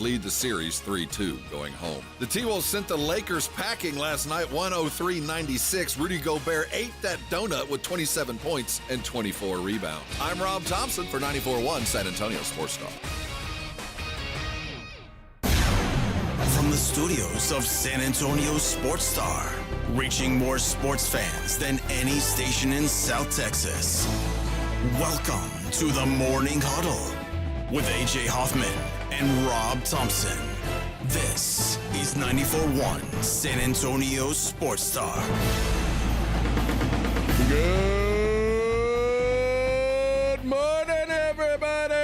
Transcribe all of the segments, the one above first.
lead the series 3-2 going home. The T-Wolves sent the Lakers packing last night, 103-96. Rudy Gobert ate that donut with 27 points and 24 rebounds. I'm Rob Thompson for 94.1 San Antonio Sports Star. From the studios of San Antonio Sports Star, reaching more sports fans than any station in South Texas. Welcome to the Morning Huddle with AJ Hoffman and Rob Thompson. This is 94.1 San Antonio Sports Star. Good morning, everybody.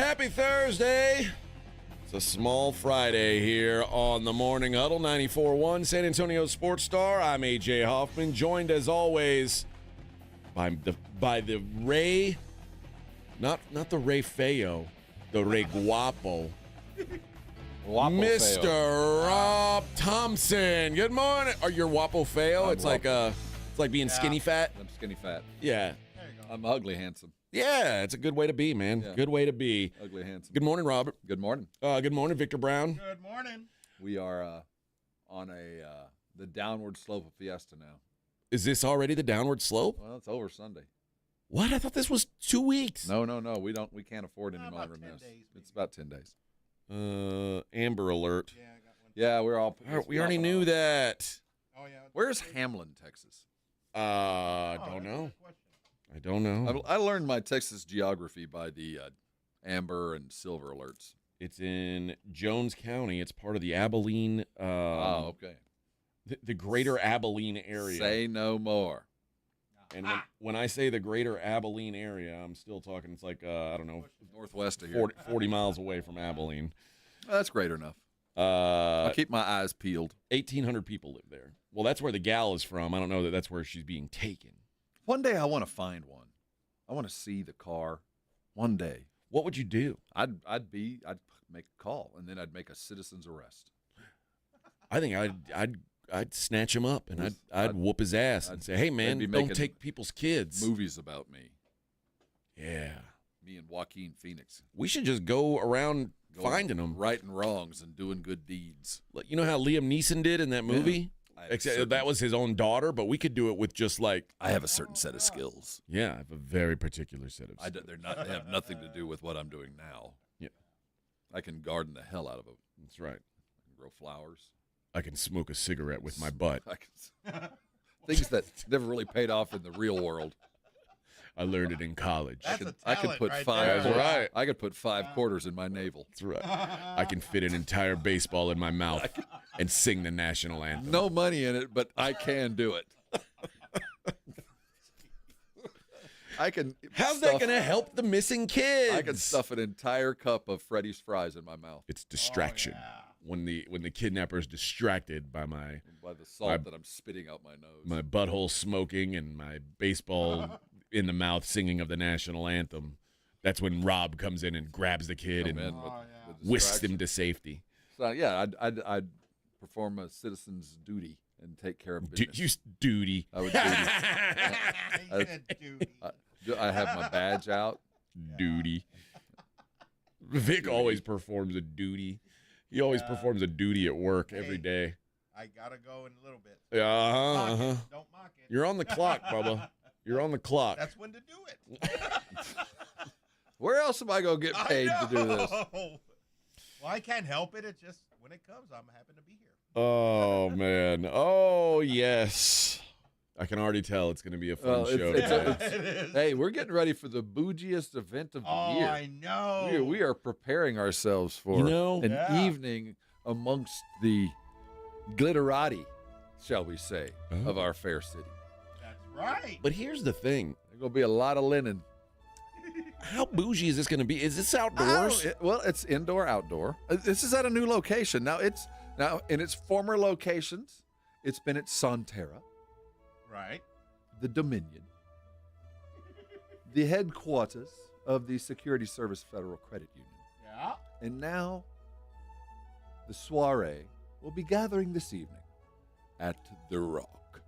Happy Thursday. It's a small Friday here on the Morning Huddle, 94.1 San Antonio Sports Star. I'm AJ Hoffman, joined as always by the Ray, not the Ray Feo, the Ray Guapo, Mr. Rob Thompson. Good morning. Are you Guapo Feo? It's like being skinny fat. I'm skinny fat. Yeah. There you go. I'm ugly handsome. Yeah, it's a good way to be, man. Yeah. Good way to be. Ugly handsome. Good morning, Robert. Good morning. Good morning, Victor Brown. Good morning. We are on the downward slope of Fiesta now. Is this already the downward slope? Well, it's over Sunday. What? I thought this was 2 weeks. No. We can't afford any About longer 10 than this. days, It's about 10 days. Amber alert. Yeah, I got one. Yeah, we're all. We already knew that. Oh, yeah. Where's Hamlin, Texas? Don't know. I don't know. I learned my Texas geography by the amber and silver alerts. It's in Jones County. It's part of the Abilene, Okay. the greater Abilene area. Say no more. And when I say the greater Abilene area, I'm still talking, it's like, I don't know, Northwest of here. 40 miles away from Abilene. That's great enough. I'll keep my eyes peeled. 1,800 people live there. Well, that's where the gal is from. I don't know that that's where she's being taken. One day I want to find one. I want to see the car. One day. What would you do? I'd make a call, and then I'd make a citizen's arrest. I think I'd snatch him up and I'd whoop his ass and say, "Hey man, be don't making take people's kids." Movies about me. Yeah, Me and Joaquin Phoenix. we should just go around finding them. Righting wrongs and doing good deeds. You know how Liam Neeson did in that movie? I Except that was his own daughter, but we could do it with just like. I have a certain set of skills. Yeah, I have a very particular set of. They have nothing to do with what I'm doing now. Yeah, I can garden the hell out of them. that's right. I can grow flowers. I can smoke a cigarette with my butt. Things that never really paid off in the real world. I learned it in college. That's a I could talent put right five. there. That's right. I could put 5 quarters in my navel. That's right. I can fit an entire baseball in my mouth and sing the national anthem. No money in it, but I can do it. I can. How's that going to help the missing kids? I can stuff an entire cup of Freddy's fries in my mouth It's distraction. Oh, yeah. When the kidnapper is distracted by my by the salt that I'm spitting out my nose. butthole smoking and my baseball in the mouth singing of the national anthem, that's when Rob comes in and grabs the kid and with the whisks distraction. him to safety. So yeah, I'd perform a citizen's duty and take care of business. Duty. I would He said duty. I have my badge out. Duty. Vic always performs a duty. He always performs a duty at work every day. I gotta go in a little bit. Yeah, Mock it. Don't mock it. You're on the clock, Bubba. You're on the clock. That's when to do it. Where else am I gonna get paid to do this? Well, I can't help it. It's just when it comes, I'm happy to be here. Oh, man. Oh, yes. I can already tell it's going to be a fun show. Hey, we're getting ready for the bougiest event of the year. I know. We are preparing ourselves for an evening amongst the glitterati, shall we say, of our fair city. That's right. But here's the thing. There's going to be a lot of linen. How bougie is this going to be? Is this outdoors? Well, it's indoor, outdoor. This is at a new location. Now in its former locations, it's been at Sonterra, Right. the Dominion, the headquarters of the Security Service Federal Credit Union. Yeah. And now the soiree will be gathering this evening at The Rock.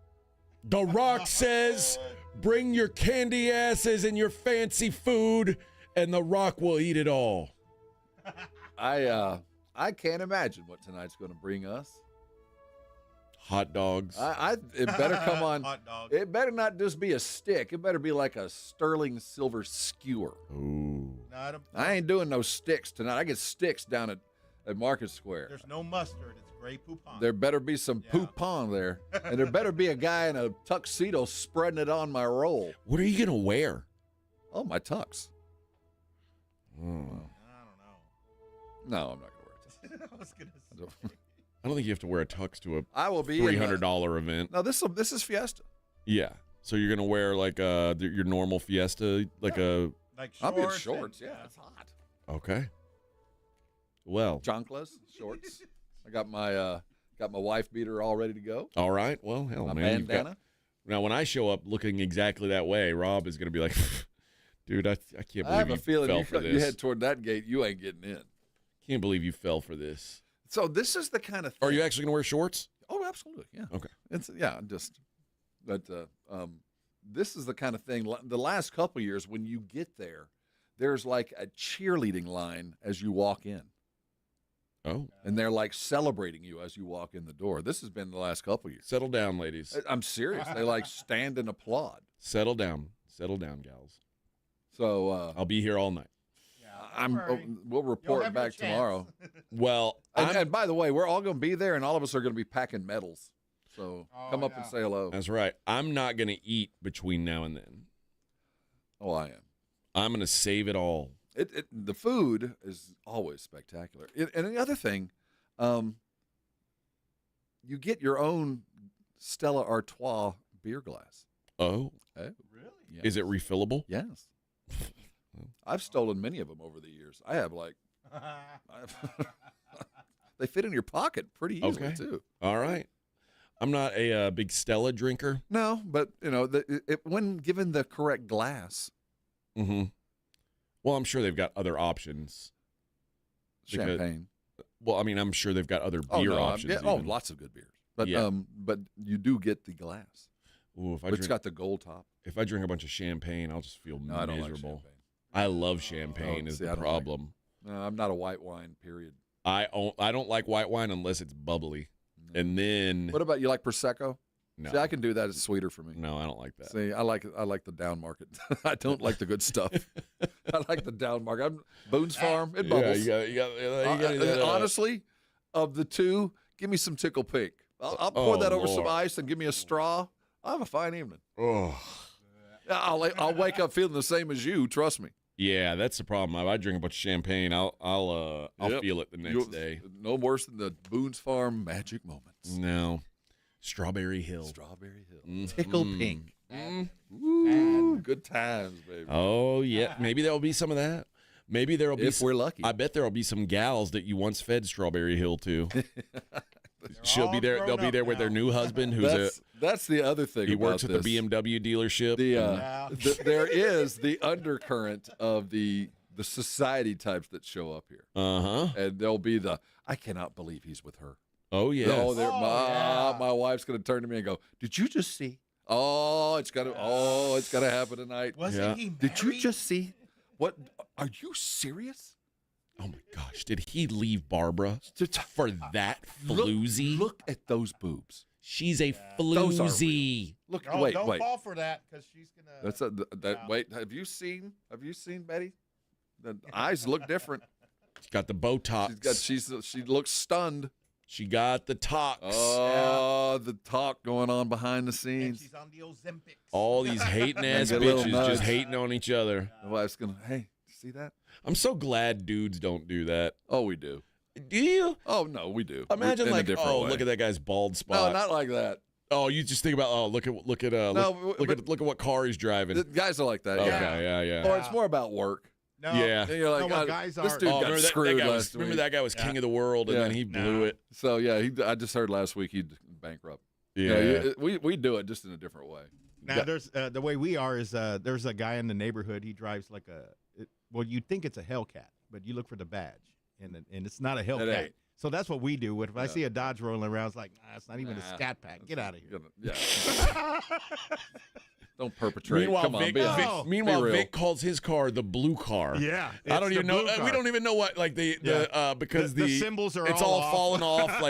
The Rock says, bring your candy asses and your fancy food, and The Rock will eat it all. I can't imagine what tonight's going to bring us. Hot dogs. It better come on. Hot dog. It better not just be a stick. It better be like a sterling silver skewer. Ooh. No, I ain't doing no sticks tonight. I get sticks down at Market Square. There's no mustard. It's gray poupon. There better be some poupon there. And there better be a guy in a tuxedo spreading it on my roll. What are you going to wear? Oh, my tux. Oh. I don't know. No, I'm not going to wear a tux. I was gonna I don't- say. I don't think you have to wear a tux to a I will be $300 event. No, this is Fiesta. Yeah. So you're going to wear like your normal Fiesta, like a... Like I'll be in shorts shorts. and- Yeah, it's hot. Okay. Well, Jonkless shorts. I got my wife beater all ready to go. all right. Well, hell, My man. bandana. Now, when I show up looking exactly that way, Rob is going to be like, dude, I can't I have believe a feeling you fell for you this. head toward that gate, you ain't getting in. Can't believe you fell for this. So this is the kind of thing. Are you actually going to wear shorts? Oh, absolutely. Yeah. Okay. This is the kind of thing. The last couple of years, when you get there, there's like a cheerleading line as you walk in, Oh. and they're like celebrating you as you walk in the door. This has been the last couple of years. Settle down, ladies. I'm serious. They like stand and applaud. Settle down. Settle down, gals. So I'll be here all night. we'll report have your back chance. tomorrow. Well, And by the way, we're all going to be there, and all of us are going to be packing medals. So Oh, come up and yeah. say hello. that's right. I'm not going to eat between now and then. Oh, I am. I'm going to save it all. The food is always spectacular. And the other thing, you get your own Stella Artois beer glass. Oh, Eh? Really? Yes. is it refillable? Yes. I've stolen many of them over the years. I have they fit in your pocket pretty easily Okay. too. All right. I'm not a big Stella drinker. No, but when given the correct glass, Mm-hmm. Well, I'm sure they've got other options. Because- champagne. Well, I mean, I'm sure they've got other beer options. Oh, even. lots of good beers. But Yeah. but you do get the glass. Ooh, if I It's drink, got the gold top. if I drink a bunch of champagne, I'll just feel No, I don't like miserable. champagne. I love champagne. Oh, Is see, I the don't like it. problem. No, I'm not a white wine. Period. I don't like white wine unless it's bubbly, and then What about you? Like prosecco? no, See, I can do that. It's sweeter for me. no, I don't like that. See, I like the down market. I don't like the good stuff. I like the down market. I'm Boone's Farm. It bubbles. Yeah, you got Honestly, of the two, give me some Tickle Pink. I'll pour Oh, that over some Lord. ice and give me a straw. I'll have a fine evening. Oh, I'll wake up feeling the same as you. Trust me. yeah, that's the problem. If I drink a bunch of champagne, I'll Yep. feel it the next day. No worse than the Boone's Farm magic moments. No, Strawberry Hill. Strawberry Hill. Mm, Tickle mm. Pink. Mm. Ooh, good times, baby. Oh yeah, maybe there'll be some of that. Maybe there'll be. If we're lucky. I bet there'll be some gals that you once fed Strawberry Hill to. She'll be all there. grown They'll be up there with their now. new husband, who's That's the other thing. he about works at this. the BMW dealership. Yeah. There is the undercurrent of the society types that show up here, Uh-huh. and there'll be I cannot believe he's with her. Oh yes. My wife's gonna turn to me and go, "Did you just see? It's gonna happen tonight. Wasn't Yeah. he Did you married? just see? What? Are you serious? Oh my gosh, did he leave Barbara for that Look, floozy? look at those boobs. She's a Those are floozy. Look, Don't, wait. don't fall for that because she's gonna. That's Yeah. wait. Have you seen Betty? The eyes look different. She's got the Botox. She looks stunned. She got the tox. Oh, the talk going on behind the and scenes. she's on the Ozempic. All these hating ass Get a little bitches nudge. just hating on each other. The wife's gonna, hey, see that? I'm so glad dudes don't do that. Oh, we do. Do you? Oh no, we do. Imagine In a like, different oh, way. look at that guy's bald No, spot. not like that. Oh, you just think about, oh, look at look at what car he's driving. The guys are like that. Okay, Yeah. yeah. Or it's more about work. No. Yeah. And you're like, No, but "Oh, guys this are- dude Oh, got remember screwed that guy last remember week. that guy was king of the world, and Yeah. then he blew it. So yeah, I just heard last week he'd bankrupt. Yeah. we do it just in a different way. Now there's the way we are is there's a guy in the neighborhood. He drives like well, you'd think it's a Hellcat, but you look for the badge, and it's not a Hellcat. ain't. So that's what we do. If I Yeah. see a Dodge rolling around, it's like, it's not even a Nah, Scat Pack. Get out of here. Yeah. Don't perpetrate. Meanwhile, Come on, be honest. Be real. Vic calls his car the blue car. Yeah, I don't it's even the know. blue car. We don't even know what because the symbols are it's all all off. falling off.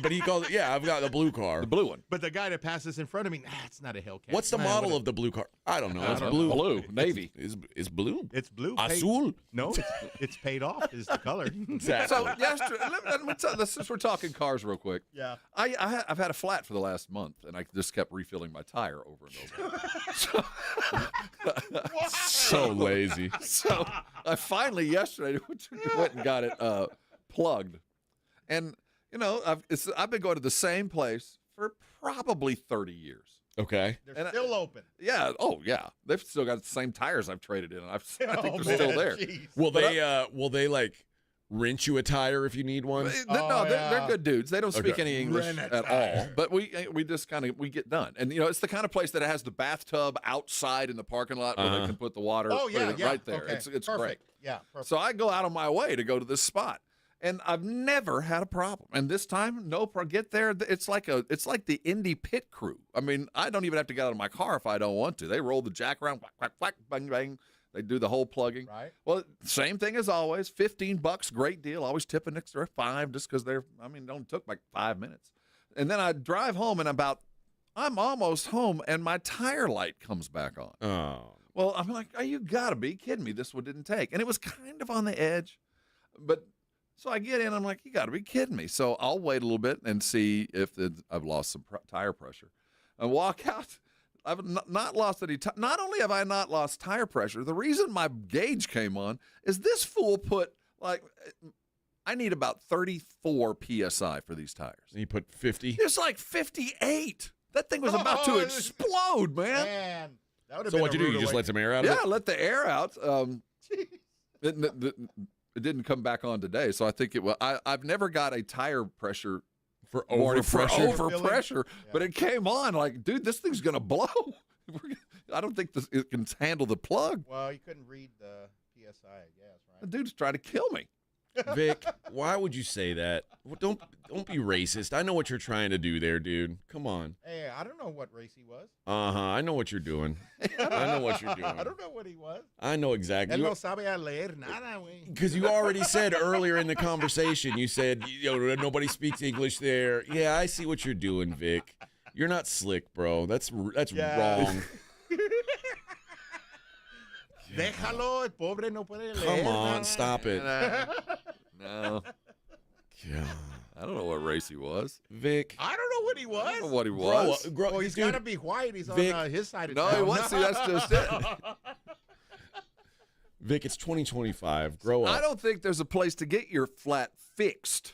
But he calls it. Yeah, I've got the blue car. The blue one. But the guy that passes in front of me, it's not a Hellcat. What's the model of the blue car? I don't know. It's blue. Blue. Navy. It's blue. It's blue. Azul. No, it's paid off. Is the color. Exactly. So yesterday, let me tell you, since we're talking cars real quick. Yeah. I've had a flat for the last month, and I just kept refilling my tire over and over. So lazy. So I finally yesterday went and got it plugged, and I've been going to the same place for probably 30 years. Okay. They're still open. Yeah. Oh, yeah. They've still got the same tires I've traded in. I think they're still there. Geez. Will they like rent you a tire if you need one? They're good dudes. They don't speak any English Rent a at tire. all. But we just we get done. And it's the kind of place that has the bathtub outside in the parking lot where they can put the water right there. Okay. It's perfect. great. Yeah, perfect. So I go out of my way to go to this spot. And I've never had a problem. And this time, get there. It's like the Indy pit crew. I mean, I don't even have to get out of my car if I don't want to. They roll the jack around, whack, whack, whack, bang, bang. They do the whole plugging. Right. Well, same thing as always. $15, great deal. Always tip an extra $5 just because it only took like 5 minutes. And then I drive home and I'm almost home and my tire light comes back on. Oh. Well, I'm like, you gotta be kidding me. This one didn't take. And it was kind of on the edge, but. So I get in, I'm like, you got to be kidding me. So I'll wait a little bit and see if I've lost some tire pressure. I walk out. I've not lost any. Not only have I not lost tire pressure, the reason my gauge came on is this fool put I need about 34 PSI for these tires. He put 50. It's like 58. That thing was about to explode, man. Man, that would have So been what'd you do? You just let some air out of it? Yeah, let the air out. It didn't come back on today, so I think it will. I've never got a tire pressure For warning overpressure. for overpressure, but it came on like, dude, this thing's gonna blow. I don't think it can handle the plug. Well, you couldn't read the PSI, I guess, The right? dude's trying to kill me. Vic, why would you say that? Well, don't be racist. I know what you're trying to do there, dude. Come on. Hey, I don't know what race he was. I know what you're doing. I know what you're doing. I don't know what he was. I know exactly. Él no sabe leer nada, güey. Because you already said earlier in the conversation, you said nobody speaks English there. Yeah, I see what you're doing, Vic. You're not slick, bro. That's wrong. Déjalo, el pobre no puede leer. Come on, nada. stop it. No, God. I don't know what race he was. Vic. I don't know what he I don't know was. what he was. Well, he's dude, got to be white. He's Vic, on his side of No, town. he was. See, that's just it. Vic, it's 2025. Grow up. I don't think there's a place to get your flat fixed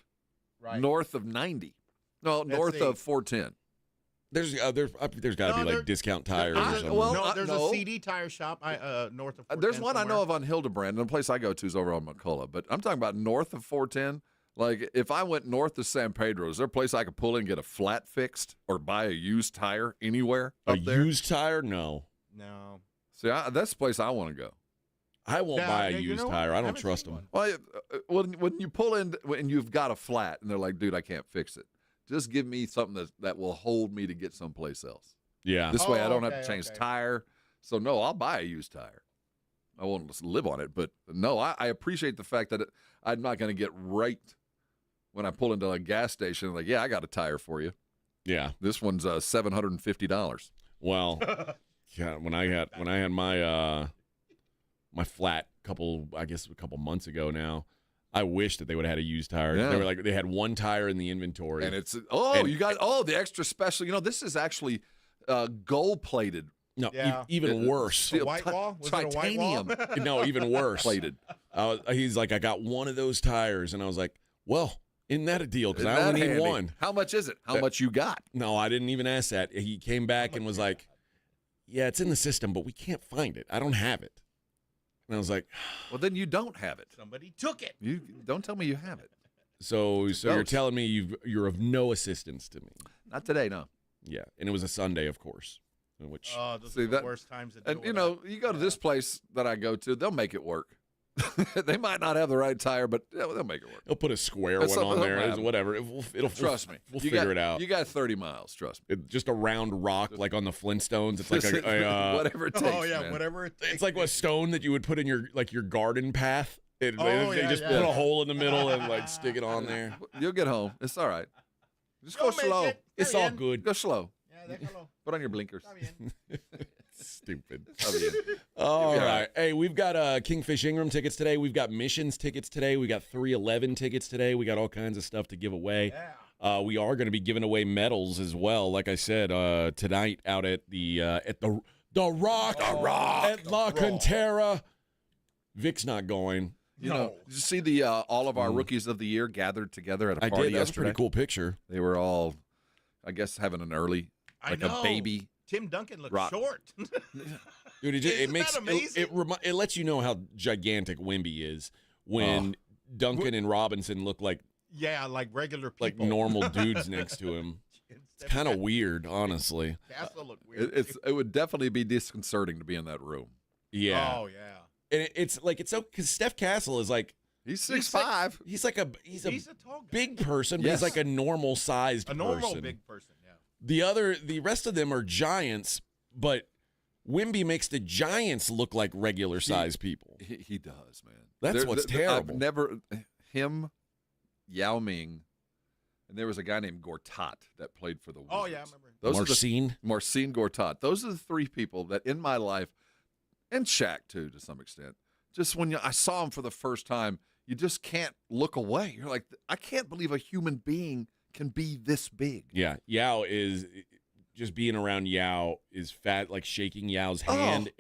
Right. north of 90. No, Let's north see. of 410. There's got to be like discount tires or something. well, No, there's no. a CD tire shop north of 410 There's one I know somewhere. of on Hildebrand, and the place I go to is over on McCullough. But I'm talking about north of 410. Like, if I went north of San Pedro, is there a place I could pull in and get a flat fixed or buy a used tire anywhere a up there? used tire? No. No. See, that's the place I want to go. I won't Yeah, buy a you used know, tire. I don't haven't trust seen them. one. Well, when you pull in and you've got a flat, and they're like, dude, I can't fix it. Just give me something that will hold me to get someplace else. Yeah. This way I don't have okay, to change okay. tire. So, no, I'll buy a used tire. I won't just live on it. But, no, I appreciate the fact that I'm not going to get raped when I pull into a gas station. Like, yeah, I got a tire for you. Yeah. This one's $750. Well, yeah. When I had my my flat a couple months ago now, I wish that they would have had a used tire. Yeah. They had one tire in the inventory. And it's, you got, the extra special. This is actually gold plated. No, Yeah. even worse. Steel White wall? Was it a white titanium wall? No, even worse. plated. He's like, I got one of those tires, and I was like, well, isn't that a deal? Because I Isn't only that need handy? one. How much is it? How much you got? No, I didn't even ask that. He came back and was like, yeah, it's in the system, but we can't find it. I don't have it. And I was like, Well, then you don't have it. Somebody took it. You don't tell me you have it. so you're ghost. telling me you're of no assistance to me. Not today, no. Yeah, and it was a Sunday, of course, which Oh, those See, are the that- worst times to deal And with that. you go to this place that I go to, they'll make it work. They might not have the right tire, but they'll make it work. They'll put a square That's one on something there. that'll Whatever. Trust me. We'll figure it out. You got 30 miles. Trust me. Just a round rock like on the Flintstones. It's like whatever it takes. Oh yeah, man. whatever it takes. it's like a stone that you would put in your garden path. They just yeah. put a hole in the middle and like stick it on there. You'll get home. It's all right. Just go You'll make slow. it. It's Está all bien. good. Go slow. Yeah, déjalo. Put on your blinkers. Está bien. Stupid. Está bien. All You'll be right. Hey, we've got Kingfish Ingram tickets today. We've got Missions tickets today. We got 311 tickets today. We got all kinds of stuff to give away. Yeah. We are going to be giving away medals as well. Like I said, tonight out at the Rock at La Cantera. Vic's not going. You know, did you see the all of our rookies of the year gathered together at a I party did. That was a yesterday? pretty cool picture. They were all, I guess, having an early, I like know. a baby. Tim Duncan looks Rock. short. Dude, it Isn't makes that amazing? it lets you know how gigantic Wimby is when Duncan and Robinson look like Yeah, like regular people. like normal dudes next to him. It's kind of weird, honestly. Castle look weird. It would definitely be disconcerting to be in that room. Yeah, Oh yeah. and it's so because Steph Castle is like He's He's 6'5". he's a He's a tall guy. big person, but Yes. he's like a normal sized A normal person. big person. Yeah. The rest of them are giants, but Wimby makes the giants look like regular sized people. He does, man. That's what's terrible. I've never him, Yao Ming, and there was a guy named Gortat that played for the Wizards. Oh yeah, I remember. Those are Marcin. Marcin Gortat. Those are the three people that in my life, and Shaq too, to some extent. Just when I saw him for the first time, you just can't look away. You're like, I can't believe a human being can be this big. Yeah, Yao is just being around Yao is fat, like shaking Yao's hand.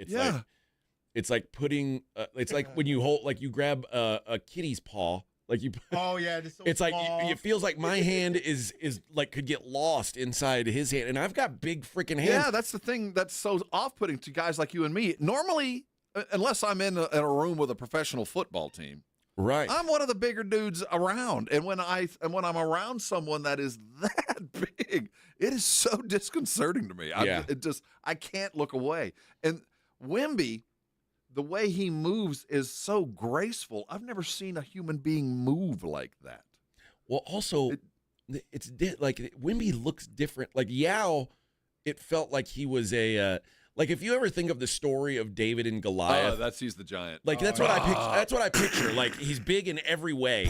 It's like putting. It's like when you you grab a kitty's paw. Like you. Oh yeah, just so It's like small. it feels like my hand is like could get lost inside his hand, and I've got big freaking hands. Yeah, that's the thing that's so off-putting to guys like you and me. Normally, unless I'm in a room with a professional football team, Right. I'm one of the bigger dudes around, and when I'm around someone that is that big, it is so disconcerting to me. Yeah. I can't look away. And Wemby, the way he moves is so graceful. I've never seen a human being move like that. Well, also, like Wimby looks different. Like Yao, it felt like he was a like if you ever think of the story of David and Goliath, He's the giant. like that's what I picture. That's what I picture. Like he's big in every way.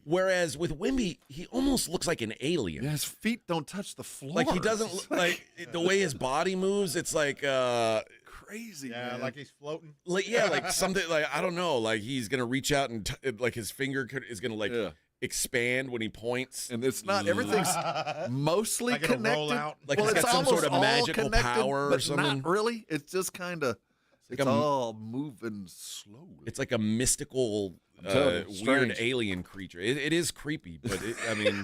Whereas with Wimby, he almost looks like an alien. Yeah, his feet don't touch the floor. Like he doesn't It's like the way his body moves. It's like crazy. Yeah, man. like he's floating. like something like I don't know. Like he's gonna reach out and like his finger is gonna expand when he points. And it's not everything's mostly Like it'll connected. roll out. Like it's got some sort of all magical connected, power or but something. Not really. It's just kind of. It's all moving slowly. It's like a mystical, telling you, weird strange. alien creature. It is creepy, but I mean,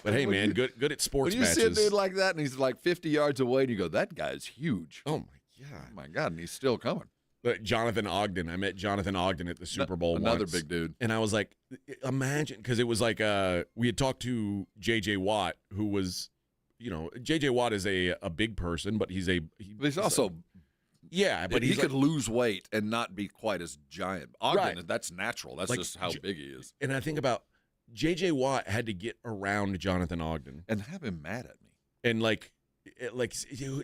but hey, man, good at sports when you matches. see a dude like that and he's like 50 yards away, and you go, "That guy's huge." Oh my god! And he's still coming. But Jonathan Ogden, I met Jonathan Ogden at the Super Bowl. Another once, big dude. and I was like, imagine, because it was like we had talked to J.J. Watt, who was, J.J. Watt is a big person, but he's But he's also. Yeah, but he he's could lose weight and not be quite as giant. Ogden, Right. that's natural. That's Like, just how big he is. and I think about J.J. Watt had to get around Jonathan Ogden. And have him mad at me. And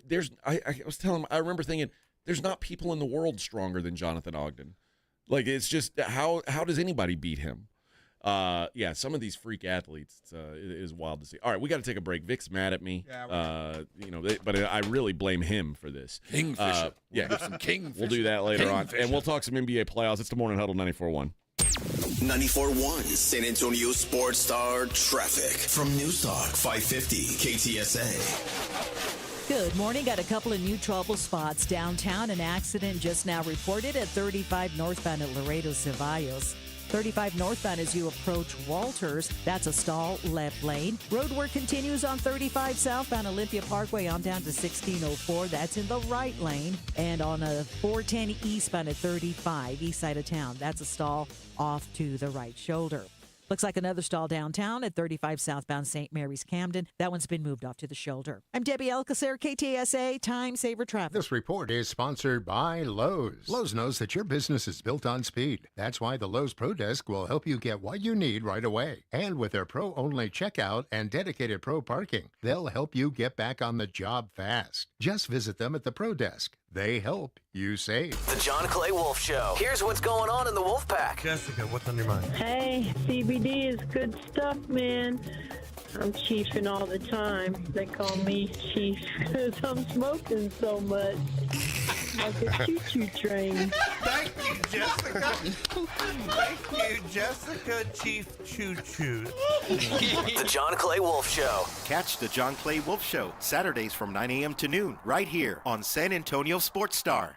there's I was telling him, I remember thinking there's not people in the world stronger than Jonathan Ogden. Like it's just how does anybody beat him? Some of these freak athletes, it is wild to see. All right, we got to take a break. Vic's mad at me. Yeah, but I really blame him for this. Kingfisher. Yeah, We'll get some kingfisher. we'll do that later on, Kingfisher. and we'll talk some NBA playoffs. It's the Morning Huddle 94.1. 94.1 San Antonio Sports Star traffic from News Talk 550 KTSA. Good morning. Got a couple of new trouble spots downtown. An accident just now reported at 35 northbound at Laredo Ceballos. 35 northbound as you approach Walters. That's a stall left lane. Road work continues on 35 southbound Olympia Parkway on down to 1604. That's in the right lane. And on a 410 eastbound at 35 east side of town. That's a stall off to the right shoulder. Looks like another stall downtown at 35 southbound St. Mary's Camden. That one's been moved off to the shoulder. I'm Debbie Alcacer, KTSA Time Saver Traffic. This report is sponsored by Lowe's. Lowe's knows that your business is built on speed. That's why the Lowe's Pro Desk will help you get what you need right away. And with their pro-only checkout and dedicated pro parking, they'll help you get back on the job fast. Just visit them at the Pro Desk. They help you save. The John Clay Wolf Show. Here's what's going on in the Wolf Pack. Jessica, what's on your mind? Hey, CBD is good stuff, man. I'm chiefing all the time. They call me chief because I'm smoking so much. Like a choo-choo train. Thank you, Jessica. Thank you, Jessica, Chief Choo Choo. The John Clay Wolf Show. Catch the John Clay Wolf Show Saturdays from 9 a.m. to noon right here on San Antonio Sports Star.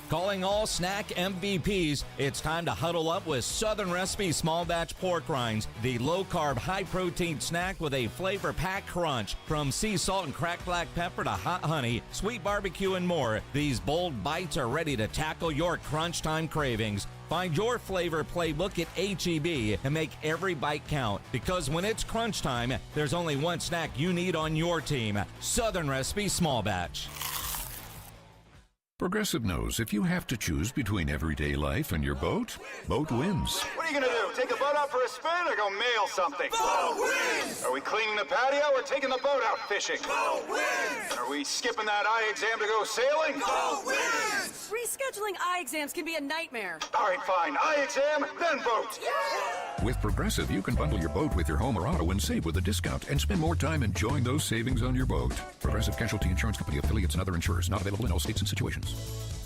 Calling all snack MVPs, it's time to huddle up with Southern Recipe Small Batch Pork Rinds, the low-carb, high-protein snack with a flavor-packed crunch. From sea salt and cracked black pepper to hot honey, sweet barbecue, and more, these bold bites are ready to tackle your crunch time cravings. Find your flavor playbook at H-E-B and make every bite count. Because when it's crunch time, there's only one snack you need on your team. Southern Recipe Small Batch. Progressive knows if you have to choose between everyday life and your boat, boat wins. What are you going to do? Take a boat out for a spin or go mail something? Boat wins! Are we cleaning the patio or taking the boat out fishing? Boat wins! Are we skipping that eye exam to go sailing? Boat wins! Rescheduling eye exams can be a nightmare. All right, fine. Eye exam, then boat. Yeah! With Progressive, you can bundle your boat with your home or auto and save with a discount and spend more time enjoying those savings on your boat. Progressive Casualty Insurance Company, affiliates, and other insurers. Not available in all states and situations.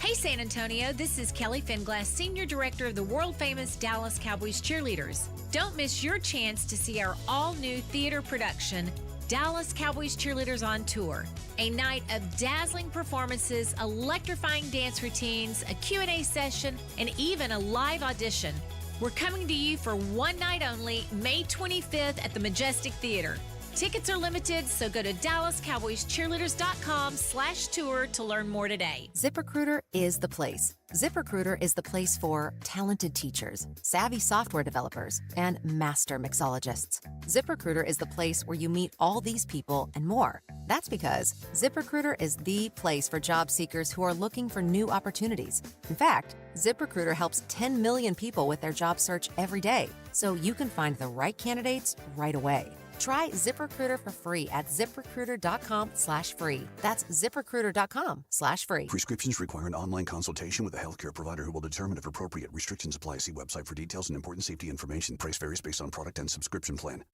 Hey San Antonio, this is Kelly Finglass, Senior Director of the world-famous Dallas Cowboys Cheerleaders. Don't miss your chance to see our all-new theater production, Dallas Cowboys Cheerleaders on Tour. A night of dazzling performances, electrifying dance routines, a Q&A session, and even a live audition. We're coming to you for one night only, May 25th at the Majestic Theater. Tickets are limited, so go to DallasCowboysCheerleaders.com/tour to learn more today. ZipRecruiter is the place. ZipRecruiter is the place for talented teachers, savvy software developers, and master mixologists. ZipRecruiter is the place where you meet all these people and more. That's because ZipRecruiter is the place for job seekers who are looking for new opportunities. In fact, ZipRecruiter helps 10 million people with their job search every day, so you can find the right candidates right away. Try ZipRecruiter for free at ZipRecruiter.com/free. That's ZipRecruiter.com/free. Prescriptions require an online consultation with a healthcare provider who will determine if appropriate. Restrictions apply. See website for details and important safety information. Price varies based on product and subscription plan.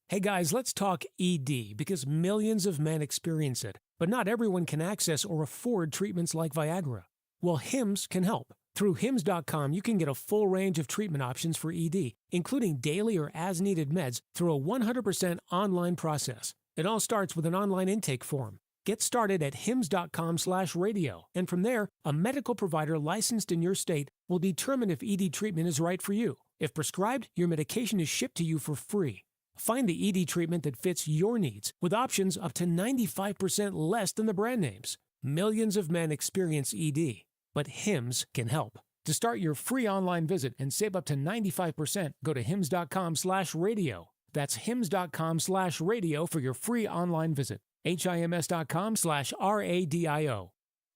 Hey guys, let's talk ED because millions of men experience it, but not everyone can access or afford treatments like Viagra. Well, Hims can help. Through Hims.com, you can get a full range of treatment options for ED, including daily or as-needed meds through a 100% online process. It all starts with an online intake form. Get started at Hims.com/radio, and from there, a medical provider licensed in your state will determine if ED treatment is right for you. If prescribed, your medication is shipped to you for free. Find the ED treatment that fits your needs with options up to 95% less than the brand names. Millions of men experience ED. But Hims can help. To start your free online visit and save up to 95%, go to hims.com/radio. That's hims.com/radio for your free online visit. HIMS.com/RADIO.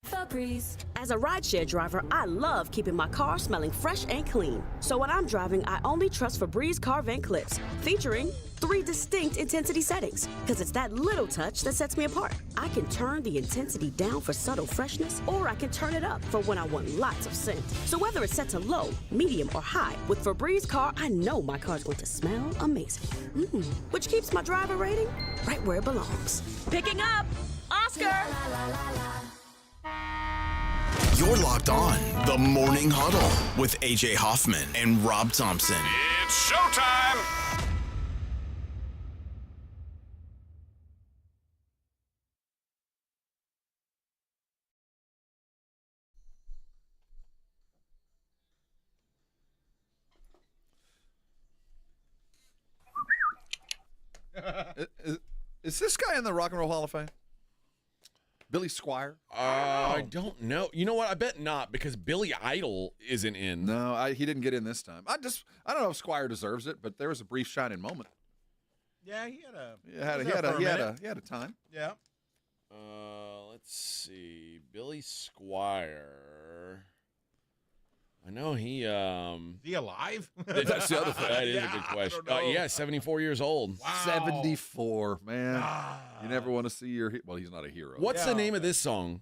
Febreze. As a rideshare driver, I love keeping my car smelling fresh and clean. So when I'm driving, I only trust Febreze car vent clips, featuring 3 distinct intensity settings, because it's that little touch that sets me apart. I can turn the intensity down for subtle freshness, or I can turn it up for when I want lots of scent. So whether it's set to low, medium, or high, with Febreze car, I know my car's going to smell amazing. Which keeps my driver rating right where it belongs. Picking up Oscar! You're locked on the Morning Huddle with AJ Hoffman and Rob Thompson. It's showtime! Is this guy in the Rock and Roll Hall of Fame? Billy Squire? I don't know. You know what? I bet not, because Billy Idol isn't in. No, he didn't get in this time. I don't know if Squire deserves it, but there was a brief shining moment. Yeah, he had a time. Yeah. Let's see. Billy Squire. I know he. Is he alive? That's the other thing. That is a good question. Yeah, 74 years old. Wow. 74, man. You never want to see your. Well, he's not a hero. What's the name of this song?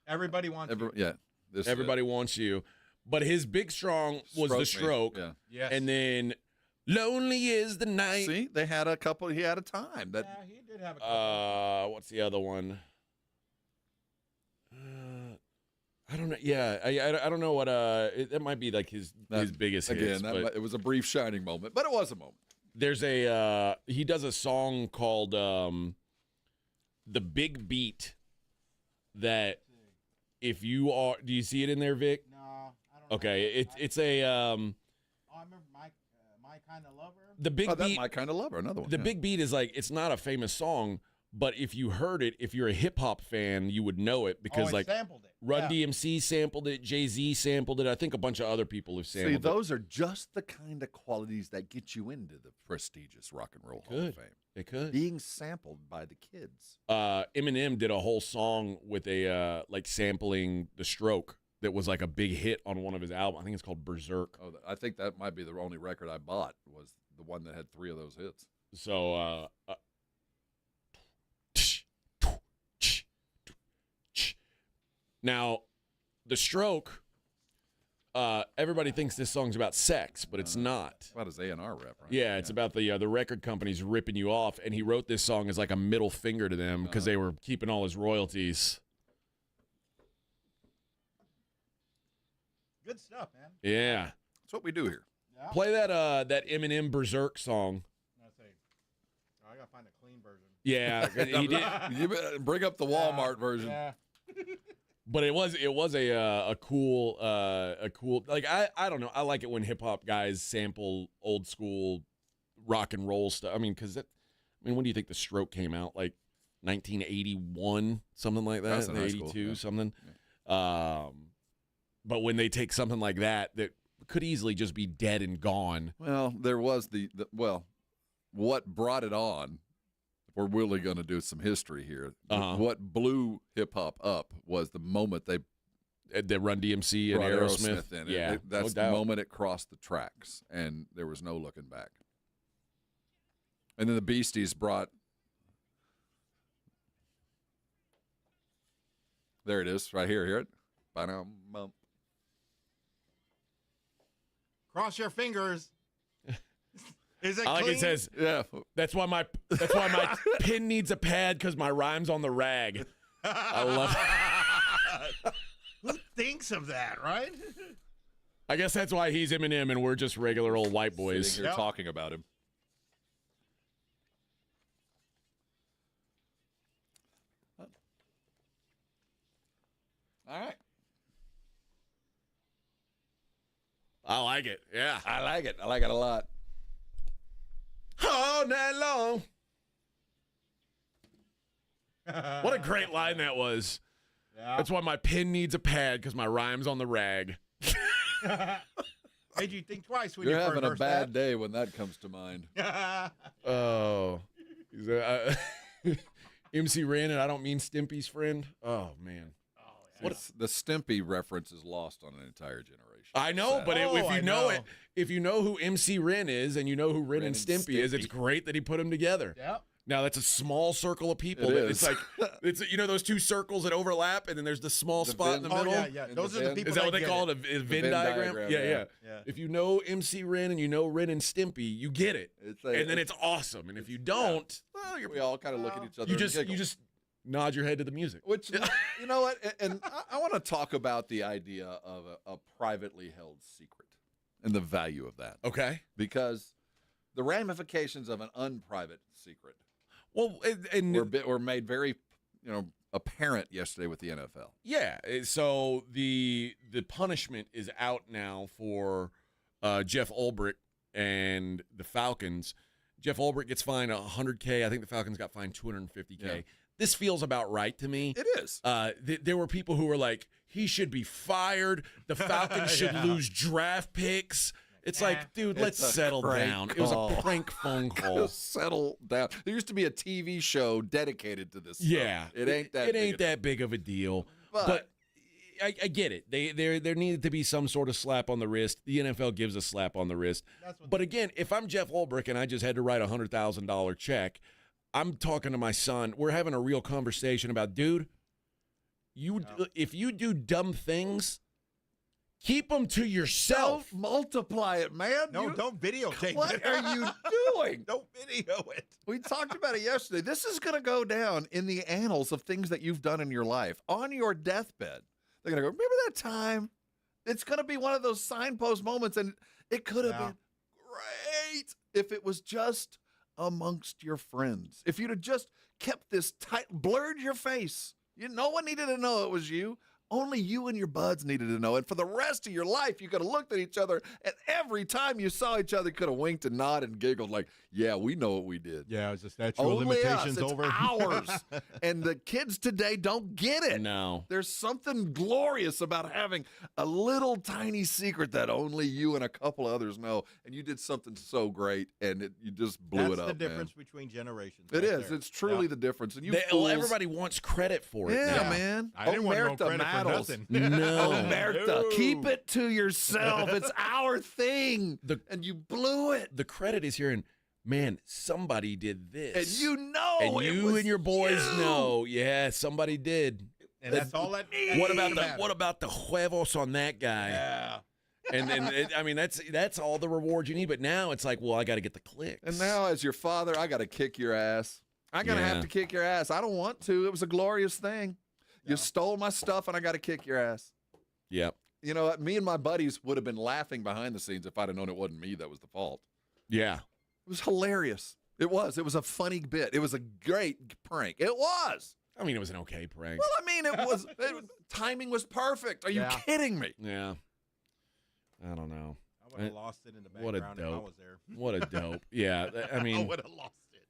Everybody wants you. Yeah. Everybody Wants You. But his big strong was The Stroke. Yeah. Yes. And then Lonely is the Night. See, they had a couple. He had a time. Yeah, he did have a couple. What's the other one? I don't know. Yeah, I don't know what. It might be like his biggest hits. Again, it was a brief shining moment, but it was a moment. There's he does a song called "The Big Beat." That if you are, do you see it in there, Vic? No, I don't. Okay, it's a. I remember my kind of lover. The Big Beat. My Kind of Lover, another one. The Big Beat is like, it's not a famous song, but if you heard it, if you're a hip hop fan, you would know it because like sampled it. Run DMC sampled it, Jay-Z sampled it. I think a bunch of other people have sampled it. See, those are just the kind of qualities that get you into the prestigious Rock and Roll Hall of Fame. It could. Being sampled by the kids. Eminem did a whole song with a like sampling The Stroke that was like a big hit on one of his albums. I think it's called Berserk. Oh, I think that might be the only record I bought, was the one that had 3 of those hits. So now, The Stroke, everybody thinks this song's about sex, but it's not. About his A&R rep, right? Yeah, it's about the record companies ripping you off, and he wrote this song as like a middle finger to them because they were keeping all his royalties. Good stuff, man. Yeah. That's what we do here. Yeah. Play that Eminem Berserk song. I gotta find a clean version. Yeah, he did. You bring up the Walmart version. Yeah. But it was a cool like I don't know, I like it when hip hop guys sample old school rock and roll stuff. I mean, when do you think The Stroke came out? Like 1981, something like that, 82, something. Yeah. But when they take something like that could easily just be dead and gone. Well, there was what brought it on. We're really going to do some history here. What blew hip hop up was the moment they Run DMC and Aerosmith in. Yeah, that's the moment it crossed the tracks, and there was no looking back. And then the Beasties brought. There it is, right here. Hear it? Ba-dum-bum. Cross your fingers. Is it I like clean? it says, yeah. That's why my pin needs a pad because my rhyme's on the rag. I love it. Who thinks of that, right? I guess that's why he's Eminem and we're just regular old white boys. Sitting here talking about him. All right. I like it. Yeah. I like it. I like it a lot. All night long. What a great line that was. Yeah. That's why my pen needs a pad because my rhyme's on the rag. Made you think twice when You're you having a first bad day when that comes to mind. Oh. MC Ren, and I don't mean Stimpy's friend. Oh, man. The Stimpy reference is lost on an entire generation. I know, but if you know who MC Ren is and you know who Ren and Stimpy is, it's great that he put them together. Yep. Now that's a small circle of people. It's like it's those two circles that overlap, and then there's the small spot in the middle. Oh, yeah. Those are the people. Is that what they call it? A Venn diagram? Yeah. Yeah. If you know MC Ren and you know Ren and Stimpy, you get it, and then it's awesome. And if you don't, well, we all kind of look at each other. You just nod your head to the music. Which, you know what? And I want to talk about the idea of a privately held secret and the value of that. Okay. Because the ramifications of an unprivate secret were made very, apparent yesterday with the NFL. Yeah. So the punishment is out now for Jeff Ulbrich and the Falcons. Jeff Ulbrich gets fined $100K. I think the Falcons got fined $250K. Yeah. this feels about right to me. It is. There were people who were like, he should be fired. The Falcons should lose draft picks. It's like, dude, let's settle down. Call. It was a prank phone call. Settle down. There used to be a TV show dedicated to this. Yeah. Stuff. It ain't that big of a deal. But I get it. There needed to be some sort of slap on the wrist. The NFL gives a slap on the wrist. But again, if I'm Jeff Ulbrich and I just had to write a $100,000 check, I'm talking to my son. We're having a real conversation about, dude, if you do dumb things, keep them to yourself. Don't multiply it, man. No, don't videotape what it. What are you doing? Don't video it. We talked about it yesterday. This is going to go down in the annals of things that you've done in your life. On your deathbed, they're going to go, remember that time? It's going to be one of those signpost moments, and it could have been great if it was just amongst your friends. If you'd have just kept this tight, blurred your face. No one needed to know it was you. Only you and your buds needed to know it. For the rest of your life, you could have looked at each other, and every time you saw each other, could have winked and nodded and giggled like, yeah, we know what we did. Yeah, it was the statute of Only limitations us. It's over. ours. And the kids today don't get it. No. There's something glorious about having a little tiny secret that only you and a couple others know. And you did something so great, and you just blew it up. That's the difference between generations. It is. It's truly the difference. And everybody wants credit for it. Yeah, man. I didn't want no credit for nothing. No. Omerta, keep it to yourself. It's our thing. And you blew it. The credit is here, and man, somebody did this. And you know. And you and your boys know. Yeah, somebody did. And that's all that What about the huevos on that guy? Yeah. And that's all the reward you need. But now it's like, well, I got to get the clicks. And now, as your father, I got to kick your ass. I got to have to kick your ass. I don't want to. It was a glorious thing. You stole my stuff, and I got to kick your ass. Yep. You know, me and my buddies would have been laughing behind the scenes if I'd have known it wasn't me that was the fault. Yeah. It was hilarious. It was. It was a funny bit. It was a great prank. It was. I mean, it was an okay prank. Well, I mean, it was. Timing was perfect. Are you kidding me? Yeah. I don't know. I would have lost it in the What a background if I dope. was there. What a dope. Yeah. I mean. I would have lost it.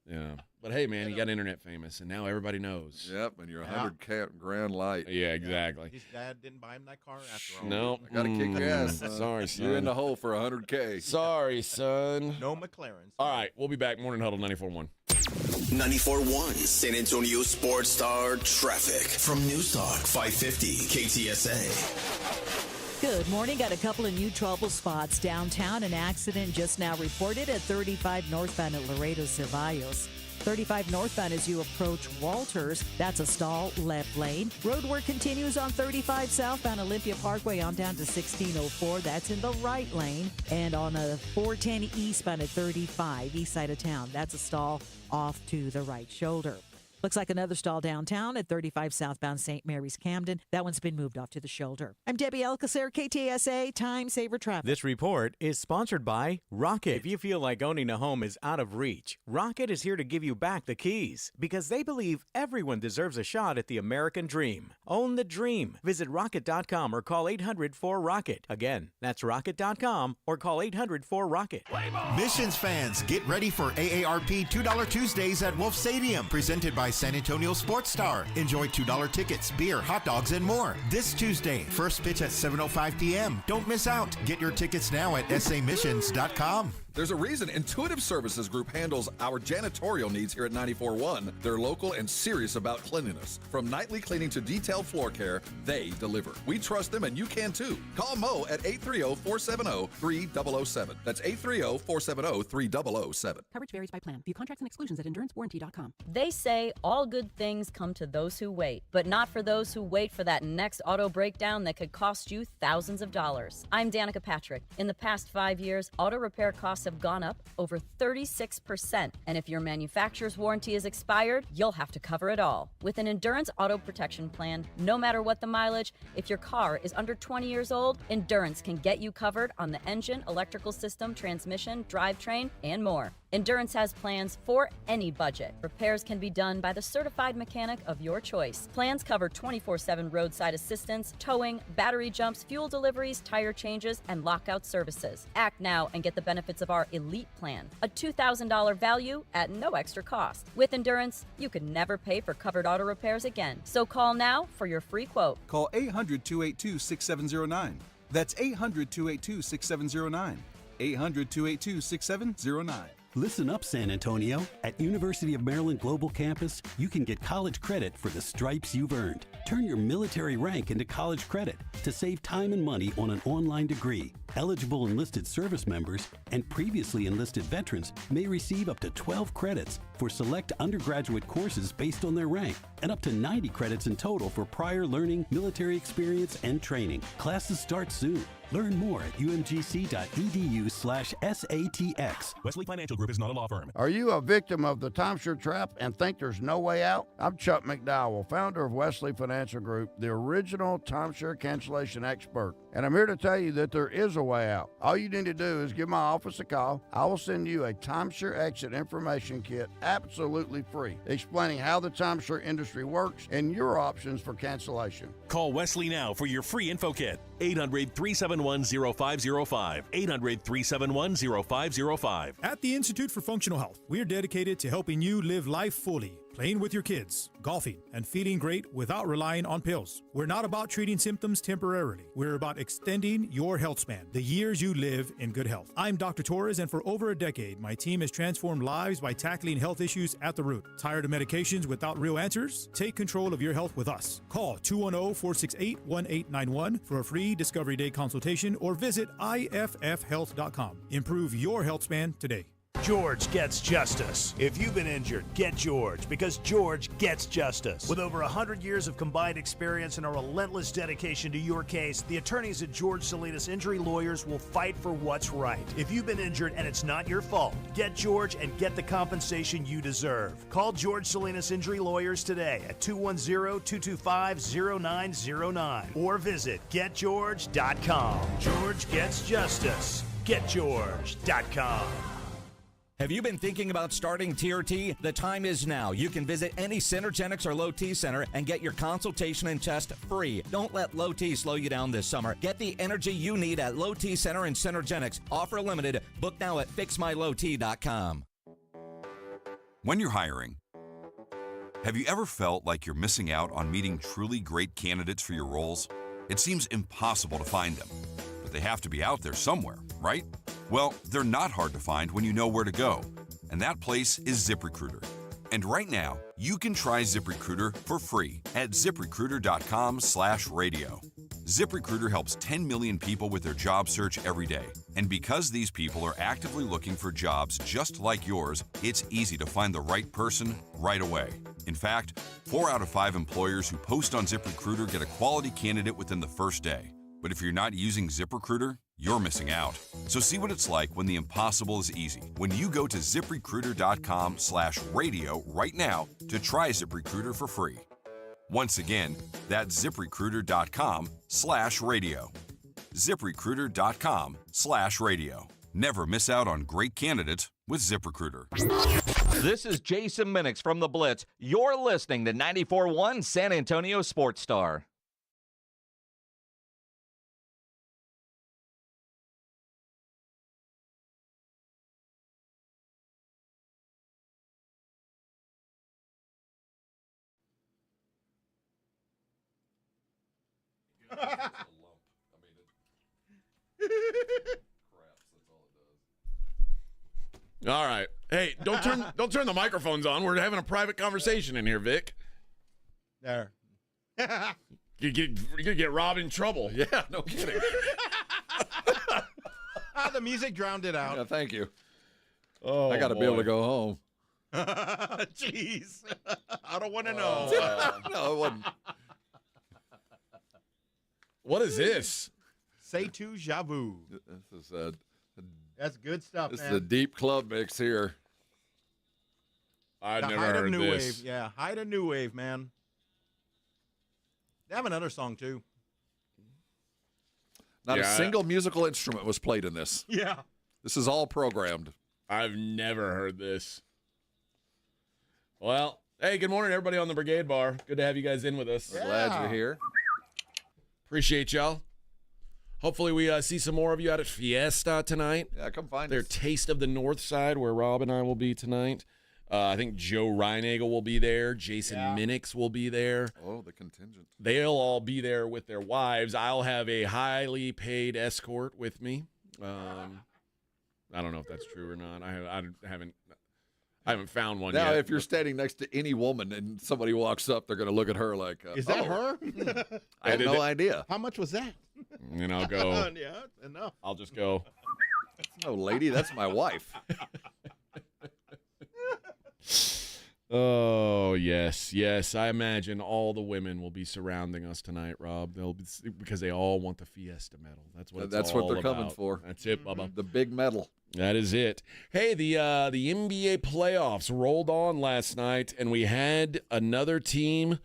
Yeah. But hey, man, you got internet famous, and now everybody knows. Yep, and you're 100 grand light. Yeah, exactly. His dad didn't buy him that car after all. No. I got to kick your ass. Son. Sorry, son. You're in the hole for 100K. Sorry, son. No McLarens. All right, we'll be back. Morning Huddle 94.1. 94.1 San Antonio Sports Star Traffic from News Talk 550 KTSA. Good morning. Got a couple of new trouble spots downtown. An accident just now reported at 35 northbound at Laredo Ceballos. 35 northbound as you approach Walters. That's a stall left lane. Road work continues on 35 southbound Olympia Parkway on down to 1604. That's in the right lane. And on a 410 eastbound at 35 east side of town. That's a stall off to the right shoulder. Looks like another stall downtown at 35 southbound St. Mary's Camden. That one's been moved off to the shoulder. I'm Debbie Alcacer, KTSA Time Saver Traffic. This report is sponsored by Rocket. If you feel like owning a home is out of reach, Rocket is here to give you back the keys because they believe everyone deserves a shot at the American dream. Own the dream. Visit rocket.com or call 800-4ROCKET. Again, that's rocket.com or call 800-4ROCKET. Missions fans, get ready for AARP $2 Tuesdays at Wolf Stadium, presented by San Antonio Sports Star. Enjoy $2 tickets, beer, hot dogs, and more. This Tuesday, first pitch at 7:05 p.m. Don't miss out. Get your tickets now at samissions.com. There's a reason Intuitive Services Group handles our janitorial needs here at 94.1. They're local and serious about cleanliness. From nightly cleaning to detailed floor care, they deliver. We trust them, and you can too. Call Mo at 830-470-3007. That's 830-470-3007. Coverage varies by plan. View contracts and exclusions at endurancewarranty.com. They say all good things come to those who wait, but not for those who wait for that next auto breakdown that could cost you thousands of dollars. I'm Danica Patrick. In the past 5 years, auto repair costs have gone up over 36%. And if your manufacturer's warranty is expired, you'll have to cover it all. With an Endurance Auto Protection Plan, no matter what the mileage, if your car is under 20 years old, Endurance can get you covered on the engine, electrical system, transmission, drivetrain, and more. Endurance has plans for any budget. Repairs can be done by by the certified mechanic of your choice. Plans cover 24/7 roadside assistance, towing, battery jumps, fuel deliveries, tire changes, and lockout services. Act now and get the benefits of our Elite Plan, a $2,000 value at no extra cost. With Endurance, you could never pay for covered auto repairs again. So call now for your free quote. Call 800-282-6709. That's 800-282-6709. 800-282-6709. Listen up, San Antonio. At University of Maryland Global Campus, you can get college credit for the stripes you've earned. Turn your military rank into college credit to save time and money on an online degree. Eligible enlisted service members and previously enlisted veterans may receive up to 12 credits for select undergraduate courses based on their rank, and up to 90 credits in total for prior learning, military experience, and training. Classes start soon. Learn more at umgc.edu/SATX. Wesley Financial Group is not a law firm. Are you a victim of the timeshare trap and think there's no way out? I'm Chuck McDowell, founder of Wesley Financial Group, the original timeshare cancellation expert. And I'm here to tell you that there is a way out. All you need to do is give my office a call. I will send you a timeshare exit information kit absolutely free, explaining how the timeshare industry works and your options for cancellation. Call Wesley now for your free info kit. 800-371-0505. 800-371-0505. At the Institute for Functional Health, we're dedicated to helping you live life fully, playing with your kids, golfing, and feeling great without relying on pills. We're not about treating symptoms temporarily. We're about extending your health span, the years you live in good health. I'm Dr. Torres, and for over a decade, my team has transformed lives by tackling health issues at the root. Tired of medications without real answers? Take control of your health with us. Call 210-468-1891 for a free Discovery Day consultation or visit iffhealth.com. Improve your health span today. George gets justice. If you've been injured, get George, because George gets justice. With over 100 years of combined experience and a relentless dedication to your case, the attorneys at George Salinas Injury Lawyers will fight for what's right. If you've been injured and it's not your fault, get George and get the compensation you deserve. Call George Salinas Injury Lawyers today at 210-225-0909 or visit getgeorge.com. George gets justice. Getgeorge.com. Have you been thinking about starting TRT? The time is now. You can visit any Synergenics or Low T center and get your consultation and test free. Don't let Low T slow you down this summer. Get the energy you need at Low T Center and Synergenics. Offer limited. Book now at fixmylowt.com. When you're hiring, have you ever felt like you're missing out on meeting truly great candidates for your roles? It seems impossible to find them, but they have to be out there somewhere, right? Well, they're not hard to find when you know where to go, and that place is ZipRecruiter. And right now, you can try ZipRecruiter for free at ZipRecruiter.com/radio. ZipRecruiter helps 10 million people with their job search every day. And because these people are actively looking for jobs just like yours, it's easy to find the right person right away. In fact, 4 out of 5 employers who post on ZipRecruiter get a quality candidate within the first day. But if you're not using ZipRecruiter, you're missing out. So see what it's like when the impossible is easy. When you go to ZipRecruiter.com/radio right now to try ZipRecruiter for free. Once again, that's ZipRecruiter.com/radio. ZipRecruiter.com/radio. Never miss out on great candidates with ZipRecruiter. This is Jason Minix from The Blitz. You're listening to 94.1 San Antonio Sports Star. All right. Hey, don't turn the microphones on. We're having a private conversation in here, Vic. There. You're gonna get Rob in trouble. Yeah, no kidding. The music drowned it out. Yeah, thank you. Oh, I got to be able to go home. Jeez. I don't want to know. No, it wasn't. What is this? Say to Javu. This is That's good stuff, this man. is a deep club mix here. I've The never height of heard new this. wave. Yeah, height of new wave, man. They have another song too. Not a Yeah. single musical instrument was played in this. Yeah. This is all programmed. I've never heard this. Well, Hey, good morning, everybody on the Brigade Bar. Good to have you guys in with us. We're glad you're here. Appreciate y'all. Hopefully we see some more of you out at Fiesta tonight. Yeah, come find Their us. Taste of the North Side, where Rob and I will be tonight. I think Joe Reinagel will be there. Jason Minix will be there. Oh, the contingent. They'll all be there with their wives. I'll have a highly paid escort with me. I don't know if that's true or not. I haven't found one yet. Now, if you're standing next to any woman and somebody walks up, they're going to look at her like, Is that her? I had no idea. How much was that? And I'll go. Yeah, enough. I'll just go. No, lady, that's my wife. Oh, yes. I imagine all the women will be surrounding us tonight, Rob. They'll be, because they all want the Fiesta medal. That's what they're coming for. That's it, Bubba. The big medal. That is it. Hey, the NBA playoffs rolled on last night, and we had another team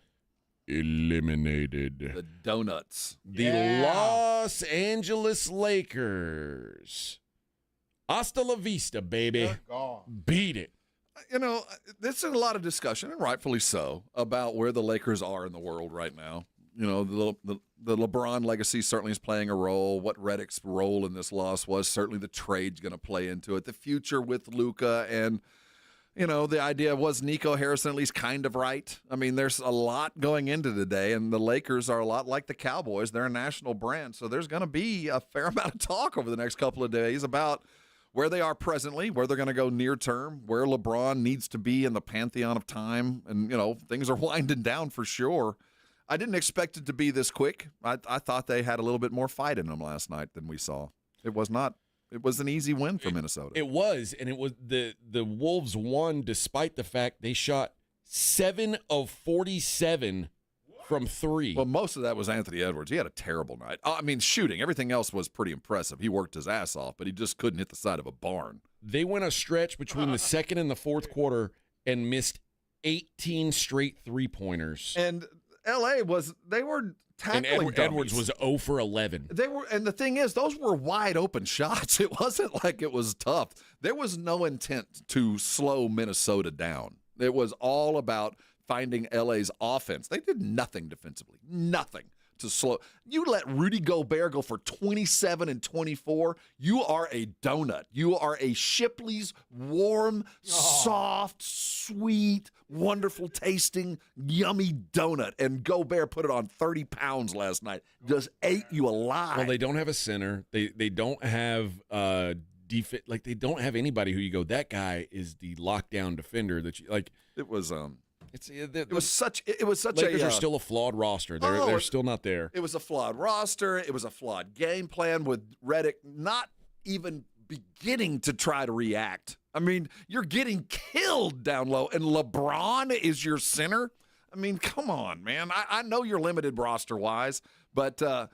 eliminated. The Donuts. The Los Angeles Lakers. Hasta la vista, baby. Beat it. You know, there's a lot of discussion, and rightfully so, about where the Lakers are in the world right now. You know, the LeBron legacy certainly is playing a role. What Redick's role in this loss was, certainly the trade's going to play into it. The future with Luka, and, you know, the idea was Nico Harrison at least kind of right. I mean, there's a lot going into today, and the Lakers are a lot like the Cowboys. They're a national brand, so there's going to be a fair amount of talk over the next couple of days about where they are presently, where they're going to go near term, where LeBron needs to be in the pantheon of time. And, you know, things are winding down for sure. I didn't expect it to be this quick. I thought they had a little bit more fight in them last night than we saw. It was not. It was an easy win for Minnesota. It was, and it was the Wolves won despite the fact they shot 7 of 47 from 3. Well, most of that was Anthony Edwards. He had a terrible night. I mean, shooting. Everything else was pretty impressive. He worked his ass off, but he just couldn't hit the side of a barn. They went a stretch between the second and the fourth quarter and missed 18 straight three-pointers. And L.A. they were tackling and Edwards was 0 for 11. And the thing is, those were wide open shots. It wasn't like it was tough. There was no intent to slow Minnesota down. It was all about finding LA's offense. They did nothing defensively. Nothing to slow. You let Rudy Gobert go for 27 and 24. You are a donut. You are a Shipley's warm, soft, sweet, wonderful tasting, yummy donut. And Gobert put it on 30 pounds last night. Just ate you alive. Well, they don't have a center. They don't have like they don't have anybody who you go, that guy is the lockdown defender that you like. It was It was such Lakers are still a flawed roster. They're still not there. It was a flawed roster. It was a flawed game plan with Redick not even beginning to try to react. I mean, you're getting killed down low, and LeBron is your center. I mean, come on, man. I know you're limited roster-wise, but the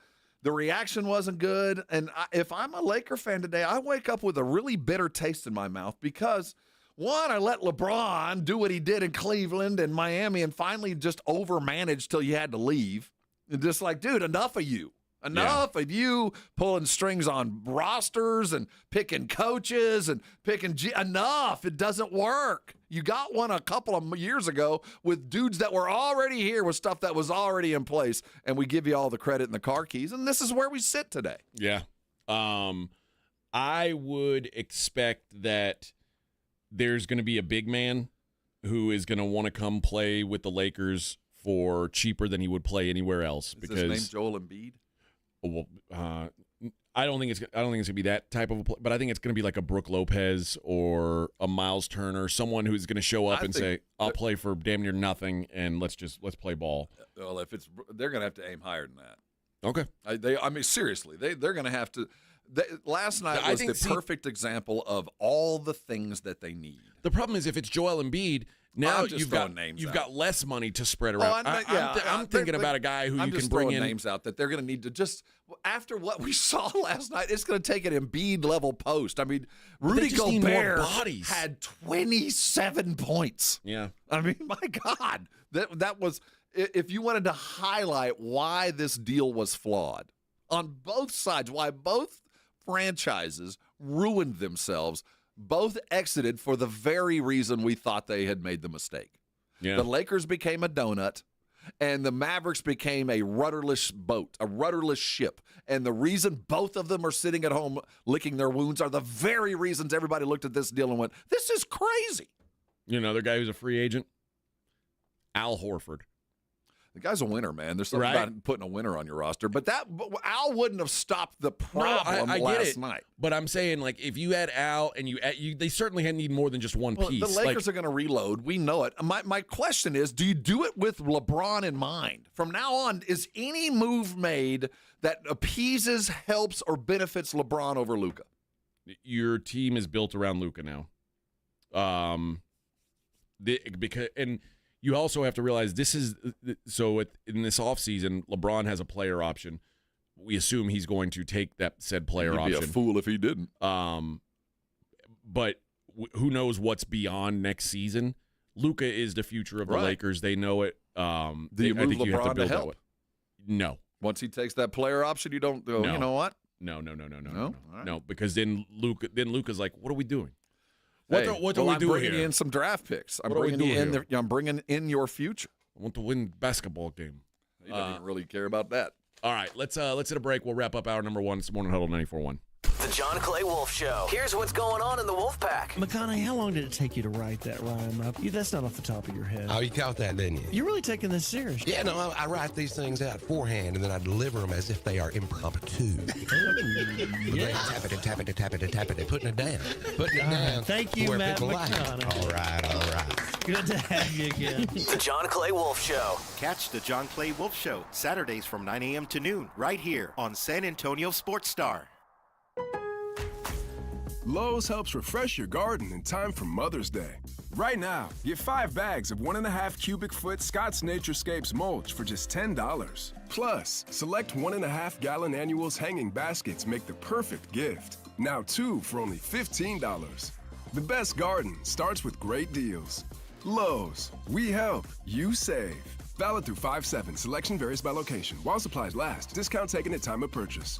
reaction wasn't good. And if I'm a Laker fan today, I wake up with a really bitter taste in my mouth because – one, I let LeBron do what he did in Cleveland and Miami and finally just overmanaged till you had to leave. And just like, dude, enough of you. Enough of you pulling strings on rosters and picking coaches and picking enough. It doesn't work. You got one a couple of years ago with dudes that were already here with stuff that was already in place, and we give you all the credit and the car keys, and this is where we sit today. Yeah. I would expect that there's going to be a big man who is going to want to come play with the Lakers for cheaper than he would play anywhere else. Is his name Joel Embiid? Well, I don't think it's going to be that type of a play, but I think it's going to be like a Brook Lopez or a Miles Turner, someone who's going to show up and say, "I'll play for damn near nothing, and let's play ball." Well, they're going to have to aim higher than that. Okay. I mean, seriously, they're going to have to. Last night was the perfect example of all the things that they need. The problem is if it's Joel Embiid, now you've got less money to spread around. I'm thinking about a guy who you can bring in. Names out that they're going to need to just after what we saw last night. It's going to take an Embiid level post. I mean, Rudy Gobert had 27 points. Yeah, I mean, my God, that was. If you wanted to highlight why this deal was flawed on both sides, why both franchises ruined themselves, both exited for the very reason we thought they had made the mistake. Yeah. The Lakers became a donut, and the Mavericks became a rudderless boat, a rudderless ship. And the reason both of them are sitting at home licking their wounds are the very reasons everybody looked at this deal and went, this is crazy. You know, the guy who's a free agent? Al Horford. The guy's a winner, man. There's something about putting a winner on your roster. But Al wouldn't have stopped the problem I last get it. night. But I'm saying, like, if you had Al and they certainly need more than just one piece. The Lakers are going to reload. We know it. My question is, do you do it with LeBron in mind? From now on, is any move made that appeases, helps, or benefits LeBron over Luka? Your team is built around Luka now. And you also have to realize in this offseason, LeBron has a player option. We assume he's going to take that said player option. He'd be a fool if he didn't. But who knows what's beyond next season? Luka is the future of the Lakers. They know it. Do you move LeBron to help? No. Once he takes that player option, you don't go, you know what? No. Right. No, because then Luka's like, what are we doing? What do we I'm do bringing here? In some draft picks. I'm What are we bringing you doing in. here? I'm bringing in your future. I want to win basketball game. He doesn't even really care about that. All right, let's hit a break. We'll wrap up hour number 1. It's Morning Huddle 94.1. The John Clay Wolf Show. Here's what's going on in the Wolf Pack. McConaughey, how long did it take you to write that rhyme up? That's not off the top of your head. Oh, you caught that, didn't you? You're really taking this serious. Yeah, no, I write these things out beforehand, and then I deliver them as if they are impromptu. Tap it, putting it down. Thank you, where Matt people McConaughey. like it. All right. Good to have you again. The John Clay Wolf Show. Catch the John Clay Wolf Show Saturdays from 9 a.m. to noon right here on San Antonio Sports Star. Lowe's helps refresh your garden in time for Mother's Day. Right now, get 5 bags of 1.5 cubic foot Scott's Naturescapes mulch for just $10. Plus, select 1.5 gallon annuals hanging baskets make the perfect gift. Now 2 for only $15. The best garden starts with great deals. Lowe's, we help, you save. Valid through 5/7. Selection varies by location. While supplies last. Discount taken at time of purchase.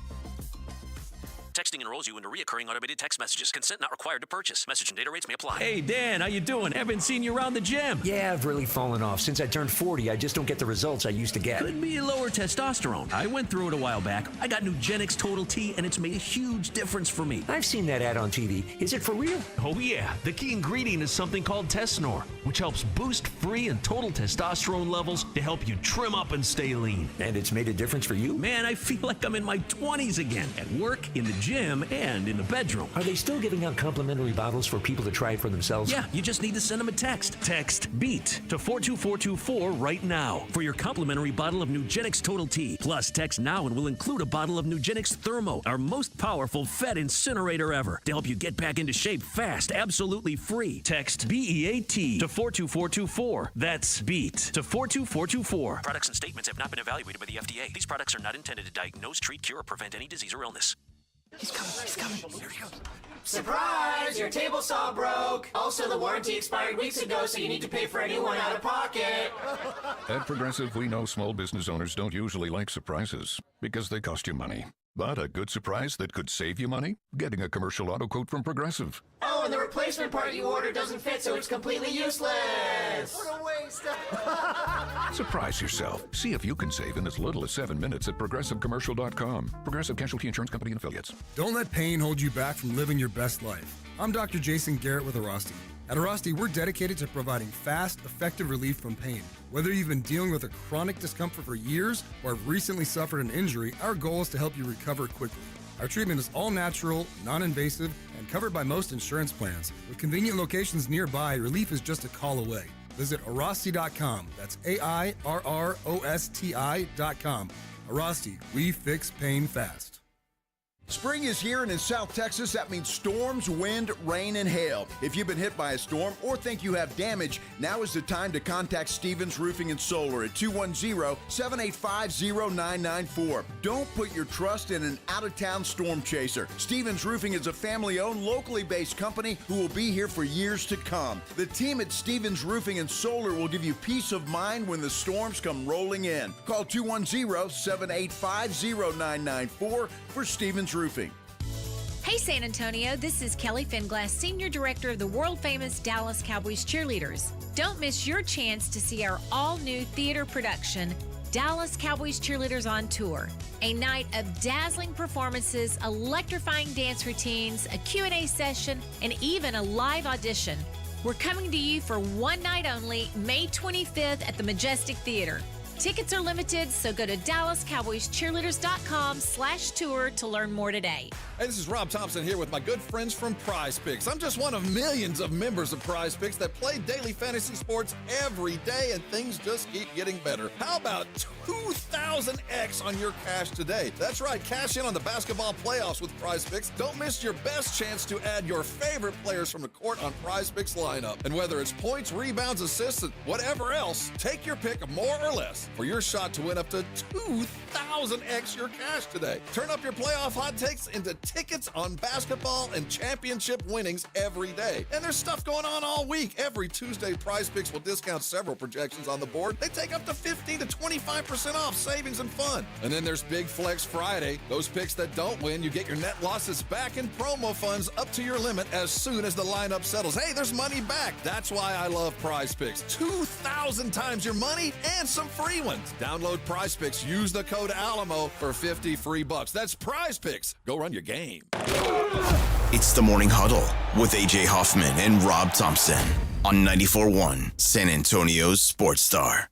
Texting enrolls you into recurring automated text messages. Consent not required to purchase. Message and data rates may apply. Hey, Dan, how you doing? Haven't seen you around the gym. Yeah, I've really fallen off. Since I turned 40, I just don't get the results I used to get. Could be lower testosterone. I went through it a while back. I got Nugenix Total T, and it's made a huge difference for me. I've seen that ad on TV. Is it for real? Oh, yeah. The key ingredient is something called Tesnor, which helps boost free and total testosterone levels to help you trim up and stay lean. And it's made a difference for you? Man, I feel like I'm in my 20s again. At work, in the gym, and in the bedroom. Are they still giving out complimentary bottles for people to try it for themselves? Yeah, you just need to send them a text. Text BEAT to 42424 right now for your complimentary bottle of Nugenix Total T. Plus, text now and we'll include a bottle of Nugenix Thermo, our most powerful fat incinerator ever, to help you get back into shape fast, absolutely free. Text BEAT to 42424. That's BEAT to 42424. Products and statements have not been evaluated by the FDA. These products are not intended to diagnose, treat, cure, or prevent any disease or illness. He's coming. Here he goes. Surprise! Your table saw broke. Also, the warranty expired weeks ago, so you need to pay for a new one out of pocket. At Progressive, we know small business owners don't usually like surprises because they cost you money. But a good surprise that could save you money? Getting a commercial auto quote from Progressive. Oh, and the replacement part you ordered doesn't fit, so it's completely useless. What a waste. Surprise yourself. See if you can save in as little as 7 minutes at ProgressiveCommercial.com. Progressive Casualty Insurance Company and Affiliates. Don't let pain hold you back from living your best life. I'm Dr. Jason Garrett with Arasti. At Arasti, we're dedicated to providing fast, effective relief from pain. Whether you've been dealing with a chronic discomfort for years or have recently suffered an injury, our goal is to help you recover quickly. Our treatment is all natural, non-invasive, and covered by most insurance plans. With convenient locations nearby, relief is just a call away. Visit Arasti.com. That's AIRROSTI.com. Arasti, we fix pain fast. Spring is here, and in South Texas, that means storms, wind, rain, and hail. If you've been hit by a storm or think you have damage, now is the time to contact Stevens Roofing and Solar at 210-785-0994. Don't put your trust in an out-of-town storm chaser. Stevens Roofing is a family-owned, locally based company who will be here for years to come. The team at Stevens Roofing and Solar will give you peace of mind when the storms come rolling in. Call 210-785-0994 for Stevens Roofing. Hey San Antonio, this is Kelly Finglass, Senior Director of the world-famous Dallas Cowboys Cheerleaders. Don't miss your chance to see our all-new theater production, Dallas Cowboys Cheerleaders on Tour. A night of dazzling performances, electrifying dance routines, a Q&A session, and even a live audition. We're coming to you for one night only, May 25th at the Majestic Theater. Tickets are limited, so go to DallasCowboysCheerleaders.com/tour to learn more today. Hey, this is Rob Thompson here with my good friends from Prize Picks. I'm just one of millions of members of Prize Picks that play daily fantasy sports every day, and things just keep getting better. How about 2,000x on your cash today? That's right, cash in on the basketball playoffs with Prize Picks. Don't miss your best chance to add your favorite players from the court on Prize Picks lineup. And whether it's points, rebounds, assists, and whatever else, take your pick of more or less for your shot to win up to 2,000x your cash today. Turn up your playoff hot takes into tickets on basketball and championship winnings every day. And there's stuff going on all week. Every Tuesday, Prize Picks will discount several projections on the board. They take up to 15 to 25% off savings and fun. And then there's Big Flex Friday. Those picks that don't win, you get your net losses back in promo funds up to your limit as soon as the lineup settles. Hey, there's money back. That's why I love Prize Picks. 2,000 times your money and some free ones. Download Prize Picks. Use the code Alamo for 50 free bucks. That's Prize Picks. Go run your game. It's the Morning Huddle with AJ Hoffman and Rob Thompson on 94.1 San Antonio's Sports Star.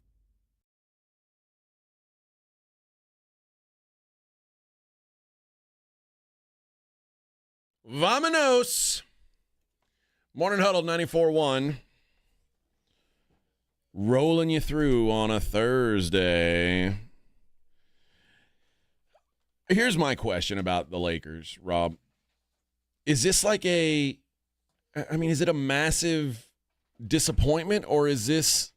Vamonos. Morning Huddle 94.1. Rolling you through on a Thursday. Here's my question about the Lakers, Rob. Is this like is it a massive disappointment, or is this,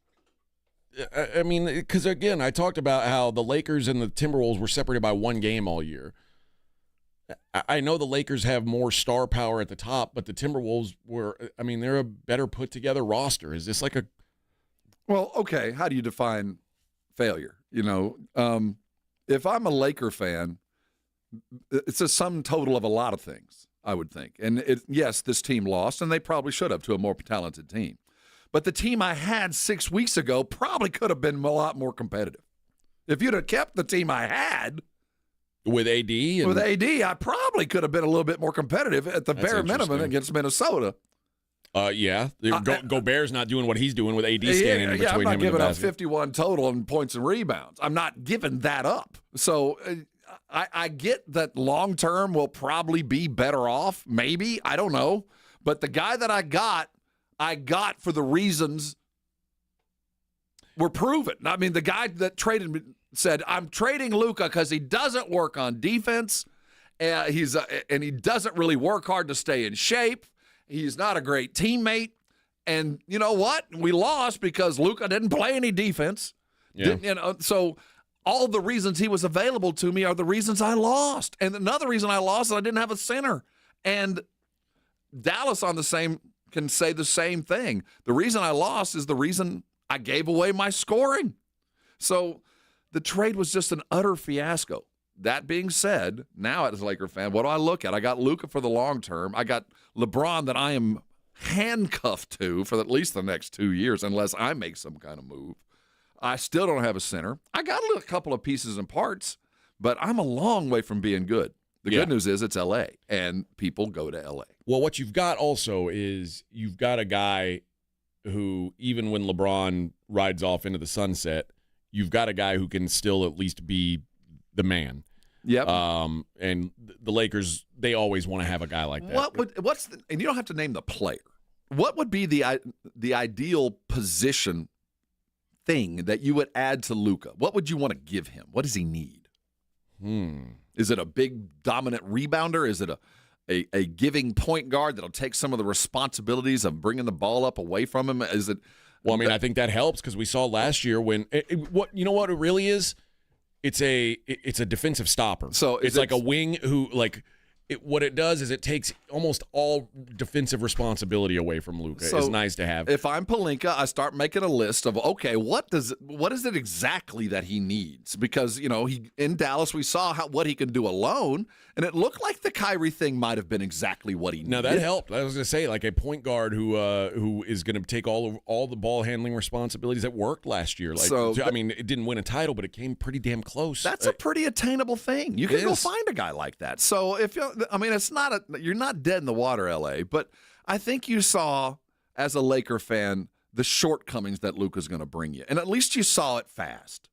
because again, I talked about how the Lakers and the Timberwolves were separated by one game all year. I know the Lakers have more star power at the top, but the Timberwolves they're a better put together roster. Is this like a... Well, okay, how do you define failure? If I'm a Laker fan, it's a sum total of a lot of things, I would think. And yes, this team lost, and they probably should have to a more talented team. But the team I had 6 weeks ago probably could have been a lot more competitive. If you'd have kept the team I had with AD, I probably could have been a little bit more competitive at the bare minimum against Minnesota. Gobert's not doing what he's doing with AD standing in between him and the basket. I'm not giving up 51 total in points and rebounds. I'm not giving that up. So I get that long-term will probably be better off, maybe. I don't know. But the guy that I got for the reasons were proven. I mean, the guy that traded me said, I'm trading Luka because he doesn't work on defense. And he doesn't really work hard to stay in shape. He's not a great teammate. And you know what? We lost because Luka didn't play any defense. Yeah. So all the reasons he was available to me are the reasons I lost. And another reason I lost is I didn't have a center. And Dallas can say the same thing. The reason I lost is the reason I gave away my scoring. So the trade was just an utter fiasco. That being said, now as a Laker fan, what do I look at? I got Luka for the long term. I got LeBron that I am handcuffed to for at least the next 2 years unless I make some kind of move. I still don't have a center. I got a couple of pieces and parts, but I'm a long way from being good. The good news is it's L.A., and people go to L.A. Well, what you've got also is you've got a guy who, even when LeBron rides off into the sunset, you've got a guy who can still at least be the man. Yep. And the Lakers, they always want to have a guy like that. And you don't have to name the player. What would be the ideal position thing that you would add to Luka? What would you want to give him? What does he need? Is it a big dominant rebounder? Is it a giving point guard that'll take some of the responsibilities of bringing the ball up away from him? Is it? Well, I think that helps because we saw last year when what it really is. It's a defensive stopper. So it's like a wing who what it does is it takes almost all defensive responsibility away from Luka. So it's nice to have. If I'm Pelinka, I start making a list of, okay, what is it exactly that he needs? Because, in Dallas, we saw what he can do alone, and it looked like the Kyrie thing might have been exactly what he needed. Now, that helped. I was going to say, like a point guard who is going to take all the ball handling responsibilities that worked last year. It didn't win a title, but it came pretty damn close. That's a pretty attainable thing. You can go find a guy like that. So you're not dead in the water, LA, but I think you saw, as a Laker fan, the shortcomings that Luka's going to bring you. And at least you saw it fast.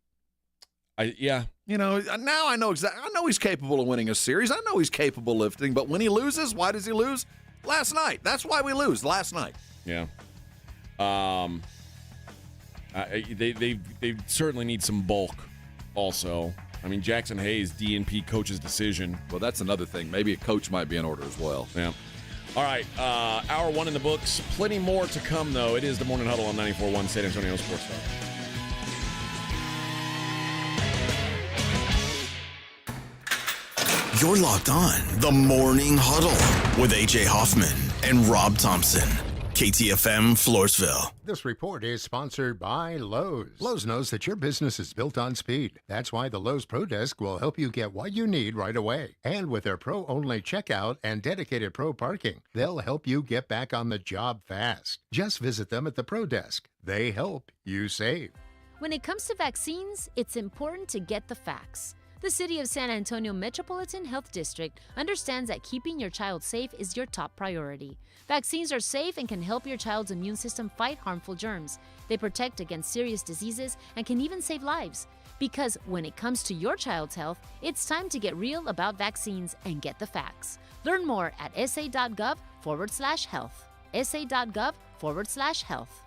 Yeah. Now I know exactly. I know he's capable of winning a series. I know he's capable of lifting, but when he loses, why does he lose? Last night. That's why we lose last night. Yeah. They certainly need some bulk also. I mean, Jackson Hayes, DNP coach's decision. Well, that's another thing. Maybe a coach might be in order as well. Yeah. All right. Hour 1 in the books. Plenty more to come, though. It is the Morning Huddle on 94.1 San Antonio Sports Star. You're locked on the Morning Huddle with A.J. Hoffman and Rob Thompson. KTFM Floresville. This report is sponsored by Lowe's. Lowe's knows that your business is built on speed. That's why the Lowe's Pro Desk will help you get what you need right away. And with their pro-only checkout and dedicated pro parking, they'll help you get back on the job fast. Just visit them at the Pro Desk. They help you save. When it comes to vaccines, it's important to get the facts. The City of San Antonio Metropolitan Health District understands that keeping your child safe is your top priority. Vaccines are safe and can help your child's immune system fight harmful germs. They protect against serious diseases and can even save lives. Because when it comes to your child's health, it's time to get real about vaccines and get the facts. Learn more at sa.gov/health. sa.gov/health.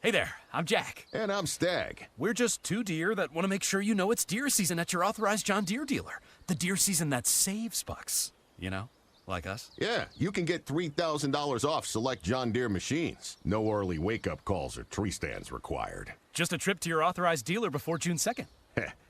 Hey there, I'm Jack. And I'm Stag. We're just two deer that want to make sure you know it's deer season at your authorized John Deere dealer. The deer season that saves bucks. Like us. Yeah, you can get $3,000 off select John Deere machines. No early wake-up calls or tree stands required. Just a trip to your authorized dealer before June 2nd.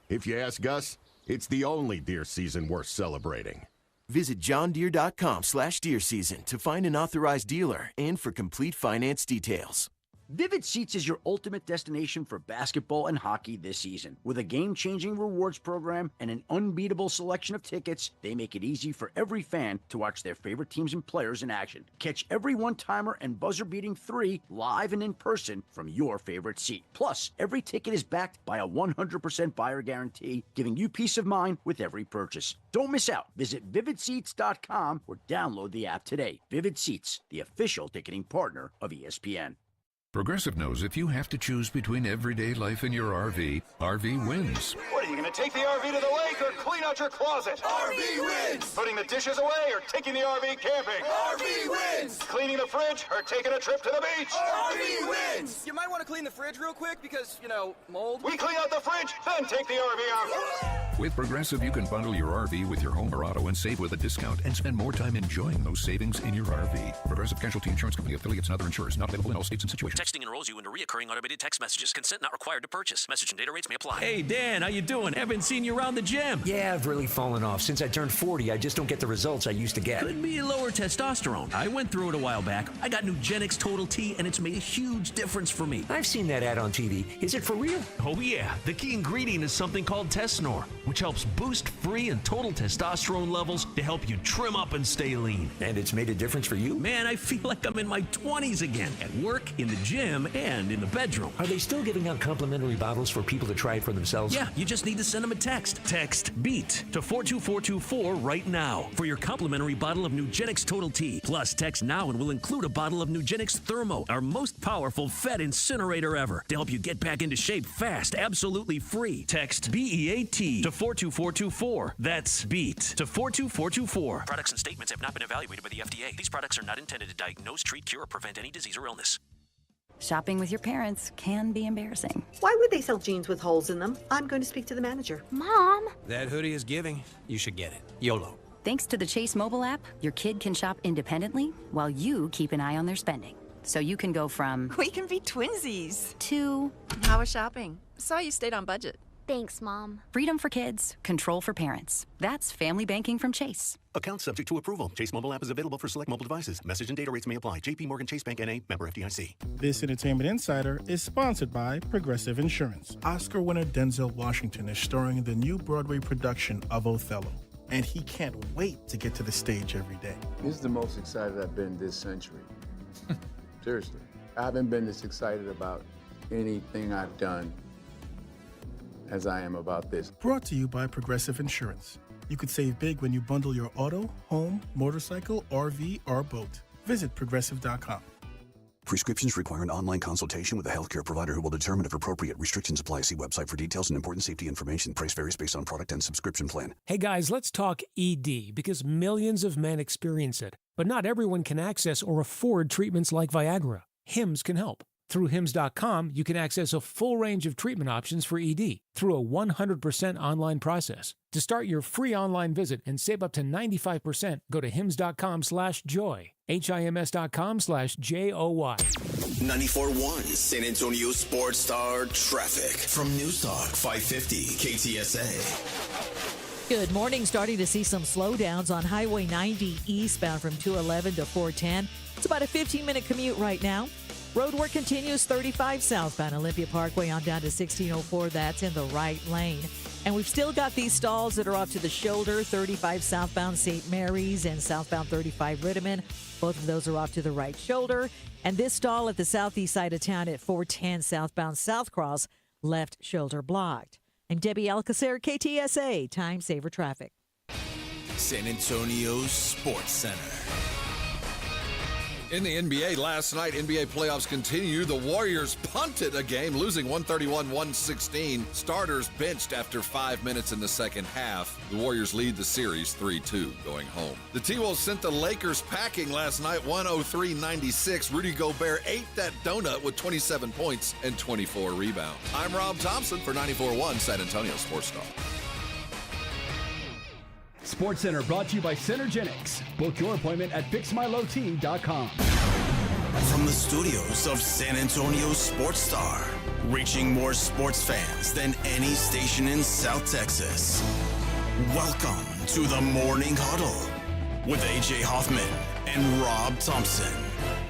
If you ask us, it's the only deer season worth celebrating. Visit johndeere.com/deer season to find an authorized dealer and for complete finance details. Vivid Seats is your ultimate destination for basketball and hockey this season. With a game-changing rewards program and an unbeatable selection of tickets, they make it easy for every fan to watch their favorite teams and players in action. Catch every one-timer and buzzer-beating 3 live and in person from your favorite seat. Plus, every ticket is backed by a 100% buyer guarantee, giving you peace of mind with every purchase. Don't miss out. Visit vividseats.com or download the app today. Vivid Seats, the official ticketing partner of ESPN. Progressive knows if you have to choose between everyday life and your RV, RV wins. What, are you going to take the RV to the lake or clean out your closet? RV wins! Putting the dishes away or taking the RV camping? RV wins! Cleaning the fridge or taking a trip to the beach? RV wins! You might want to clean the fridge real quick because, mold. We clean out the fridge, then take the RV out. With Progressive, you can bundle your RV with your home or auto and save with a discount and spend more time enjoying those savings in your RV. Progressive Casualty Insurance Company, affiliates, and other insurers. Not available in all states and situations. Texting enrolls you into recurring automated text messages. Consent not required to purchase. Message and data rates may apply. Hey, Dan, how you doing? Haven't seen you around the gym. Yeah, I've really fallen off. Since I turned 40, I just don't get the results I used to get. Could be lower testosterone. I went through it a while back. I got Nugenix Total T, and it's made a huge difference for me. I've seen that ad on TV. Is it for real? Oh, yeah. The key ingredient is something called Tesnor, which helps boost free and total testosterone levels to help you trim up and stay lean. And it's made a difference for you? Man, I feel like I'm in my 20s again. At work, in the gym, and in the bedroom. Are they still giving out complimentary bottles for people to try it for themselves? Yeah, you just need to send them a text. Text BEAT to 42424 right now for your complimentary bottle of Nugenix Total T. Plus, text now and we'll include a bottle of Nugenix Thermo, our most powerful Fed incinerator ever, to help you get back into shape fast, absolutely free. Text BEAT to 42424. That's BEAT to 42424. Products and statements have not been evaluated by the FDA. These products are not intended to diagnose, treat, cure, or prevent any disease or illness. Shopping with your parents can be embarrassing. Why would they sell jeans with holes in them? I'm going to speak to the manager. Mom! That hoodie is giving. You should get it. YOLO. Thanks to the Chase mobile app, your kid can shop independently while you keep an eye on their spending. So you can go from... We can be twinsies. To... How was shopping? Saw you stayed on budget. Thanks, Mom. Freedom for kids, control for parents. That's family banking from Chase. Account subject to approval. Chase mobile app is available for select mobile devices. Message and data rates may apply. JP Morgan Chase Bank N.A. member FDIC. This Entertainment Insider is sponsored by Progressive Insurance. Oscar winner Denzel Washington is starring in the new Broadway production of Othello, and he can't wait to get to the stage every day. This is the most excited I've been this century. Seriously. I haven't been this excited about anything I've done as I am about this. Brought to you by Progressive Insurance. You could save big when you bundle your auto, home, motorcycle, RV, or boat. Visit Progressive.com. Prescriptions require an online consultation with a healthcare provider who will determine if appropriate. Restrictions apply. See website for details and important safety information. Price varies based on product and subscription plan. Hey guys, let's talk ED because millions of men experience it. But not everyone can access or afford treatments like Viagra. Hims can help. Through Hims.com, you can access a full range of treatment options for ED through a 100% online process. To start your free online visit and save up to 95%, go to Hims.com/joy. HIMS.com/JOY. 94.1 San Antonio Sports Star traffic from News Talk 550 KTSA. Good morning. Starting to see some slowdowns on Highway 90 eastbound from 211 to 410. It's about a 15-minute commute right now. Road work continues 35 southbound Olympia Parkway on down to 1604. That's in the right lane. And we've still got these stalls that are off to the shoulder, 35 southbound St. Mary's and southbound 35 Rittiman. Both of those are off to the right shoulder. And this stall at the southeast side of town at 410 southbound South Cross, left shoulder blocked. I'm Debbie Alcacer, KTSA, Time Saver Traffic. San Antonio Sports Center. In the NBA last night, NBA playoffs continue. The Warriors punted a game, losing 131-116. Starters benched after 5 minutes in the second half. The Warriors lead the series 3-2 going home. The T-Wolves sent the Lakers packing last night, 103-96. Rudy Gobert ate that donut with 27 points and 24 rebounds. I'm Rob Thompson for 94.1 San Antonio Sports Star. Sports Center brought to you by Synergenics. Book your appointment at fixmylowt.com. From the studios of San Antonio Sports Star, reaching more sports fans than any station in South Texas. Welcome to the Morning Huddle with AJ Hoffman and Rob Thompson.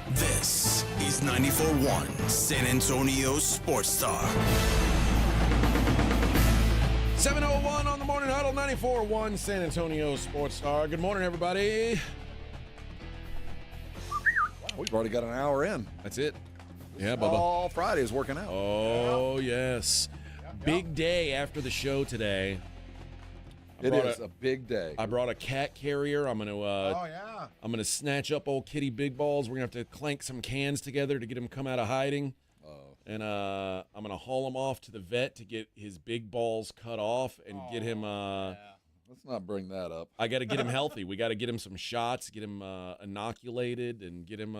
This is 94.1 San Antonio Sports Star. 7:01 on the Morning Huddle, 94.1 San Antonio Sports Star. Good morning, everybody. Wow, we've already got an hour in. That's it. Yeah, Bubba. All Friday is working out. Oh, yes. Big day after the show today. It is a big day. I brought a cat carrier. I'm gonna snatch up old Kitty Big Balls. We're gonna have to clank some cans together to get him come out of hiding. And I'm going to haul him off to the vet to get his big balls cut off and get him Let's not bring that up. I got to get him healthy. We got to get him some shots, get him inoculated, and get him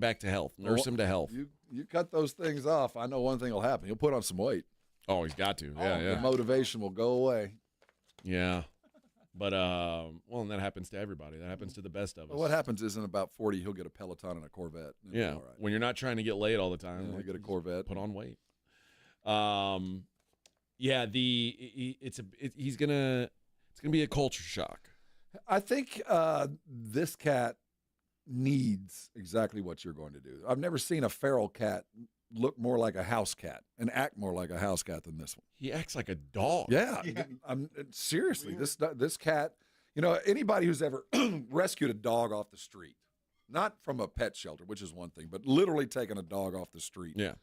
back to health, nurse him to health. You cut those things off, I know one thing will happen. He'll put on some weight. Oh, he's got to. Yeah. The motivation will go away. Yeah. But, and that happens to everybody. That happens to the best of us. Well, what happens is in about 40, he'll get a Peloton and a Corvette. Yeah, all right. When you're not trying to get laid all the time. He'll get a Corvette. Put on weight. It's gonna be a culture shock. I think this cat needs exactly what you're going to do. I've never seen a feral cat look more like a house cat and act more like a house cat than this one. He acts like a dog. Yeah. I'm seriously, this cat, anybody who's ever rescued a dog off the street, not from a pet shelter, which is one thing, but literally taking a dog off the street. Yeah.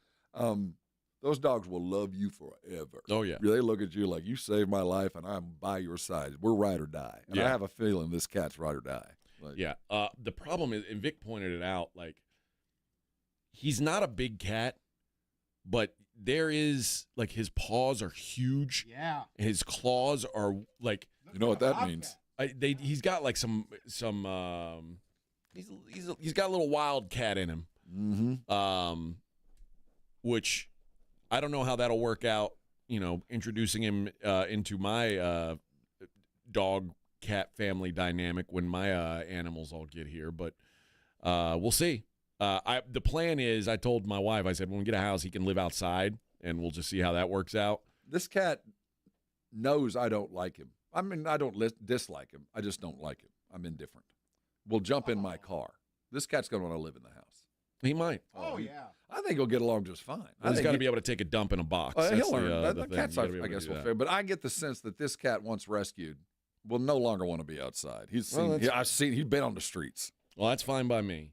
Those dogs will love you forever. Oh, yeah. They look at you like, you saved my life and I'm by your side. We're ride or die. And I have a feeling this cat's ride or die. The problem is, and Vic pointed it out, he's not a big cat, but there is, his paws are huge. Yeah. His claws are, you know what that means. He's got, he's got a little wildcat in him. Mm-hmm. Which I don't know how that'll work out, introducing him into my dog-cat family dynamic when my animals all get here. But we'll see. The plan is, I told my wife, I said, when we get a house, he can live outside, and we'll just see how that works out. This cat knows I don't like him. I mean, I don't dislike him. I just don't like him. I'm indifferent. Will jump in my car. This cat's going to want to live in the house. He might. Oh, yeah. I think he'll get along just fine. He's got to be able to take a dump in a box. He'll learn. The cat's, I guess, will fit. But I get the sense that this cat, once rescued, will no longer want to be outside. He's been on the streets. Well, that's fine by me.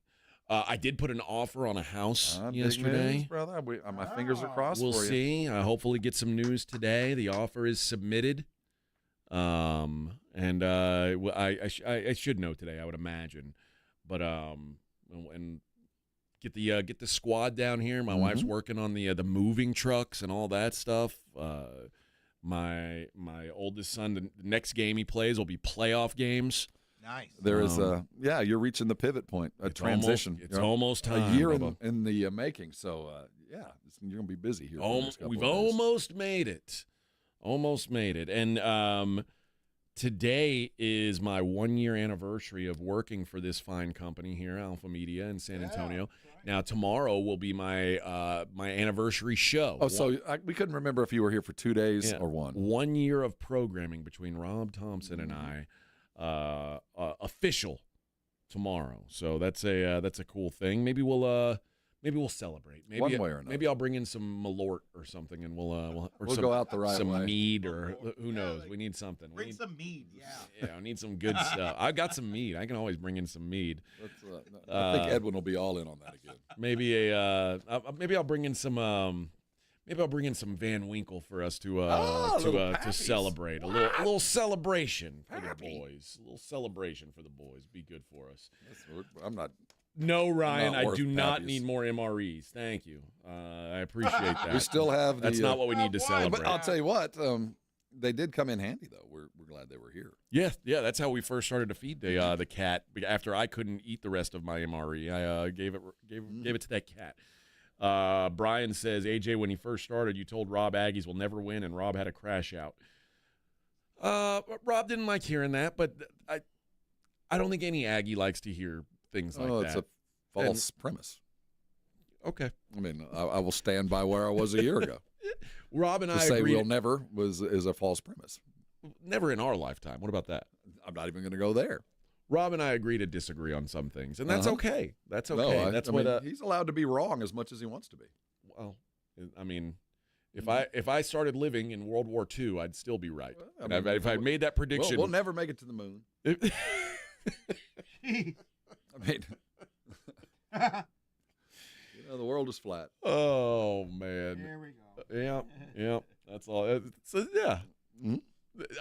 I did put an offer on a house yesterday. Big news, brother. My fingers are crossed We'll for you. see. I hopefully get some news today. The offer is submitted. And I should know today, I would imagine. But and get the squad down here. My wife's working on the moving trucks and all that stuff. My oldest son, the next game he plays will be playoff games. Nice. There is you're reaching the pivot point, a transition. It's almost time. A year in the making. So you're gonna be busy here. We've almost made it. Almost made it. And today is my 1-year anniversary of working for this fine company here, Alpha Media in San Antonio. Right. Now, tomorrow will be my my anniversary show. Oh, so we couldn't remember if you were here for 2 days or one. 1 year of programming between Rob Thompson and I, official tomorrow. So that's a cool thing. Maybe we'll celebrate. Maybe one way or another. Maybe I'll bring in some Malort or something, and we'll go out the right some way. mead or who knows. We need something. Bring some mead, yeah. Yeah, I need some good stuff. I've got some mead. I can always bring in some mead. I think Edwin will be all in on that again. Maybe I'll bring in some. Maybe I'll bring in some Van Winkle for us to celebrate. A little celebration for the boys. A little celebration for the boys. Be good for us. I'm not. No, Ryan, I do not need more MREs. Thank you. I appreciate that. We still have That's not what we need to celebrate. But I'll tell you what, they did come in handy, though. We're glad they were here. Yeah, that's how we first started to feed the cat. After I couldn't eat the rest of my MRE, I gave it to that cat. Brian says, AJ, when he first started, you told Rob Aggies will never win, and Rob had a crash out. Rob didn't like hearing that, but I don't think any Aggie likes to hear things like that. It's a false premise. Okay. I mean, I will stand by where I was a year ago. Rob and I say agree. We'll never is a false premise. Never in our lifetime. What about that? I'm not even going to go there. Rob and I agree to disagree on some things, and that's okay. That's okay. No, he's allowed to be wrong as much as he wants to be. Well, I mean, if I started living in World War II, I'd still be right. Well, if I made that prediction, we'll never make it to the moon. I mean, the world is flat. Oh man! There we go. Yeah. That's all. So yeah. Mm-hmm.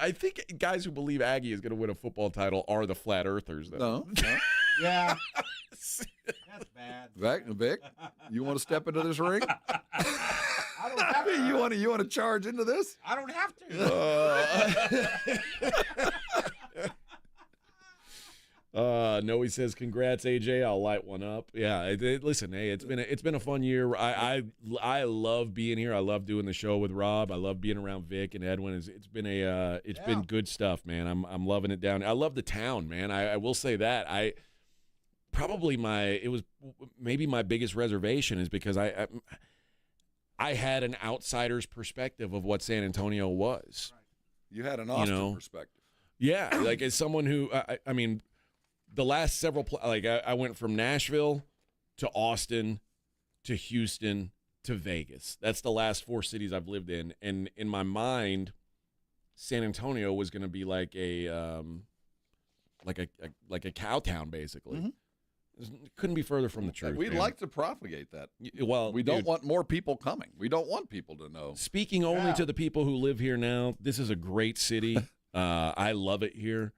I think guys who believe Aggie is going to win a football title are the flat earthers. Though. No. Yeah. That's bad. Vic, you want to step into this ring? I don't have to. You want to charge into this? I don't have to. No, he says, congrats, AJ. I'll light one up. Yeah, listen, hey, it's been a fun year. I love being here. I love doing the show with Rob. I love being around Vic and Edwin. It's been good stuff, man. I'm loving it down. I love the town, man. I will say that. It was maybe my biggest reservation is because I had an outsider's perspective of what San Antonio was. You had an Austin perspective. Yeah, like as someone who I mean. The last several, I went from Nashville to Austin to Houston to Vegas. That's the last 4 cities I've lived in. And in my mind, San Antonio was going to be like a cow town, basically. Mm-hmm. It couldn't be further from the truth. We'd like to propagate that. Well, we don't want more people coming. We don't want people to know. Speaking only to the people who live here now, this is a great city. I love it here.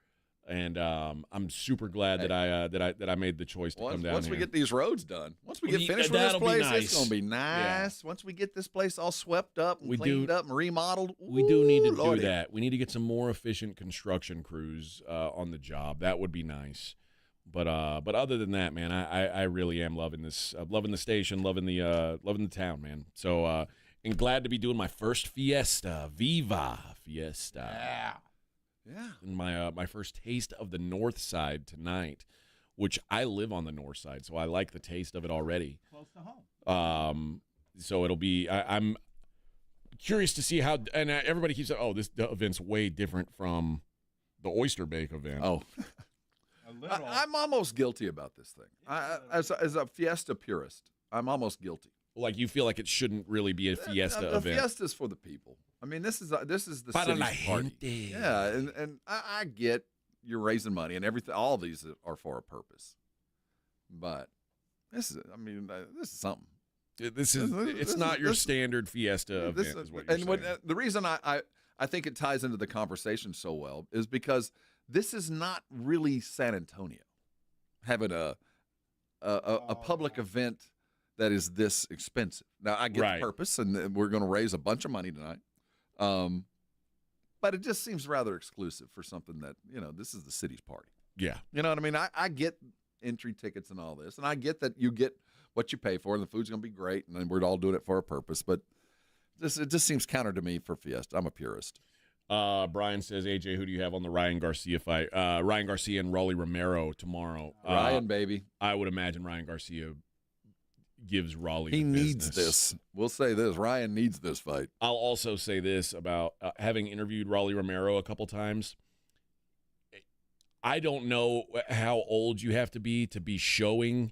And I'm super glad that I made the choice to come down here. Once we get these roads done, once we get finished with this place, it's going to be nice. Yeah. Once we get this place all swept up and cleaned up and remodeled. We do need to do that. We need to get some more efficient construction crews on the job. That would be nice. But other than that, man, I really am loving this. Loving the station, loving the town, man. So and glad to be doing my first Fiesta. Viva Fiesta. Yeah. Yeah, and my first taste of the North Side tonight, which I live on the North Side, so I like the taste of it already. Close to home. So it'll be I'm curious to see how, and everybody keeps saying, oh, this event's way different from the Oyster Bake event. Oh. I'm almost guilty about this thing. As a Fiesta purist, I'm almost guilty. Like you feel like it shouldn't really be a Fiesta event. The Fiesta's for the people. I mean, this is the city's party. Yeah, and I get you're raising money and everything. All these are for a purpose, but this is something. It's not your standard Fiesta event. Is what you're saying. The reason I think it ties into the conversation so well is because this is not really San Antonio having a public event that is this expensive. Now, I get the purpose, and we're going to raise a bunch of money tonight. But it just seems rather exclusive for something that, this is the city's party. Yeah. You know what I mean? I get entry tickets and all this, and I get that you get what you pay for, and the food's going to be great, and then we're all doing it for a purpose. But it just seems counter to me for Fiesta. I'm a purist. Brian says, AJ, who do you have on the Ryan Garcia fight? Ryan Garcia and Rolly Romero tomorrow. Ryan, baby. I would imagine Ryan Garcia gives Rolly He the needs business. this. We'll say this. Ryan needs this fight. I'll also say this about having interviewed Rolly Romero a couple times. I don't know how old you have to be showing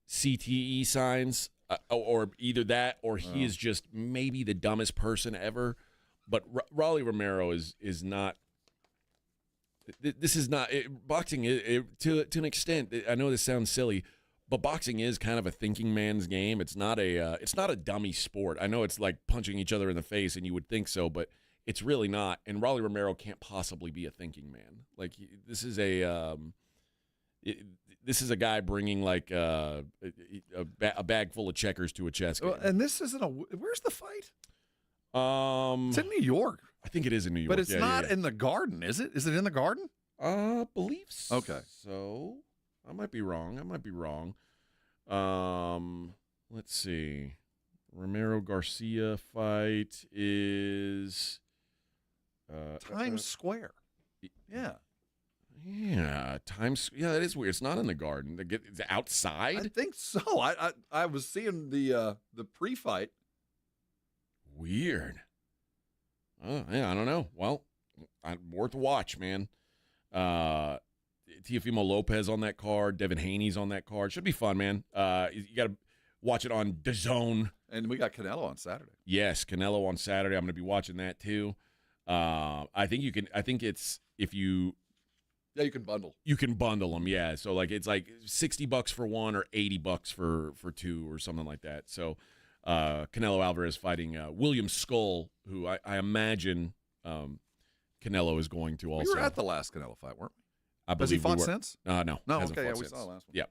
CTE signs, or either that or he is just maybe the dumbest person ever. But Rolly Romero is not. This is not boxing. To an extent, I know this sounds silly, but boxing is kind of a thinking man's game. It's not a dummy sport. I know it's like punching each other in the face, and you would think so, but it's really not. And Rolly Romero can't possibly be a thinking man. Like this is a guy bringing like a bag full of checkers to a chess game. And this isn't where's the fight? It's in New York. I think it is in New York. But it's not in the Garden, is it? Is it in the Garden? Believe so. Okay. So I might be wrong. Let's see. Romero Garcia fight is Times Square. Yeah. Yeah, Times. Yeah, that is weird. It's not in the Garden. It's outside. I think so. I was seeing the pre-fight. Weird. Oh, yeah, I don't know. Well, worth a watch, man. Teofimo Lopez on that card. Devin Haney's on that card. Should be fun, man. You got to watch it on DAZN. And we got Canelo on Saturday. Yes, Canelo on Saturday. I'm going to be watching that too. I think you can. I think it's if you. Yeah, you can bundle. You can bundle them. Yeah, so like it's like $60 for one or $80 for two or something like that. So. Canelo Alvarez fighting William Skull, who I imagine Canelo is going to also. We were at the last Canelo fight, weren't we? Has he fought since? No. No, okay, yeah, we saw the last one. Yeah.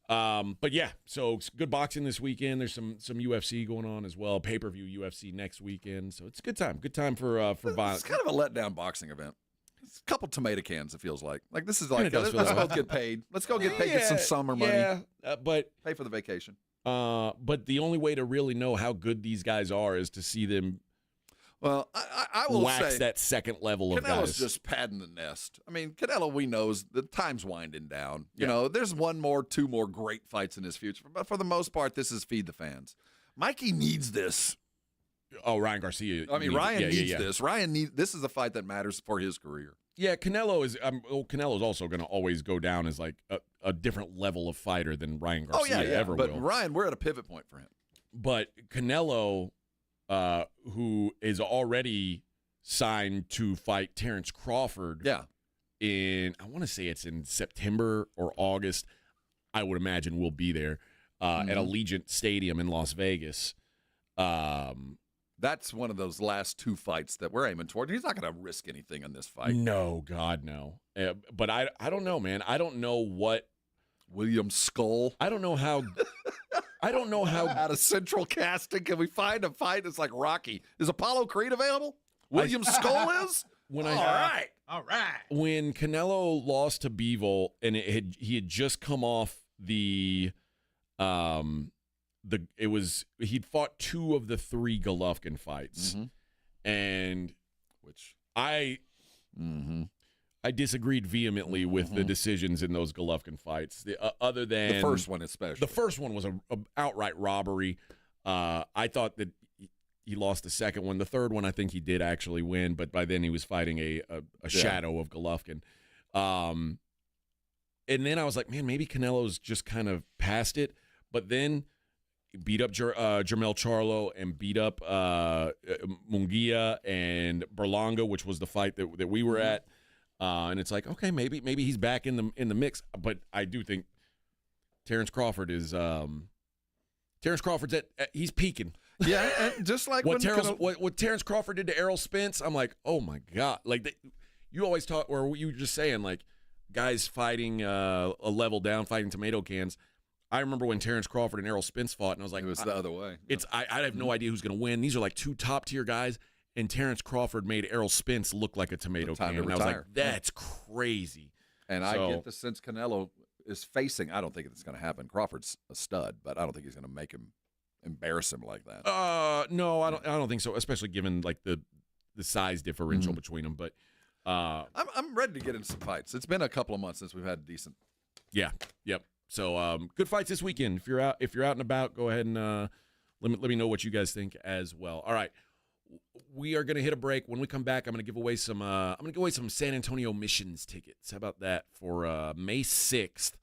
But yeah, so it's good boxing this weekend. There's some UFC going on as well. Pay-per-view UFC next weekend. So it's a good time. Good time for violence. It's kind of a letdown boxing event. It's a couple tomato cans, it feels like. Like this is like, let's both get paid. Let's go get paid, get some summer money. Yeah, but pay for the vacation. But the only way to really know how good these guys are is to see them. Well, I will wax say that second level of Canelo's guys. just padding the nest. I mean, Canelo, we know the time's winding down. You know, there's two more great fights in his future, but for the most part, this is feed the fans. Mikey needs this. Oh, Ryan Garcia. I mean, Ryan needs this. This is a fight that matters for his career. Yeah, Canelo's also going to always go down as like a different level of fighter than Ryan Garcia ever will. But Ryan, we're at a pivot point for him. But Canelo, who is already signed to fight Terrence Crawford, I want to say it's in September or August. I would imagine we'll be there at Allegiant Stadium in Las Vegas. That's one of those last two fights that we're aiming toward. He's not going to risk anything in this fight. No, God, no. But I don't know, man. I don't know what William Skull. I don't know how. Out of central casting, can we find a fight that's like Rocky? Is Apollo Creed available? William Skull is. All right. When Canelo lost to Bivol and he had just come off he'd fought two of the three Golovkin fights, and which I disagreed vehemently with the decisions in those Golovkin fights. Other than the first one, especially the first one was a outright robbery. I thought that he lost the second one. The third one, I think he did actually win, but by then he was fighting a shadow of Golovkin. And then I was like, man, maybe Canelo's just kind of past it. But then he beat up Jermell Charlo and beat up Munguia and Berlanga, which was the fight that we were at. And it's like, okay, maybe he's back in the mix. But I do think Terrence Crawford is he's peaking. Yeah, and just like what Terrence Crawford did to Errol Spence, I'm like, oh my God. Like you always talk, or you were just saying, like guys fighting a level down, fighting tomato cans. I remember when Terrence Crawford and Errol Spence fought, and I was like, it was the other way. I have no idea who's going to win. These are like two top tier guys, and Terrence Crawford made Errol Spence look like a tomato can. And I was like, that's crazy. And I get the sense Canelo is facing. I don't think it's going to happen. Crawford's a stud, but I don't think he's going to make him embarrass him like that. No, I don't think so. Especially given like the size differential between them. But I'm ready to get into some fights. It's been a couple of months since we've had decent. Yeah. Yep. So good fights this weekend. If you're out and about, go ahead and let me know what you guys think as well. All right. We are going to hit a break. When we come back, I'm going to give away some San Antonio Missions tickets. How about that for May 6th?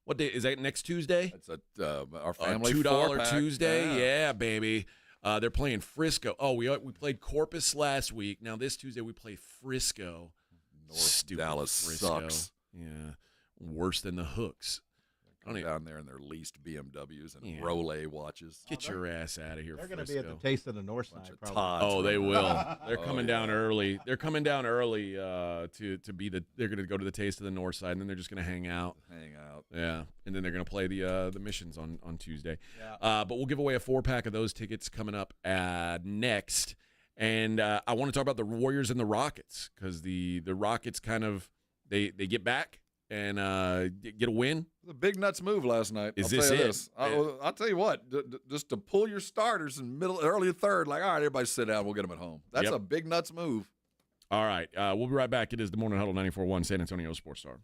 What day is that? Next Tuesday? It's our family $2 Tuesday. Yeah, baby. They're playing Frisco. Oh, we played Corpus last week. Now this Tuesday we play Frisco. Stupid Dallas Frisco. sucks. Yeah, worse than the Hooks. Down there in their leased BMWs and Rolex watches. Get your ass out of here. They're going to be at the Taste of the North Side. Probably. Oh, they will. They're coming down early. They're coming down early to be They're going to go to the Taste of the North Side, and then they're just going to hang out. Yeah, and then they're going to play the Missions on Tuesday. Yeah. But we'll give away a 4-pack of those tickets coming up next. And I want to talk about the Warriors and the Rockets because the Rockets kind of they get back and get a win. The big nuts move last night. Is this it? I'll tell you what, just to pull your starters in early third, like, all right, everybody sit down, we'll get them at home. That's a big nuts move. All right, we'll be right back. It is the Morning Huddle 94.1 San Antonio Sports Star.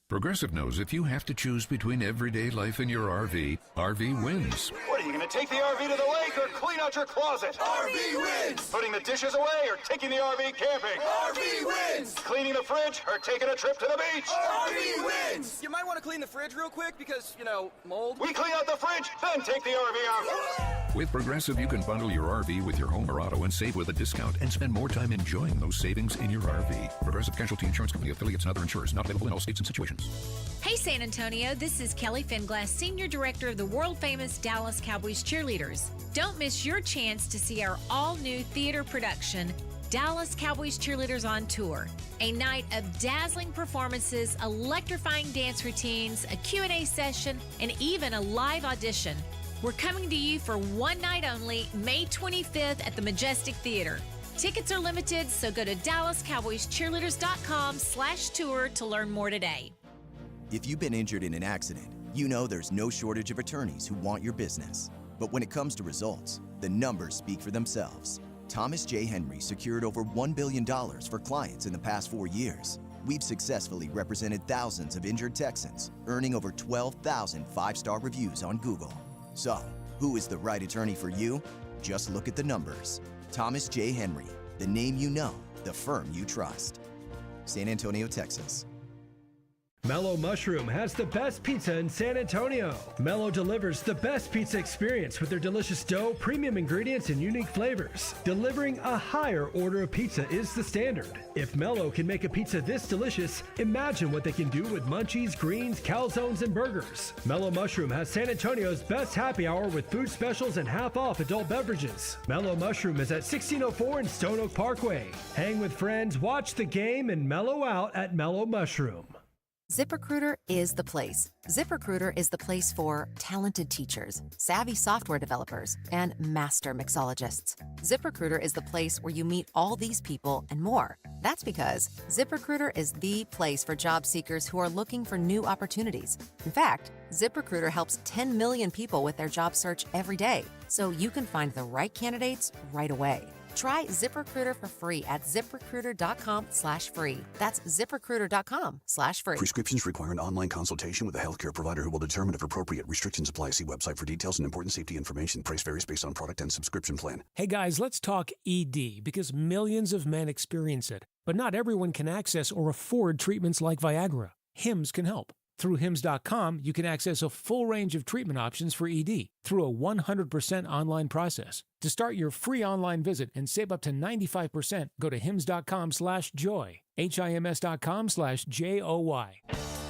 Progressive knows if you have to choose between everyday life and your RV, RV wins. What, are you going to take the RV to the lake or clean out your closet? RV wins! Putting the dishes away or taking the RV camping? RV wins! Cleaning the fridge or taking a trip to the beach? RV wins! You might want to clean the fridge real quick because, mold. We clean out the fridge, then take the RV out. With Progressive, you can bundle your RV with your home or auto and save with a discount and spend more time enjoying those savings in your RV. Progressive Casualty Insurance Company, affiliates, and other insurers. Not available in all states and situations. Hey San Antonio, this is Kelly Finglass, Senior Director of the world-famous Dallas Cowboys Cheerleaders. Don't miss your chance to see our all-new theater production, Dallas Cowboys Cheerleaders on Tour. A night of dazzling performances, electrifying dance routines, a Q&A session, and even a live audition. We're coming to you for one night only, May 25th at the Majestic Theater. Tickets are limited, so go to DallasCowboysCheerleaders.com/tour to learn more today. If you've been injured in an accident, you know there's no shortage of attorneys who want your business. But when it comes to results, the numbers speak for themselves. Thomas J. Henry secured over $1 billion for clients in the past 4 years. We've successfully represented thousands of injured Texans, earning over 12,000 5-star reviews on Google. So, who is the right attorney for you? Just look at the numbers. Thomas J. Henry, the name you know, the firm you trust. San Antonio, Texas. Mellow Mushroom has the best pizza in San Antonio. Mellow delivers the best pizza experience with their delicious dough, premium ingredients, and unique flavors. Delivering a higher order of pizza is the standard. If Mellow can make a pizza this delicious, imagine what they can do with munchies, greens, calzones, and burgers. Mellow Mushroom has San Antonio's best happy hour with food specials and half-off adult beverages. Mellow Mushroom is at 1604 in Stone Oak Parkway. Hang with friends, watch the game, and mellow out at Mellow Mushroom. ZipRecruiter is the place. ZipRecruiter is the place for talented teachers, savvy software developers, and master mixologists. ZipRecruiter is the place where you meet all these people and more. That's because ZipRecruiter is the place for job seekers who are looking for new opportunities. In fact, ZipRecruiter helps 10 million people with their job search every day, so you can find the right candidates right away. Try ZipRecruiter for free at ZipRecruiter.com/free. That's ZipRecruiter.com/free. Prescriptions require an online consultation with a healthcare provider who will determine if appropriate. Restrictions apply. See website for details and important safety information. Price varies based on product and subscription plan. Hey guys, let's talk ED because millions of men experience it, but not everyone can access or afford treatments like Viagra. Hims can help. Through Hims.com, you can access a full range of treatment options for ED through a 100% online process. To start your free online visit and save up to 95%, go to Hims.com/joy. HIMS.com/JOY.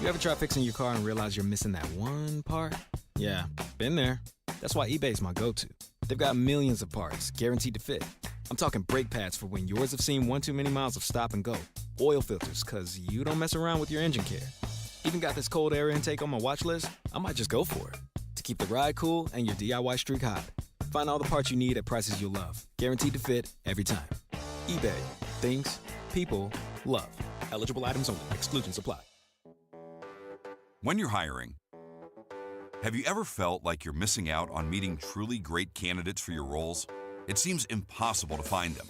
You ever try fixing your car and realize you're missing that one part? Yeah, been there. That's why eBay's my go-to. They've got millions of parts, guaranteed to fit. I'm talking brake pads for when yours have seen one too many miles of stop and go. Oil filters, because you don't mess around with your engine care. Even got this cold air intake on my watch list. I might just go for it. To keep the ride cool and your DIY streak hot. Find all the parts you need at prices you'll love. Guaranteed to fit every time. eBay. Things. People. Love. Eligible items only. Exclusions apply. When you're hiring, have you ever felt like you're missing out on meeting truly great candidates for your roles? It seems impossible to find them,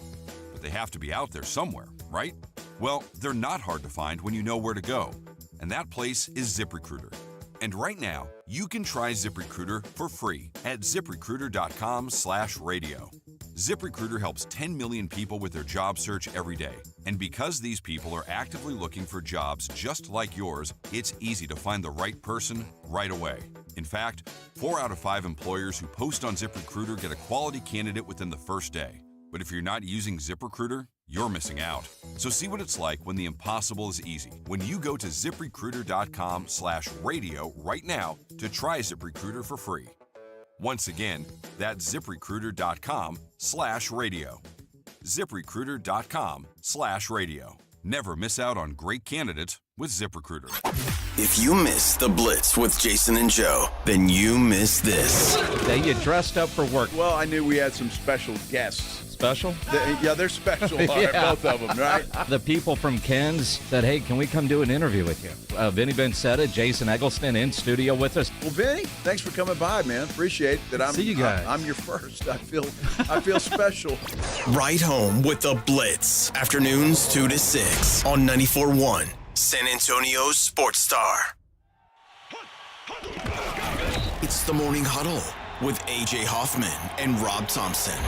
but they have to be out there somewhere, right? Well, they're not hard to find when you know where to go, and that place is ZipRecruiter. And right now, you can try ZipRecruiter for free at ZipRecruiter.com/radio. ZipRecruiter helps 10 million people with their job search every day. And because these people are actively looking for jobs just like yours, it's easy to find the right person right away. In fact, 4 out of 5 employers who post on ZipRecruiter get a quality candidate within the first day. But if you're not using ZipRecruiter, you're missing out. So see what it's like when the impossible is easy. When you go to ZipRecruiter.com/radio right now to try ZipRecruiter for free. Once again, that's ZipRecruiter.com/radio. ZipRecruiter.com/radio. Never miss out on great candidates with ZipRecruiter. If you miss the Blitz with Jason and Joe, then you miss this. You dressed up for work. Well, I knew we had some special guests. Special? Yeah, they're special, Yeah. both of them, right? The people from Ken's said, hey, can we come do an interview with you? Vinny Bencetta, Jason Eggleston in studio with us. Well, Vinny, thanks for coming by, man. Appreciate that. See you guys. I'm your first. I feel special. Right home with the Blitz. Afternoons 2 to 6 on 94.1 San Antonio's Sports Star. It's the Morning Huddle with AJ Hoffman and Rob Thompson.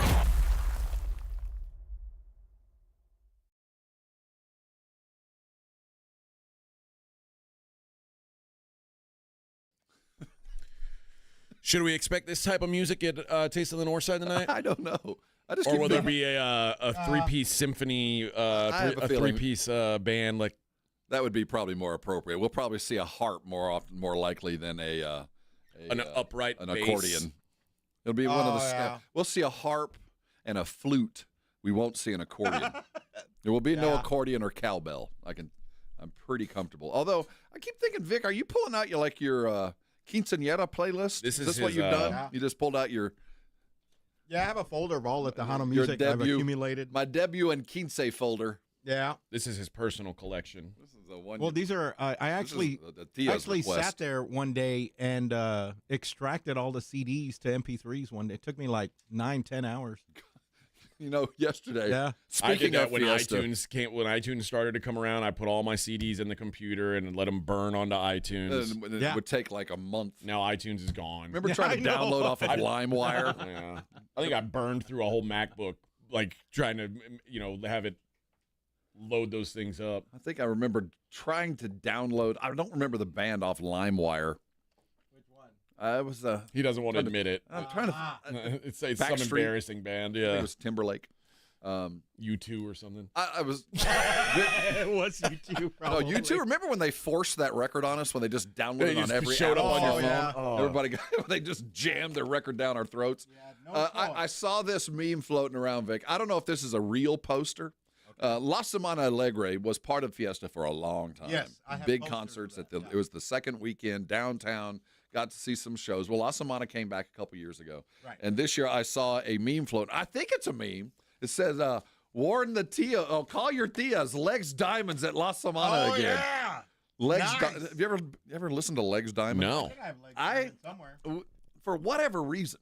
Should we expect this type of music at Taste of the North Side tonight? I don't know. Or will there be a three-piece symphony, a three-piece band like? That would be probably more appropriate. We'll probably see a harp more likely than an upright bass. Accordion. It'll be one of the. Yeah. We'll see a harp and a flute. We won't see an accordion. There will be no accordion or cowbell. I'm pretty comfortable. Although I keep thinking, Vic, are you pulling out your quinceañera playlist? This is this what you've done? Yeah. You just pulled out your. Yeah, I have a folder of all the Tejano music I've accumulated. My debut and quince folder. Yeah. This is his personal collection. This is the one. Well, these are. I actually sat there one day and extracted all the CDs to MP3s one day. It took me like 9-10 hours. Yesterday. Yeah. I did that when Fiesta. iTunes started to come around. I put all my CDs in the computer and let them burn onto iTunes. And it would take like a month. Now iTunes is gone. Remember trying to download off of LimeWire? Yeah. I think I burned through a whole MacBook, like trying to, have it load those things up. I think I remember trying to download. I don't remember the band off LimeWire. It was he doesn't want to admit it. I'm trying to. It's some embarrassing band. Yeah, it was Timberlake. U2 or something. I was. It was U2. Probably. No, U2. Remember when they forced that record on us when they just downloaded just on every showed app? up on your phone. Yeah. Oh. Everybody, they just jammed their record down our throats. Yeah, I saw this meme floating around, Vic. I don't know if this is a real poster. La Semana Alegre was part of Fiesta for a long time. Yes, I have big posters concerts of at it was the second weekend downtown. Got to see some shows. Well, La Semana came back a couple years ago, right. And this year I saw a meme floating. I think it's a meme. It says, "Warn the tia. Oh, call your tias. Legs Diamonds at La Semana again." Yeah. Legs. Nice. Have you ever listened to Legs Diamond? No. I have Legs Diamond somewhere. For whatever reason,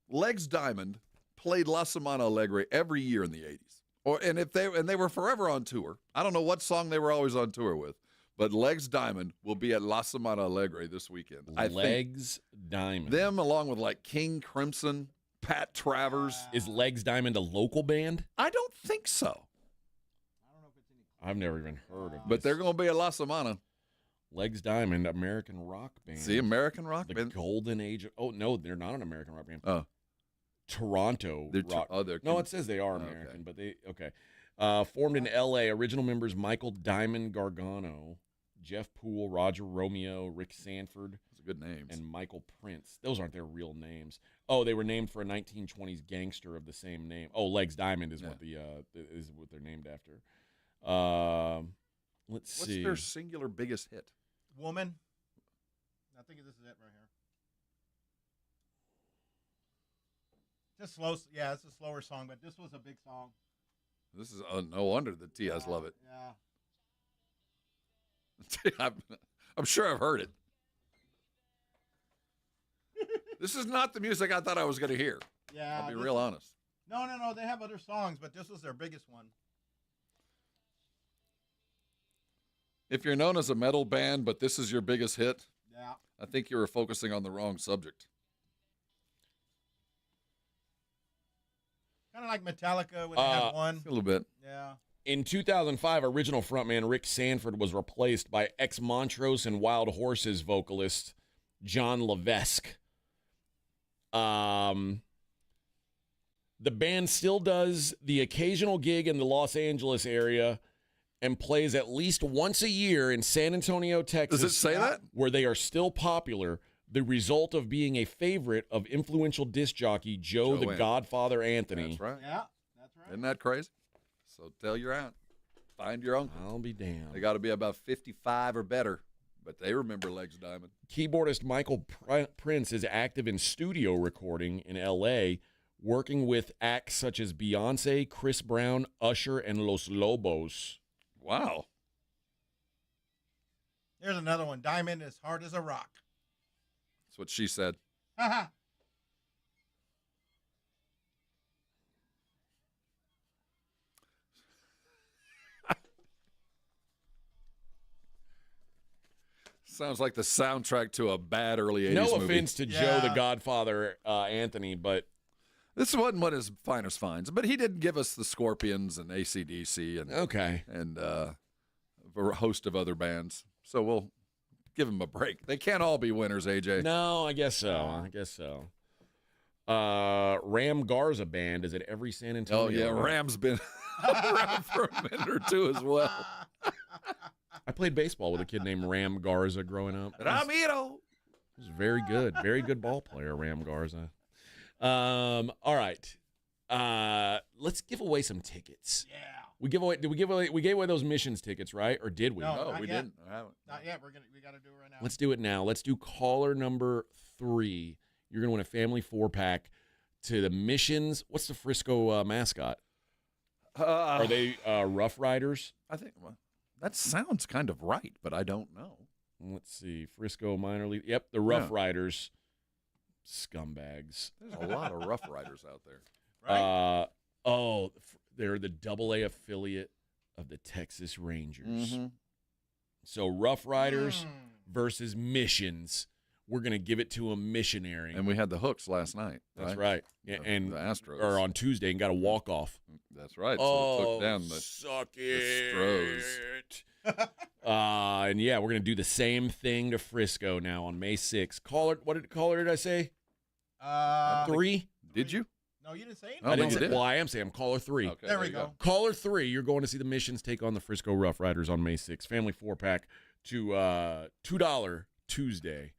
Legs Diamond played La Semana Alegre every year in the 80s. And they were forever on tour. I don't know what song they were always on tour with, but Legs Diamond will be at La Semana Alegre this weekend. Legs Diamond. Them along with like King Crimson, Pat Travers. Is Legs Diamond a local band? I don't think so. I've never even heard of this. But they're going to be at La Semana. Legs Diamond, American rock band. See, American rock the band. Golden Age. No, they're not an American rock band. Oh. Toronto rock. No, it says they are American, but they formed in L.A. Original members Michael Diamond Gargano, Jeff Poole, Roger Romeo, Rick Sanford. Those are good names. And Michael Prince. Those aren't their real names. Oh, they were named for a 1920s gangster of the same name. Oh, Legs Diamond is what they're named after. Let's see. What's their singular biggest hit? Woman. I think this is it right here. Just slow. Yeah, it's a slower song, but this was a big song. This is no wonder the TS love it. Yeah. I'm sure I've heard it. This is not the music I thought I was going to hear. Yeah. I'll be real honest. No. They have other songs, but this was their biggest one. If you're known as a metal band, but this is your biggest hit, yeah, I think you were focusing on the wrong subject. Kind of like Metallica when they had one. A little bit. Yeah. In 2005, original frontman Rick Sanford was replaced by ex-Montrose and Wild Horses vocalist John Levesque. The band still does the occasional gig in the Los Angeles area and plays at least once a year in San Antonio, Texas. Does it say that? Where they are still popular, the result of being a favorite of influential disc jockey Joe the Godfather Anthony. That's right. Yeah, that's right. Isn't that crazy? So tell your aunt. Find your uncle. I'll be damned. They got to be about 55 or better, but they remember Legs Diamond. Keyboardist Michael Prince is active in studio recording in L.A., working with acts such as Beyonce, Chris Brown, Usher, and Los Lobos. Wow. Here's another one. Diamond is hard as a rock. That's what she said. Sounds like the soundtrack to a bad early 80s No movie. offense to Joe the Godfather Anthony, but this wasn't one of his finest finds. But he did give us the Scorpions and AC/DC and a host of other bands. So we'll give him a break. They can't all be winners, AJ. No, I guess so. Ram Garza Band is at every San Antonio. Oh, yeah, Ram's been around for a minute or two as well. I played baseball with a kid named Ram Garza growing up. Ramiro. He was very good ball player, Ram Garza. All right. Let's give away some tickets. Yeah. We gave away those missions tickets, right? Or did we? No, we yet. didn't. Not yet. We got to do it right now. Let's do it now. Let's do caller number 3. You're going to win a family 4-pack to the Missions. What's the Frisco mascot? Are they Rough Riders? I think that sounds kind of right, but I don't know. Let's see. Frisco minor league. Yep, the Rough Riders. Scumbags. There's a lot of Rough Riders out there. Right? They're the AA affiliate of the Texas Rangers. Mm-hmm. So Rough Riders versus Missions. We're going to give it to a missionary. And we had the Hooks last night. That's right. And the Astros. Or on Tuesday and got a walk-off. That's right. So it took down the Stros. And yeah, we're going to do the same thing to Frisco now on May 6th. Caller did I say? 3? Did you? No, you didn't say anything. Oh, I didn't you say. did. Well, I am saying I'm caller 3. Okay, there we go. Caller 3, you're going to see the Missions take on the Frisco Rough Riders on May 6th. Family 4-pack to $2 Tuesday.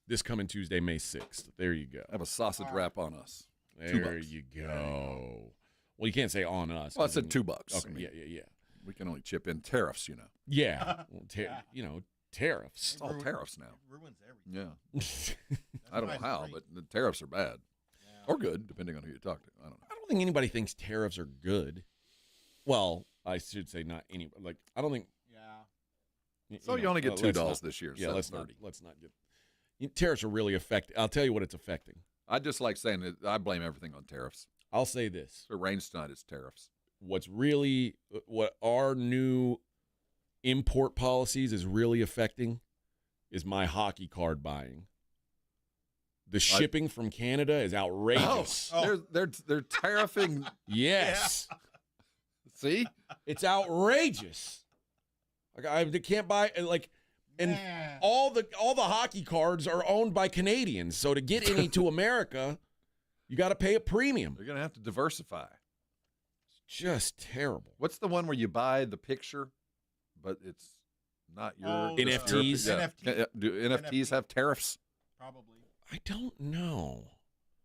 This coming Tuesday, May 6th. There you go. Have a sausage wrap on us. There you go. Well, you can't say on us. Well, I said $2. Okay, I mean, yeah. We can only chip in tariffs, Yeah. Well, tariffs. It's all tariffs now. It ruins everything. Yeah. I don't know how, but the tariffs are bad. Or good, depending on who you talk to. I don't know. I don't think anybody thinks tariffs are good. Well, I should say not any. Like, I don't think. Yeah. So you only get $2 this year. Yeah, let's not get. Tariffs are really affecting. I'll tell you what it's affecting. I just like saying that I blame everything on tariffs. I'll say this. The rain tonight is tariffs. What our new import policies is really affecting is my hockey card buying. The shipping from Canada is outrageous. They're tariffing. Yes. Yeah. See? It's outrageous. Like they can't buy and all the hockey cards are owned by Canadians. So to get any to America, you got to pay a premium. You're going to have to diversify. It's just terrible. What's the one where you buy the picture, but it's not your NFTs? Yeah. Do NFTs have tariffs? Probably. I don't know.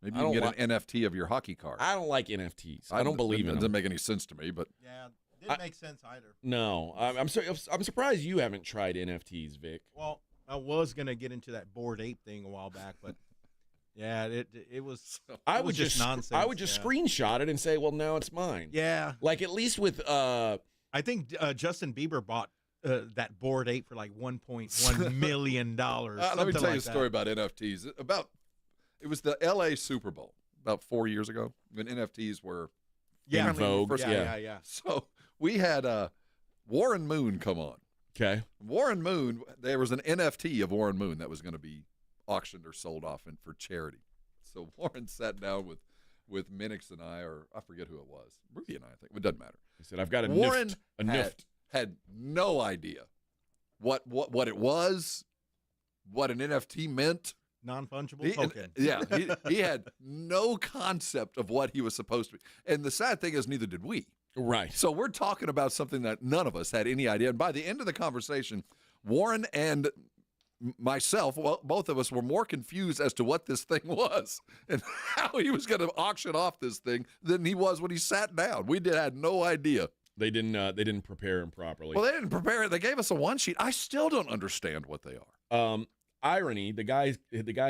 Maybe you can get an NFT of your hockey card. I don't like NFTs. I don't believe in them. It doesn't make any sense to me, but yeah, didn't make sense either. No, I'm surprised you haven't tried NFTs, Vic. Well, I was gonna get into that Bored Ape thing a while back, but yeah, it was. I would just nonsense. I would just screenshot it and say, "Well, now it's mine." Yeah, like at least with I think Justin Bieber bought that Bored Ape for like $1.1 million. Let me tell you a story about NFTs. It was the L.A. Super Bowl about 4 years ago when NFTs were in vogue. Yeah. So we had Warren Moon come on. Okay. Warren Moon, there was an NFT of Warren Moon that was going to be auctioned or sold off for charity. So Warren sat down with Minix and I, or I forget who it was. Ruby and I think. It doesn't matter. He said, I've got a Warren nift. Had no idea what it was, what an NFT meant. Non-fungible token. Yeah, he had no concept of what he was supposed to be. And the sad thing is, neither did we. Right. So we're talking about something that none of us had any idea. And by the end of the conversation, Warren and myself, well, both of us were more confused as to what this thing was and how he was going to auction off this thing than he was when he sat down. We had no idea. They didn't prepare him properly. Well, they didn't prepare it. They gave us a one sheet. I still don't understand what they are. Irony, the guy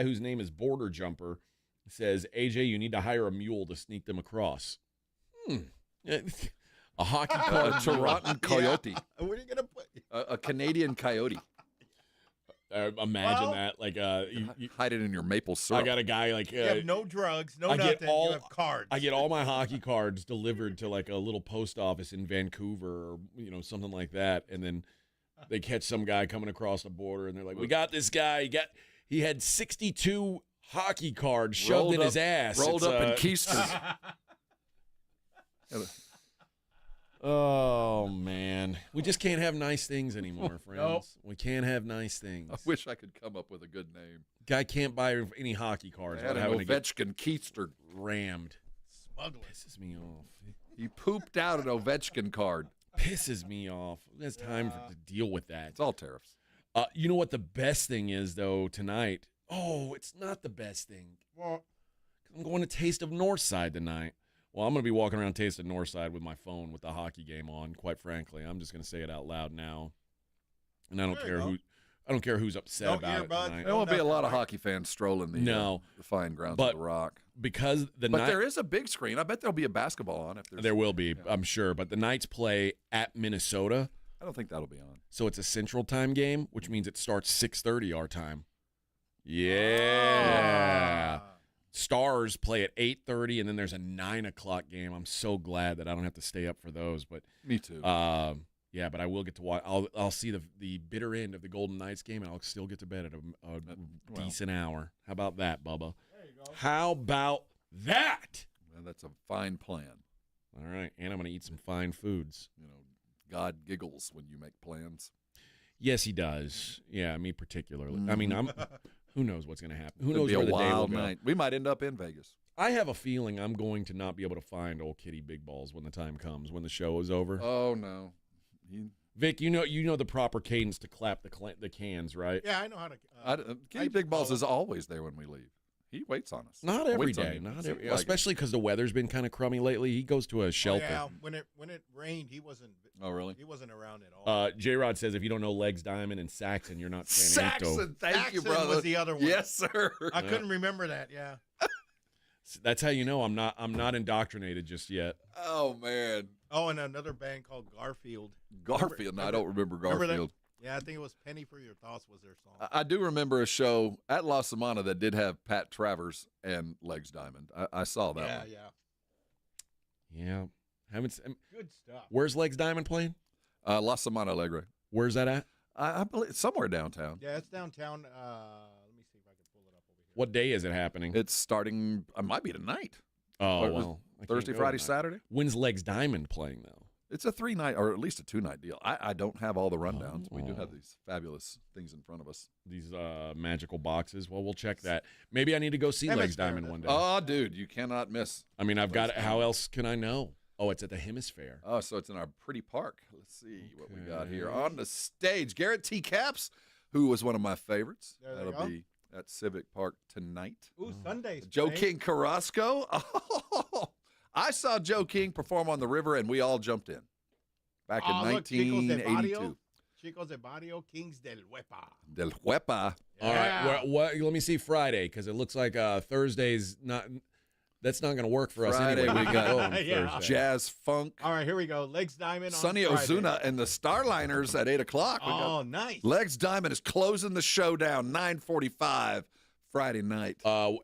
whose name is Border Jumper says, AJ, you need to hire a mule to sneak them across. A hockey card. A Toronto coyote. Yeah. What are you going to put? A Canadian coyote. Imagine that. Like, you hide it in your maple syrup. I got a guy like. You have no drugs, no nothing. You have cards. I get all my hockey cards delivered to like a little post office in Vancouver or something like that, and then they catch some guy coming across the border, and they're like, "We got this guy. He had 62 hockey cards shoved in his ass, rolled up in keisters." Oh man, we just can't have nice things anymore, friends. Nope. We can't have nice things. I wish I could come up with a good name. Guy can't buy any hockey cards. I had an Ovechkin keister rammed. Smuggler. Pisses me off. He pooped out an Ovechkin card. Pisses me off. Who has time to deal with that? It's all tariffs. You know what the best thing is, though, tonight? Oh, it's not the best thing. Well, I'm going to Taste of Northside tonight. Well, I'm going to be walking around Taste of Northside with my phone with the hockey game on, quite frankly. I'm just going to say it out loud now. And I don't care who's upset about it tonight. There won't be a lot of hockey fans strolling the fine grounds of the Rock. Because but there is a big screen. I bet there'll be a basketball on. There will be, I'm sure. But the Knights play at Minnesota. I don't think that'll be on. So it's a Central Time game, which means it starts 6:30 our time. Yeah. Stars play at 8:30, and then there's a 9 o'clock game. I'm so glad that I don't have to stay up for those. But me too. Yeah, but I will get to watch. I'll see the bitter end of the Golden Knights game, and I'll still get to bed at a decent hour. How about that, Bubba? There you go. How about that? Well, that's a fine plan. All right, and I'm going to eat some fine foods. God giggles when you make plans. Yes, he does. Yeah, me particularly. I mean, who knows what's going to happen? Who It'll knows be where a the day will wild go? night. We might end up in Vegas. I have a feeling I'm going to not be able to find old Kitty Big Balls when the time comes, when the show is over. Oh no, Vic, you know the proper cadence to clap the cans, right? Yeah, I know how to. Kitty Big Balls is always there when we leave. He waits on us. Not every day, especially because the weather's been kind of crummy lately. He goes to a shelter. Oh, yeah, when it rained, he wasn't. Oh, really? He wasn't around at all. J-Rod says if you don't know Legs Diamond and Saxon, you're not San Anto. Saxon, thank you, brother. Was the other one. Yes, sir. I couldn't remember that. Yeah. That's how you know I'm not indoctrinated just yet. Oh man. Oh, and another band called Garfield. Garfield. No, I don't remember Garfield. Yeah, I think it was Penny for Your Thoughts was their song. I do remember a show at La Semana that did have Pat Travers and Legs Diamond. I saw that one. Yeah. Yeah. Haven't. Good stuff. Where's Legs Diamond playing? La Semana Alegre. Where's that at? I believe somewhere downtown. Yeah, it's downtown. Let me see if I can pull it up over here. What day is it happening? It's starting. It might be tonight. Oh, well. Thursday, Friday, Saturday. When's Legs Diamond playing, though? It's a 3-night or at least a 2-night deal. I don't have all the rundowns. We do have these fabulous things in front of us. These magical boxes. Well, we'll check that. Maybe I need to go see Legs Diamond one day. Oh, dude, you cannot miss. I mean, I've got it. How else can I know? Oh, it's at the Hemisphere. Oh, so it's in our pretty park. Let's see what we got here. On the stage, Garrett T. Caps, who was one of my favorites. That'll be at Civic Park tonight. Ooh, Sundays. Joe King Carrasco. Oh, I saw Joe King perform on the river, and we all jumped in back in 1982. Chicos de Barrio, Kings del Huepa. Del Huepa. All right. What? Let me see Friday, because it looks like Thursday's not. That's not going to work for us Friday, anyway. we got jazz funk. All right, here we go. Legs Diamond on Sonny Friday. Ozuna and the Starliners at 8 o'clock. Oh, nice. Legs Diamond is closing the show down, 9:45 Friday night.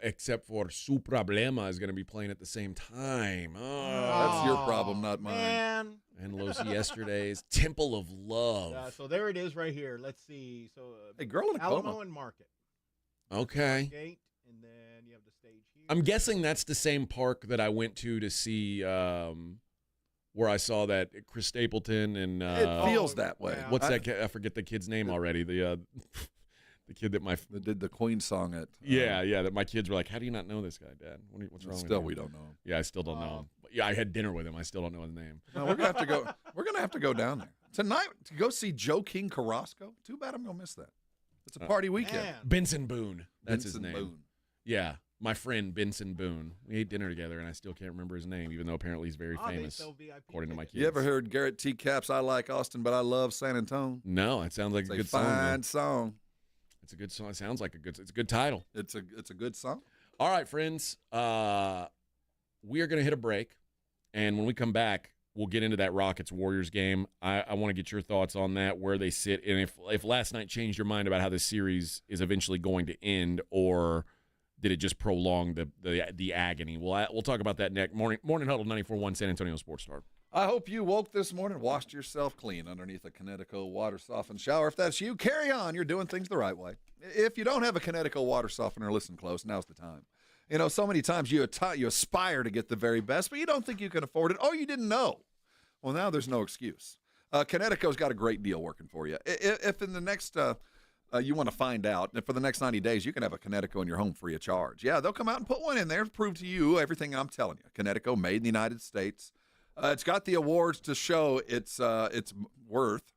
Except for Su Problema is going to be playing at the same time. That's your problem, not mine. Man. And Los Yesterdays, Temple of Love. So there it is right here. Let's see. So hey, Girl in a Alamo Coma. and Market. Okay. Gate, and then you have the stage here. I'm guessing that's the same park that I went to see where I saw that Chris Stapleton and it feels that way. Yeah. What's that? I forget the kid's name already. The kid that did the Queen song at. That my kids were like, "How do you not know this guy, Dad? What's wrong?" Still, with we him? don't know him. Yeah, I still don't know him. But yeah, I had dinner with him. I still don't know his name. No, we're gonna have to go. We're gonna have to go down there tonight to go see Joe King Carrasco. Too bad I'm gonna miss that. It's a party weekend. Man. Benson Boone. That's his Benson name. Boone. Yeah, my friend Benson Boone. We ate dinner together, and I still can't remember his name, even though apparently he's very famous, according to my kids. You ever heard Garrett T. Caps? I like Austin, but I love San Antonio. No, it sounds like a good fine song. song. It's a good song. It sounds like it's a good title. It's a good song. All right, friends. We are going to hit a break, and when we come back, we'll get into that Rockets-Warriors game. I want to get your thoughts on that, where they sit, and if last night changed your mind about how this series is eventually going to end, or did it just prolong the agony? We'll talk about that next. Morning Huddle 94.1 San Antonio Sports Star. I hope you woke this morning, washed yourself clean underneath a Connecticut water softened shower. If that's you, carry on. You're doing things the right way. If you don't have a Connecticut water softener, listen close. Now's the time. You know, so many times you aspire to get the very best, but you don't think you can afford it. Oh, you didn't know. Well, now there's no excuse. Connecticut's got a great deal working for you. If in the next you want to find out, if for the next 90 days you can have a Connecticut in your home free of charge. Yeah, they'll come out and put one in there to prove to you everything I'm telling you. Connecticut, made in the United States. It's got the awards to show its worth.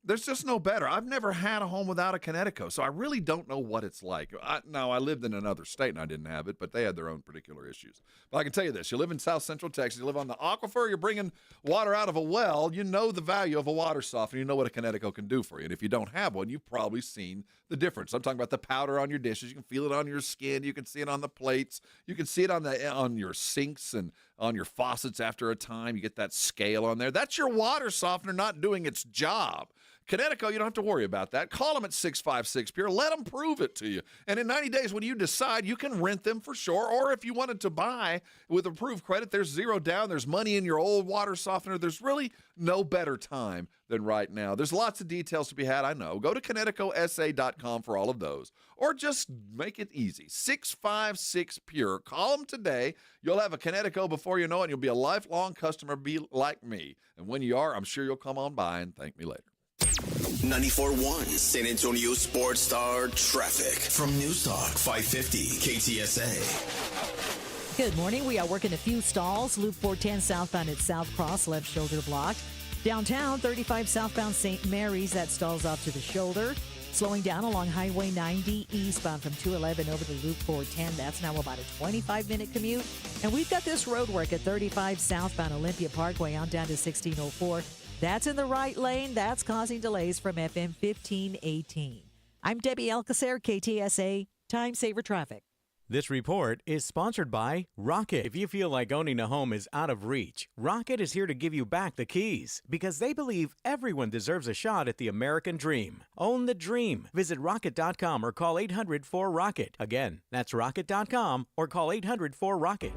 There's just no better. I've never had a home without a Connecticut, so I really don't know what it's like. I lived in another state and I didn't have it, but they had their own particular issues. But I can tell you this. You live in South Central Texas, you live on the aquifer, you're bringing water out of a well, you know the value of a water softener. You know what a Connecticut can do for you. And if you don't have one, you've probably seen the difference. I'm talking about the powder on your dishes. You can feel it on your skin. You can see it on the plates. You can see it on your sinks and on your faucets after a time. You get that scale on there. That's your water softener not doing its job. Connecticut, you don't have to worry about that. Call them at 656-PURE. Let them prove it to you. And in 90 days, when you decide, you can rent them for sure. Or if you wanted to buy with approved credit, there's zero down. There's money in your old water softener. There's really no better time than right now. There's lots of details to be had, I know. Go to ConnecticutSA.com for all of those. Or just make it easy. 656-PURE. Call them today. You'll have a Connecticut before you know it, and you'll be a lifelong customer, be like me. And when you are, I'm sure you'll come on by and thank me later. 94.1 San Antonio Sports Star traffic from News Talk 550 KTSA. Good morning. We are working a few stalls. Loop 410 southbound at South Cross, left shoulder blocked. Downtown, 35 southbound St. Mary's, that stalls off to the shoulder. Slowing down along Highway 90 eastbound from 211 over to Loop 410. That's now about a 25-minute commute. And we've got this road work at 35 southbound Olympia Parkway on down to 1604. That's in the right lane. That's causing delays from FM 1518. I'm Debbie Alcacer, KTSA, Time Saver Traffic. This report is sponsored by Rocket. If you feel like owning a home is out of reach, Rocket is here to give you back the keys because they believe everyone deserves a shot at the American dream. Own the dream. Visit Rocket.com or call 800-4ROCKET. Again, that's Rocket.com or call 800-4ROCKET.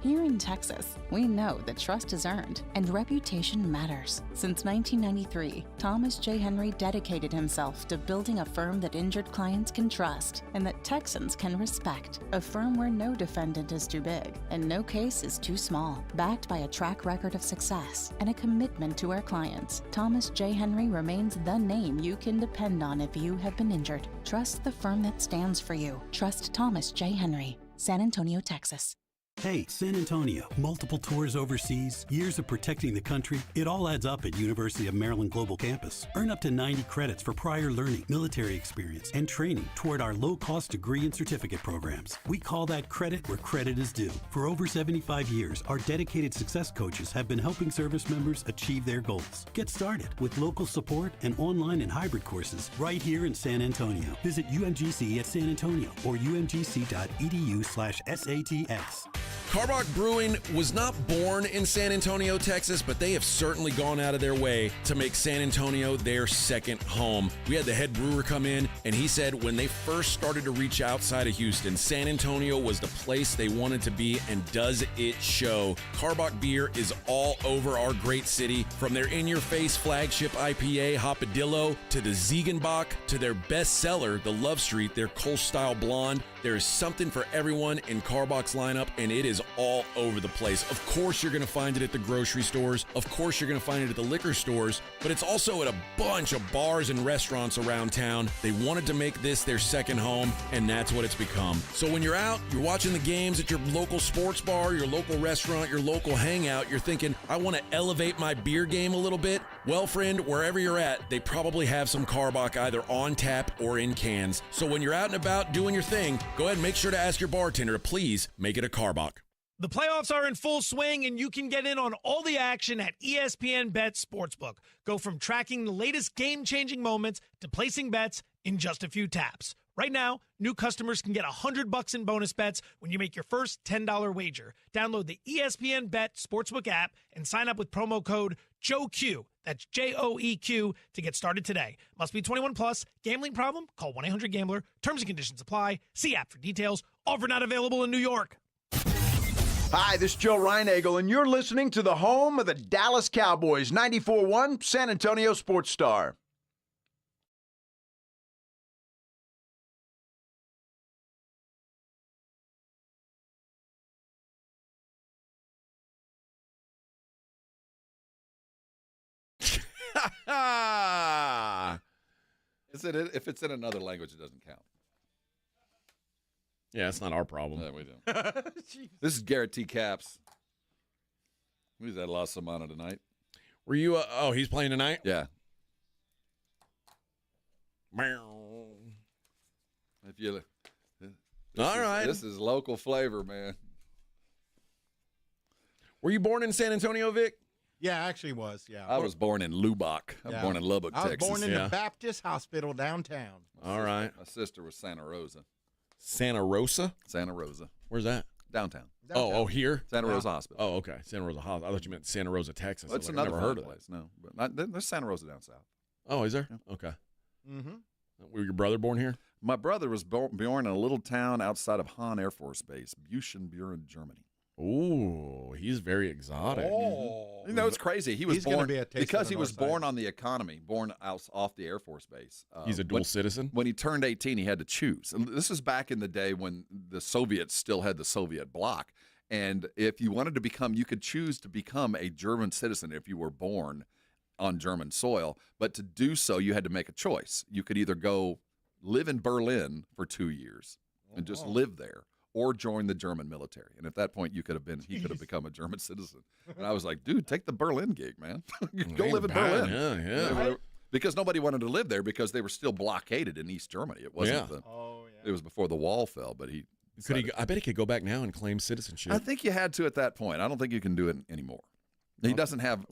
Here in Texas, we know that trust is earned and reputation matters. Since 1993, Thomas J. Henry dedicated himself to building a firm that injured clients can trust and that Texans can respect. A firm where no defendant is too big and no case is too small. Backed by a track record of success and a commitment to our clients, Thomas J. Henry remains the name you can depend on if you have been injured. Trust the firm that stands for you. Trust Thomas J. Henry. San Antonio, Texas. Hey, San Antonio. Multiple tours overseas, years of protecting the country. It all adds up at University of Maryland Global Campus. Earn up to 90 credits for prior learning, military experience, and training toward our low-cost degree and certificate programs. We call that credit where credit is due. For over 75 years, our dedicated success coaches have been helping service members achieve their goals. Get started with local support and online and hybrid courses right here in San Antonio. Visit UMGC at San Antonio or umgc.edu/SATS. Carbach Brewing was not born in San Antonio, Texas, but they have certainly gone out of their way to make San Antonio their second home. We had the head brewer come in, and he said when they first started to reach outside of Houston, San Antonio was the place they wanted to be, and does it show. Carbach beer is all over our great city, from their in-your-face flagship IPA, Hopadillo, to the Ziegenbach, to their bestseller, the Love Street, their Kolsch-style blonde. There is something for everyone in Carbach's lineup, and it is all over the place. Of course, you're going to find it at the grocery stores. Of course, you're going to find it at the liquor stores, but it's also at a bunch of bars and restaurants around town. They wanted to make this their second home, and that's what it's become. So when you're out, you're watching the games at your local sports bar, your local restaurant, your local hangout, you're thinking, I want to elevate my beer game a little bit. Well, friend, wherever you're at, they probably have some Carbach either on tap or in cans. So when you're out and about doing your thing, go ahead and make sure to ask your bartender to please make it a Carbach. The playoffs are in full swing, and you can get in on all the action at ESPN Bet Sportsbook. Go from tracking the latest game-changing moments to placing bets in just a few taps. Right now, new customers can get $100 in bonus bets when you make your first $10 wager. Download the ESPN Bet Sportsbook app and sign up with promo code JOEQ. That's JOEQ to get started today. Must be 21 plus. Gambling problem? Call 1-800-GAMBLER. Terms and conditions apply. See app for details. Offer not available in New York. Hi, this is Joe Reinagel, and you're listening to the home of the Dallas Cowboys, 94.1 San Antonio Sports Star. If it's in another language, it doesn't count. Yeah, it's not our problem. Yeah, we do. This is Garrett T. Caps. He's at La Semana tonight. Were you? He's playing tonight? Yeah. If you, all right. This is local flavor, man. Were you born in San Antonio, Vic? Yeah, I actually was. Yeah, I was born in Lubbock. I was born in Lubbock, I was Texas. born in the Baptist Hospital downtown. All right. My sister was Santa Rosa. Santa Rosa? Santa Rosa. Where's that? Downtown. Oh, here? Santa Rosa Hospital. Oh, okay. Santa Rosa Hospital. I thought you meant Santa Rosa, Texas. Well, it's I've another never heard of place. that. No, but there's Santa Rosa down south. Oh, is there? Yeah. Okay. Mm-hmm. Were your brother born here? My brother was born in a little town outside of Hahn Air Force Base, Buchenburen, Germany. Ooh, he's very exotic. Oh, you know, it's crazy. He was He's gonna born be a taste because of the he was North born on the economy, born off the Air Force Base. He's a dual citizen? When he turned 18, he had to choose. And this is back in the day when the Soviets still had the Soviet bloc. And if you wanted to become, you could choose to become a German citizen if you were born on German soil. But to do so, you had to make a choice. You could either go live in Berlin for 2 years and just live there, or join the German military. And at that point, he could have become a German citizen. And I was like, dude, take the Berlin gig, man. Go live in Berlin. Yeah. Because nobody wanted to live there because they were still blockaded in East Germany. It wasn't it was before the wall fell, but he I bet he could go back now and claim citizenship. I think you had to at that point. I don't think you can do it anymore. He doesn't have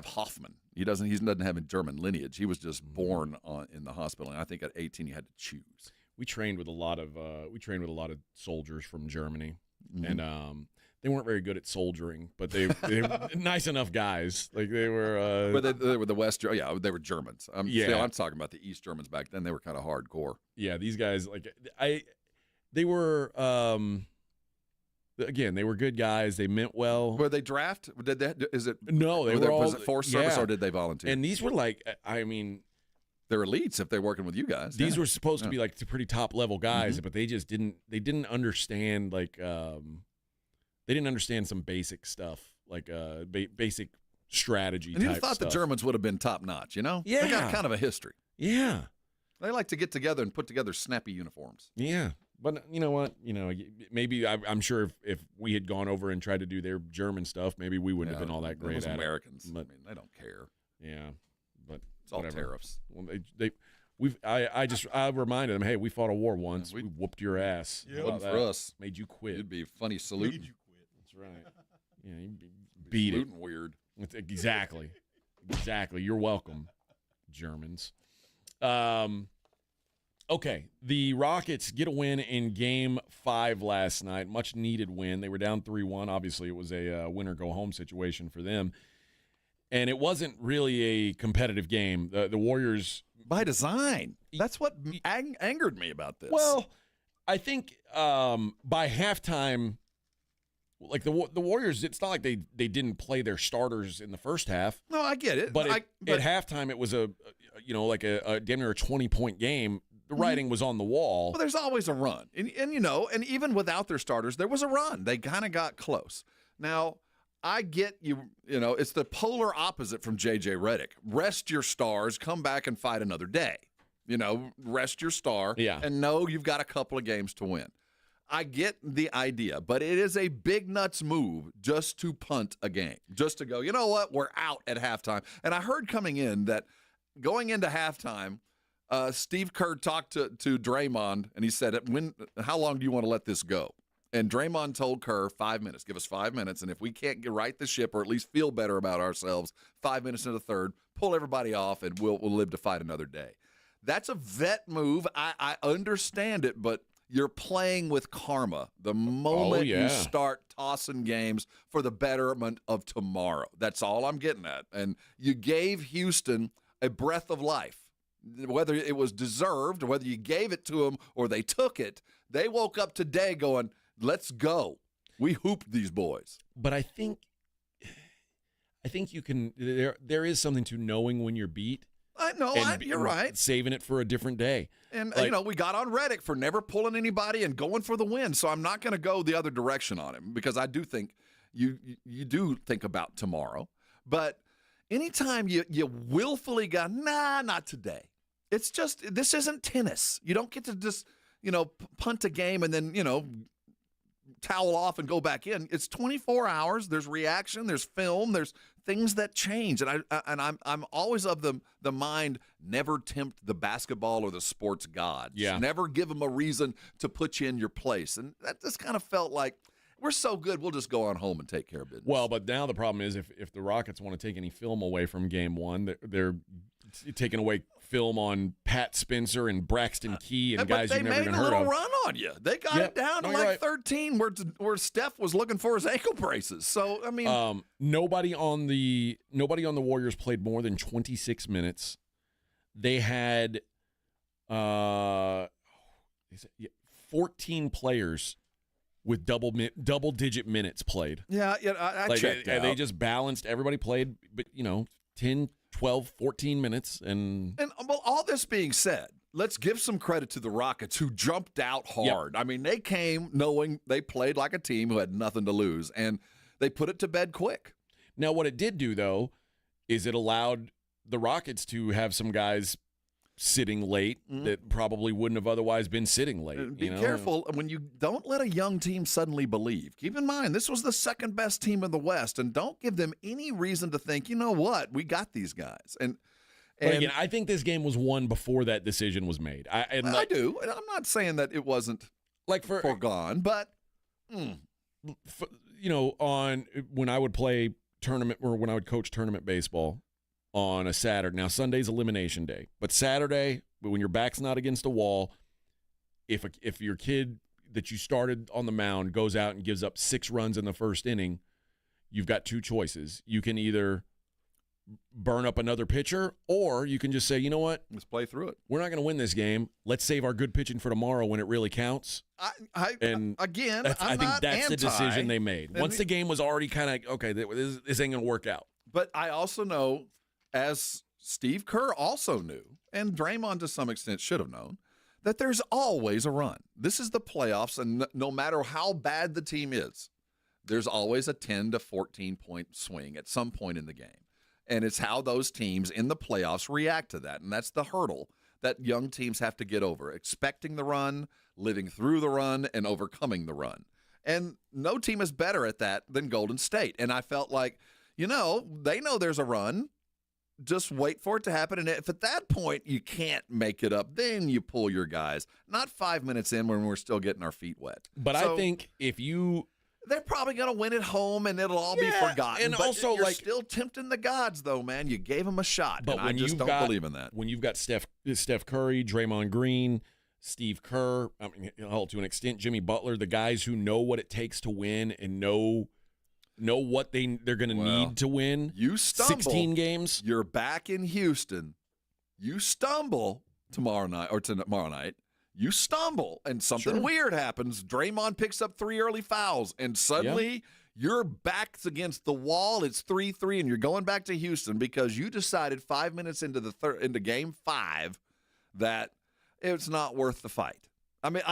Hoffman. He doesn't have a German lineage. He was just born in the hospital, and I think at 18 you had to choose. We trained with a lot of soldiers from Germany, and they weren't very good at soldiering, but they were nice enough guys. Like they were. But they were the West. Yeah, they were Germans. I'm talking about the East Germans back then. They were kind of hardcore. Yeah, these guys they were. Again, they were good guys. They meant well. Were they draft? Did they? Is it? No, they were all. Was it forced service or did they volunteer? And these were like, I mean, they're elites if they're working with you guys. These were supposed to be like pretty top level guys, but they just didn't. They didn't understand like. They didn't understand some basic stuff like basic strategy. And you type thought stuff. the Germans would have been top notch, you know? Yeah, they got kind of a history. Yeah, they like to get together and put together snappy uniforms. Yeah. But you know what? You know, maybe I'm sure if we had gone over and tried to do their German stuff, maybe we wouldn't have been all that great at Americans. it. But, I mean, they don't care. Yeah, but it's all whatever. tariffs. Well, I reminded them, hey, we fought a war once. We whooped your ass. Yeah. Wasn't for us. Made you quit. It'd be funny saluting. Made you quit. That's right. Yeah, you beat it. Weird. Exactly. Exactly. You're welcome, Germans. Okay, the Rockets get a win in Game 5 last night. Much needed win. They were down 3-1. Obviously, it was a winner-go-home situation for them. And it wasn't really a competitive game. The Warriors... By design. That's what angered me about this. Well, I think by halftime, like the Warriors, it's not like they didn't play their starters in the first half. No, I get it. But at halftime, it was a damn near a 20-point game. The writing was on the wall. Well, there's always a run. And even without their starters, there was a run. They kind of got close. Now, I get it's the polar opposite from J.J. Redick. Rest your stars, come back and fight another day. Rest your star and know you've got a couple of games to win. I get the idea, but it is a big nuts move just to punt a game, just to go, you know what, we're out at halftime. And I heard coming in that going into halftime, Steve Kerr talked to Draymond, and he said, how long do you want to let this go? And Draymond told Kerr, 5 minutes. Give us 5 minutes, and if we can't right the ship or at least feel better about ourselves, 5 minutes into the third, pull everybody off, and we'll live to fight another day. That's a vet move. I understand it, but you're playing with karma the moment you start tossing games for the betterment of tomorrow. That's all I'm getting at. And you gave Houston a breath of life. Whether it was deserved, whether you gave it to them or they took it, they woke up today going, let's go. We hooped these boys. But I think you can there is something to knowing when you're beat. I know, you're right. Saving it for a different day. And, we got on Redick for never pulling anybody and going for the win. So I'm not going to go the other direction on him because I do think you do think about tomorrow. But anytime you willfully go, not today. It's just, this isn't tennis. You don't get to just, punt a game and then, towel off and go back in. It's 24 hours. There's reaction. There's film. There's things that change. And I'm always of the mind, never tempt the basketball or the sports gods. Yeah. Never give them a reason to put you in your place. And that just kind of felt like, we're so good, we'll just go on home and take care of business. Well, but now the problem is if the Rockets want to take any film away from Game 1, they're taking away film on Pat Spencer and Braxton Key and guys you've never even heard of. They made a little run on you. They got it down to 13 where Steph was looking for his ankle braces. So, I mean. Nobody on the Warriors played more than 26 minutes. They had 14 players with double-digit minutes played. Yeah, I checked out. They just balanced. Everybody played, but 10, 12, 14 minutes. And well, all this being said, let's give some credit to the Rockets who jumped out hard. Yep. I mean, they came knowing they played like a team who had nothing to lose, and they put it to bed quick. Now, what it did do, though, is it allowed the Rockets to have some guys sitting late that probably wouldn't have otherwise been sitting late. Be careful when you don't let a young team suddenly believe. Keep in mind, this was the second best team in the West, and don't give them any reason to think, you know what, we got these guys. And again, I think this game was won before that decision was made. I do, and I'm not saying that it wasn't foregone, but on when I would play tournament or when I would coach tournament baseball on a Saturday. Now, Sunday's elimination day, but Saturday, when your back's not against a wall, if your kid that you started on the mound goes out and gives up 6 runs in the first inning, you've got 2 choices. You can either burn up another pitcher, or you can just say, you know what? Let's play through it. We're not going to win this game. Let's save our good pitching for tomorrow when it really counts. I think that's the decision they made. Once the game was already kind of, okay, this ain't going to work out. But I also know, as Steve Kerr also knew, and Draymond to some extent should have known, that there's always a run. This is the playoffs, and no matter how bad the team is, there's always a 10 to 14-point swing at some point in the game. And it's how those teams in the playoffs react to that. And that's the hurdle that young teams have to get over, expecting the run, living through the run, and overcoming the run. And no team is better at that than Golden State. And I felt like, they know there's a run. Just wait for it to happen. And if at that point you can't make it up, then you pull your guys. Not 5 minutes in when we're still getting our feet wet. But I think if you... They're probably going to win at home, and it'll all be forgotten. And but also, you're still tempting the gods, though, man. You gave them a shot, but and I just don't believe in that. When you've got Steph Curry, Draymond Green, Steve Kerr, to an extent, Jimmy Butler, the guys who know what it takes to win and know what they're going to need to win. You stumble. 16 games. You're back in Houston. You stumble tomorrow night. You stumble, and something weird happens. Draymond picks up 3 early fouls, and suddenly your back's against the wall. It's 3-3, and you're going back to Houston because you decided 5 minutes into into Game 5 that it's not worth the fight. I mean,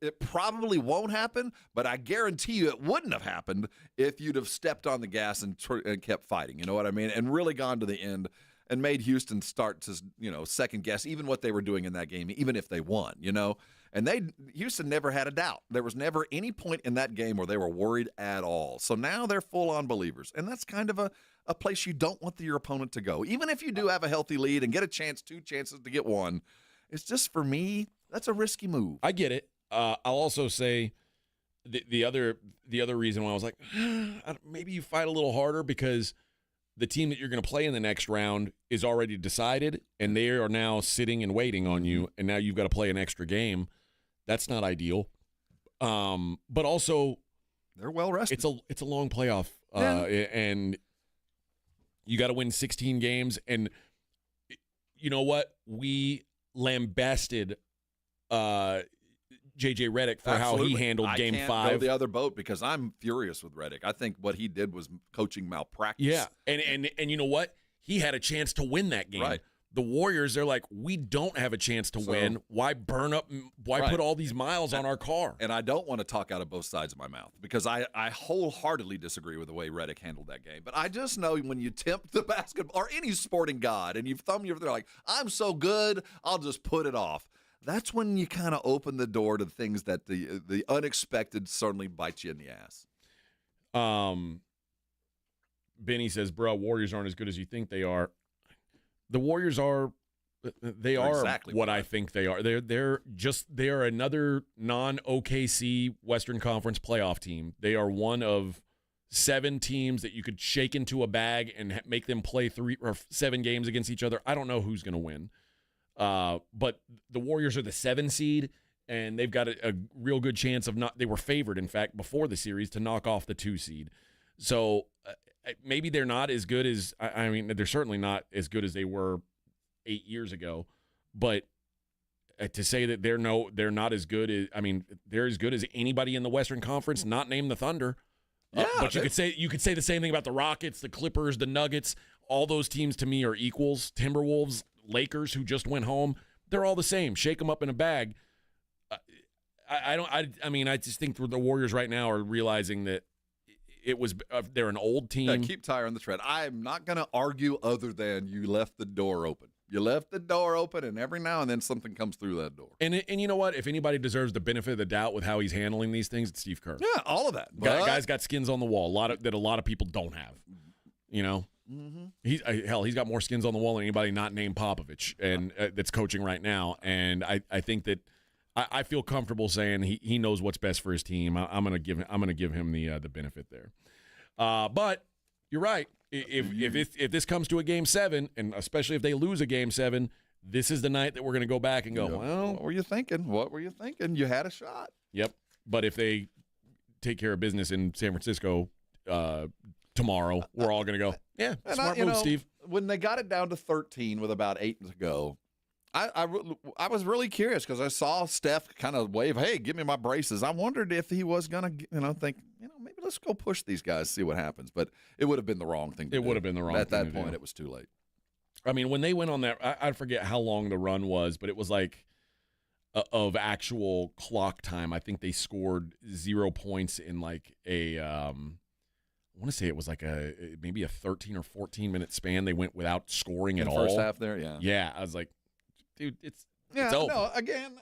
it probably won't happen, but I guarantee you it wouldn't have happened if you'd have stepped on the gas and kept fighting. You know what I mean? And really gone to the end. And made Houston start to, second guess even what they were doing in that game, even if they won, And Houston never had a doubt. There was never any point in that game where they were worried at all. So now they're full-on believers. And that's kind of a place you don't want your opponent to go. Even if you do have a healthy lead and get a chance, 2 chances to get one, it's just, for me, that's a risky move. I get it. I'll also say the other reason why I was like, maybe you fight a little harder because – the team that you're going to play in the next round is already decided, and they are now sitting and waiting on you, and now you've got to play an extra game. That's not ideal. But also, they're well rested. It's a long playoff, and you got to win 16 games. And you know what? We lambasted J.J. Redick for how he handled Game 5. I can't go the other boat because I'm furious with Redick. I think what he did was coaching malpractice. Yeah, and you know what? He had a chance to win that game. Right. The Warriors, they're like, we don't have a chance to win. Why burn up? Why put all these miles on our car? And I don't want to talk out of both sides of my mouth because I wholeheartedly disagree with the way Redick handled that game. But I just know when you tempt the basketball or any sporting god and you thumb your, they're like, I'm so good, I'll just put it off. That's when you kind of open the door to things that the unexpected certainly bites you in the ass. Benny says, bro, Warriors aren't as good as you think they are. The Warriors are exactly what I think they are. They are another non-OKC Western Conference playoff team. They are one of 7 teams that you could shake into a bag and make them play 3 or 7 games against each other. I don't know who's going to win. But the Warriors are the 7 seed, and they've got a real good chance of they were favored, in fact, before the series to knock off the 2 seed. So maybe they're not as good as, they're certainly not as good as they were 8 years ago, but to say that they're not as good they're as good as anybody in the Western Conference, not named the Thunder. But you could say the same thing about the Rockets, the Clippers, the Nuggets. All those teams to me are equals. Timberwolves, Lakers, who just went home, they're all the same. Shake them up in a bag. I just think the Warriors right now are realizing that they're an old team. Yeah, keep tiring the thread. I'm not going to argue other than you left the door open. You left the door open, and every now and then something comes through that door. And you know what? If anybody deserves the benefit of the doubt with how he's handling these things, it's Steve Kerr. Yeah, all of that. Guy's got skins on the wall, a lot of people don't have. You know, he's got more skins on the wall than anybody not named Popovich, and that's coaching right now. And I think that I feel comfortable saying he knows what's best for his team. I'm gonna give him the benefit there. But you're right. If this comes to a Game 7, and especially if they lose a Game 7, this is the night that we're going to go back and go, well, what were you thinking? What were you thinking? You had a shot. Yep. But if they take care of business in San Francisco tomorrow we're all going to go, yeah, smart move, Steve. When they got it down to 13 with about 8 to go, I was really curious because I saw Steph kind of wave, hey, give me my braces. I wondered if he was going to, think, maybe let's go push these guys, see what happens. But it would have been the wrong thing to do. It would have been the wrong thing to do. At that point, it was too late. I mean, when they went on that, I forget how long the run was, but it was like of actual clock time. I think they scored 0 points in like a I want to say it was like maybe a 13 or 14-minute span. They went without scoring at all. First half there, yeah. Yeah, I was like, dude, it's over. No, again,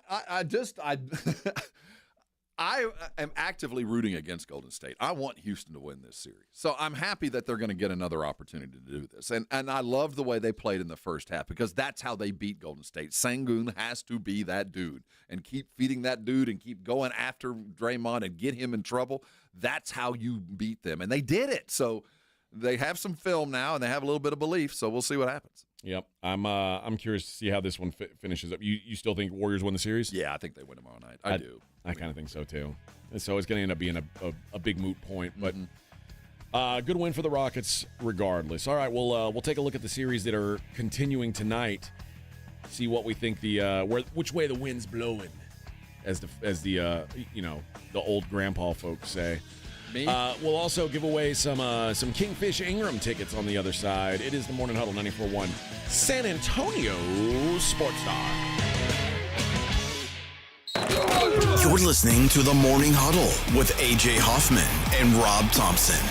I am actively rooting against Golden State. I want Houston to win this series. So I'm happy that they're going to get another opportunity to do this. And I love the way they played in the first half because that's how they beat Golden State. Sengun has to be that dude and keep feeding that dude and keep going after Draymond and get him in trouble. That's how you beat them. And they did it. So they have some film now and they have a little bit of belief. So we'll see what happens. Yep, I'm curious to see how this one finishes up. You still think Warriors win the series? Yeah, I think they win tomorrow night. I do. I kind of think so too. And so it's going to end up being a big moot point, but good win for the Rockets regardless. All right, we'll take a look at the series that are continuing tonight. See what we think which way the wind's blowing, as the old grandpa folks say. We'll also give away some Kingfish Ingram tickets on the other side. It is the Morning Huddle 94.1 San Antonio Sports Star. You're listening to the Morning Huddle with A.J. Hoffman and Rob Thompson.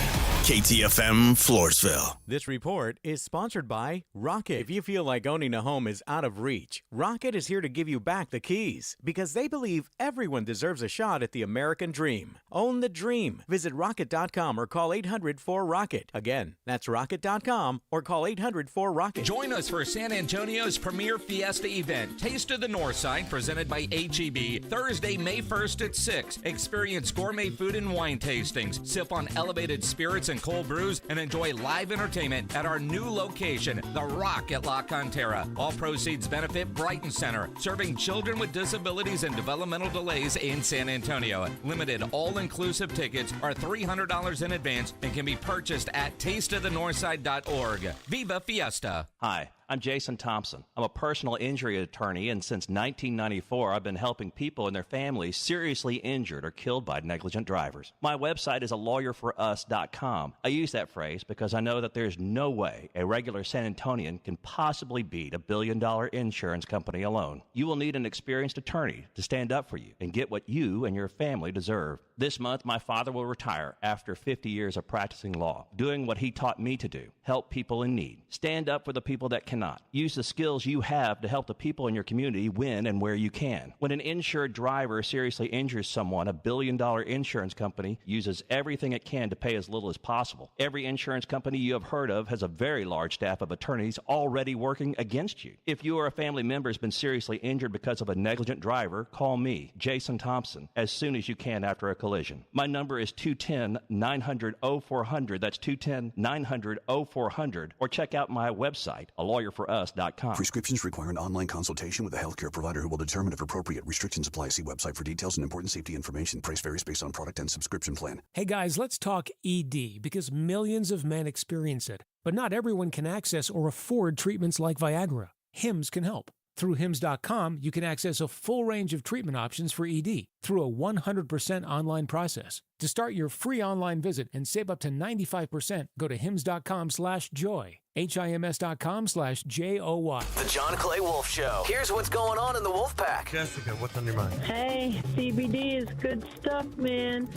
KTFM Floresville. This report is sponsored by Rocket. If you feel like owning a home is out of reach, Rocket is here to give you back the keys because they believe everyone deserves a shot at the American dream. Own the dream. Visit Rocket.com or call 800-4ROCKET. Again, that's Rocket.com or call 800-4ROCKET. Join us for San Antonio's premier Fiesta event, Taste of the Northside, presented by H-E-B, Thursday, May 1st at 6. Experience gourmet food and wine tastings, sip on elevated spirits and cold brews, and enjoy live entertainment at our new location, The Rock at La Cantera. All proceeds benefit Brighton Center, serving children with disabilities and developmental delays in San Antonio. Limited all-inclusive tickets are $300 in advance and can be purchased at tasteofthenorthside.org. Viva Fiesta! Hi, I'm Jason Thompson. I'm a personal injury attorney, and since 1994, I've been helping people and their families seriously injured or killed by negligent drivers. My website is alawyer4us.com. I use that phrase because I know that there's no way a regular San Antonian can possibly beat a billion-dollar insurance company alone. You will need an experienced attorney to stand up for you and get what you and your family deserve. This month, my father will retire after 50 years of practicing law, doing what he taught me to do, help people in need. Stand up for the people that cannot. Use the skills you have to help the people in your community win and where you can. When an insured driver seriously injures someone, a billion-dollar insurance company uses everything it can to pay as little as possible. Every insurance company you have heard of has a very large staff of attorneys already working against you. If you or a family member has been seriously injured because of a negligent driver, call me, Jason Thompson, as soon as you can after a collision. My number is 210-900-0400. That's 210-900-0400. Or check out my website, alawyer4us.com. Prescriptions require an online consultation with a healthcare provider who will determine if appropriate. Restrictions apply. See website for details and important safety information. Price varies based on product and subscription plan. Hey guys, let's talk ED because millions of men experience it, but not everyone can access or afford treatments like Viagra. Hims can help. Through Hims.com, you can access a full range of treatment options for ED through a 100% online process. To start your free online visit and save up to 95%, go to Hims.com/joy. HIMS.com/JOY. The John Clay Wolf Show. Here's what's going on in the Wolf Pack. Jessica, what's on your mind? Hey, CBD is good stuff, man.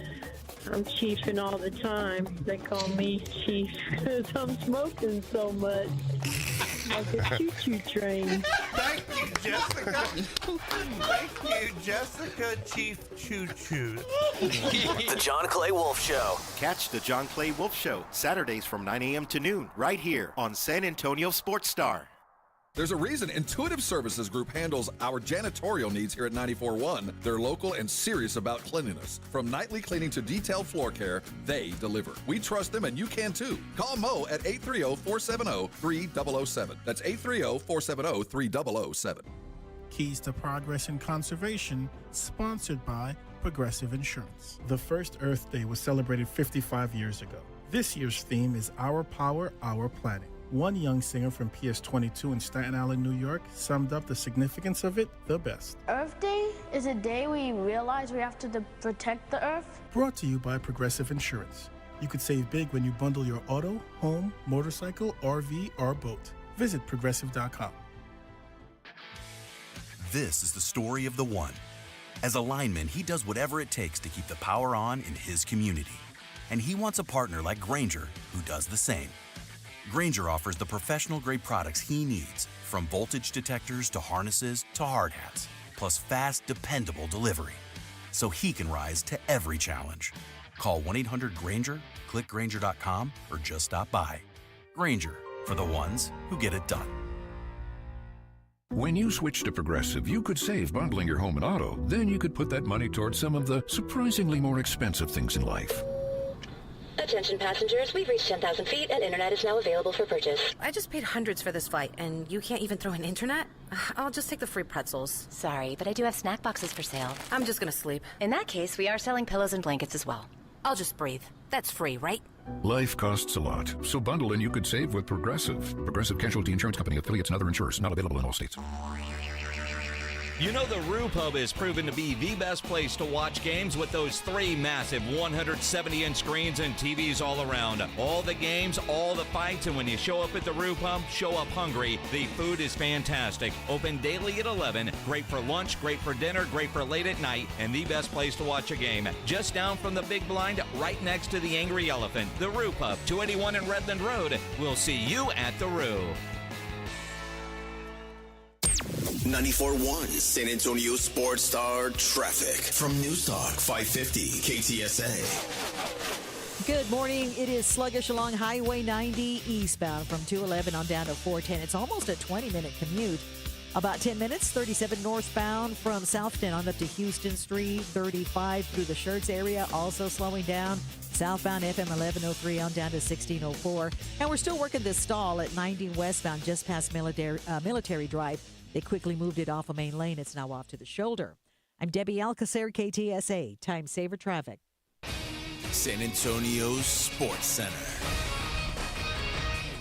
I'm chiefing all the time. They call me Chief because I'm smoking so much. Like a choo-choo train. Thank you, Jessica. Thank you, Jessica, Chief Choo-Choo. The John Clay Wolf Show. Catch the John Clay Wolf Show Saturdays from 9 a.m. to noon right here on San Antonio Sports Star. There's a reason Intuitive Services Group handles our janitorial needs here at 94.1. They're local and serious about cleanliness. From nightly cleaning to detailed floor care, they deliver. We trust them, and you can too. Call Mo at 830-470-3007. That's 830-470-3007. Keys to Progress and Conservation, sponsored by Progressive Insurance. The first Earth Day was celebrated 55 years ago. This year's theme is Our Power, Our Planet. One young singer from PS22 in Staten Island, New York, summed up the significance of it the best. Earth Day is a day we realize we have to protect the Earth. Brought to you by Progressive Insurance. You could save big when you bundle your auto, home, motorcycle, RV, or boat. Visit Progressive.com. This is the story of the one. As a lineman, he does whatever it takes to keep the power on in his community. And he wants a partner like Grainger who does the same. Grainger offers the professional-grade products he needs, from voltage detectors to harnesses to hard hats, plus fast, dependable delivery, so he can rise to every challenge. Call 1-800-GRAINGER, click Grainger.com, or just stop by. Grainger, for the ones who get it done. When you switch to Progressive, you could save bundling your home and auto. Then you could put that money towards some of the surprisingly more expensive things in life. Attention passengers, we've reached 10,000 feet and internet is now available for purchase. I just paid hundreds for this flight, and you can't even throw in internet? I'll just take the free pretzels. Sorry, but I do have snack boxes for sale. I'm just gonna sleep. In that case, we are selling pillows and blankets as well. I'll just breathe. That's free, right? Life costs a lot, so bundle and you could save with Progressive. Progressive Casualty Insurance Company, affiliates, and other insurers. Not available in all states. You know the Roo Pub is proven to be the best place to watch games with those 3 massive 170-inch screens and TVs all around. All the games, all the fights, and when you show up at the Roo Pub, show up hungry. The food is fantastic. Open daily at 11. Great for lunch, great for dinner, great for late at night, and the best place to watch a game. Just down from the big blind, right next to the Angry Elephant. The Roo Pub, 281 in Redland Road. We'll see you at the Roo. 94.1 San Antonio Sports Star traffic from News Talk 550 KTSA. Good morning. It is sluggish along Highway 90 eastbound from 211 on down to 410. It's almost a 20-minute commute. About 10 minutes, 37 northbound from Southton on up to Houston Street, 35 through the Schertz area, also slowing down. Southbound FM 1103 on down to 1604. And we're still working this stall at 90 westbound just past Military Drive. They quickly moved it off a main lane. It's now off to the shoulder. I'm Debbie Alcacer, KTSA, Time Saver Traffic. San Antonio Sports Center.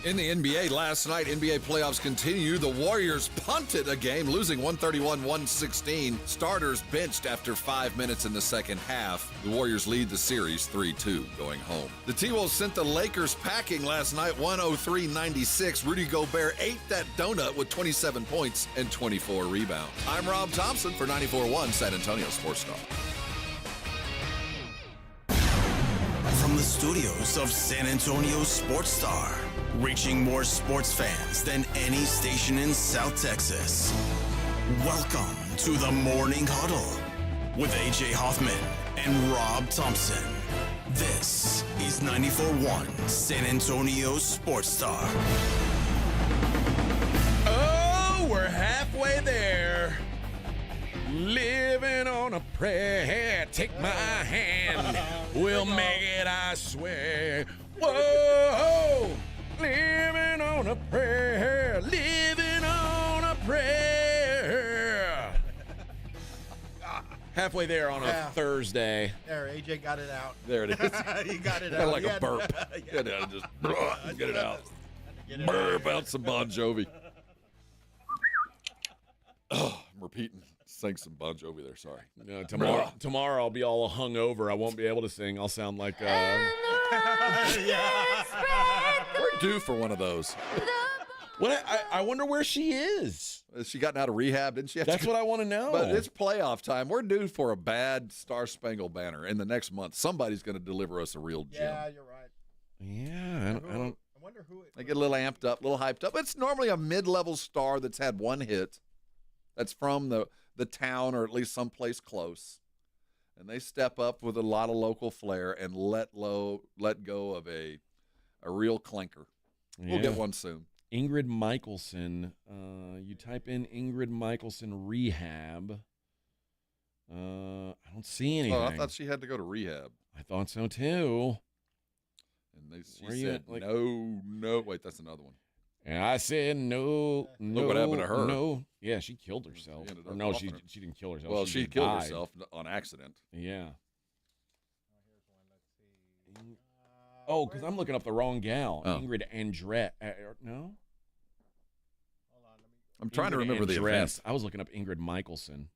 In the NBA last night, NBA playoffs continue. The Warriors punted a game, losing 131-116. Starters benched after 5 minutes in the second half. The Warriors lead the series 3-2 going home. The T-Wolves sent the Lakers packing last night, 103-96. Rudy Gobert ate that donut with 27 points and 24 rebounds. I'm Rob Thompson for 94.1 San Antonio Sports Star. From the studios of San Antonio Sports Star, reaching more sports fans than any station in South Texas. Welcome to the Morning Huddle with AJ Hoffman and Rob Thompson. This is 94.1 San Antonio Sports Star. Oh, we're halfway there. Living on a prayer, take my hand. We'll make it, I swear. Whoa, living on a prayer, living on a prayer. Halfway there on a Thursday. There, AJ got it out. There it is. You got it Kind out. of like a burp. Get it out. Burp out some Bon Jovi. Oh, I'm repeating. Sing some Bon Jovi there, sorry. Tomorrow I'll be all hungover. I won't be able to sing. I'll sound like We're due for one of those. I wonder where she is. Has she gotten out of rehab? Didn't she? That's what I want to know. But it's playoff time. We're due for a bad Star Spangled Banner in the next month. Somebody's going to deliver us a real gem. Yeah, you're right. Yeah, I don't. I wonder who it. They get a little amped up, a little hyped up. It's normally a mid-level star that's had one hit. That's from the town or at least someplace close. And they step up with a lot of local flair and let go of a real clinker. Yeah. We'll get one soon. Ingrid Michaelson. You type in Ingrid Michaelson rehab. I don't see anything. Oh, I thought she had to go to rehab. I thought so too. And she said, no. Wait, that's another one. And I said, no. Look what happened to her. No. Yeah, she killed herself. She didn't kill herself. Well, she killed died. herself on accident. Yeah. Oh, because I'm looking up the wrong gal. Ingrid Andret. No? I'm trying to remember the event. I was looking up Ingrid Michaelson.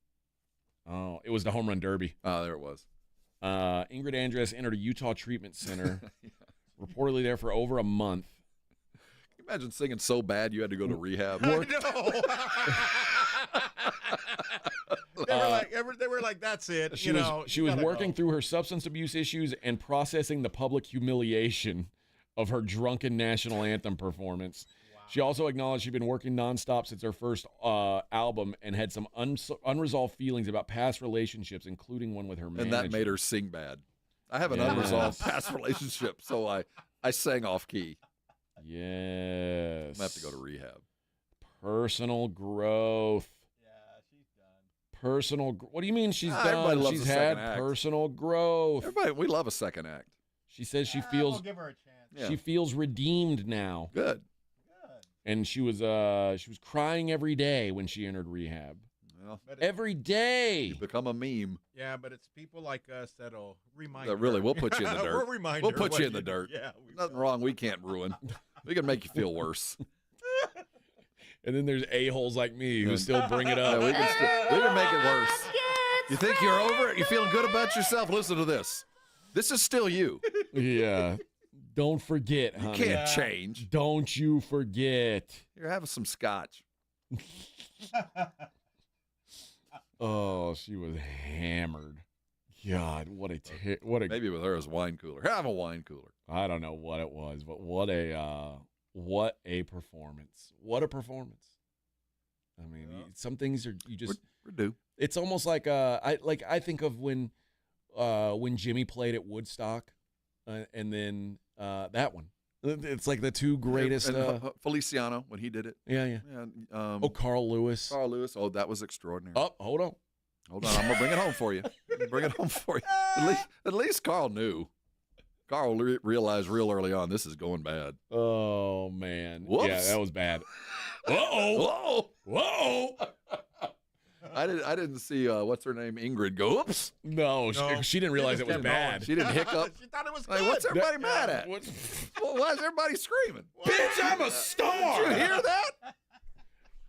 Oh, it was the home run derby. Oh, there it was. Ingrid Andress entered a Utah treatment center, reportedly there for over a month. Can you imagine singing so bad you had to go to rehab? I know. They were like, that's it. She was working through her substance abuse issues and processing the public humiliation of her drunken national anthem performance. She also acknowledged she'd been working nonstop since her first album and had some unresolved feelings about past relationships, including one with her manager. And that made her sing bad. I have an unresolved past relationship, so I sang off key. Yes. I'm going to have to go to rehab. Personal growth. What do you mean she's done? Everybody loves She's a had second act. personal growth. We love a second act. She says she feels. We'll give her a chance. She feels redeemed now. Good. And she was crying every day when she entered rehab. Well, every day. You become a meme. Yeah, but it's people like us that'll remind that really, her. we'll put you in the dirt. We'll put you in the dirt. Yeah, nothing wrong. We can't ruin. We can make you feel worse. And then there's a-holes like me who still bring it up. Yeah, we can make it worse. You think you're over it? You feeling good about yourself? Listen to this. This is still you. Yeah. Don't forget, honey. You can't change. Don't you forget. You're having some scotch. Oh, she was hammered. God, what a maybe with her as wine cooler. Have a wine cooler. I don't know what it was, but what a performance. What a performance. I mean, some things are we're due. It's almost like I think of when Jimmy played at Woodstock, and then that one. It's like the two greatest. And Feliciano when he did it. Yeah. Carl Lewis. Carl Lewis. Oh, that was extraordinary. Oh, hold on. I'm gonna bring it home for you. At least Carl knew. Carl realized real early on this is going bad. Oh man. Whoops. Yeah, that was bad. Whoa. I didn't see what's her name, Ingrid, go oops. No, she didn't realize it was bad. She didn't hiccup. She thought it was like, good. what's everybody mad at? Well, why is everybody screaming? Bitch, I'm a star. Did you hear that?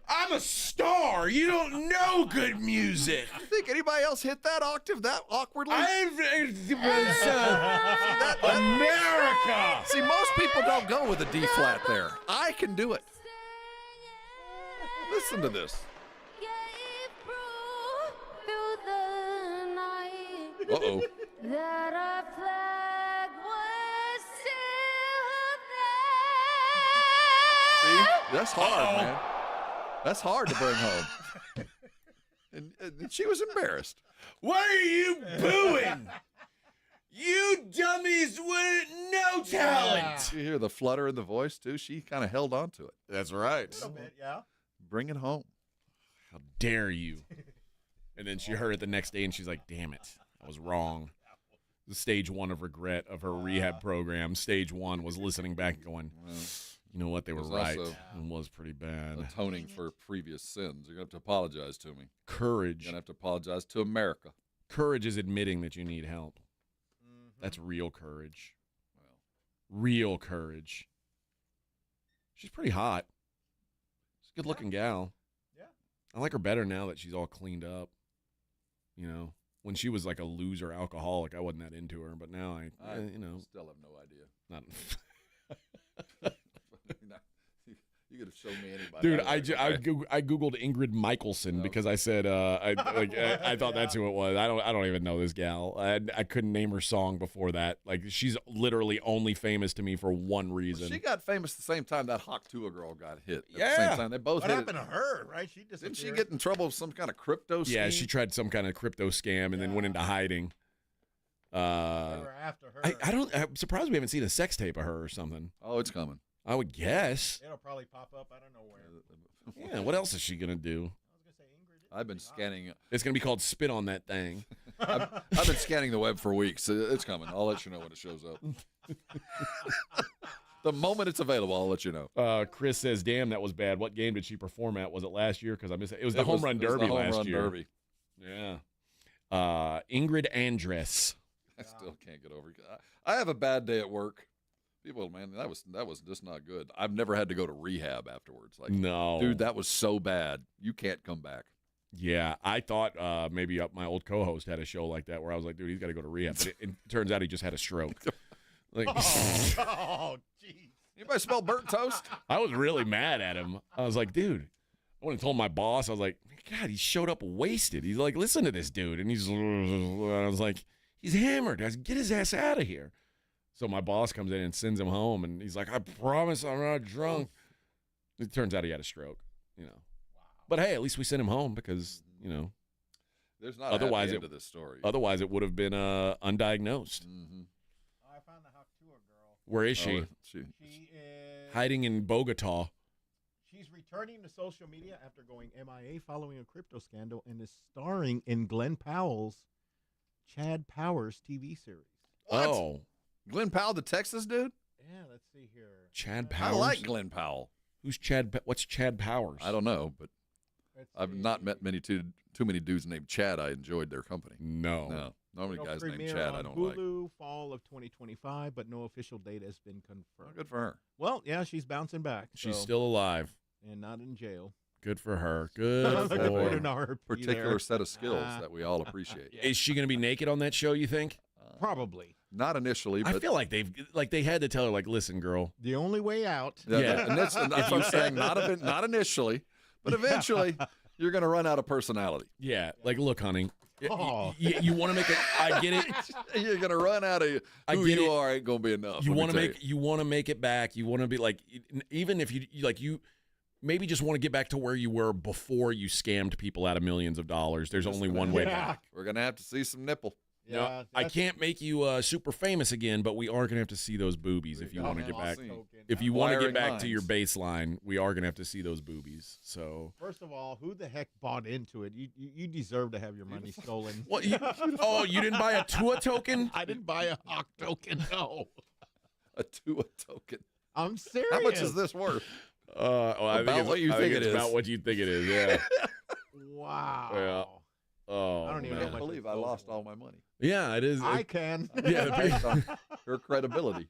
I'm a star. You don't know good music. You think anybody else hit that octave that awkwardly? America. See, most people don't go with a D flat there. I can do it. Listen to this. Uh-oh. That our flag was still there. See? That's hard, man. That's hard to bring home. and she was embarrassed. Why are you booing? You dummies with no talent. You hear the flutter in the voice, too? She kind of held on to it. That's right. A little bit, yeah. Bring it home. How dare you? And then she heard it the next day, and she's like, damn it. I was wrong. The stage one of regret of her rehab program. Stage one was listening back and going, you know what? They were right. It was pretty bad. Atoning for previous sins. You're going to have to apologize to me. Courage. You're going to have to apologize to America. Courage is admitting that you need help. That's real courage. Real courage. She's pretty hot. She's a good-looking gal. Yeah. I like her better now that she's all cleaned up. You know, when she was like a loser alcoholic, I wasn't that into her. But now I still have no idea. Not. You could have shown me anybody. Dude, I googled Ingrid Michaelson because I said I thought that's who it was. I don't even know this gal. I couldn't name her song before that. Like she's literally only famous to me for one reason. Well, she got famous the same time that Hawk Tua girl got hit. At the Yeah. same time. They both What hit happened to her, right? She Didn't she get in trouble with some kind of crypto scheme? Yeah, she tried some kind of crypto scam and then went into hiding. They were after her. I'm surprised we haven't seen a sex tape of her or something. Oh, it's coming. I would guess. It'll probably pop up. I don't know where. Yeah, what else is she going to do? I've been scanning. It's going to be called Spit on That Thing. I've been scanning the web for weeks. It's coming. I'll let you know when it shows up. The moment it's available, I'll let you know. Chris says, damn, that was bad. What game did she perform at? Was it last year? Because I missed it. It was the Home Run Derby last year. Derby. Yeah. Ingrid Andress. I still can't get over it. I have a bad day at work. People, man, that was just not good. I've never had to go to rehab afterwards. Like, no, dude, that was so bad. You can't come back. Yeah, I thought maybe my old co-host had a show like that where I was like, dude, he's got to go to rehab. But it turns out he just had a stroke. Like, oh, jeez. Anybody smell burnt toast? I was really mad at him. I was like, dude, I went and told my boss. I was like, God, he showed up wasted. He's like, listen to this dude. And I was like, he's hammered. I said, get his ass out of here. So my boss comes in and sends him home, and he's like, I promise I'm not drunk. It turns out he had a stroke, you know. Wow. But, hey, at least we sent him home because, you know. There's not a happy end to this story. Otherwise, it would have been undiagnosed. Oh, I found the Haktua girl. Where is she? She is hiding in Bogota. She's returning to social media after going MIA following a crypto scandal and is starring in Glenn Powell's Chad Powers TV series. What? Oh. Glenn Powell, the Texas dude? Yeah, let's see here. Chad Powers? I like Glenn Powell. Who's Chad? What's Chad Powers? I don't know, but I've not met too many dudes named Chad. I enjoyed their company. No. Normally guys named Chad I don't like. Hulu, fall of 2025, but no official date has been confirmed. Oh, good for her. Well, yeah, she's bouncing back. She's still alive. And not in jail. Good for her. Good for her. Particular set of skills that we all appreciate. Yeah. Is she going to be naked on that show, you think? Probably. Not initially, but I feel like they had to tell her, like, listen, girl. The only way out. Yeah. And that's what I'm saying. Not initially, but eventually you're going to run out of personality. Yeah. Like, look, honey. You want to make it. I get it. You're going to run out of who you are. Ain't going to be enough. You want to make it back. You want to be like, even if you maybe just want to get back to where you were before you scammed people out of millions of dollars. There's only one way back. We're going to have to see some nipple. Yeah, no, I can't make you super famous again, but we are going to have to see those boobies if you want to get back. If you want to get back to your baseline, we are going to have to see those boobies. So first of all, who the heck bought into it? You deserve to have your money stolen. What? You didn't buy a Tua token? I didn't buy a Hawk token. No, a Tua token. I'm serious. How much is this worth? I think what you think it is. About what you think it is. Yeah. Wow. Yeah. Oh, I don't even can't believe I lost all my money. Yeah, it is. I can. Yeah, based on her credibility.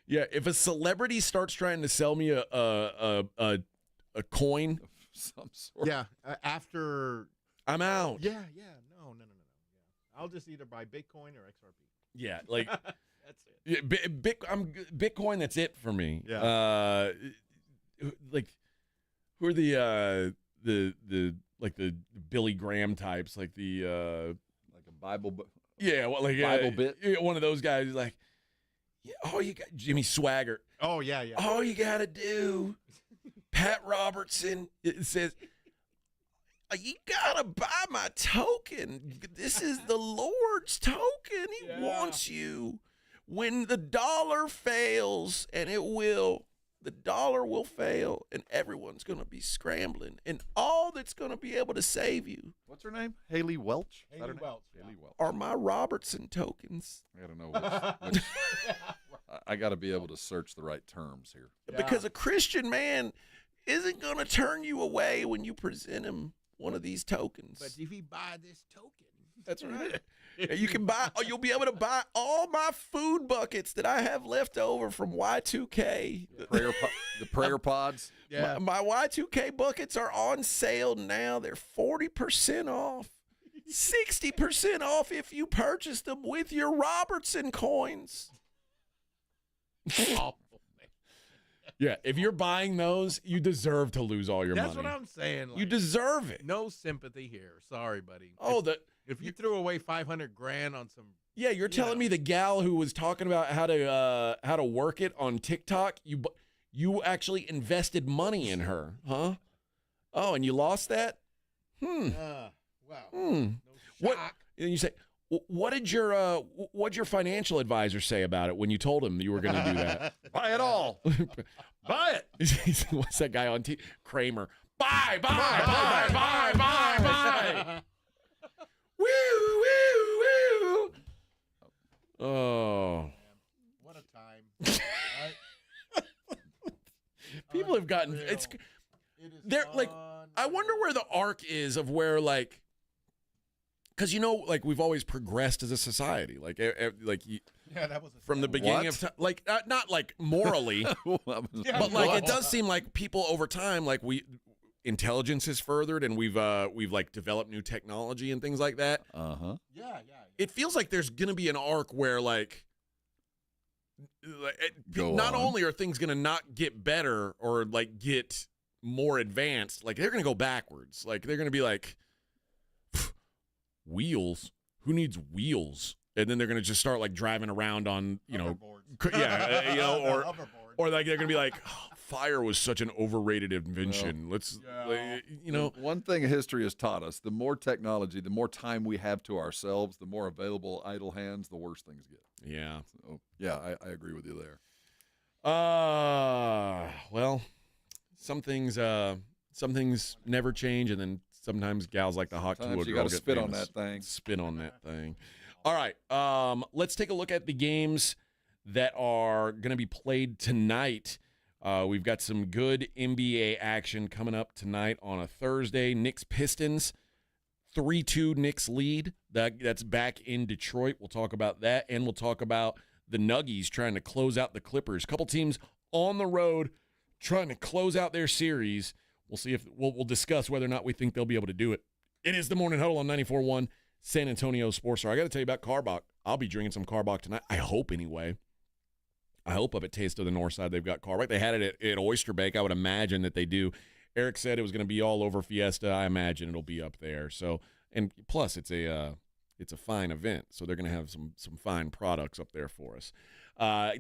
Yeah, if a celebrity starts trying to sell me a coin, some sort. Yeah, after I'm out. Yeah. No. Yeah, I'll just either buy Bitcoin or XRP. Yeah, like that's it. Yeah, Bitcoin. That's it for me. Yeah. Like, who are the like the Billy Graham types, like the like a Bible book. Yeah, well, like Bible bit. One of those guys, like, you got Jimmy Swaggart. Oh yeah. All you gotta do, Pat Robertson. It says, you gotta buy my token. This is the Lord's token. He wants you. When the dollar fails, and it will. The dollar will fail, and everyone's going to be scrambling. And all that's going to be able to save you. What's her name? Haley Welch? Haley Welch. Haley Welch. Are my Robertson tokens. I got to know which I got to be able to search the right terms here. Because a Christian man isn't going to turn you away when you present him one of these tokens. But if he buy this token. That's right. You can buy. You'll be able to buy all my food buckets that I have left over from Y2K. The prayer pods. Yeah. My Y2K buckets are on sale now. They're 40% off, 60% off if you purchase them with your Robertson coins. Oh, yeah, if you're buying those, you deserve to lose all your money. That's what I'm saying. Like, you deserve it. No sympathy here. Sorry, buddy. If you threw away $500,000 on some, you're telling me the gal who was talking about how to work it on TikTok, you actually invested money in her, huh? Oh, and you lost that? Wow. No what? And you say, what'd your financial advisor say about it when you told him you were going to do that? Buy it all. Buy it. What's that guy on Kramer? Buy. Woo, woo, woo. Oh. What a time. People have gotten they're like, I wonder where the arc is of where, like, because like we've always progressed as a society, like Yeah, that was from the beginning of time. Like, not like morally, but like it does seem like people over time, like intelligence has furthered and we've like developed new technology and things like that. Yeah. It feels like there's going to be an arc where like not only are things going to not get better or like get more advanced, like they're going to go backwards. Like they're going to be like, wheels? Who needs wheels? And then they're going to just start like driving around on, or like they're going to be like, oh, fire was such an overrated invention. One thing history has taught us, the more technology, the more time we have to ourselves, the more available idle hands, the worse things get. Yeah. So, yeah, I agree with you there. Well, some things never change, and then sometimes gals like the hot to a girl. You got to spit famous. on that thing. Spit on that thing. All right. Let's take a look at the games that are going to be played tonight. We've got some good NBA action coming up tonight on a Thursday. Knicks Pistons, 3-2 Knicks lead. That's back in Detroit. We'll talk about that, and we'll talk about the Nuggies trying to close out the Clippers. A couple teams on the road trying to close out their series. We'll see if we'll discuss whether or not we think they'll be able to do it. It is the Morning Huddle on 94.1 San Antonio Sports Star. I got to tell you about Carbach. I'll be drinking some Carbach tonight. I hope anyway. I hope up at Taste of the North Side they've got Carbach. They had it at Oyster Bake. I would imagine that they do. Eric said it was going to be all over Fiesta. I imagine it'll be up there. So, and plus it's a fine event, so they're going to have some fine products up there for us.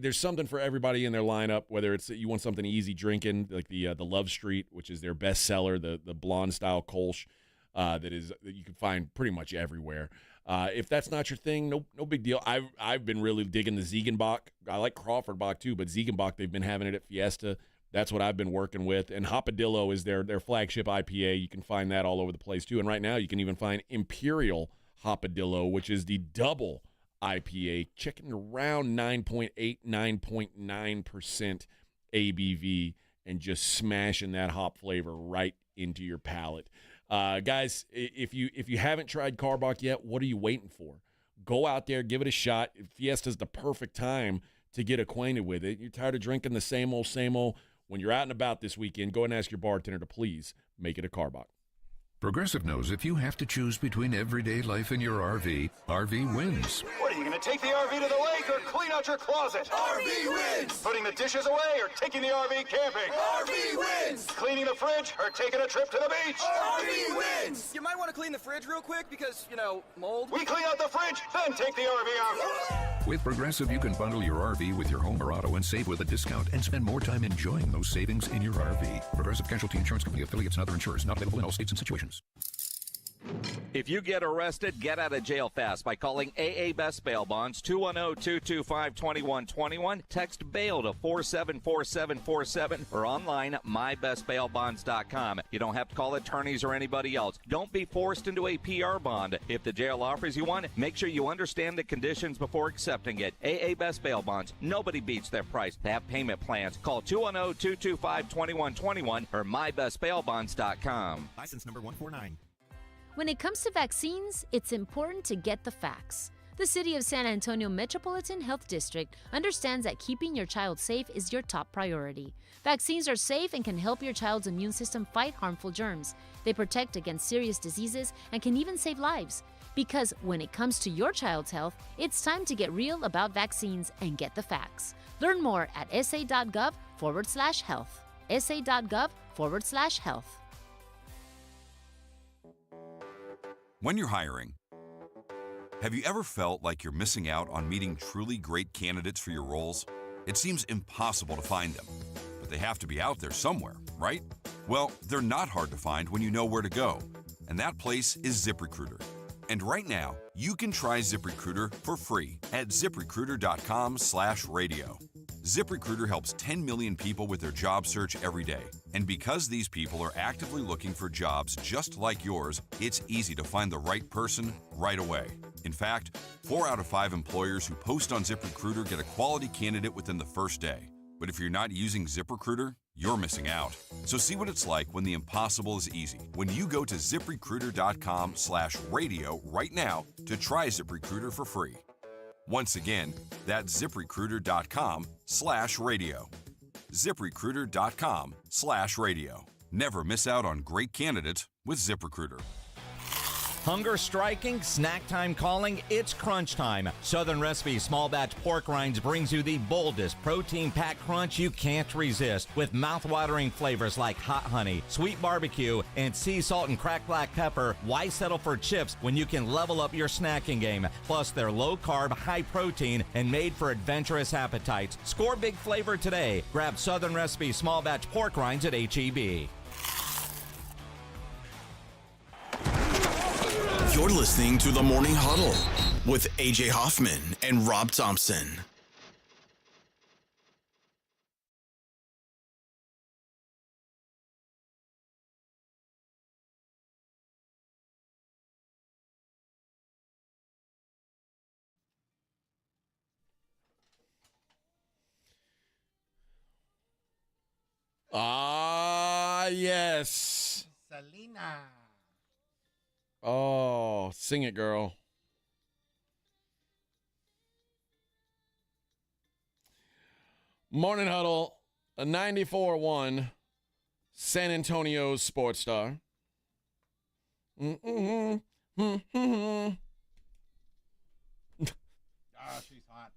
There's something for everybody in their lineup, whether it's you want something easy drinking, like the Love Street, which is their best seller, the blonde style Kolsch that you can find pretty much everywhere. If that's not your thing, no big deal. I've been really digging the Ziegenbach. I like Crawford Bach too, but Ziegenbach, they've been having it at Fiesta. That's what I've been working with. And Hopadillo is their flagship IPA. You can find that all over the place too. And right now you can even find Imperial Hopadillo, which is the double IPA, checking around 9.8, 9.9% ABV, and just smashing that hop flavor right into your palate. Guys, if you haven't tried Carbach yet, what are you waiting for? Go out there, give it a shot. Fiesta's the perfect time to get acquainted with it. You're tired of drinking the same old. When you're out and about this weekend, go and ask your bartender to please make it a Carbach. Progressive knows if you have to choose between everyday life and your RV, RV wins. What, are you going to take the RV to the lake or clean out your closet? RV wins! Putting the dishes away or taking the RV camping? RV wins! Cleaning the fridge or taking a trip to the beach? RV wins! You might want to clean the fridge real quick because, mold. We clean out the fridge, then take the RV out. With Progressive, you can bundle your RV with your home or auto and save with a discount and spend more time enjoying those savings in your RV. Progressive Casualty Insurance Company, affiliates, and other insurers. Not available in all states and situations. If you get arrested, get out of jail fast by calling AA Best Bail Bonds, 210-225-2121. Text bail to 474747 or online at mybestbailbonds.com. You don't have to call attorneys or anybody else. Don't be forced into a PR bond. If the jail offers you one, make sure you understand the conditions before accepting it. AA Best Bail Bonds. Nobody beats their price. They have payment plans. Call 210-225-2121 or mybestbailbonds.com. License number 149. When it comes to vaccines, it's important to get the facts. The City of San Antonio Metropolitan Health District understands that keeping your child safe is your top priority. Vaccines are safe and can help your child's immune system fight harmful germs. They protect against serious diseases and can even save lives. Because when it comes to your child's health, it's time to get real about vaccines and get the facts. Learn more at sa.gov/health. sa.gov/health. When you're hiring, have you ever felt like you're missing out on meeting truly great candidates for your roles? It seems impossible to find them, but they have to be out there somewhere, right? Well, they're not hard to find when you know where to go, and that place is ZipRecruiter. And right now, you can try ZipRecruiter for free at ZipRecruiter.com/radio. ZipRecruiter helps 10 million people with their job search every day. And because these people are actively looking for jobs just like yours, it's easy to find the right person right away. In fact, 4 out of 5 employers who post on ZipRecruiter get a quality candidate within the first day. But if you're not using ZipRecruiter, you're missing out. So see what it's like when the impossible is easy. When you go to ZipRecruiter.com/radio right now to try ZipRecruiter for free. Once again, that's ZipRecruiter.com/radio. ZipRecruiter.com/radio. Never miss out on great candidates with ZipRecruiter. Hunger striking, snack time calling, it's crunch time. Southern Recipe Small Batch Pork Rinds brings you the boldest protein-packed crunch you can't resist with mouth-watering flavors like hot honey, sweet barbecue, and sea salt and cracked black pepper. Why settle for chips when you can level up your snacking game? Plus, they're low-carb, high-protein, and made for adventurous appetites. Score big flavor today. Grab Southern Recipe Small Batch Pork Rinds at H-E-B. You're listening to the Morning Huddle with AJ Hoffman and Rob Thompson. Ah, yes. Selena. Oh, sing it, girl. Morning Huddle, a 94-1 San Antonio Sports Star. Ah, she's hot.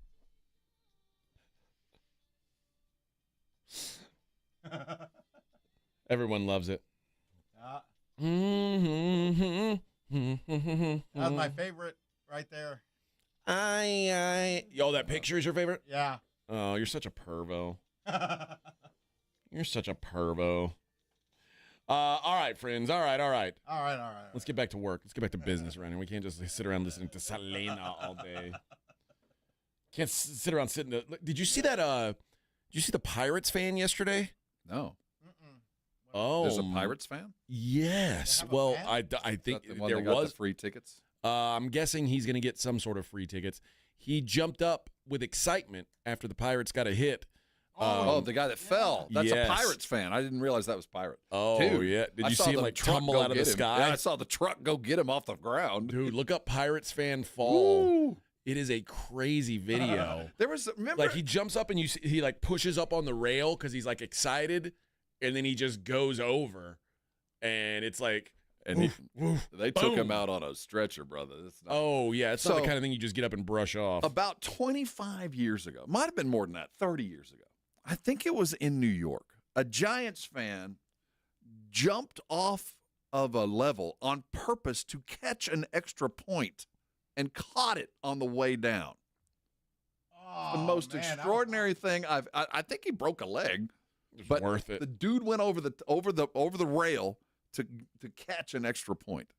Everyone loves it. That was my favorite right there. Yo, that picture is your favorite? Yeah. Oh, you're such a pervo. You're such a pervo. All right, friends. All right. Let's get back to work. Let's get back to business around here. We can't just sit around listening to Selena all day. Can't sit around sitting. Did you see that? Did you see the Pirates fan yesterday? No. Oh, there's a Pirates fan? Yes. Well, I think there was free tickets. I'm guessing he's going to get some sort of free tickets. He jumped up with excitement after the Pirates got a hit. The guy that fell. That's yes. a Pirates fan. I didn't realize that was Pirate. Oh, dude, yeah. Did I you saw see him the like truck tumble go out of the get him. sky? Yeah, I saw the truck go get him off the ground. Dude, look up Pirates fan fall. Woo. It is a crazy video. There was, remember? Like he jumps up and he like pushes up on the rail because he's like excited, and then he just goes over, and it's like, and they took him out on a stretcher, brother. Oh yeah, it's not the kind of thing you just get up and brush off. About 25 years ago, might have been more than that, 30 years ago. I think it was in New York. A Giants fan jumped off of a level on purpose to catch an extra point and caught it on the way down. The most extraordinary thing I think he broke a leg, but worth it. The dude went over the rail to catch an extra point.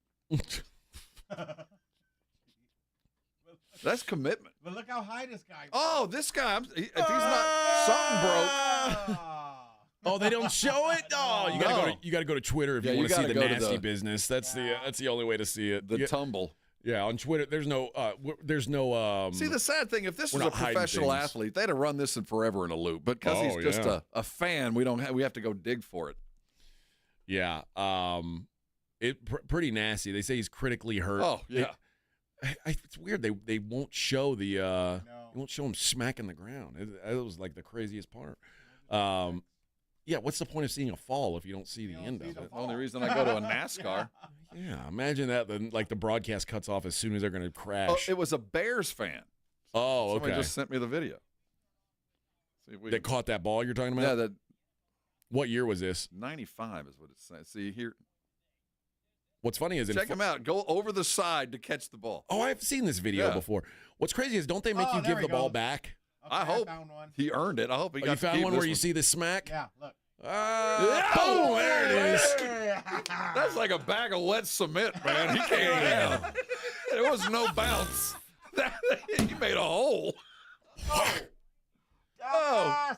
That's commitment. But look how high this guy is. Oh, this guy, if he's not, something broke. Oh, they don't show it? Oh, you gotta go to Twitter if you want to see the nasty business. That's the only way to see it. The tumble. Yeah, on Twitter, there's no. See, the sad thing, if this was a professional athlete, they'd have run this in forever in a loop. But because he's just a fan, we have to go dig for it. Yeah, pretty nasty. They say he's critically hurt. Oh yeah. It's weird. They won't show they won't show him smacking the ground. It was like the craziest part. Yeah, what's the point of seeing a fall if you don't see the end of it? The only reason I go to a NASCAR. Yeah, imagine that. Then like the broadcast cuts off as soon as they're going to crash. Oh, it was a Bears fan. Oh, okay. Somebody just sent me the video. That caught that ball you're talking about? Yeah. What year was this? 95 is what it says. See here. What's funny is check him out. Go over the side to catch the ball. Oh, I've seen this video before. What's crazy is don't they make you give the ball back? Okay, I hope found one. he earned it. I hope he got. You found one where you see the smack? Yeah, look. Boom! There it is. That's like a bag of wet cement, man. He came down. There was no bounce. He made a hole. Oh.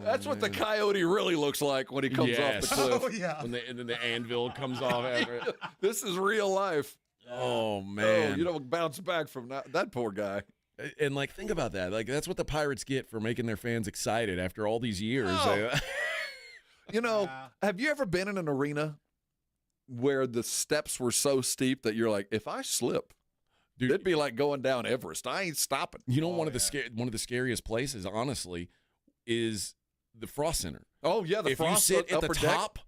That's what the coyote really looks like when he comes off the cliff. Oh, yeah. And then the anvil comes off after it. This is real life. Oh, man. Oh, you don't bounce back from that poor guy. And, like, think about that. Like, that's what the Pirates get for making their fans excited after all these years. Oh. You know, have you ever been in an arena where the steps were so steep that you're like, if I slip, Dude, it'd be like going down Everest. I ain't stopping. You know, one of the scariest places, honestly, is the Frost Center. Oh yeah, the if Frost you sit at the upper top,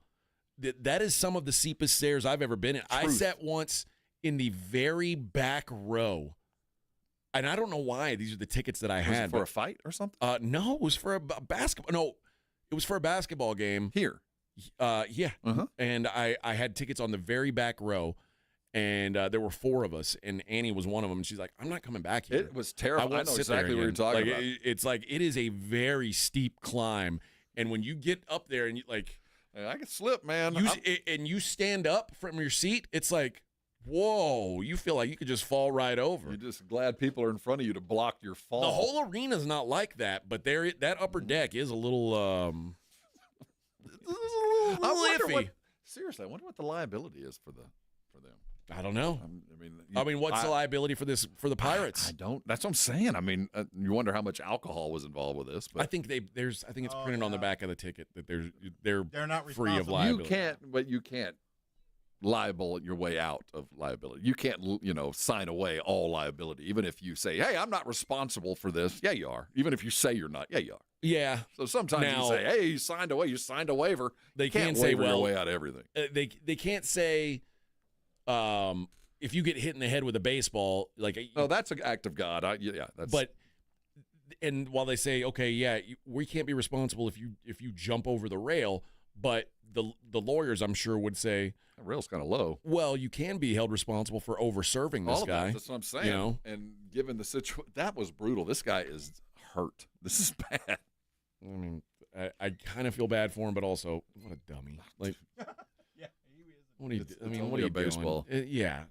that is some of the steepest stairs I've ever been in. I sat once in the very back row, and I don't know why. These are the tickets that I had. Was it for a fight or something? No, it was for a basketball. No, it was for a basketball game here. Yeah, and I had tickets on the very back row. And there were 4 of us, and Annie was one of them. And she's like, "I'm not coming back here." It was terrible. I know exactly what you're talking about. It's like it is a very steep climb, and when you get up there and you like, I can slip, man. And you stand up from your seat, it's like, whoa! You feel like you could just fall right over. You're just glad people are in front of you to block your fall. The whole arena's not like that, but that upper deck is a little iffy. Seriously, I wonder what the liability is for them. I don't know. I mean, what's the liability for the Pirates? I don't. That's what I'm saying. I mean, you wonder how much alcohol was involved with this. But I think it's printed on the back of the ticket that they're not free of liability. You can't libel your way out of liability. You can't, sign away all liability. Even if you say, "Hey, I'm not responsible for this." Yeah, you are. Even if you say you're not. Yeah, you are. Yeah. So sometimes you say, "Hey, you signed away. You signed a waiver." They can't say, waiver your way out of everything. They can't say. If you get hit in the head with a baseball, that's an act of God. And while they say, okay, we can't be responsible if you jump over the rail, but the lawyers, I'm sure, would say the rail's kind of low. Well, you can be held responsible for over-serving this guy. That's what I'm saying. And given the situation, that was brutal. This guy is hurt. This is bad. I mean, I kind of feel bad for him, but also, what a dummy. Like. What are you baseball? Doing? Yeah,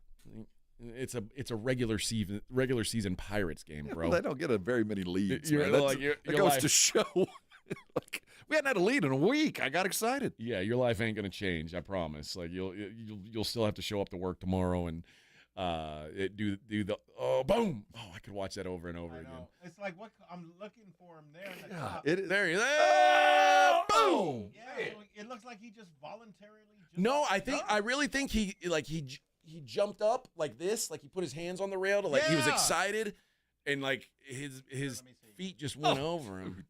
it's a regular season Pirates game, bro. Well, they don't get very many leads. That goes to show. We hadn't had a lead in a week. I got excited. Yeah, your life ain't gonna change. I promise. Like you'll still have to show up to work tomorrow and do the boom. Oh, I could watch that over and over again. It's like what I'm looking for him there. In the top. There he is. Boom. Yeah, it looks like he just voluntarily. No, I really think he jumped up like this, like he put his hands on the rail to he was excited, and like his feet just went over him.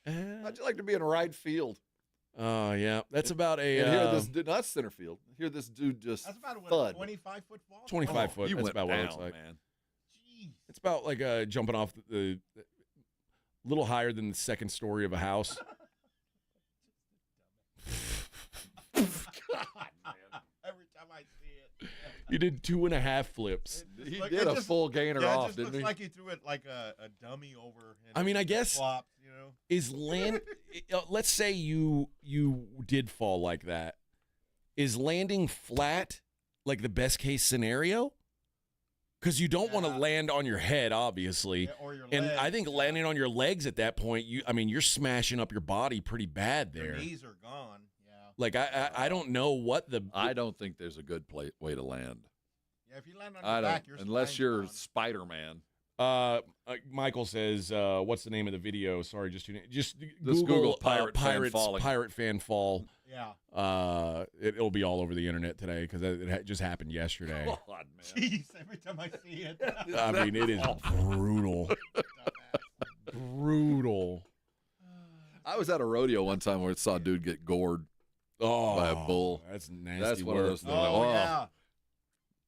How'd you like to be in right field? Oh yeah, that's about a. And here this dude, not center field. Here this dude just. That's about a 25-foot ball. 25 foot. You that's went about down, what it looks like. Man. Jeez. It's about like jumping off the little higher than the second story of a house. God, man. Every time I see it. You did 2.5 flips. He did a full gainer off, didn't he? It just looks like he threw it like a dummy over. I mean, I guess flopped, is land. Let's say you did fall like that. Is landing flat like the best case scenario? Because you don't want to land on your head, obviously, or your and legs, I think landing on your legs at that point, you're smashing up your body pretty bad there. Your knees are gone. Like I don't know what I don't think there's a good way to land. Yeah, if you land on your back, unless you're Spider-Man. Michael says, "What's the name of the video?" Sorry, just Google pirate fan fall. Yeah. It'll be all over the internet today because it just happened yesterday. God, man. Jeez, every time I see it. I mean, it is brutal. Brutal. I was at a rodeo one time where I saw a dude get gored. By a bull. That's nasty. That's one of those things. Yeah.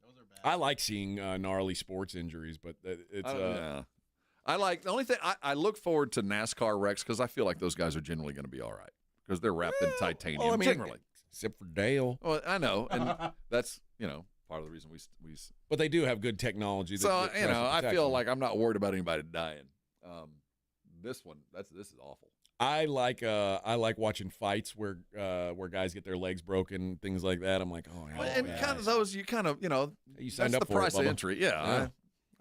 Those are bad. I like seeing gnarly sports injuries, but it's I like the only thing I look forward to NASCAR wrecks because I feel like those guys are generally going to be all right because they're wrapped in titanium. Well, I mean, generally, except for Dale. Well, I know, and that's part of the reason we. But they do have good technology. So I feel like I'm not worried about anybody dying. This is awful. I like watching fights where guys get their legs broken, things like that. I'm like, and kind of those you signed that's up the price of entry. Yeah.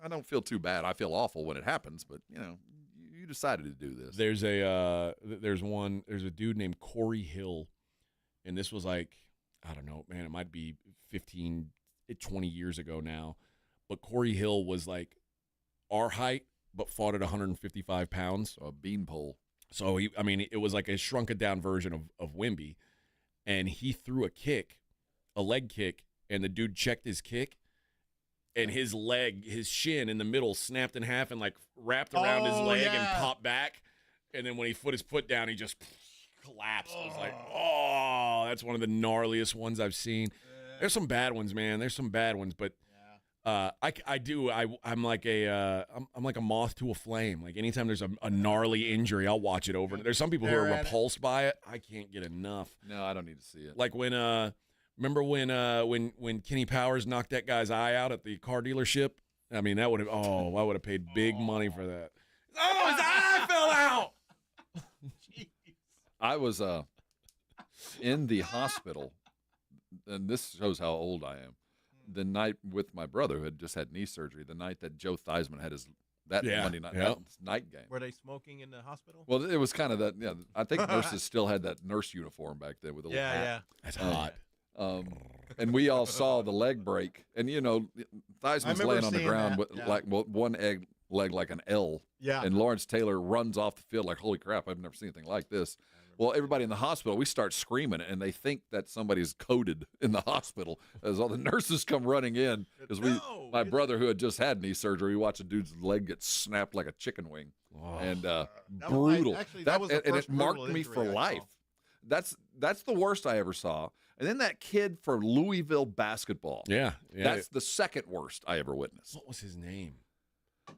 I don't feel too bad. I feel awful when it happens, but you decided to do this. There's a dude named Corey Hill, and this was like, I don't know, man, it might be 15, 20 years ago now, but Corey Hill was like our height, but fought at 155 pounds. So a beanpole. So it was like a shrunken down version of Wimby, and he threw a leg kick and the dude checked his kick, and his leg, his shin in the middle snapped in half and, like, wrapped around his leg and popped back. And then when he put his foot down, he just collapsed. It was like, oh, that's one of the gnarliest ones I've seen. There's some bad ones, man. There's some bad ones, but I'm like a moth to a flame. Like, anytime there's a gnarly injury, I'll watch it over. There's some people who are repulsed by it. I can't get enough. No, I don't need to see it. Like when remember when Kenny Powers knocked that guy's eye out at the car dealership? I mean, I would have paid big money for that. Oh, his eye fell out. I was in the hospital, and this shows how old I am. The night with my brother who had just had knee surgery, the night that Joe Theismann had Monday night night game. Were they smoking in the hospital? Well, it was kind of that. Yeah, I think nurses still had that nurse uniform back then with a little hat. That's hot. And we all saw the leg break, and Theismann's laying on the ground with like one leg like an L. Yeah. And Lawrence Taylor runs off the field like, holy crap, I've never seen anything like this. Well, everybody in the hospital, we start screaming, and they think that somebody's coded in the hospital as all the nurses come running in. Because my brother, who had just had knee surgery, we watched a dude's leg get snapped like a chicken wing. Oh. And brutal. And it marked me for life. That's the worst I ever saw. And then that kid for Louisville basketball. Yeah. That's the second worst I ever witnessed. What was his name?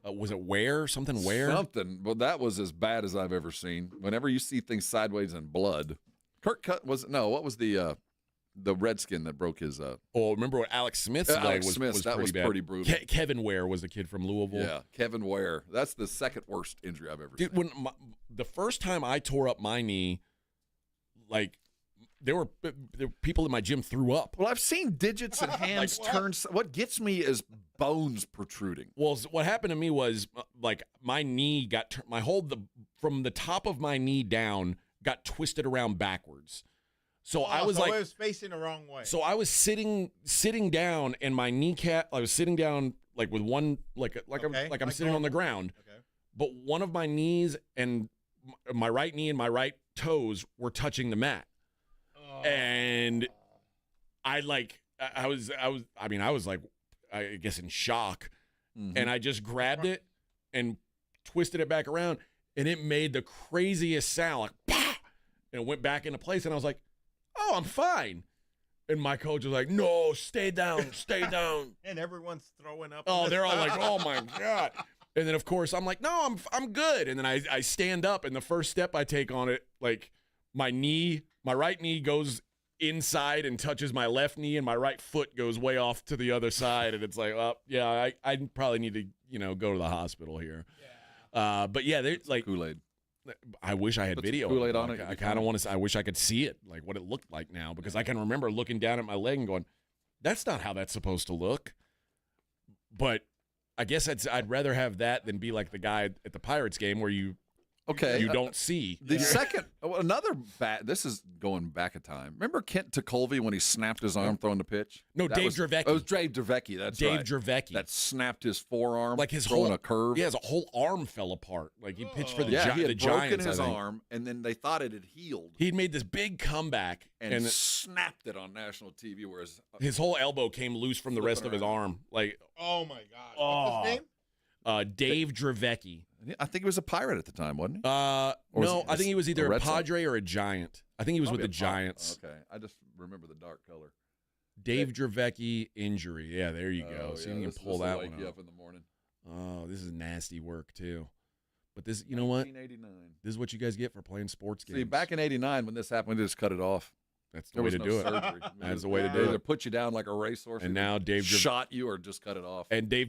Was it Ware? Something Ware? Something. Well, that was as bad as I've ever seen. Whenever you see things sideways and blood. What was the Redskin that broke his remember what Alex Smith's leg was pretty brutal. Kevin Ware was the kid from Louisville. Yeah, Kevin Ware. That's the second worst injury I've ever seen. When the first time I tore up my knee, like, there were people in my gym threw up. Well, I've seen digits and hands turn. What gets me is bones protruding. Well, what happened to me was, like, my knee got from the top of my knee down got twisted around backwards. So I was it was facing the wrong way. So I was sitting down, and my kneecap. I was sitting down like with one I'm sitting on the ground. Okay. But one of my knees and my right knee and my right toes were touching the mat. And I was like, I guess in shock. Mm-hmm. And I just grabbed it and twisted it back around, and it made the craziest sound, like, bah! And it went back into place. And I was like, oh, I'm fine. And my coach was like, no, stay down. And everyone's throwing up. Oh, they're all like, oh my God. And then, of course, I'm like, no, I'm good. And then I stand up, and the first step I take on it, like, my right knee goes inside and touches my left knee, and my right foot goes way off to the other side. And it's like, I probably need to, go to the hospital here. Yeah. But yeah, there's like Kool-Aid. I wish I had video. Kool-Aid on it. I kind of want to. I wish I could see it, like what it looked like now, because I can remember looking down at my leg and going, "That's not how that's supposed to look." But I guess I'd rather have that than be like the guy at the Pirates game where you don't see. The second, another bad, this is going back a time. Remember Kent Tekulve when he snapped his arm throwing the pitch? No, Dave Dravecky. It was Dave Dravecky, that's Dave right. Dravecky. That snapped his forearm, like his throwing whole, a curve. Yeah, his whole arm fell apart. Like he pitched for the he had Giants. broken his arm, and then they thought it had healed. He'd made this big comeback. And snapped it on national TV, whereas his whole elbow came loose from the rest of his arm. Like, oh, my God. What's his name? Dave Dravecky. I think he was a Pirate at the time, wasn't he? No, I think he was either a Padre or a Giant. I think he was with the Giants. Okay, I just remember the dark color. Dave Dravecky injury. Yeah, there you go. See if you can pull that one up in the morning. Oh, this is nasty work too. But this, you know what? 1989. This is what you guys get for playing sports games. See, back in '89 when this happened, we just cut it off. That's the way to do it. That's the way to do it. Either put you down like a racehorse, and now Dave shot you, or just cut it off. And they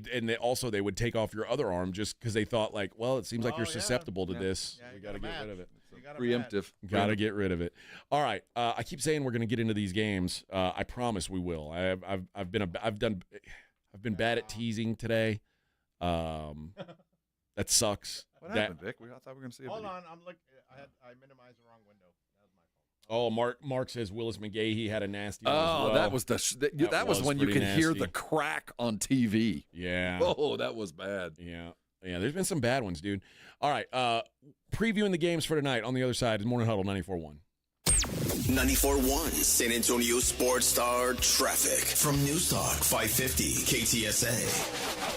would take off your other arm just because they thought, like, well, it seems like you're susceptible to this. Yeah, we got to get rid of it. Preemptive. Got to get rid of it. All right. I keep saying we're going to get into these games. I promise we will. I've been bad at teasing today. That sucks. What happened, Vic? I thought we were going to see. Hold on, I'm looking. I minimized the wrong window. Oh, Mark says Willis McGahee had a nasty one as well. That was that was when you could hear the crack on TV. Yeah. Oh, that was bad. Yeah. There's been some bad ones, dude. All right. Previewing the games for tonight on the other side is Morning Huddle 94.1. 94.1 San Antonio Sports Star traffic from News Talk 550 KTSA.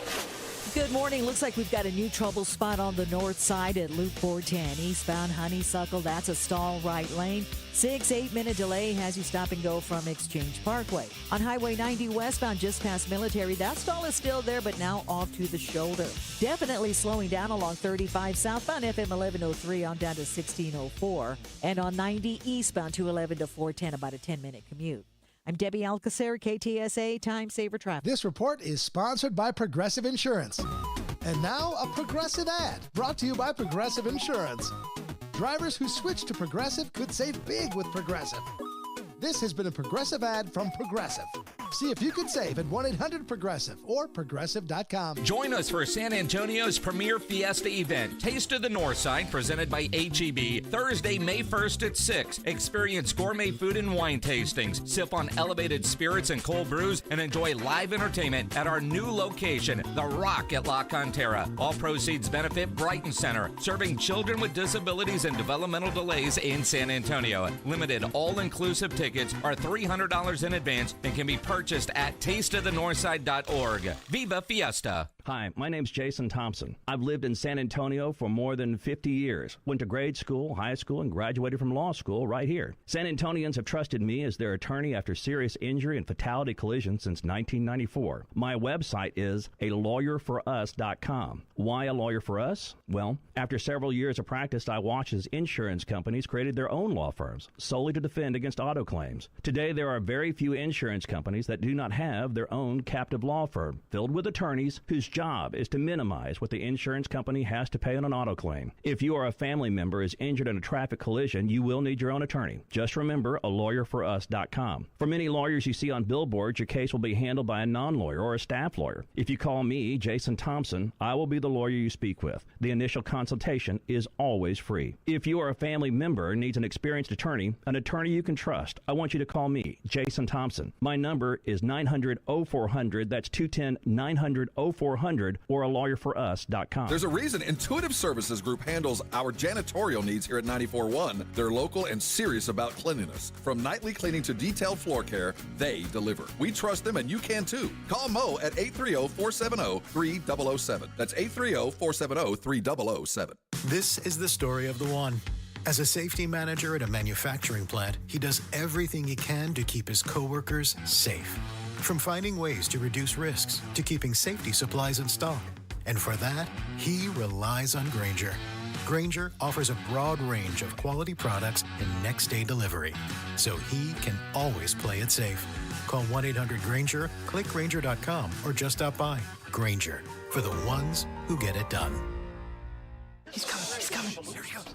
Good morning. Looks like we've got a new trouble spot on the north side at Loop 410. Eastbound Honeysuckle, that's a stall right lane. 6-8 minute delay has you stop and go from Exchange Parkway. On Highway 90 westbound just past Military, that stall is still there, but now off to the shoulder. Definitely slowing down along 35 southbound FM 1103 on down to 1604. And on 90 eastbound 211 to 410, about a 10-minute commute. I'm Debbie Alcacer, KTSA Time Saver Traffic. This report is sponsored by Progressive Insurance. And now a Progressive ad brought to you by Progressive Insurance. Drivers who switch to Progressive could save big with Progressive. This has been a Progressive ad from Progressive. See if you could save at 1-800-PROGRESSIVE or Progressive.com. Join us for San Antonio's premier Fiesta event, Taste of the Northside, presented by HEB, Thursday, May 1st at 6. Experience gourmet food and wine tastings, sip on elevated spirits and cold brews, and enjoy live entertainment at our new location, The Rock at La Cantera. All proceeds benefit Brighton Center, serving children with disabilities and developmental delays in San Antonio. Limited all-inclusive tickets are $300 in advance and can be purchased at tasteofthenorthside.org. Viva Fiesta! Hi, my name's Jason Thompson. I've lived in San Antonio for more than 50 years. Went to grade school, high school, and graduated from law school right here. San Antonians have trusted me as their attorney after serious injury and fatality collision since 1994. My website is alawyerforus.com. Why a lawyer for us? Well, after several years of practice, I watched as insurance companies created their own law firms solely to defend against auto claims. Today, there are very few insurance companies that do not have their own captive law firm filled with attorneys whose job is to minimize what the insurance company has to pay on an auto claim. If you or a family member is injured in a traffic collision, you will need your own attorney. Just remember alawyerforus.com. For many lawyers you see on billboards, your case will be handled by a non-lawyer or a staff lawyer. If you call me, Jason Thompson, I will be the lawyer you speak with. The initial consultation is always free. If you or a family member needs an experienced attorney you can trust, I want you to call me, Jason Thompson. My number is 900-0400. That's 210-900-0400 or alawyerforus.com. There's a reason Intuitive Services Group handles our janitorial needs here at 94.1. They're local and serious about cleanliness. From nightly cleaning to detailed floor care, they deliver. We trust them and you can too. Call Mo at 830-470-3007. That's 830-470-3007. This is the story of the one. As a safety manager at a manufacturing plant, he does everything he can to keep his coworkers safe. From finding ways to reduce risks to keeping safety supplies in stock. And for that, he relies on Grainger. Grainger offers a broad range of quality products and next-day delivery, so he can always play it safe. Call 1-800-GRAINGER, click Grainger.com, or just stop by. Grainger, for the ones who get it done. He's coming. Here he goes.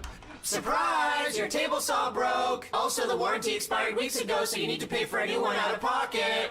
Surprise! Your table saw broke. Also, the warranty expired weeks ago, so you need to pay for a new one out of pocket.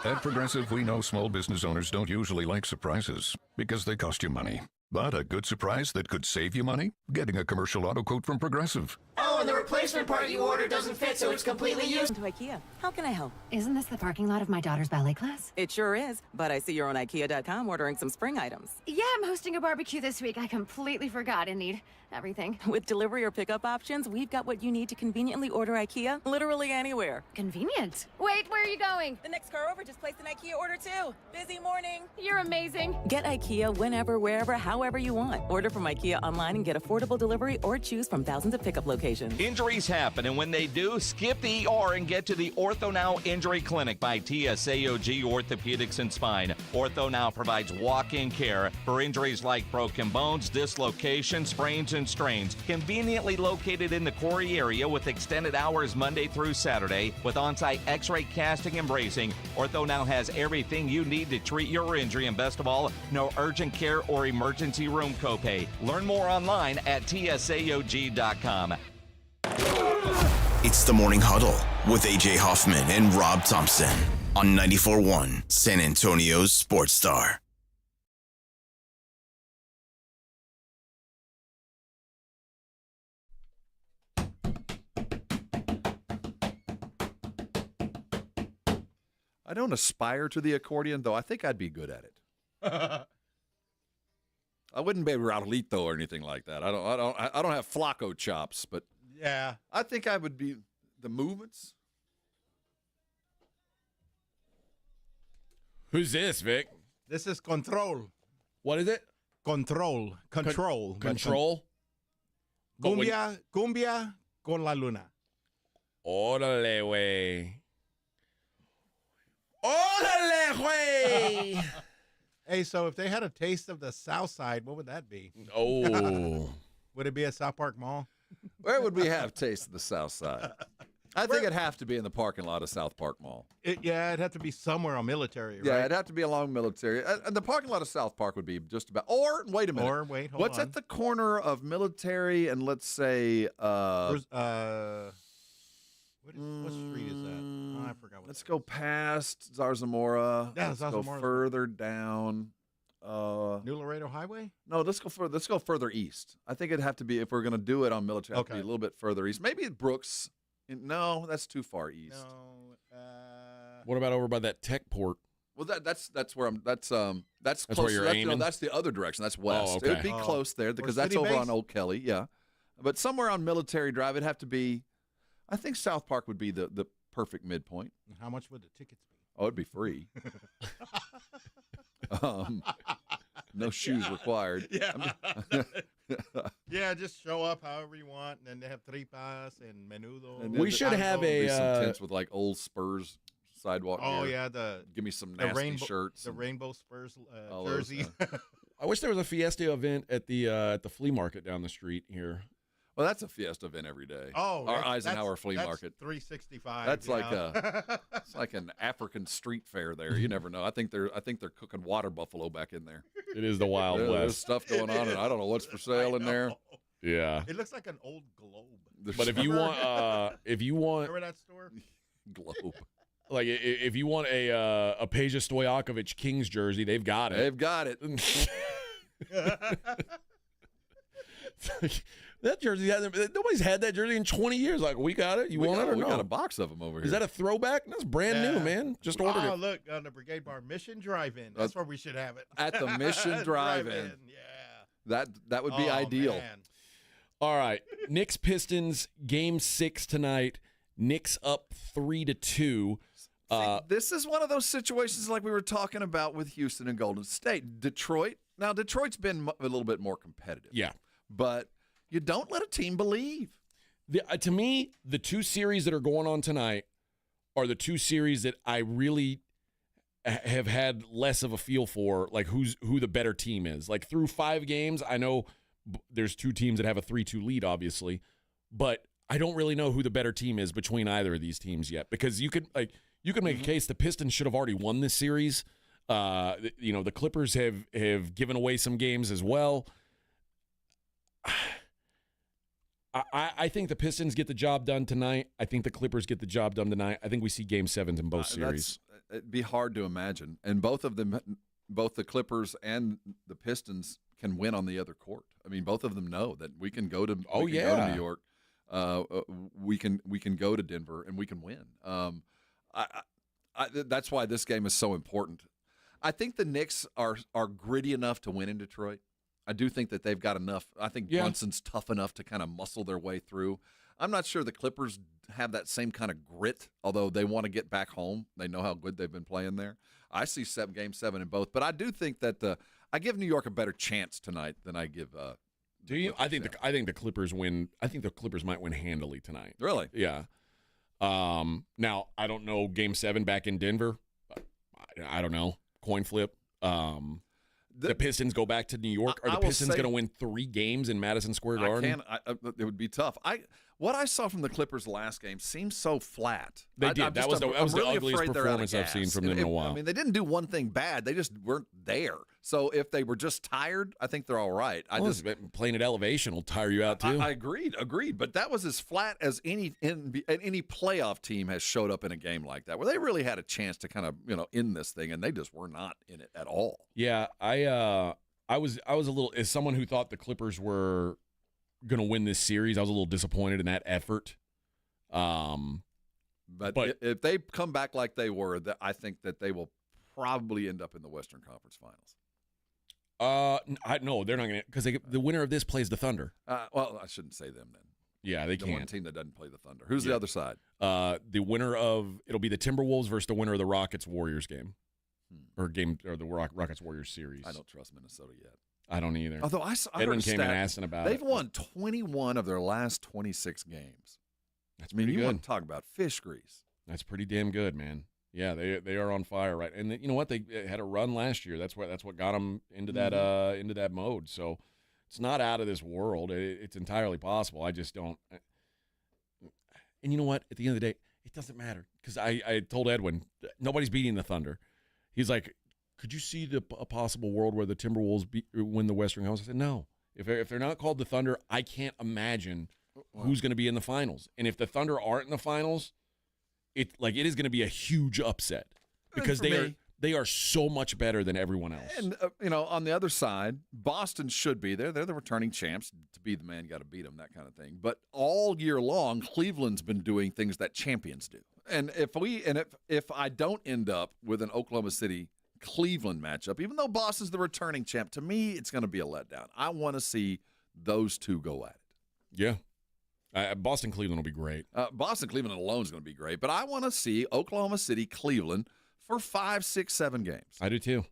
At Progressive, we know small business owners don't usually like surprises because they cost you money. But a good surprise that could save you money? Getting a commercial auto quote from Progressive. Oh, and the replacement part you ordered doesn't fit, so it's completely useless. To IKEA. How can I help? Isn't this the parking lot of my daughter's ballet class? It sure is, but I see you're on IKEA.com ordering some spring items. Yeah, I'm hosting a barbecue this week. I completely forgot and need everything. With delivery or pickup options, we've got what you need to conveniently order IKEA literally anywhere. Convenient. Wait, where are you going? The next car over just placed an IKEA order too. Busy morning. You're amazing. Get IKEA whenever, wherever, however you want. Order from IKEA online and get affordable delivery or choose from thousands of pickup locations. Injuries happen, and when they do, skip the ER and get to the Ortho Now Injury Clinic by TSAOG Orthopedics and Spine. Ortho Now provides walk-in care for injuries like broken bones, dislocations, sprains, and strains. Conveniently located in the Quarry area with extended hours Monday through Saturday with on-site x-ray casting and bracing, Ortho Now has everything you need to treat your injury, and best of all, no urgent care or emergency room copay. Learn more online at tsaog.com. It's the Morning Huddle with AJ Hoffman and Rob Thompson on 94.1 San Antonio's Sports Star. I don't aspire to the accordion, though I think I'd be good at it. I wouldn't be Raulito or anything like that. I don't have Flacco chops, but yeah, I think I would be. The movements. Who's this, Vic? This is Control. What is it? Control. Control. Control? Cumbia con la luna. Órale, güey. Órale, güey. Hey, so if they had a taste of the South Side, what would that be? Oh. Would it be at South Park Mall? Where would we have Taste of the South Side? I think it'd have to be in the parking lot of South Park Mall. It'd have to be somewhere on Military, right? Yeah, it'd have to be along Military. And the parking lot of South Park would be just about. Or, wait a minute. Hold What's on. at the corner of Military and let's say. What street is that? Oh, I forgot what. Let's go past Zarzamora. Yeah, let's go Zarzamora's further down. New Laredo Highway? No, let's go further east. I think it'd have to be, if we're going to do it on Military, it'd have to be a little bit further east. Maybe at Brooks. No, that's too far east. No. What about over by that tech port? Well, that's where I'm. That's close. where you're aiming? That's the other direction. That's west. Oh, okay. It would be close there because that's City over Base? on Old Kelly. Yeah, but somewhere on Military Drive, it'd have to be. I think South Park would be the perfect midpoint. How much would the tickets be? Oh, it'd be free. No shoes required. Yeah. Yeah, just show up however you want, and then they have tripas and menudo. And We should have be some a tents with like old Spurs sidewalk. Oh gear. yeah, give me some nasty shirts. the rainbow Spurs all those, jerseys. I wish there was a Fiesta event at the flea market down the street here. Well, that's a Fiesta event every day. Oh, our Eisenhower Flea that's Market. 365. That's it's like an African street fair there. You never know. I think they're cooking water buffalo back in there. It is the Wild There's West. stuff going on, and I don't know what's for sale in there. Yeah. It looks like an old globe. But if you want, remember that store? Globe. Like if you want a Peja Stojakovic Kings jersey, they've got it. They've got it. That jersey nobody's had that jersey in 20 years. Like, we got it. You want it or we no? got a box of them over here. Is that a throwback? That's brand new, man. Just ordered it. Oh, look, on the Brigade Bar Mission Drive-In. That's where we should have it. At the Mission Drive-In. Yeah. That would be ideal. Man. All right. Knicks Pistons game 6 tonight. Knicks up 3-2. This is one of those situations like we were talking about with Houston and Golden State. Detroit. Now, Detroit's been a little bit more competitive. Yeah. But you don't let a team believe. To me, the two series that are going on tonight are the two series that I really have had less of a feel for, like who the better team is. Like through 5 games, I know there's 2 teams that have a 3-2 lead, obviously, but I don't really know who the better team is between either of these teams yet. Because you could make a case the Pistons should have already won this series. The Clippers have given away some games as well. I think the Pistons get the job done tonight. I think the Clippers get the job done tonight. I think we see game 7s in both series. It'd be hard to imagine. And both of them, both the Clippers and the Pistons, can win on the other court. I mean, both of them know that we can go to go to New York. We can go to Denver and we can win. That's why this game is so important. I think the Knicks are gritty enough to win in Detroit. I do think that they've got enough. I think Brunson's tough enough to kind of muscle their way through. I'm not sure the Clippers have that same kind of grit, although they want to get back home. They know how good they've been playing there. I see game 7 in both, but I do think that I give New York a better chance tonight than I give. Do you? I think the Clippers win. I think the Clippers might win handily tonight. Really? Yeah. Now I don't know game 7 back in Denver. I don't know. Coin flip. The Pistons go back to New York. Are the Pistons going to win 3 games in Madison Square Garden? It would be tough. What I saw from the Clippers last game seemed so flat. They did. That was the ugliest performance I've seen from them in a while. I mean, they didn't do one thing bad. They just weren't there. So if they were just tired, I think they're all right. Playing at elevation will tire you out too. I agreed. But that was as flat as any playoff team has showed up in a game like that, where they really had a chance to kind of end this thing, and they just were not in it at all. Yeah, I was a little, as someone who thought the Clippers were going to win this series, I was a little disappointed in that effort. But if they come back like they were, I think that they will probably end up in the Western Conference Finals. No, they're not going to, because the winner of this plays the Thunder. Well, I shouldn't say them then. Yeah, they the can't. one team that doesn't play the Thunder. Who's the other side? The winner of it'll be the Timberwolves versus the winner of the Rockets-Warriors game. Or the Rockets-Warriors series. I don't trust Minnesota yet. I don't either. Although Edwin came in asking about they've won 21 of their last 26 games. That's I mean, pretty you good. want to talk about fish grease. That's pretty damn good, man. Yeah, they are on fire, right? And you know what? They had a run last year. That's what got them into that mode. So it's not out of this world. It's entirely possible. I just don't. And you know what? At the end of the day, it doesn't matter because I told Edwin nobody's beating the Thunder. He's like, could you see a possible world where the Timberwolves win the Western Conference? I said, no. If they're not called the Thunder, I can't imagine who's going to be in the finals. And if the Thunder aren't in the finals, it is going to be a huge upset because they are so much better than everyone else. And on the other side, Boston should be there. They're the returning champs. To be the man, you got to beat them, that kind of thing. But all year long, Cleveland's been doing things that champions do. And if I don't end up with an Oklahoma City Cleveland matchup, even though Boston's the returning champ, to me it's going to be a letdown. I want to see those two go at it. Yeah. Boston Cleveland will be great. Boston Cleveland alone is going to be great, but I want to see Oklahoma City Cleveland for 5, 6, 7 games. I do too.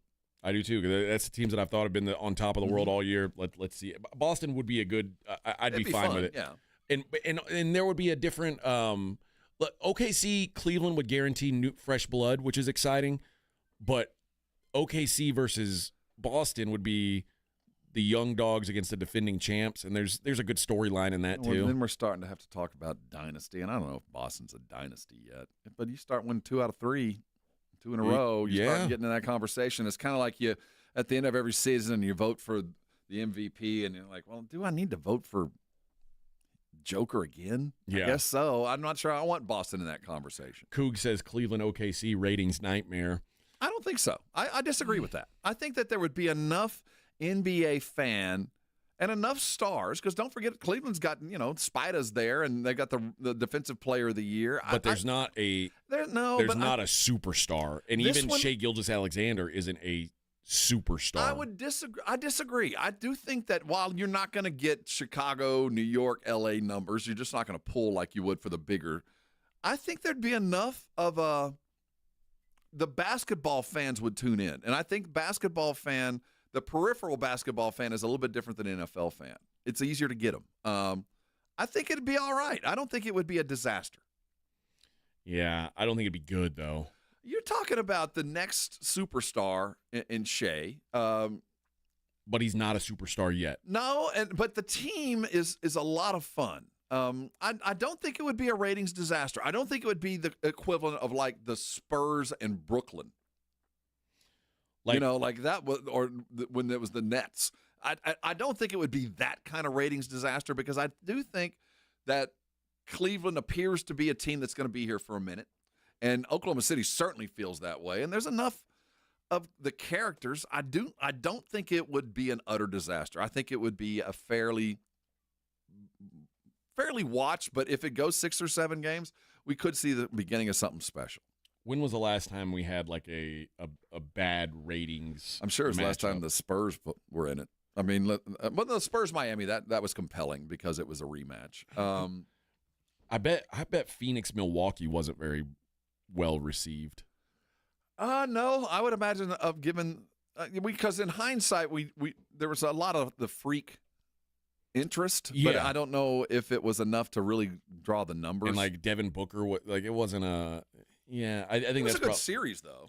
That's the teams that I've thought have been on top of the world all year. Let's see. Boston would be a good. I'd be fine with it. Yeah. And there would be a different. OKC Cleveland would guarantee new fresh blood, which is exciting, but OKC versus Boston would be the young dogs against the defending champs, and there's a good storyline in that too. Then we're starting to have to talk about dynasty, and I don't know if Boston's a dynasty yet, but you start winning 2 out of 3, 2 in a row, you start getting in that conversation. It's kind of like you at the end of every season, you vote for the MVP, and you're like, well, do I need to vote for Joker again? Yeah. I guess so. I'm not sure I want Boston in that conversation. Coog says Cleveland OKC ratings nightmare. I don't think so. I disagree with that. I think that there would be enough NBA fan and enough stars, because don't forget Cleveland's got, Spida's there, and they got the defensive player of the year. But there's not a superstar. And even Shai Gilgeous-Alexander isn't a superstar. I disagree. I do think that while you're not going to get Chicago, New York, LA numbers, you're just not going to pull like you would for the bigger. I think there'd be enough of the basketball fans would tune in. And I think the peripheral basketball fan is a little bit different than an NFL fan. It's easier to get them. I think it'd be all right. I don't think it would be a disaster. Yeah, I don't think it'd be good, though. You're talking about the next superstar in Shai. But he's not a superstar yet. No, but the team is a lot of fun. I don't think it would be a ratings disaster. I don't think it would be the equivalent of like the Spurs and Brooklyn. Like that was, or when it was the Nets. I don't think it would be that kind of ratings disaster, because I do think that Cleveland appears to be a team that's going to be here for a minute, and Oklahoma City certainly feels that way. And there's enough of the characters. I don't think it would be an utter disaster. I think it would be a fairly watched, but if it goes 6 or 7 games, we could see the beginning of something special. When was the last time we had like a bad ratings? I'm sure it was the last time the Spurs were in it. I mean, but the Spurs Miami, that was compelling because it was a rematch. I bet Phoenix Milwaukee wasn't very well received. No, I would imagine because in hindsight we there was a lot of the freak interest, but I don't know if it was enough to really draw the numbers. And like Devin Booker, it wasn't a. Yeah, I think it was that's a good series though.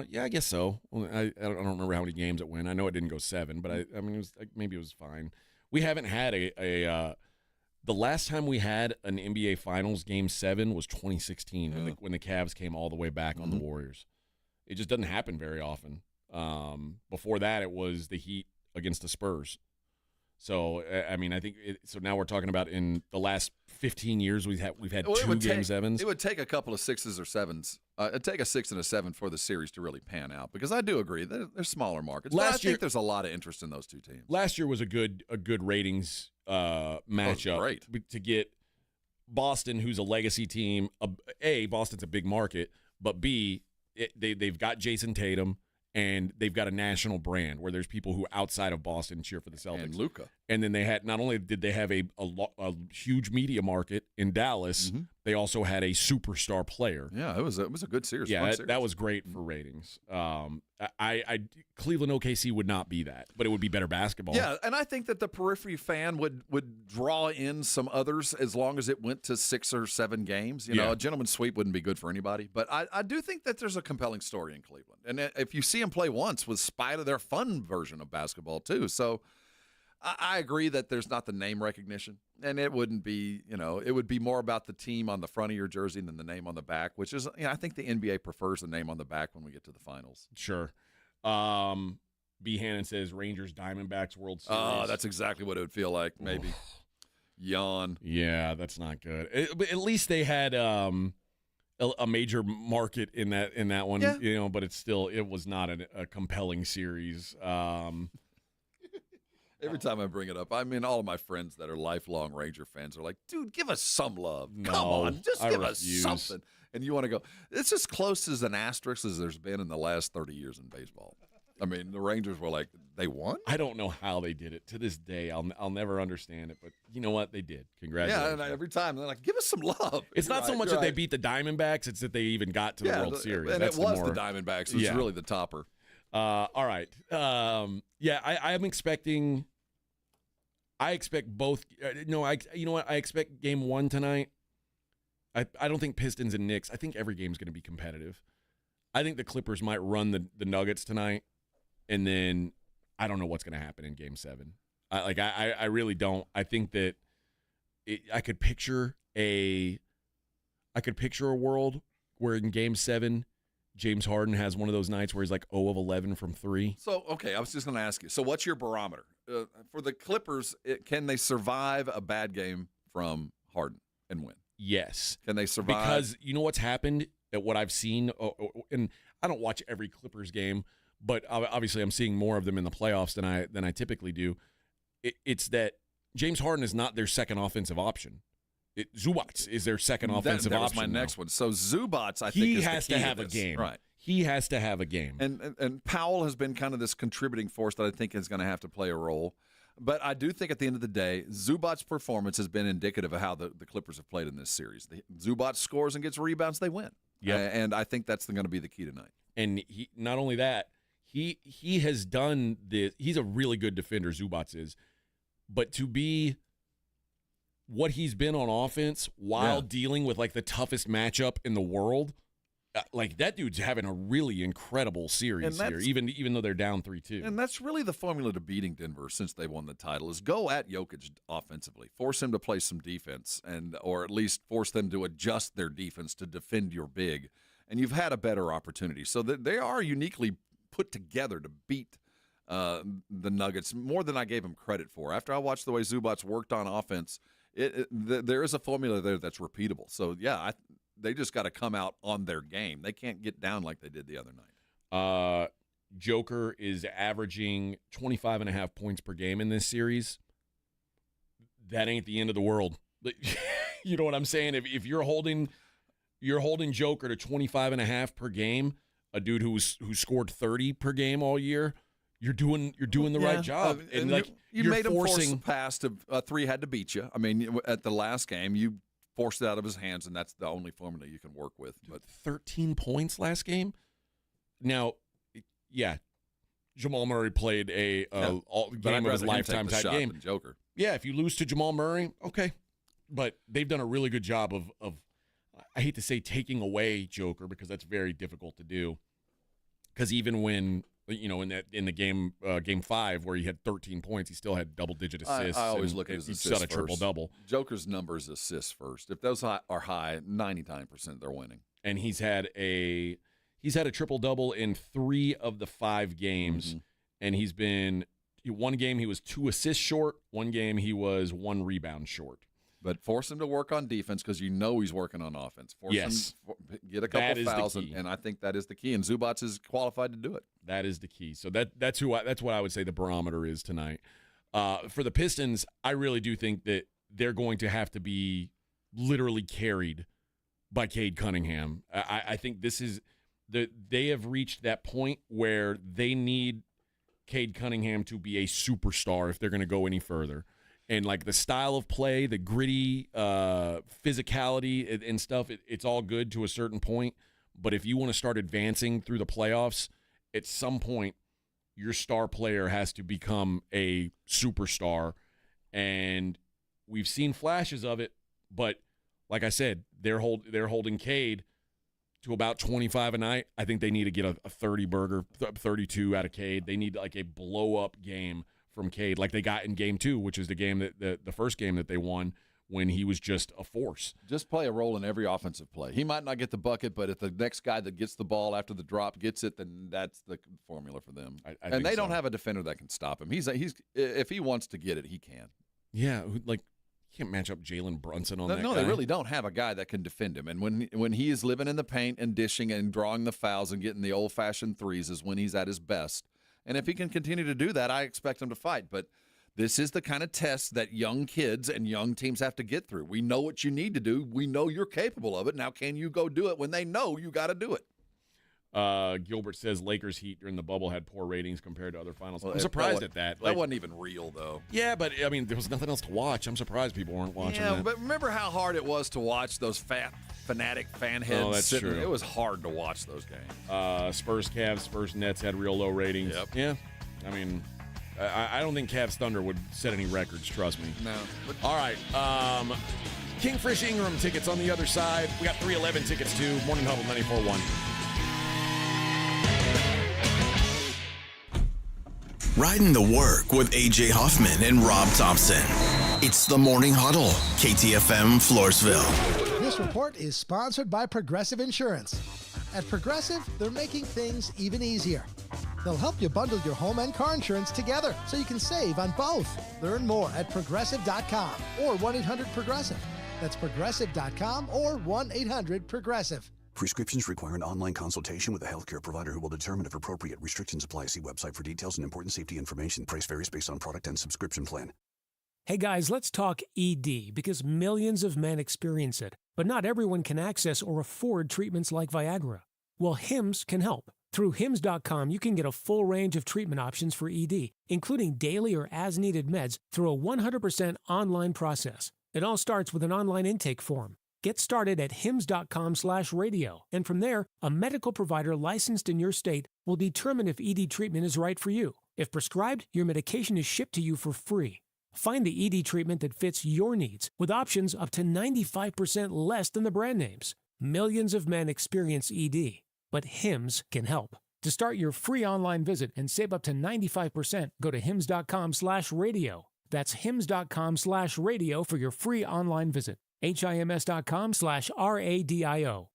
Yeah, I guess so. I don't remember how many games it went. I know it didn't go 7, but I mean, it was maybe it was fine. We haven't had the last time we had an NBA Finals Game 7 was 2016 when the Cavs came all the way back on the Warriors. It just doesn't happen very often. Before that, it was the Heat against the Spurs. So I mean, I think so. Now we're talking about in the last 15 years we've had 2 Game 7s. It would take a couple of 6s or 7s. It'd take a 6 and a 7 for the series to really pan out, because I do agree they're smaller markets. I think there's a lot of interest in those two teams. Last year was a good ratings matchup. Great to get Boston, who's a legacy team. Boston's a big market, but B, they've got Jason Tatum. And they've got a national brand where there's people who outside of Boston cheer for the Celtics. And Luka. And then they had, not only did they have a huge media market in Dallas, they also had a superstar player. Yeah, it was a good series. Yeah, that was great for ratings. Cleveland OKC would not be that, but it would be better basketball. Yeah, and I think that the periphery fan would draw in some others as long as it went to 6 or 7 games. You know, a gentleman's sweep wouldn't be good for anybody. But I do think that there's a compelling story in Cleveland. And if you see them play once, with spite of their fun version of basketball too. So I agree that there's not the name recognition, and it wouldn't be, it would be more about the team on the front of your jersey than the name on the back, which is, I think the NBA prefers the name on the back when we get to the finals. Sure. B. Hannon says Rangers Diamondbacks World Series. Oh, that's exactly what it would feel like, maybe. Yawn. Yeah, that's not good. At least they had a major market in that one, but it was not a compelling series. Every time I bring it up, I mean, all of my friends that are lifelong Ranger fans are like, dude, give us some love. Come on, just give us something. And you want to go, it's as close as an asterisk as there's been in the last 30 years in baseball. I mean, the Rangers were like, they won? I don't know how they did it. To this day, I'll never understand it. But you know what? They did. Congratulations. Yeah, and every time they're like, give us some love. It's not so much that they beat the Diamondbacks. It's that they even got to the World Series. And it was the Diamondbacks. It was really the topper. All right. I am expecting – I expect both. You know what? I expect game 1 tonight. I don't think Pistons and Knicks. I think every game's going to be competitive. I think the Clippers might run the Nuggets tonight, and then I don't know what's going to happen in game 7. I really don't. I think that I could picture a world where in game 7, James Harden has one of those nights where he's like 0 of 11 from 3. So, okay, I was just going to ask you. So, what's your barometer? For the Clippers, can they survive a bad game from Harden and win? Yes. Can they survive? Because you know what's happened at what I've seen, and I don't watch every Clippers game, but obviously I'm seeing more of them in the playoffs than I typically do. It's that James Harden is not their second offensive option. Zubac is their second offensive option. That was my next one. So Zubac, I think, he has to have a game. Right. He has to have a game. And Powell has been kind of this contributing force that I think is going to have to play a role. But I do think at the end of the day, Zubac's performance has been indicative of how the Clippers have played in this series. Zubac scores and gets rebounds, they win. Yeah, and I think that's going to be the key tonight. And not only that, he has done this. He's a really good defender, Zubac is. But to be what he's been on offense while dealing with like the toughest matchup in the world, like that dude's having a really incredible series here, even though they're down 3-2. And that's really the formula to beating Denver since they won the title is go at Jokic offensively, force him to play some defense, or at least force them to adjust their defense to defend your big. And you've had a better opportunity. So that they are uniquely put together to beat the Nuggets more than I gave them credit for. After I watched the way Zubac worked on offense, there is a formula there that's repeatable. So, they just got to come out on their game. They can't get down like they did the other night. Joker is averaging 25.5 points per game in this series. That ain't the end of the world. You know what I'm saying? If you're holding Joker to 25.5 per game, a dude who scored 30 per game all year, you're doing the right job. And like you made him force a pass to 3 had to beat you. I mean, at the last game, you forced it out of his hands, and that's the only formula you can work with. But 13 points last game. Now, Jamal Murray played a game of his lifetime type game. Joker. Yeah, if you lose to Jamal Murray, okay, but they've done a really good job of I hate to say taking away Joker because that's very difficult to do. Because even when in the game game 5 where he had 13 points, he still had double-digit assists. I always look at his assists first. He set a triple-double. Joker's numbers assists first. If those are high, 99% they're winning. And he's had a triple-double in 3 of the 5 games, and he's been one game he was 2 assists short, one game he was 1 rebound short. But force him to work on defense because he's working on offense. Force him to get a couple fouls, and I think that is the key. And Zubac is qualified to do it. That is the key. So that's what I would say the barometer is tonight. For the Pistons, I really do think that they're going to have to be literally carried by Cade Cunningham. I think this is they have reached that point where they need Cade Cunningham to be a superstar if they're going to go any further. And, like, the style of play, the gritty physicality and stuff, it's all good to a certain point. But if you want to start advancing through the playoffs, at some point, your star player has to become a superstar. And we've seen flashes of it, but like I said, they're holding Cade to about 25 a night. I think they need to get a 30-burger, 32 out of Cade. They need like a blow-up game from Cade like they got in Game 2, which is the game that the first game that they won when he was just a force. Just play a role in every offensive play. He might not get the bucket, but if the next guy that gets the ball after the drop gets it, then that's the formula for them. And they don't have a defender that can stop him. He's if he wants to get it, he can. Yeah, like you can't match up Jalen Brunson on that guy. No, they really don't have a guy that can defend him. And when he is living in the paint and dishing and drawing the fouls and getting the old-fashioned threes is when he's at his best. And if he can continue to do that, I expect him to fight. But this is the kind of test that young kids and young teams have to get through. We know what you need to do. We know you're capable of it. Now, can you go do it when they know you got to do it? Gilbert says Lakers Heat during the bubble had poor ratings compared to other finals. I'm surprised at that. That wasn't even real, though. Yeah, but, I mean, there was nothing else to watch. I'm surprised people weren't watching that. But remember how hard it was to watch those fanatic fan heads? Oh, that's true. It was hard to watch those games. Spurs, Cavs, Spurs, Nets had real low ratings. Yep. Yeah, I mean, I don't think Cavs Thunder would set any records, trust me. No. All right. Kingfish Ingram tickets on the other side. We got 311 tickets, too. Morning Huddle 94.1. Riding the work with A.J. Hoffman and Rob Thompson. It's the Morning Huddle, KTFM Floresville. This report is sponsored by Progressive Insurance. At Progressive, they're making things even easier. They'll help you bundle your home and car insurance together so you can save on both. Learn more at Progressive.com or 1-800-PROGRESSIVE. That's Progressive.com or 1-800-PROGRESSIVE. Prescriptions require an online consultation with a healthcare provider who will determine if appropriate. Restrictions apply. See website for details and important safety information. Price varies based on product and subscription plan. Hey guys, let's talk ED because millions of men experience it, but not everyone can access or afford treatments like Viagra. Well, Hims can help. Through Hims.com, you can get a full range of treatment options for ED, including daily or as-needed meds through a 100% online process. It all starts with an online intake form. Get started at hims.com/radio, and from there, a medical provider licensed in your state will determine if ED treatment is right for you. If prescribed, your medication is shipped to you for free. Find the ED treatment that fits your needs, with options up to 95% less than the brand names. Millions of men experience ED, but Hims can help. To start your free online visit and save up to 95%, go to hims.com/radio. That's hims.com/radio for your free online visit. HIMS.com/RADIO.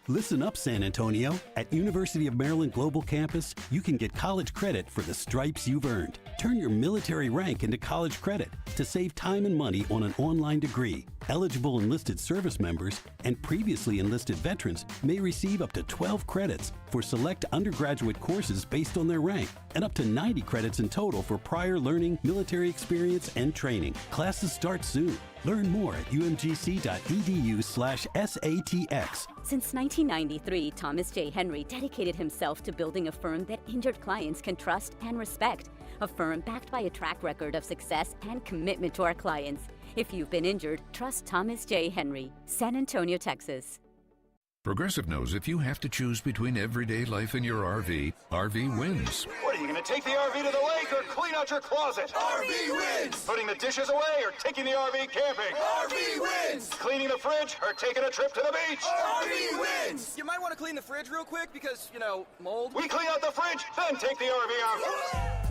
Listen up, San Antonio. At University of Maryland Global Campus, you can get college credit for the stripes you've earned. Turn your military rank into college credit to save time and money on an online degree. Eligible enlisted service members and previously enlisted veterans may receive up to 12 credits for select undergraduate courses based on their rank, and up to 90 credits in total for prior learning, military experience, and training. Classes start soon. Learn more at umgc.edu/SATX. Since 1993, Thomas J. Henry dedicated himself to building a firm that injured clients can trust and respect. A firm backed by a track record of success and commitment to our clients. If you've been injured, trust Thomas J. Henry, San Antonio, Texas. Progressive knows if you have to choose between everyday life and your RV, RV wins. What, are you going to take the RV to the lake or clean out your closet? RV wins! Putting the dishes away or taking the RV camping? RV wins! Cleaning the fridge or taking a trip to the beach? RV wins! You might want to clean the fridge real quick because, mold. We clean out the fridge, then take the RV out.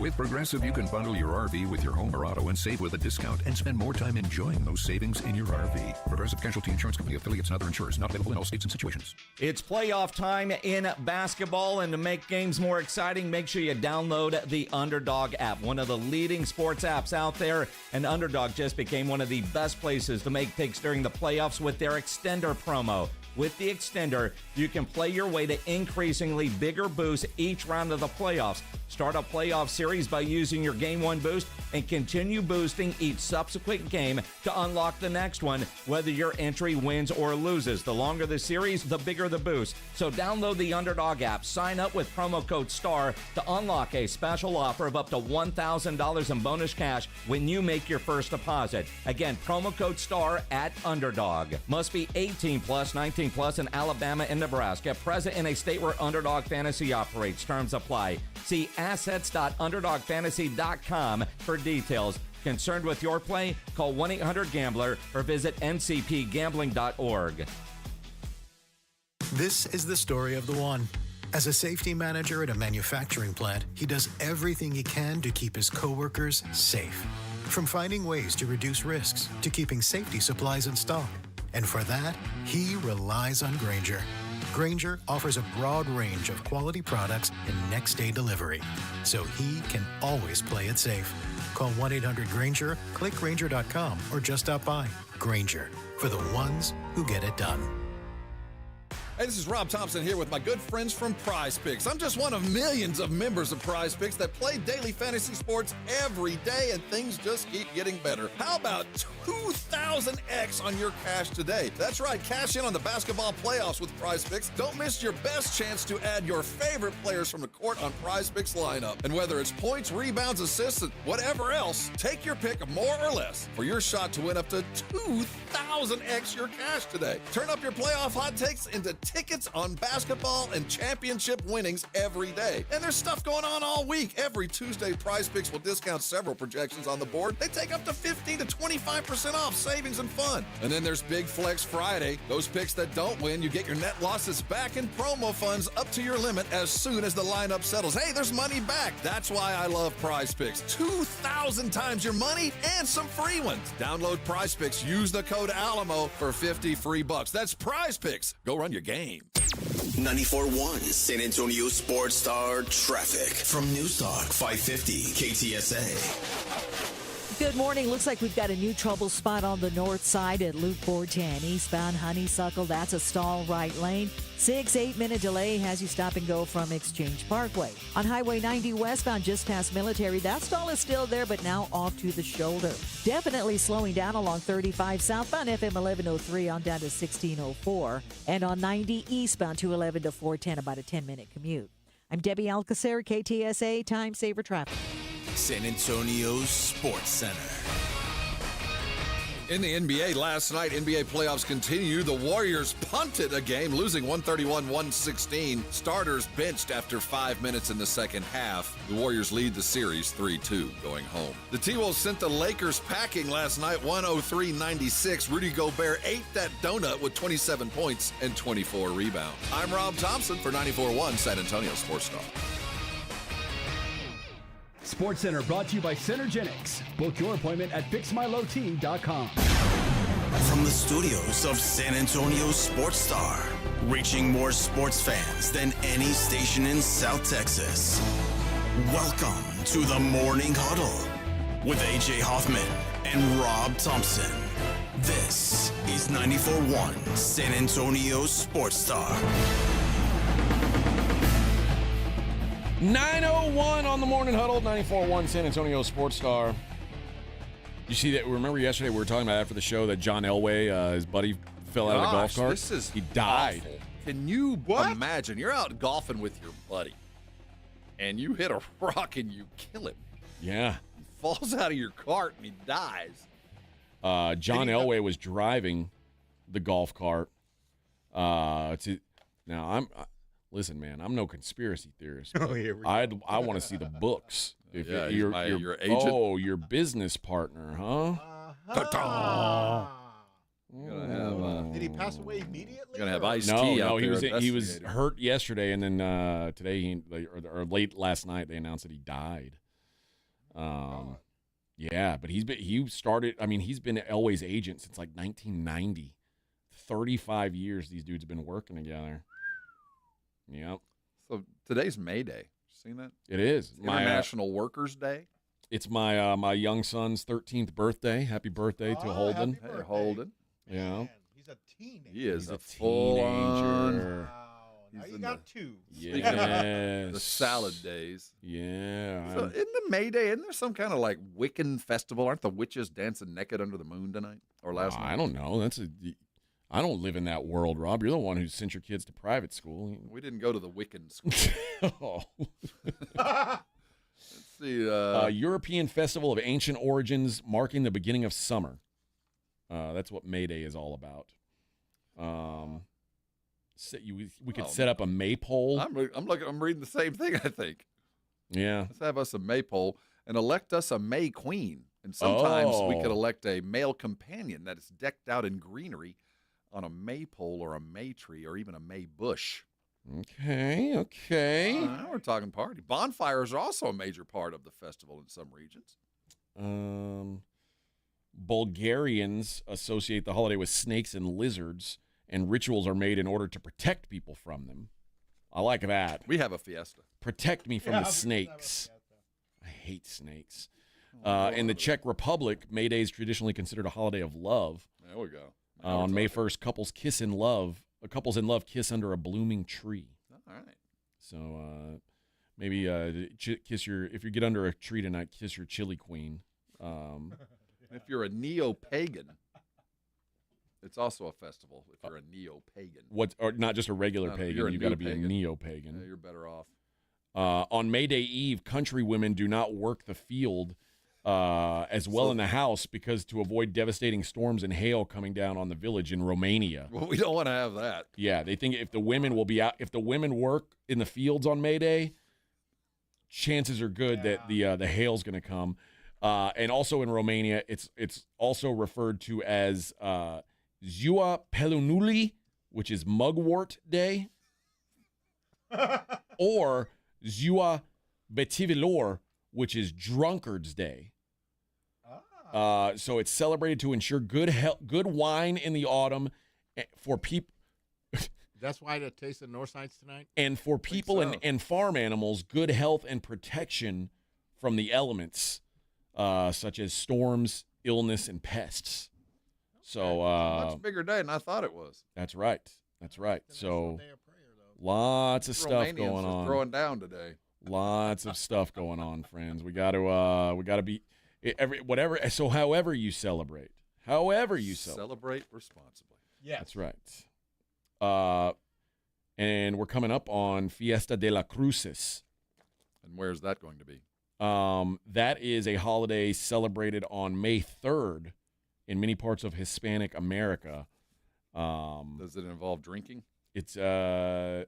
With Progressive, you can bundle your RV with your home or auto and save with a discount and spend more time enjoying those savings in your RV. Progressive Casualty Insurance Company, affiliates, and other insurers. Not available in all states and situations. It's playoff time in basketball, and to make games more exciting, make sure you download the Underdog app, one of the leading sports apps out there. And Underdog just became one of the best places to make picks during the playoffs with their extender promo. With the extender, you can play your way to increasingly bigger boosts each round of the playoffs. Start a playoff series by using your Game 1 boost and continue boosting each subsequent game to unlock the next one, whether your entry wins or loses. The longer the series, the bigger the boost. So download the Underdog app, sign up with promo code STAR to unlock a special offer of up to $1,000 in bonus cash when you make your first deposit. Again, promo code STAR at Underdog. Must be 18 plus, 19 plus in Alabama and Nebraska. Present in a state where Underdog Fantasy operates. Terms apply. See assets.underdogfantasy.com for details. Concerned with your play? Call 1-800-GAMBLER or visit ncpgambling.org. This is the story of the one. As a safety manager at a manufacturing plant, he does everything he can to keep his coworkers safe. From finding ways to reduce risks to keeping safety supplies in stock. And for that, he relies on Grainger. Grainger offers a broad range of quality products and next-day delivery, so he can always play it safe. Call 1-800-GRAINGER, click Grainger.com, or just stop by. Grainger, for the ones who get it done. Hey, this is Rob Thompson here with my good friends from Prize Picks. I'm just one of millions of members of Prize Picks that play daily fantasy sports every day, and things just keep getting better. How about 2,000x on your cash today? That's right, cash in on the basketball playoffs with Prize Picks. Don't miss your best chance to add your favorite players from the court on Prize Picks lineup. And whether it's points, rebounds, assists, and whatever else, take your pick more or less for your shot to win up to 2,000x your cash today. Turn up your playoff hot takes into tickets on basketball and championship winnings every day. And there's stuff going on all week. Every Tuesday, Prize Picks will discount several projections on the board. They take up to 15 to 25% off savings and fun. And then there's Big Flex Friday. Those picks that don't win, you get your net losses back in promo funds up to your limit as soon as the lineup settles. Hey, there's money back. That's why I love Prize Picks. 2,000 times your money and some free ones. Download Prize Picks. Use the code ALAMO for 50 free bucks. That's Prize Picks. Go run your game. 94.1 San Antonio Sports Star traffic from News Talk 550 KTSA. Good morning. Looks like we've got a new trouble spot on the north side at Loop 410. Eastbound Honeysuckle, that's a stall right lane. 6-8 minute delay has you stop and go from Exchange Parkway. On Highway 90 westbound just past Military, that stall is still there, but now off to the shoulder. Definitely slowing down along 35 southbound FM 1103 on down to 1604. And on 90 eastbound 211 to 410, about a 10-minute commute. I'm Debbie Alcacer, KTSA Time Saver Traffic. San Antonio Sports Center. In the NBA last night, NBA playoffs continue. The Warriors punted a game, losing 131-116. Starters benched after 5 minutes in the second half. The Warriors lead the series 3-2 going home. The T-Wolves sent the Lakers packing last night, 103-96. Rudy Gobert ate that donut with 27 points and 24 rebounds. I'm Rob Thompson for 94.1 San Antonio Sports Star. Sports Center brought to you by Centergenics. Book your appointment at fixmylowteam.com. From the studios of San Antonio Sports Star, reaching more sports fans than any station in South Texas. Welcome to the Morning Huddle with AJ Hoffman and Rob Thompson. This is 94.1 San Antonio Sports Star. 9:01 on the Morning Huddle, 94.1 San Antonio Sports Star. You see that? Remember yesterday we were talking about after the show that John Elway, his buddy, fell out of the golf cart? He died. Awful. Can you imagine? You're out golfing with your buddy, and you hit a rock and you kill him. Yeah. He falls out of your cart and he dies. John Elway was driving the golf cart. Listen, man, I'm no conspiracy theorist. Oh, here we go. I want to see the books. If Yeah, your agent. Oh, your business partner, huh? Did he pass away immediately? You're gonna have iced No, tea out he there. was he was hurt yesterday, and then today or late last night they announced that he died. Yeah, but he's been Elway's agent since like 1990. 35 years these dudes have been working together. Yep. So today's May Day. Seen that? It is. It's International Workers' Day. It's my my young son's 13th birthday. Happy birthday to Holden. Hey, Holden. Yeah. He's a teenager. He is He's a full-on. teenager. Now you got two. Yes. The salad days. Yeah. So in the May Day, isn't there some kind of like Wiccan festival? Aren't the witches dancing naked under the moon tonight or last night? I don't know. I don't live in that world, Rob. You're the one who sent your kids to private school. We didn't go to the Wiccan school. Let's see. European Festival of Ancient Origins, marking the beginning of summer. That's what May Day is all about. We could set up a maypole. I'm reading the same thing, I think. Yeah. Let's have us a maypole and elect us a May queen. And sometimes we could Oh. elect a male companion that is decked out in greenery on a maypole or a may tree or even a may bush. Okay. Now we're talking party. Bonfires are also a major part of the festival in some regions. Bulgarians associate the holiday with snakes and lizards, and rituals are made in order to protect people from them. I like that. We have a fiesta. Protect me from the snakes. I hate snakes. In the Czech Republic, May Day is traditionally considered a holiday of love. There we go. On May 1st, couples in love kiss under a blooming tree. All right. So maybe if you get under a tree tonight, kiss your chili queen. If you're a neo-pagan, it's also a festival. If you're a neo-pagan, Or not just a regular pagan, you got to be a neo-pagan. Yeah, you're better off. On May Day Eve, country women do not work the field as well in the house because to avoid devastating storms and hail coming down on the village in Romania. Well, we don't want to have that. Yeah, they think if the women work in the fields on May Day, chances are good that the hail's going to come. And also in Romania, it's also referred to as Ziua Pelunului, which is Mugwort Day, or Ziua Betivilor, which is Drunkard's Day. So it's celebrated to ensure good wine in the autumn for people. That's why the taste of north sides tonight. And for people and farm animals, good health and protection from the elements, such as storms, illness, and pests. So much bigger day than I thought it was. That's right. So lots of stuff going on. Throwing down today. Lots of stuff going on, friends. We got to be whatever. So however you celebrate, celebrate responsibly. Yeah, that's right. And we're coming up on Fiesta de la Cruces. And where's that going to be? That is a holiday celebrated on May 3rd in many parts of Hispanic America. Does it involve drinking? It's not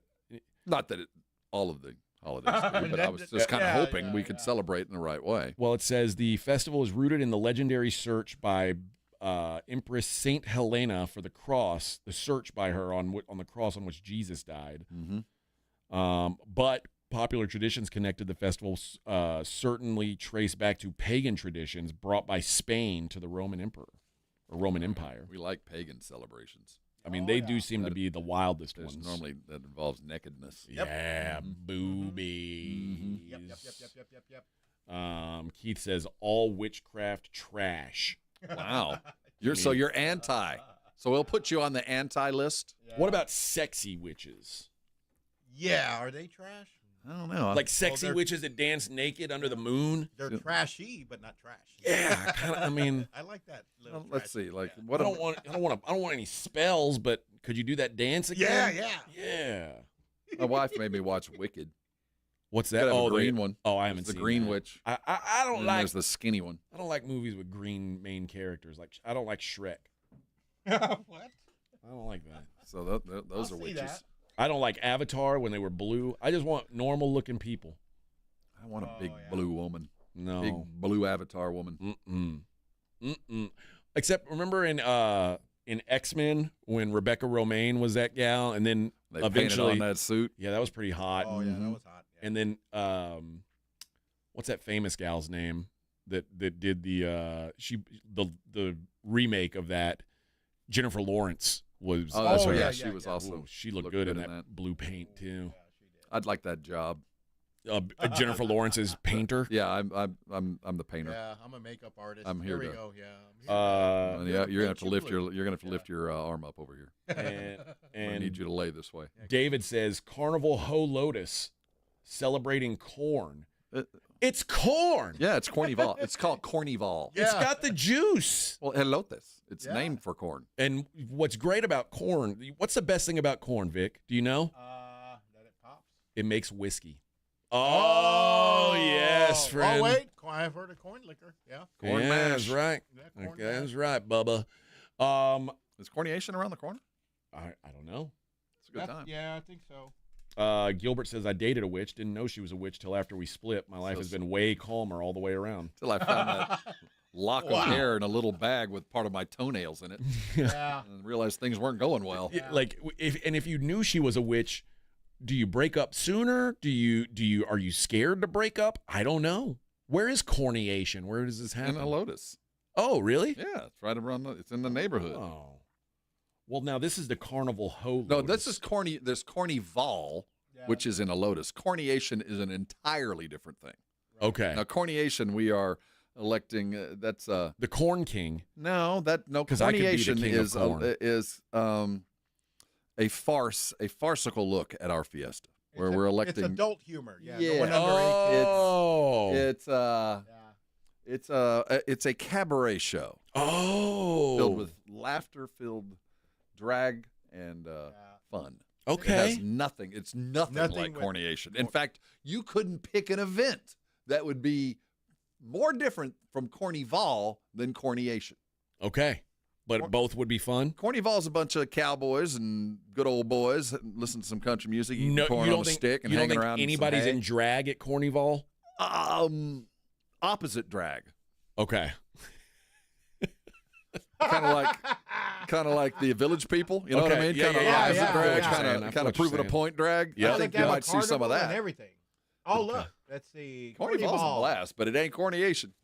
that all of the holidays do, but I was just kind of hoping we could celebrate in the right way. Well, it says the festival is rooted in the legendary search by Empress Saint Helena for the cross, the search by her on the cross on which Jesus died. Mm-hmm. But popular traditions connected the festival certainly trace back to pagan traditions brought by Spain to the Roman Emperor or Roman Empire. We like pagan celebrations. I mean, they do seem to be the wildest ones. Normally, that involves nakedness. Yeah, boobies. Yep. Keith says all witchcraft trash. Wow, you're anti. So we'll put you on the anti list. Yeah. What about sexy witches? Yeah, are they trash? I don't know. Like sexy witches that dance naked under the moon. They're trashy, but not trash. Yeah, kind of. I mean, I like that. Let's see. Like, I don't want any spells, but could you do that dance again? Yeah. My wife made me watch Wicked. What's that? Oh, the green one. Oh, I haven't seen the green that. witch. I don't and like. There's the skinny one. I don't like movies with green main characters. Like I don't like Shrek. What? I don't like that. So those are witches. That. I don't like Avatar when they were blue. I just want normal looking people. I want a big blue woman. No. Big blue Avatar woman. Except remember in X-Men when Rebecca Romijn was that gal, and then They eventually painted on that suit. Yeah, that was pretty hot. Oh yeah, that was hot. Yeah. And then what's that famous gal's name that did the remake of that? Jennifer Lawrence was. Oh, that's right. yeah, She was also. She looked good in that blue paint too. I'd like that job. Jennifer Lawrence's painter. Yeah, I'm the painter. Yeah, I'm a makeup artist. I'm here we to. go. Yeah. Yeah, you're gonna have to lift your arm up over here. And I need you to lay this way. David says Carnival Ho Lotus celebrating corn. It's corn. Yeah, it's Cornival. It's called Cornival. Yeah. It's got the juice. Well, elotes. It's named for corn. And what's great about corn? What's the best thing about corn, Vic? Do you know? That it pops. It makes whiskey. Oh, yes, friend. Oh, wait. I've heard of corn liquor. Yeah. Corn mash. That's right. Yeah, corn That's right, Bubba. Is corniation around the corner? I don't know. It's a good time. Yeah, I think so. Gilbert says, I dated a witch. Didn't know she was a witch till after we split. My life has been way calmer all the way around. Till I found that lock of hair in a little bag with part of my toenails in it. Yeah. And realized things weren't going well. Yeah, like, if you knew she was a witch, do you break up sooner? Are you scared to break up? I don't know. Where is corniation? Where does this happen? In a lotus. Oh, really? Yeah, it's right around. It's in the neighborhood. Oh. Well, now this is the Carnival Ho. No, this is corny. There's Cornival, which is in a lotus. Corniation is an entirely different thing. Okay. Now, corniation, we are electing. That's the Corn King. No, because corniation is a farcical look at our fiesta, where we're electing. It's adult humor. Yeah. Yeah. No one under 18. It's a cabaret show. Oh. Filled with laughter, filled drag and fun. Okay. It has nothing. It's nothing like corniation. In fact, you couldn't pick an event that would be more different from Cornival than corniation. Okay. But both would be fun? Cornival's a bunch of cowboys and good old boys listen to some country music, eating corn on a stick and you don't hanging think around. anybody's in drag at Cornival? Opposite drag. Okay. Kind of like the Village People, you know what I mean? Kind of opposite drag, kind of proving a point drag. Yeah, I think you might see some of that. And everything. Oh, look, that's the Cornival's a blast, but it ain't corniation.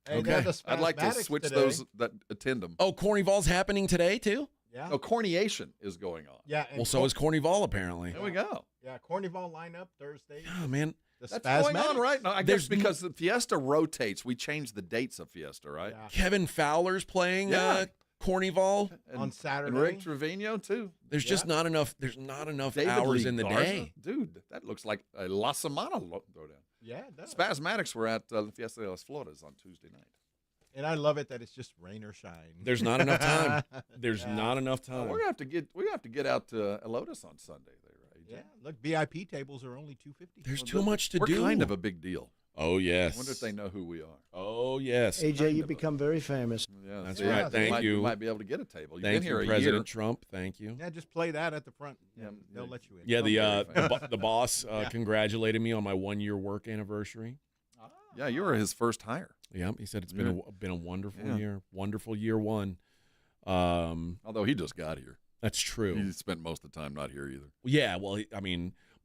Hey, Okay. I'd like to switch today. those that attend them. Oh, Cornival's happening today too? Yeah. No, corniation is going on. Yeah. Well, so is Cornival apparently. There we go. Yeah, Cornival lineup Thursday. Oh man, The That's going on right now. I guess There's because the Fiesta rotates. We change the dates of Fiesta, right? Yeah. Kevin Fowler's playing Yeah. Cornival on Saturday. And Rick Trevino too. There's just not enough. There's not enough David hours Lee in the Garza? day. Dude, that looks like a La Semana throwdown. Yeah, it does. Spasmatics were at Fiesta de las Flores on Tuesday night. And I love it that it's just rain or shine. There's not enough time. There's not enough time. We're gonna have to get out to Elotus on Sunday there, right? Yeah, look, VIP tables are only $250. There's too much to We're do. We're kind of a big deal. Oh yes. I wonder if they know who we are. Oh yes. AJ, you've become very famous. Yeah, That's right. Thank you. You might be able to get a table. You've Thank been here you, a President year. Trump. Thank you. Yeah, just play that at the front. Yeah, they'll let you in. Yeah, the boss congratulated me on my 1-year work anniversary. Yeah, you were his first hire. Yeah, he said it's been a wonderful year one. Although he just got here. That's true. He spent most of the time not here either. Yeah, well,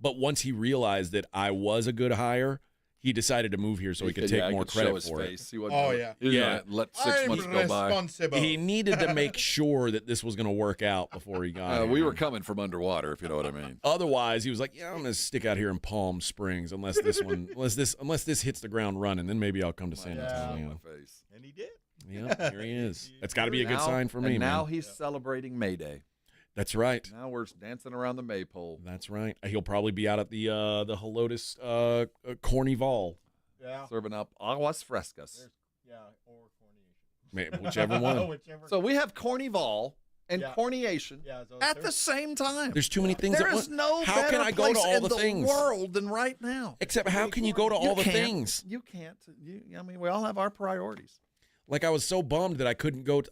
but once he realized that I was a good hire, he decided to move here so he could take more credit for it. He wasn't let 6 months go by. He needed to make sure that this was going to work out before he got here. We were coming from underwater, if you know what I mean. Otherwise, he was like, "Yeah, I'm going to stick out here in Palm Springs unless this hits the ground running, then maybe I'll come to San Antonio." And he did. Yeah, here he is. That's got to be a good sign for me. And now man. he's celebrating May Day. That's right. Now we're dancing around the maypole. That's right. He'll probably be out at the Helotus Cornival. Yeah. Serving up aguas frescas. Or corniation. Whichever one. So we have Cornival and corniation at the same time. There's too many things. There is no how better can I go to place all in the things world than right now. Except how can you go to all the things? You can't. We all have our priorities. Like I was so bummed that I couldn't go.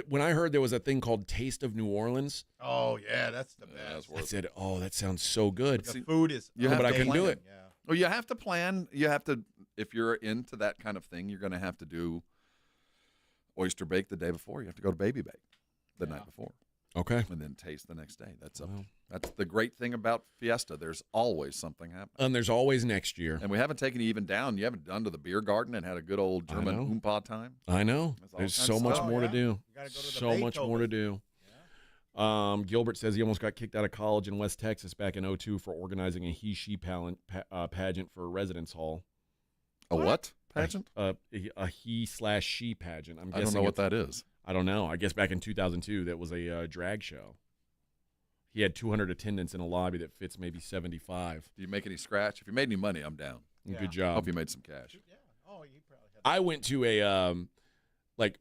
When I heard there was a thing called Taste of New Orleans. Oh yeah, that's the best. I said, "Oh, that sounds so good." The food is. But I couldn't do it. Yeah. Well, you have to plan. You have to, if you're into that kind of thing, you're going to have to do oyster bake the day before. You have to go to baby bake the night before. Okay. And then taste the next day. That's the great thing about Fiesta. There's always something happening. And there's always next year. And we haven't taken you even down. You haven't done to the beer garden and had a good old German oompa time. I know. There's so much more to do. You gotta go to the so much more to do. Gilbert says he almost got kicked out of college in West Texas back in 2002 for organizing a he-she pageant for a residence hall. A what pageant? A he/she pageant. I don't know what that is. I don't know. I guess back in 2002, that was a drag show. He had 200 attendants in a lobby that fits maybe 75. Do you make any scratch? If you made any money, I'm down. Yeah. Good job. Hope you made some cash. Yeah. Oh, you probably had. I went to a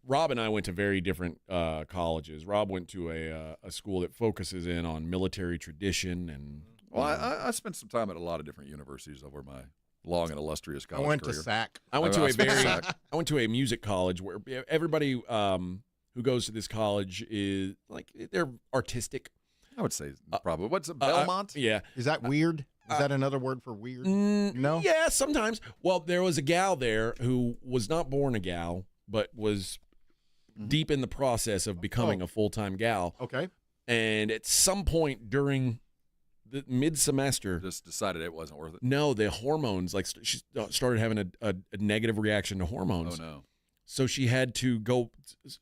Rob and I went to very different colleges. Rob went to a school that focuses in on military tradition and. Well, I spent some time at a lot of different universities over my long and illustrious college I went career. to SAC. I went to a music college where everybody who goes to this college is they're artistic. I would say probably. What's it, Belmont? Yeah. Is that weird? Is that another word for weird? No. Yeah, sometimes. Well, there was a gal there who was not born a gal, but was deep in the process of becoming a full-time gal. Okay. And at some point during the mid-semester, just decided it wasn't worth it. No, the hormones, she started having a negative reaction to hormones. Oh, no. So she had to go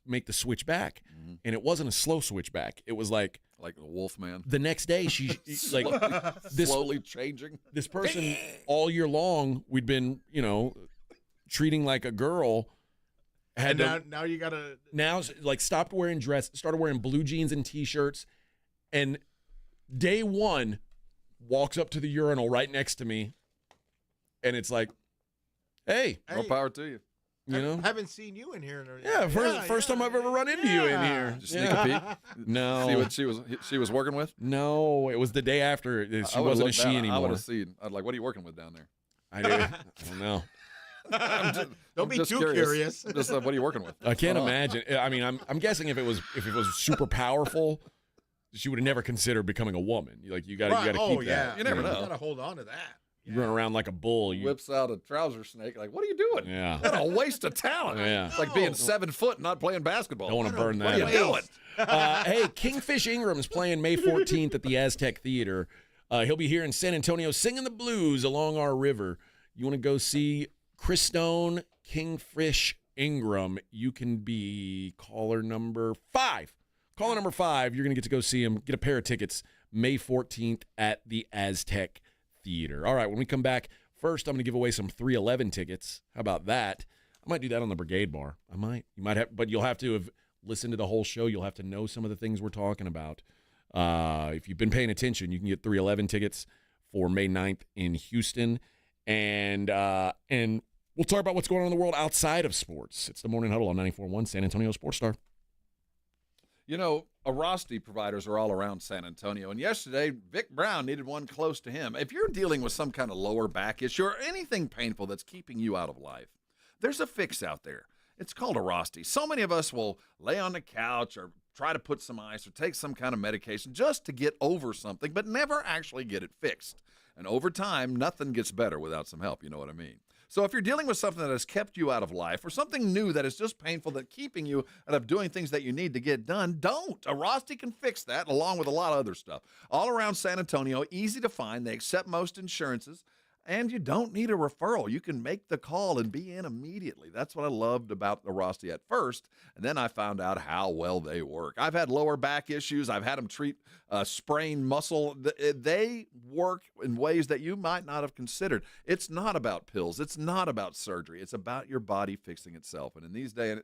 make the switch back. And it wasn't a slow switch back. It was like the wolf man. The next day, she slowly changing. This person all year long, we'd been, treating like a girl. Now you gotta stopped wearing dress, started wearing blue jeans and t-shirts, and day one walks up to the urinal right next to me, and it's like, hey, more power to you. I haven't seen you in here. First time I've ever run into you in here. Just sneak a peek. No, see what she was working with. No, it was the day after. She wasn't a she anymore. I would have seen. I'd what are you working with down there? I don't know. Don't be too curious. Just what are you working with? I can't imagine. I mean, I'm guessing if it was super powerful, she would have never considered becoming a woman. You got to keep that. You never know. You got to hold on to that. You run around like a bull. Whips out a trouser snake. Like, what are you doing? Yeah. What a waste of talent. Yeah. It's like being 7 foot and not playing basketball. Don't want to burn that. What are you doing? Hey, Kingfish Ingram's playing May 14th at the Aztec Theater. He'll be here in San Antonio singing the blues along our river. You want to go see Chris Stone, Kingfish Ingram, you can be caller number 5. Caller number 5, you're going to get to go see him. Get a pair of tickets May 14th at the Aztec Theater. All right, when we come back, first I'm going to give away some 311 tickets. How about that? I might do that on the Brigade Bar. I might. You might have, but you'll have to have listened to the whole show. You'll have to know some of the things we're talking about. If you've been paying attention, you can get 311 tickets for May 9th in Houston. And we'll talk about what's going on in the world outside of sports. It's the Morning Huddle on 94.1 San Antonio Sports Star. Arasti providers are all around San Antonio, and yesterday, Vic Brown needed one close to him. If you're dealing with some kind of lower back issue or anything painful that's keeping you out of life, there's a fix out there. It's called Arasti. So many of us will lay on the couch or try to put some ice or take some kind of medication just to get over something, but never actually get it fixed. And over time, nothing gets better without some help, you know what I mean? So if you're dealing with something that has kept you out of life or something new that is just painful, that keeping you out of doing things that you need to get done, don't. Arasti can fix that along with a lot of other stuff. All around San Antonio, easy to find. They accept most insurances. And you don't need a referral. You can make the call and be in immediately. That's what I loved about Arasti at first. And then I found out how well they work. I've had lower back issues. I've had them treat sprained muscle. They work in ways that you might not have considered. It's not about pills. It's not about surgery. It's about your body fixing itself. And in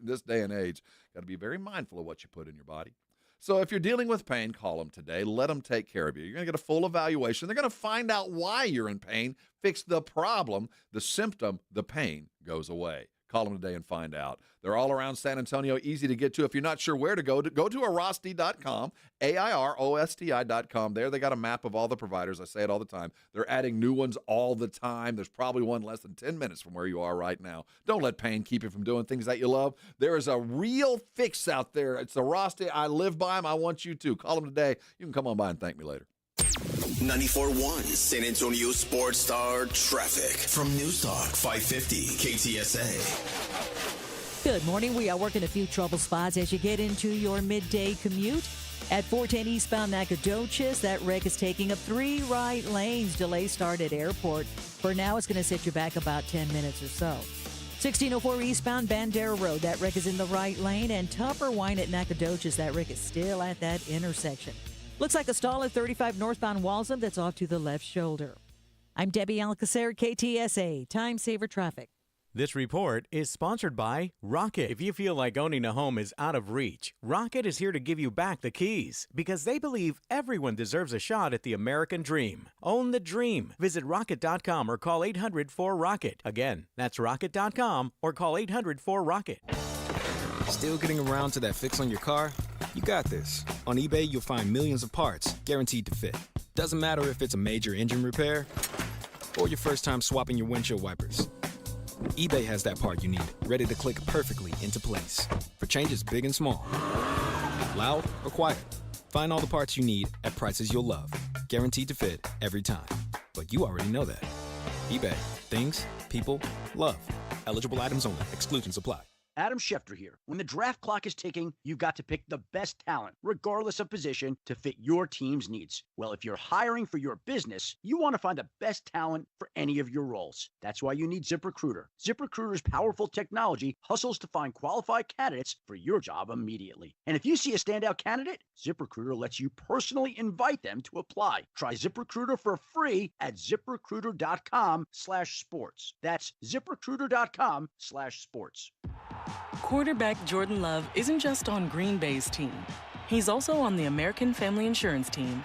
this day and age, got to be very mindful of what you put in your body. So if you're dealing with pain, call them today. Let them take care of you. You're going to get a full evaluation. They're going to find out why you're in pain, fix the problem, the symptom, the pain goes away. Call them today and find out. They're all around San Antonio, easy to get to. If you're not sure where to go to Arasti.com, AIROSTI.com. There they got a map of all the providers. I say it all the time. They're adding new ones all the time. There's probably one less than 10 minutes from where you are right now. Don't let pain keep you from doing things that you love. There is a real fix out there. It's Arasti. I live by them. I want you to. Call them today. You can come on by and thank me later. 94.1 San Antonio Sports Star Traffic from News Talk 550 KTSA. Good morning. We are working a few trouble spots as you get into your midday commute. At 410 eastbound Nacogdoches, that wreck is taking up 3 right lanes. Delay start at airport. For now, it's going to set you back about 10 minutes or so. 1604 eastbound Bandera Road. That wreck is in the right lane. And Tupper Wine at Nacogdoches. That wreck is still at that intersection. Looks like a stall at 35 northbound Walsham that's off to the left shoulder. I'm Debbie Alcacer, KTSA, Time Saver Traffic. This report is sponsored by Rocket. If you feel like owning a home is out of reach, Rocket is here to give you back the keys because they believe everyone deserves a shot at the American dream. Own the dream. Visit Rocket.com or call 800-4ROCKET. Again, that's Rocket.com or call 800-4ROCKET. Still getting around to that fix on your car? You got this. On eBay, you'll find millions of parts guaranteed to fit. Doesn't matter if it's a major engine repair or your first time swapping your windshield wipers. eBay has that part you need, ready to click perfectly into place for changes big and small. Loud or quiet, find all the parts you need at prices you'll love. Guaranteed to fit every time. But you already know that. eBay. Things, people, love. Eligible items only. Exclusions apply. Adam Schefter here. When the draft clock is ticking, you've got to pick the best talent, regardless of position, to fit your team's needs. Well, if you're hiring for your business, you want to find the best talent for any of your roles. That's why you need ZipRecruiter. ZipRecruiter's powerful technology hustles to find qualified candidates for your job immediately. And if you see a standout candidate, ZipRecruiter lets you personally invite them to apply. Try ZipRecruiter for free at ZipRecruiter.com/sports. That's ZipRecruiter.com/sports. Quarterback Jordan Love isn't just on Green Bay's team. He's also on the American Family Insurance team.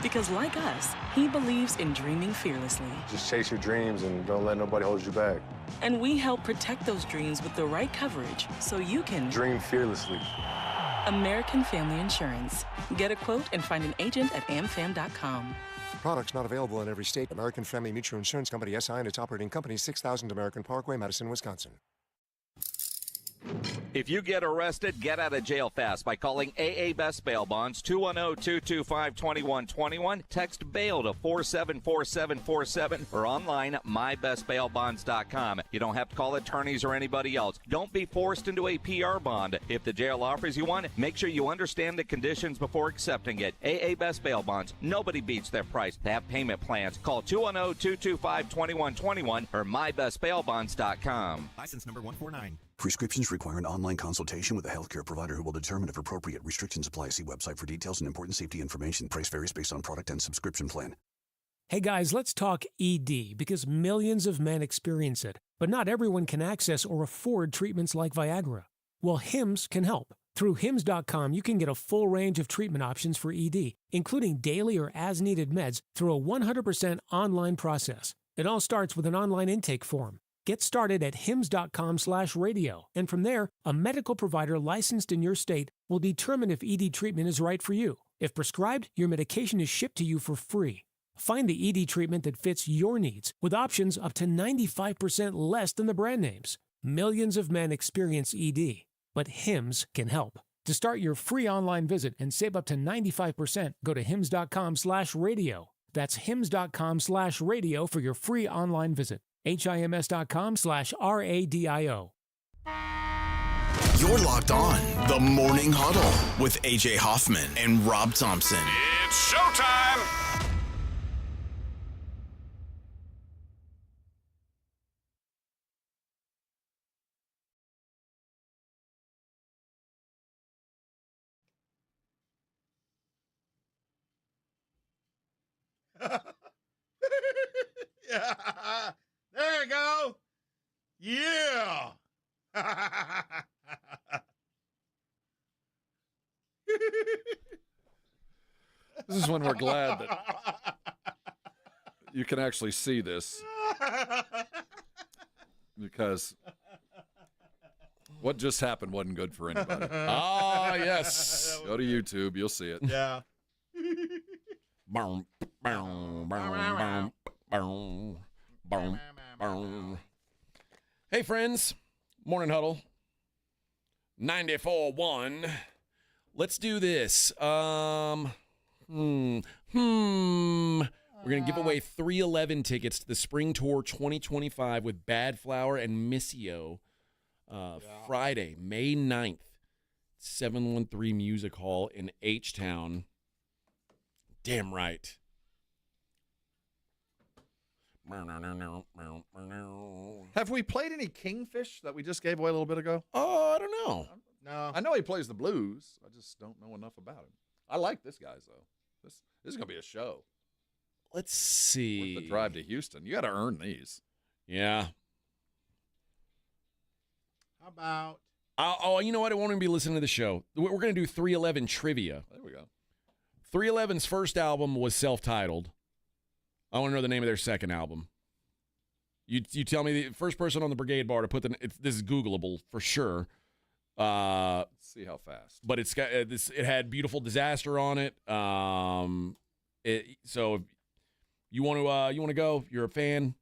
Because like us, he believes in dreaming fearlessly. Just chase your dreams and don't let nobody hold you back. And we help protect those dreams with the right coverage so you can dream fearlessly. American Family Insurance. Get a quote and find an agent at amfam.com. Products not available in every state. American Family Mutual Insurance Company, SI, and its operating company, 6000 American Parkway, Madison, Wisconsin. If you get arrested, get out of jail fast by calling AA Best Bail Bonds, 210-225-2121. Text bail to 474747 or online at mybestbailbonds.com. You don't have to call attorneys or anybody else. Don't be forced into a PR bond. If the jail offers you one, make sure you understand the conditions before accepting it. AA Best Bail Bonds. Nobody beats their price. They have payment plans. Call 210-225-2121 or mybestbailbonds.com. License number 149. Prescriptions require an online consultation with a healthcare provider who will determine if appropriate. Restrictions apply. See website for details and important safety information. Price varies based on product and subscription plan. Hey guys, let's talk ED because millions of men experience it, but not everyone can access or afford treatments like Viagra. Well, Hims can help. Through Hims.com, you can get a full range of treatment options for ED, including daily or as-needed meds through a 100% online process. It all starts with an online intake form. Get started at hims.com/radio, and from there, a medical provider licensed in your state will determine if ED treatment is right for you. If prescribed, your medication is shipped to you for free. Find the ED treatment that fits your needs with options up to 95% less than the brand names. Millions of men experience ED, but Hims can help. To start your free online visit and save up to 95%, go to hims.com/radio. That's hims.com/radio for your free online visit. HIMS.com/RADIO. You're locked on The Morning Huddle with AJ Hoffman and Rob Thompson. It's showtime! Yeah. There you go. Yeah. This is when we're glad that you can actually see this. Because what just happened wasn't good for anybody. Ah, yes. Go to YouTube. You'll see it. Yeah. Hey, friends. Morning Huddle. 94.1. Let's do this. We're going to give away 311 tickets to the Spring Tour 2025 with Bad Flower and Missio Friday, May 9th, 713 Music Hall in H-Town. Damn right. Have we played any Kingfish that we just gave away a little bit ago? Oh, I don't know. No. I know he plays the blues. I just don't know enough about him. I like this guy, though. This is going to be a show. Let's see. Worth the drive to Houston. You got to earn these. Yeah. How about? Oh, you know what? I won't even be listening to the show. We're going to do 311 trivia. There we go. 311's first album was self-titled. I want to know the name of their second album. You tell me the first person on the brigade bar to put this is Googleable for sure. Let's see how fast. But it's got this. It had Beautiful Disaster on it. So if you want to go, you're a fan.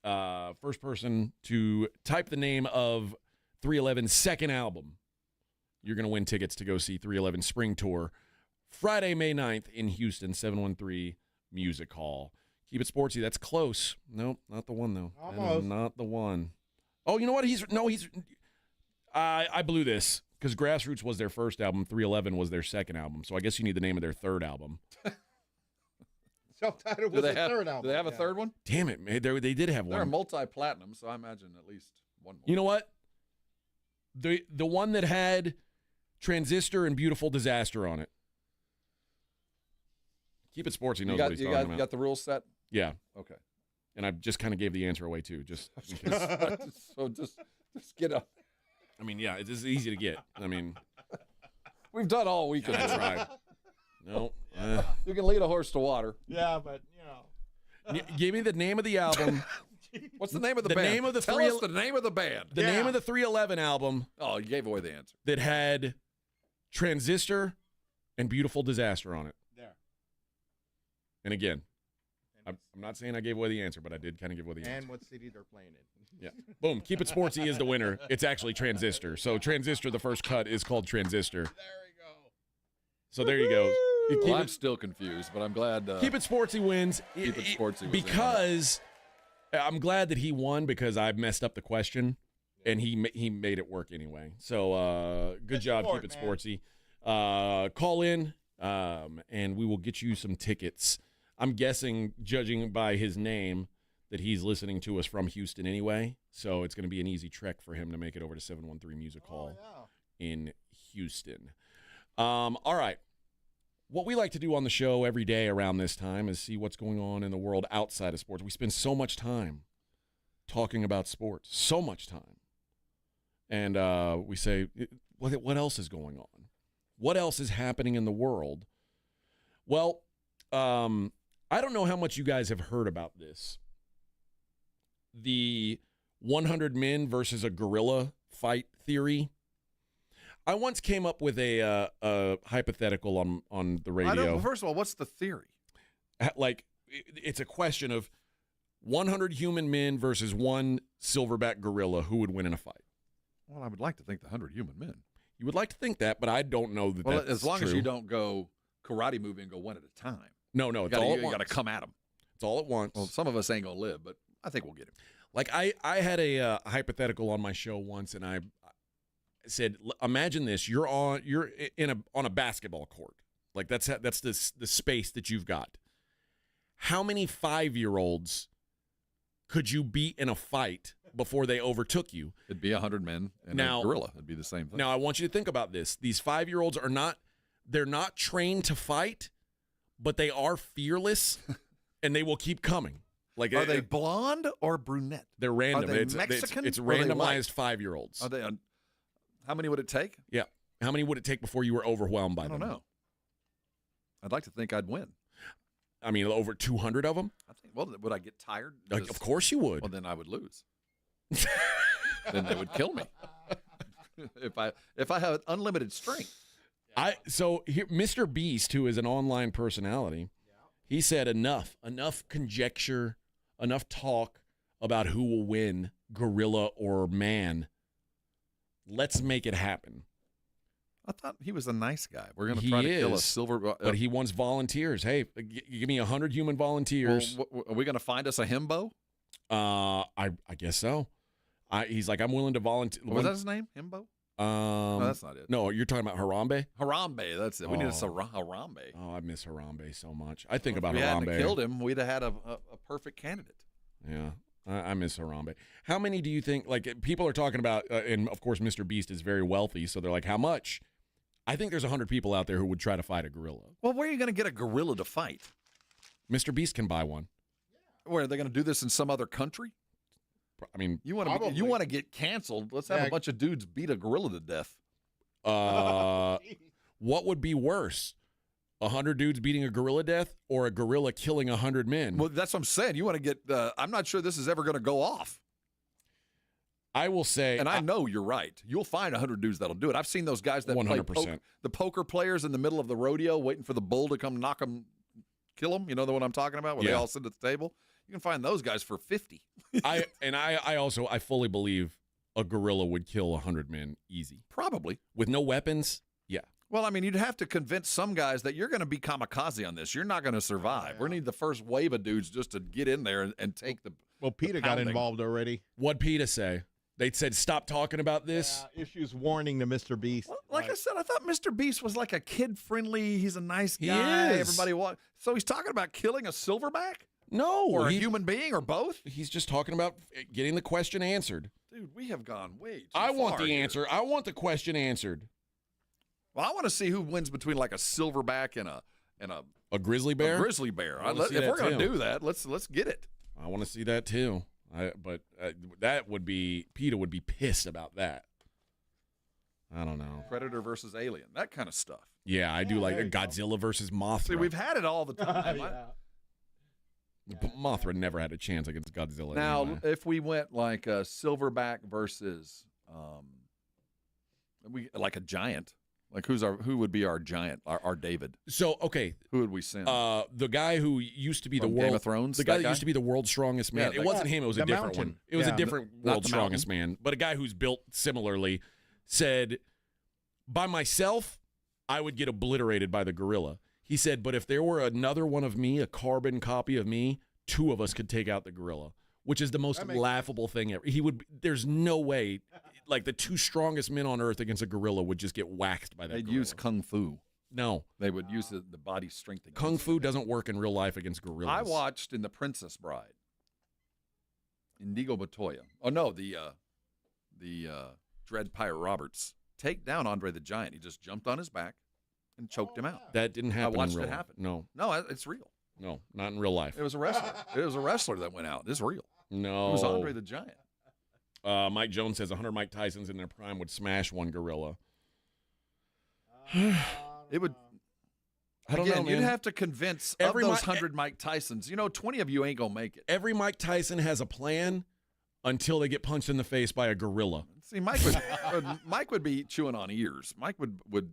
First person to type the name of 311's second album, you're going to win tickets to go see 311 Spring Tour Friday, May 9th in Houston, 713 Music Hall. Keep it sportsy. That's close. Nope, not the one, though. Almost. Not the one. Oh, you know what? I blew this because Grassroots was their first album. 311 was their second album. So I guess you need the name of their third album. Self-titled was their third album. Do they have a third one? Damn it, man. They did have one. They're multi-platinum, so I imagine at least one more. You know what? The one that had Transistor and Beautiful Disaster on it. Keep it sportsy. Knows what he's talking about. You got the rules set? Yeah. Okay. And I just kind of gave the answer away, too. Just so just get up. I mean, yeah, it's easy to get. I mean, we've done all we could. That's right. No. You can lead a horse to water. Yeah, but, Give me the name of the album. What's the name of the band? Name of the Tell us the name of the band. The name of the 311 album. Oh, you gave away the answer. That had Transistor and Beautiful Disaster on it. There. And again, I'm not saying I gave away the answer, but I did kind of give away the answer. And what city they're playing in. Yeah. Boom. Keep It Sportsy is the winner. It's actually Transistor. So Transistor, the first cut, is called Transistor. There we go. So there you go. Well, I'm still confused, but I'm glad. Keep It Sportsy wins. Keep It Sportsy was because I'm glad that he won because I messed up the question, and he made it work anyway. So good job, Keep It Sportsy. Call in, and we will get you some tickets. I'm guessing, judging by his name, that he's listening to us from Houston anyway. So it's going to be an easy trek for him to make it over to 713 Music Hall in Houston. All right. What we like to do on the show every day around this time is see what's going on in the world outside of sports. We spend so much time talking about sports, so much time. And we say, what else is going on? What else is happening in the world? Well, I don't know how much you guys have heard about this. The 100 men versus a gorilla fight theory. I once came up with a hypothetical on the radio. First of all, what's the theory? Like, it's a question of 100 human men versus one silverback gorilla. Who would win in a fight? Well, I would like to think the 100 human men. You would like to think that, but I don't know that that's as long true. as you don't go karate movie and go one at a time. No, it's all at once. You got to come at them. It's all at once. Well, some of us ain't going to live, but I think we'll get him. Like, I had a hypothetical on my show once, and I said, imagine this: you're on a basketball court, like that's the space that you've got. How many 5-year-olds could you beat in a fight before they overtook you? It'd be 100 men and a gorilla. It'd be the same thing. Now I want you to think about this: these 5-year-olds they're not trained to fight, but they are fearless, and they will keep coming. Like, are they blonde or brunette? They're random. Are they Mexican? It's or are they randomized white? 5-year-olds. Are they? How many would it take? Yeah. How many would it take before you were overwhelmed by them? I don't know. I'd like to think I'd win. I mean, over 200 of them? I think. Well, would I get tired? Like, of course you would. Well, then I would lose. Then they would kill me. if I have unlimited strength. So here, Mr. Beast, who is an online personality, he said enough conjecture, enough talk about who will win, gorilla or man. Let's make it happen. I thought he was a nice guy. We're going to try to kill a silver. But he wants volunteers. Hey, give me 100 human volunteers. Well, are we going to find us a himbo? I guess so. He's like, I'm willing to volunteer. Was that his name? Himbo? No, that's not it. No, you're talking about Harambe? Harambe, that's it. We need a Harambe. Oh, I miss Harambe so much. I think about If we Harambe. hadn't killed him, we'd have had a perfect candidate. Yeah. I miss Harambe. How many do you think, like, people are talking about, and of course Mr. Beast is very wealthy, so they're like, how much? I think there's 100 people out there who would try to fight a gorilla. Well, where are you going to get a gorilla to fight? Mr. Beast can buy one. Where, are they going to do this in some other country? I mean, you want to get canceled? Let's have a bunch of dudes beat a gorilla to death. What would be worse? 100 dudes beating a gorilla to death or a gorilla killing 100 men? Well, that's what I'm saying. You want to get I'm not sure this is ever going to go off. I will say, and I know you're right. You'll find 100 dudes that'll do it. I've seen those guys that 100%. play the poker players in the middle of the rodeo waiting for the bull to come knock them, kill them. You know the one I'm talking about, where they all sit at the table? You can find those guys for 50. I fully believe a gorilla would kill 100 men easy. Probably. With no weapons, yeah. Well, I mean, you'd have to convince some guys that you're going to be kamikaze on this. You're not going to survive. We're going to need the first wave of dudes just to get in there and take the Well, PETA got involved already. What'd PETA say? They said, stop talking about this? Issues warning to Mr. Beast. Well, like I said, I thought Mr. Beast was like a kid-friendly, he's a nice guy. He is. Everybody wants. So he's talking about killing a silverback? No. Or a human being, or both? He's just talking about getting the question answered. Dude, we have gone way too I want far the here. answer. I want the question answered. Well, I want to see who wins between like a silverback and a grizzly bear. A grizzly bear. I wanna see If that we're going to too. do that, let's get it. I want to see that too. But that would be PETA would be pissed about that. I don't know. Predator versus alien, that kind of stuff. Yeah, I do like a Godzilla versus Mothra. See, we've had it all the time. Mothra never had a chance against Godzilla. Now, anyway. if we went like a silverback versus like a giant, like who would be our giant, our David? So okay, who would we send? The guy who used to be From the world Game of Thrones, the guy that that used to be the world's strongest man. Yeah, It wasn't him. It was a The different Mountain. one. It was Yeah. a different Not world's the strongest man, but a guy who's built similarly. Said, by myself, I would get obliterated by the gorilla. He said, but if there were another one of me, a carbon copy of me, two of us could take out the gorilla, which is the most laughable thing ever. There's no way, like the two strongest men on earth against a gorilla would just get waxed by that They'd gorilla. use kung fu. No. They would use the body strength. Kung fu doesn't work in real life against gorillas. I watched in The Princess Bride, Inigo Montoya. Oh no, the Dread Pirate Roberts take down Andre the Giant. He just jumped on his back and choked him out. That didn't happen. I watched in real it life. happen. No, it's real. no, not in real life. It was a wrestler. It was a wrestler that went out. It's real. No, It was Andre the Giant. Mike Jones says 100 Mike Tysons in their prime would smash one gorilla. It would. I don't Again, know, you'd man. have to convince Every of those Mi- 100 Mike Tysons. 20 of you ain't gonna make it. Every Mike Tyson has a plan until they get punched in the face by a gorilla. See, Mike would be chewing on ears. Mike would.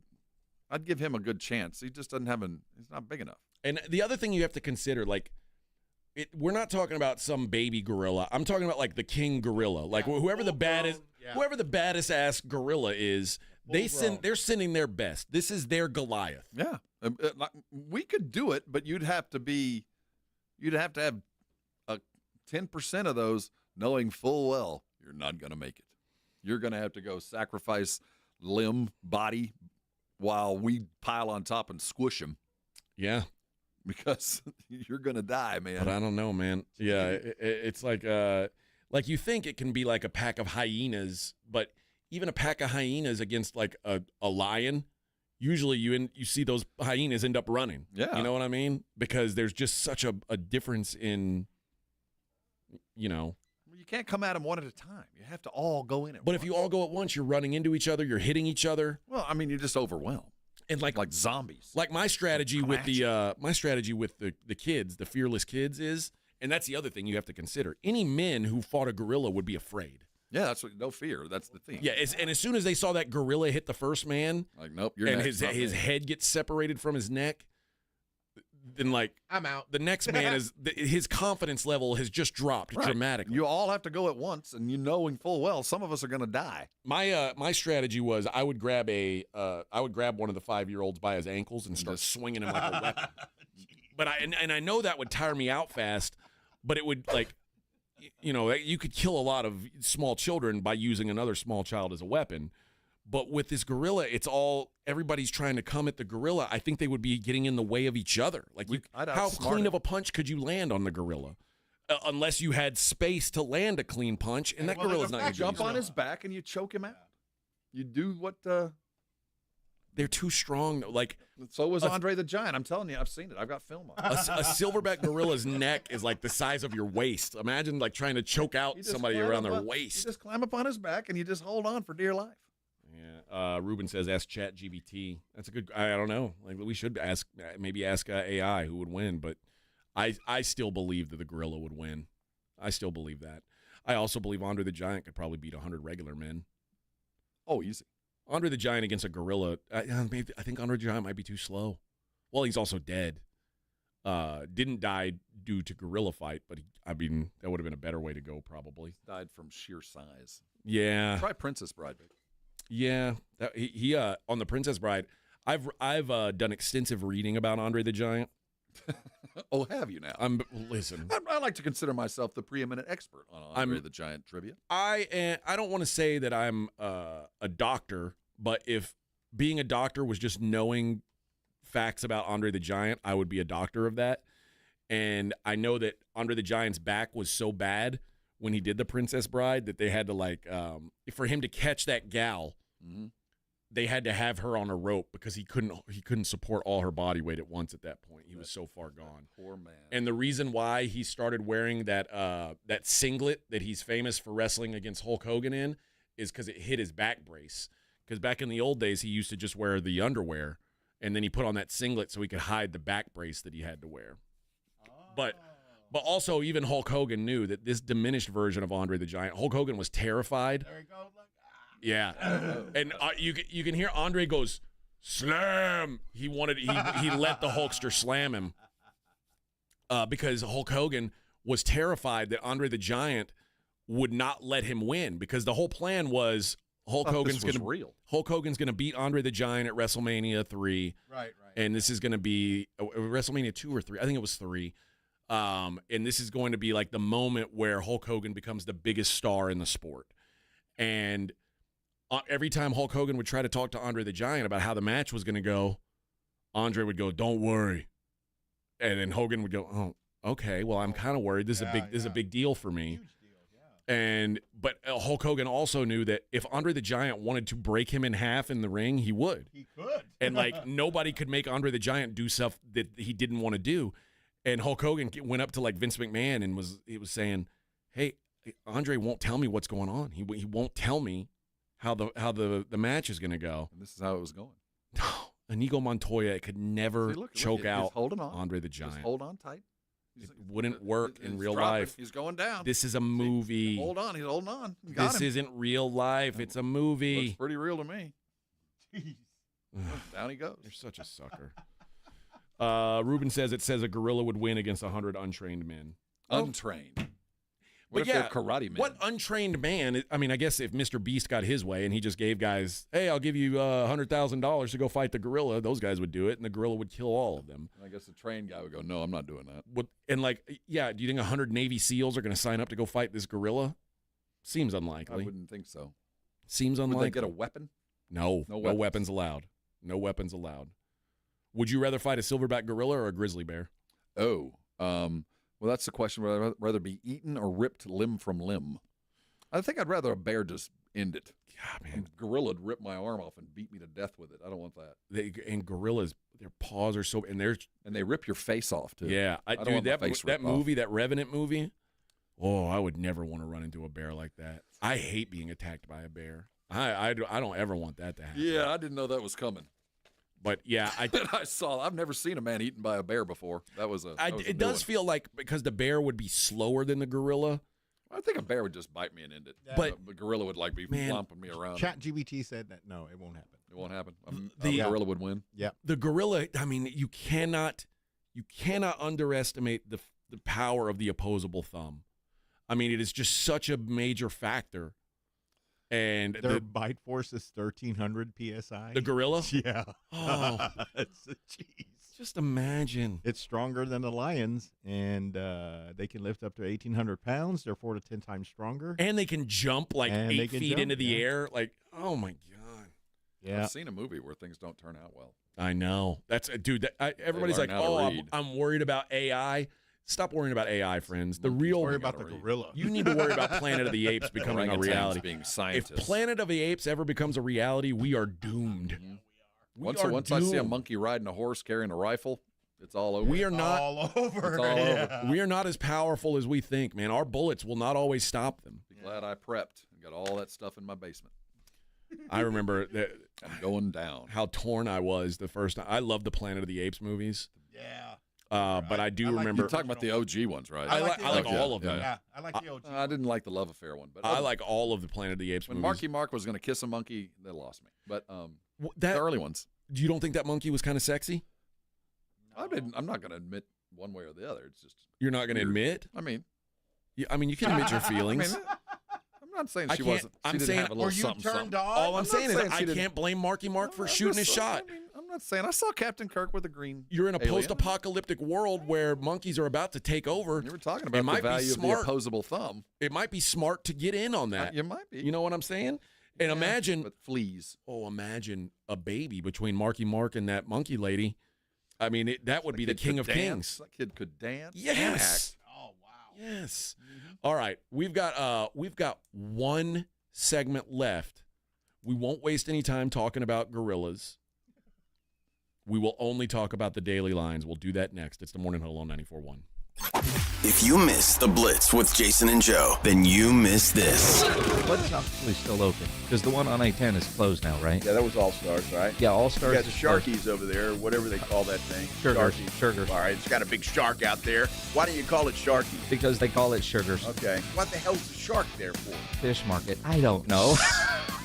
I'd give him a good chance. He just doesn't have he's not big enough. And the other thing you have to consider, like, we're not talking about some baby gorilla. I'm talking about like the king gorilla, like whoever the baddest ass gorilla is. They're sending their best. This is their Goliath. Yeah, we could do it, but you'd have to have 10% of those knowing full well you're not going to make it. You're going to have to go sacrifice limb, body, while we pile on top and squish them. Yeah. Because you're going to die, man. But I don't know, man. Yeah, it's like you think it can be like a pack of hyenas, but even a pack of hyenas against like a lion, usually you see those hyenas end up running. Yeah. You know what I mean? Because there's just such a difference in, You can't come at them one at a time. You have to all go in at But once. if you all go at once, you're running into each other, you're hitting each other. Well, I mean, you're just overwhelmed. And like zombies. Like my strategy with the kids, the fearless kids is, and that's the other thing you have to consider. Any men who fought a gorilla would be afraid. Yeah, that's no fear. That's the thing. Yeah, and as soon as they saw that gorilla hit the first man, like, nope, you're and next, his head gets separated from his neck, then like I'm out. The next man his confidence level has just dropped dramatically. You all have to go at once, and knowing full well some of us are going to die. My strategy was I would grab one of the 5-year-olds by his ankles and start swinging him like a weapon. But I know that would tire me out fast, but it would you could kill a lot of small children by using another small child as a weapon. But with this gorilla, everybody's trying to come at the gorilla. I think they would be getting in the way of each other. Like, how clean of a punch could you land on the gorilla? unless you had space to land a clean punch, and that gorilla's not going to jump on his back and you choke him out. You do what? They're too strong. Like so was Andre the Giant. I'm telling you, I've seen it. I've got film on it. A silverback gorilla's neck is like the size of your waist. Imagine like trying to choke out somebody around their waist. You just climb up on his back and you just hold on for dear life. Yeah. Ruben says, "Ask ChatGPT." That's a good. I don't know. Like we should ask AI who would win, but I still believe that the gorilla would win. I still believe that. I also believe Andre the Giant could probably beat 100 regular men. Oh, easy. Andre the Giant against a gorilla, I think Andre the Giant might be too slow. Well, he's also dead. Didn't die due to gorilla fight, but that would have been a better way to go probably. Died from sheer size. Yeah. Try Princess Bride, Vic. Yeah. He on the Princess Bride, I've done extensive reading about Andre the Giant. Oh, have you now? Listen. I like to consider myself the preeminent expert on Andre the Giant trivia. I don't want to say that I'm a doctor, but if being a doctor was just knowing facts about Andre the Giant, I would be a doctor of that. And I know that Andre the Giant's back was so bad when he did the Princess Bride that they had to for him to catch that gal. Mm-hmm. They had to have her on a rope because he couldn't support all her body weight at once at that point. He was so far gone. Poor man. And the reason why he started wearing that singlet that he's famous for wrestling against Hulk Hogan in is because it hit his back brace. Because back in the old days, he used to just wear the underwear, and then he put on that singlet so he could hide the back brace that he had to wear. But also, even Hulk Hogan knew that this diminished version of Andre the Giant, Hulk Hogan was terrified. There he goes. Yeah, and you can hear Andre goes slam. He let the Hulkster slam him because Hulk Hogan was terrified that Andre the Giant would not let him win because the whole plan was Hulk Hogan's going to beat Andre the Giant at WrestleMania 3. Right. And this is going to be WrestleMania 2 or 3. I think it was 3. And this is going to be like the moment where Hulk Hogan becomes the biggest star in the sport. And every time Hulk Hogan would try to talk to Andre the Giant about how the match was going to go, Andre would go, "Don't worry," and then Hogan would go, "Oh, okay. Well, I'm kind of worried. This is a big deal for me." Huge deal, but Hulk Hogan also knew that if Andre the Giant wanted to break him in half in the ring, he would. He could, and nobody could make Andre the Giant do stuff that he didn't want to do. And Hulk Hogan went up to Vince McMahon and was saying, "Hey, Andre won't tell me what's going on. He won't tell me how the match is going to go." And this is how it was going. Inigo Montoya could never choke out holding on. Andre the Giant. Just hold on tight. It wouldn't work in real dropping. life. He's going down. This is a movie. Hold on. He's holding on. This isn't real life. It's a movie. Looks pretty real to me. Jeez. Down he goes. You're such a sucker. Ruben says a gorilla would win against 100 untrained men. Untrained. What But if they're karate men? What untrained man? I mean, I guess if Mr. Beast got his way and he just gave guys, "Hey, I'll give you $100,000 to go fight the gorilla," those guys would do it, and the gorilla would kill all of them. I guess the trained guy would go, "No, I'm not doing that." Do you think 100 Navy SEALs are going to sign up to go fight this gorilla? Seems unlikely. I wouldn't think so. Seems unlikely. Would they get a weapon? No weapons allowed. No weapons allowed. Would you rather fight a silverback gorilla or a grizzly bear? Well, that's the question. Would I rather be eaten or ripped limb from limb? I think I'd rather a bear just end it. Yeah, man. A gorilla would rip my arm off and beat me to death with it. I don't want that. And gorillas, their paws are so, and they rip your face off too. Yeah, I don't want my face that ripped movie, off. that Revenant movie. Oh, I would never want to run into a bear like that. I hate being attacked by a bear. I don't ever want that to happen. Yeah, I didn't know that was coming. But yeah, I've never seen a man eaten by a bear before. It does feel like because the bear would be slower than the gorilla. I think a bear would just bite me and end it. Yeah. But the gorilla would be flomping me around. ChatGPT said that no, it won't happen. It won't happen. The gorilla would win. Yeah. The gorilla. I mean, you cannot underestimate the power of the opposable thumb. I mean, it is just such a major factor. And their bite force is 1,300 psi. The gorilla? Yeah. Oh, jeez. Just imagine. It's stronger than the lions, and they can lift up to 1,800 pounds. They're 4 to 10 times stronger. And they can jump 8 feet into the air. Oh my God. Yeah. I've seen a movie where things don't turn out well. I know. That's everybody's like, "Oh, I'm worried about AI." Stop worrying about AI, friends. The real worry about the gorilla. You need to worry about Planet of the Apes becoming a reality. Being scientists. If Planet of the Apes ever becomes a reality, we are doomed. Once I see a monkey riding a horse carrying a rifle, it's all over. We are not all over. It's all over. We are not as powerful as we think, man. Our bullets will not always stop them. Be glad I prepped and got all that stuff in my basement. I remember that I'm going down. How torn I was the first time. I love the Planet of the Apes movies. Yeah. But I do remember. You're talking about the OG ones, right? I like all of them. Yeah, I like the OG. I didn't like the Love Affair one, but I like all of the Planet of the Apes when movies. Marky Mark was going to kiss a monkey, they lost me. But the early ones. You don't think that monkey was kind of sexy? I'm not going to admit one way or the other. It's just you're not going to admit. I mean, you can admit your feelings. I'm not saying she wasn't. She didn't have a little something. All I'm saying is I can't blame Marky Mark for shooting his shot. I'm not saying I saw Captain Kirk with a green. You're in a alien. post-apocalyptic world where monkeys are about to take over. You were talking about the value of the opposable thumb. It might be smart to get in on that. You might be. You know what I'm saying? And imagine but fleas. Oh, imagine a baby between Marky Mark and that monkey lady. I mean, that would be the king of kings. That kid could dance. Yes. Oh wow. Yes. All right, we've got one segment left. We won't waste any time talking about gorillas. We will only talk about the daily lines. We'll do that next. It's the Morning Huddle on 94.1. If you missed the Blitz with Jason and Joe, then you missed this. What's actually still open? Because the one on I-10 is closed now, right? Yeah, that was All Stars, right? Yeah, All Stars. You got the Sharkies over there, whatever they call that thing. Sugars. All right, it's got a big shark out there. Why do you call it Sharkies? Because they call it Sugars. Okay. What the hell's the shark there for? Fish market. I don't know.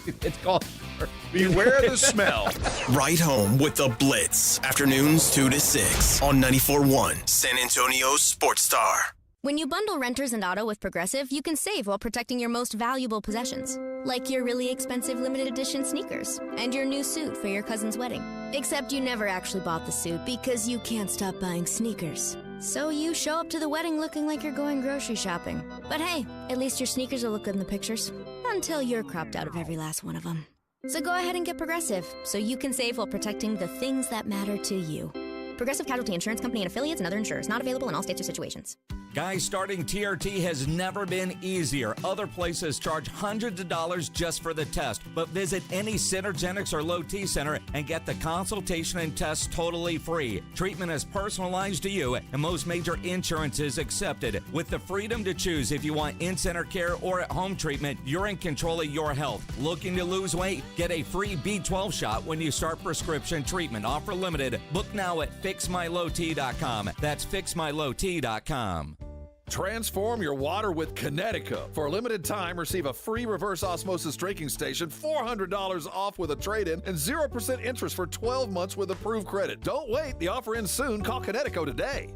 It's called Shark. Beware the smell. Right home with the Blitz. Afternoons 2 to 6 on 94.1 San Antonio's Sports Star. When you bundle renters and auto with Progressive, you can save while protecting your most valuable possessions, like your really expensive limited edition sneakers and your new suit for your cousin's wedding. Except you never actually bought the suit because you can't stop buying sneakers. So you show up to the wedding looking like you're going grocery shopping. But hey, at least your sneakers will look good in the pictures. Until you're cropped out of every last one of them. So go ahead and get Progressive, so you can save while protecting the things that matter to you. Progressive Casualty Insurance Company and affiliates and other insurers. Not available in all states or situations. Guys, starting TRT has never been easier. Other places charge hundreds of dollars just for the test. But visit any Synergenics or Low T center and get the consultation and test totally free. Treatment is personalized to you, and most major insurance is accepted. With the freedom to choose if you want in-center care or at-home treatment, you're in control of your health. Looking to lose weight? Get a free B12 shot when you start prescription treatment. Offer limited. Book now at fixmylowt.com. That's fixmylowt.com. Transform your water with Connecticut. For a limited time, receive a free reverse osmosis drinking station, $400 off with a trade-in, and 0% interest for 12 months with approved credit. Don't wait. The offer ends soon. Call Connecticut today.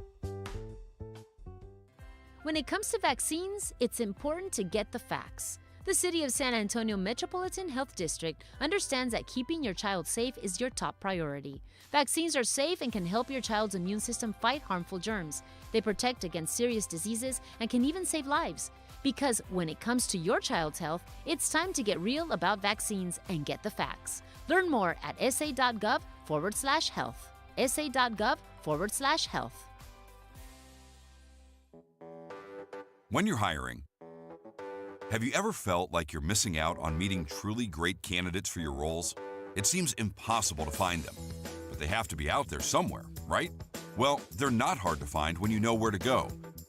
When it comes to vaccines, it's important to get the facts. The City of San Antonio Metropolitan Health District understands that keeping your child safe is your top priority. Vaccines are safe and can help your child's immune system fight harmful germs. They protect against serious diseases and can even save lives. Because when it comes to your child's health, it's time to get real about vaccines and get the facts. Learn more at sa.gov/health. sa.gov/health. When you're hiring, have you ever felt like you're missing out on meeting truly great candidates for your roles? It seems impossible to find them, but they have to be out there somewhere, right? Well, they're not hard to find when you know where to go,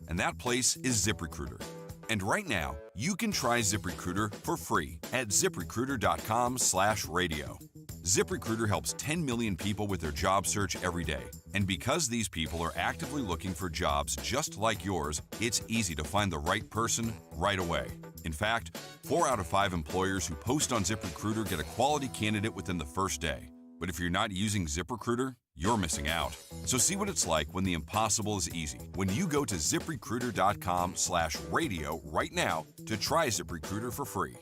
and that place is ZipRecruiter. And right now, you can try ZipRecruiter for free at ZipRecruiter.com/radio. ZipRecruiter helps 10 million people with their job search every day. And because these people are actively looking for jobs just like yours, it's easy to find the right person right away. In fact, 4 out of 5 employers who post on ZipRecruiter get a quality candidate within the first day. But if you're not using ZipRecruiter, you're missing out. So see what it's like when the impossible is easy. When you go to ZipRecruiter.com/radio right now to try ZipRecruiter for free.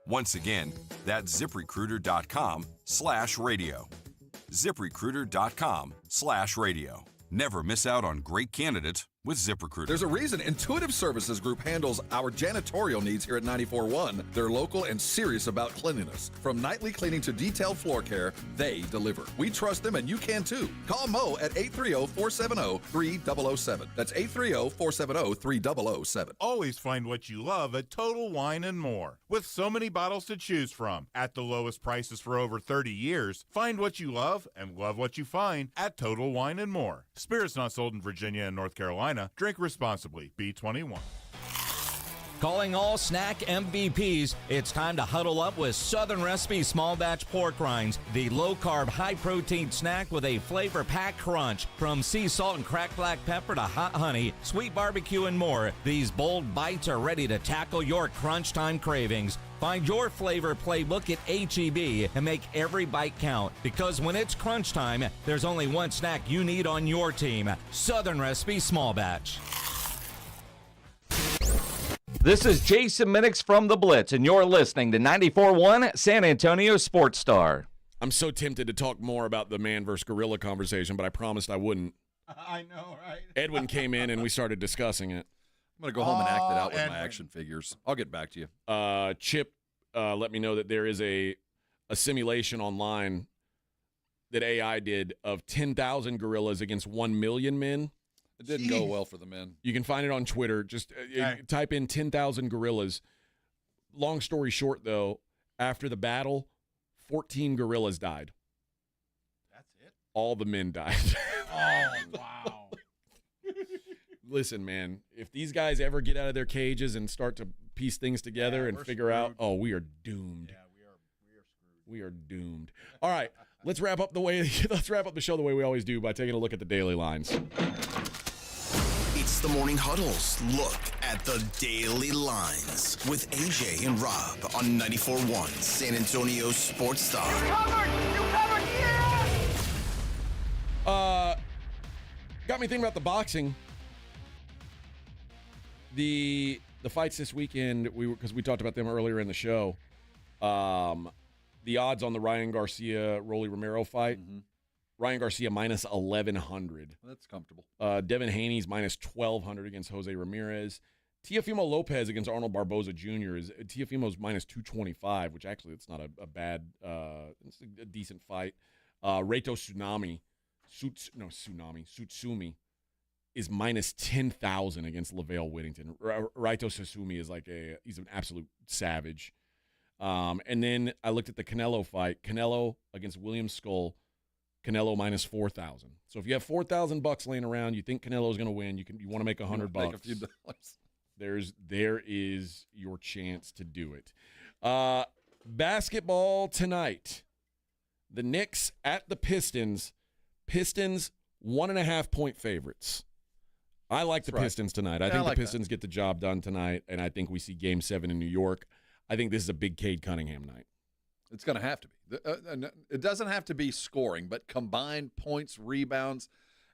Once again, that's ZipRecruiter.com/radio. ZipRecruiter.com/radio. Never miss out on great candidates with ZipRecruiter. There's a reason Intuitive Services Group handles our janitorial needs here at 94.1. They're local and serious about cleanliness. From nightly cleaning to detailed floor care, they deliver. We trust them, and you can too. Call Mo at 830-470-3007. That's 830-470-3007. Always find what you love at Total Wine & More. With so many bottles to choose from, at the lowest prices for over 30 years, find what you love and love what you find at Total Wine & More. Spirits not sold in Virginia and North Carolina. Drink responsibly. B21. Calling all snack MVPs, it's time to huddle up with Southern Recipe Small Batch Pork Rinds, the low-carb, high-protein snack with a flavor-packed crunch. From sea salt and cracked black pepper to hot honey, sweet barbecue, and more, these bold bites are ready to tackle your crunch time cravings. Find your flavor playbook at H-E-B and make every bite count. Because when it's crunch time, there's only one snack you need on your team. Southern Recipe Small Batch. This is Jason Minix from The Blitz, and you're listening to 94.1 San Antonio Sports Star. I'm so tempted to talk more about the man versus gorilla conversation, but I promised I wouldn't. I know, right? Edwin came in and we started discussing it. I'm going to go home and act it out with my action figures. I'll get back to you. Chip let me know that there is a simulation online that AI did of 10,000 gorillas against 1 million men. It didn't go well for the men. You can find it on Twitter. Just type in 10,000 gorillas. Long story short, though, after the battle, 14 gorillas died. That's it? All the men died. Oh, wow. Listen, man, if these guys ever get out of their cages and start to piece things together and figure out, we are doomed. Yeah, we are screwed. We are doomed. All right, let's wrap up the show the way we always do by taking a look at the daily lines. It's the Morning Huddle's look at the daily lines with AJ and Rob on 94.1 San Antonio Sports Star. You covered, yeah! Got me thinking about the boxing. The fights this weekend, because we talked about them earlier in the show. The odds on the Ryan Garcia Rolly Romero fight. Mm-hmm. Ryan Garcia minus 1,100. That's comfortable. Devin Haney's minus 1,200 against Jose Ramirez. Teofimo Lopez against Arnold Barboza Jr. is Teofimo's minus 225, which actually it's not a bad, it's a decent fight. Reito Tsutsumi is minus 10,000 against LaVale Whittington. Reito Tsutsumi is he's an absolute savage. And then I looked at the Canelo fight. Canelo against William Skull. Canelo minus 4,000. So if you have $4,000 laying around, you think Canelo's going to win. You want to make $100. Make a few dollars. There is your chance to do it. Basketball tonight. The Knicks at the Pistons. Pistons 1.5-point favorites. I like the Pistons tonight. I think the Pistons get the job done tonight, and I think we see Game 7 in New York. I think this is a big Cade Cunningham night. It's going to have to be. It doesn't have to be scoring, but combined points, rebounds,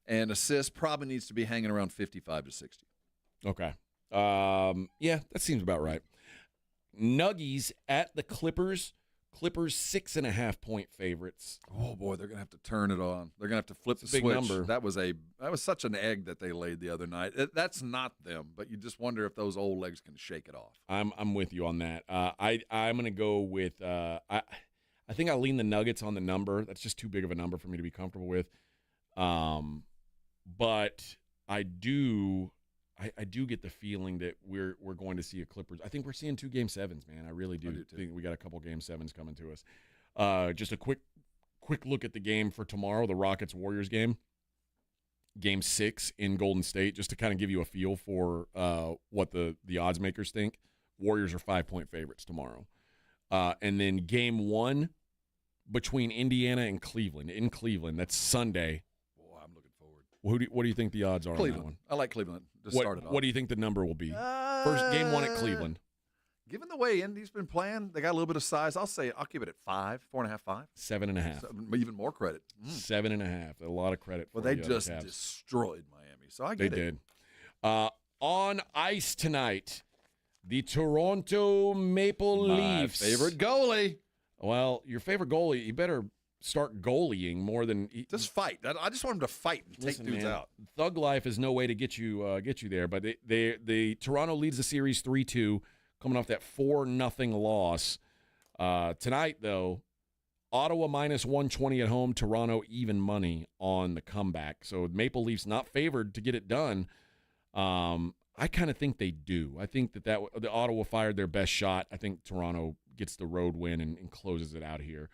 and assists probably needs to be hanging around 55 to 60. Okay. Yeah, that seems about right. Nuggies at the Clippers. Clippers 6.5-point favorites. Oh boy, they're gonna have to turn it on. They're gonna have to flip the switch. Number. That was such an egg that they laid the other night. That's not them, but you just wonder if those old legs can shake it off. I'm with you on that. I'm gonna go with I think I'll lean the Nuggets on the number. That's just too big of a number for me to be comfortable with. But I do get the feeling that we're going to see a Clippers. I think we're seeing 2 Game 7s, man. I really do think we got a couple Game 7s coming to us. Just a quick look at the game for tomorrow, the Rockets-Warriors game. Game 6 in Golden State, just to kind of give you a feel for what the odds makers think. Warriors are 5-point favorites tomorrow. And then Game 1 between Indiana and Cleveland. In Cleveland, that's Sunday. Boy, I'm looking forward. What do you think the odds are Cleveland. on that one? I like Cleveland to start it off. What do you think the number will be? First Game 1 at Cleveland. Given the way Indy's been playing, they got a little bit of size. I'll keep it at 5, 4.5, 5. 7.5. So, even more credit. 7.5. A lot of credit. Well, they just destroyed Miami, so I get it. They did. On ice tonight, the Toronto Maple Leafs. My favorite goalie. Well, your favorite goalie, you better start goalying more than just fight. I just want him to fight and take dudes out. Thug life is no way to get you there. But the Toronto leads the series 3-2, coming off that 4-0 loss. Tonight, though, Ottawa minus 120 at home, Toronto even money on the comeback. So Maple Leafs not favored to get it done. I kind of think they do. I think that the Ottawa fired their best shot. I think Toronto gets the road win and closes it out here.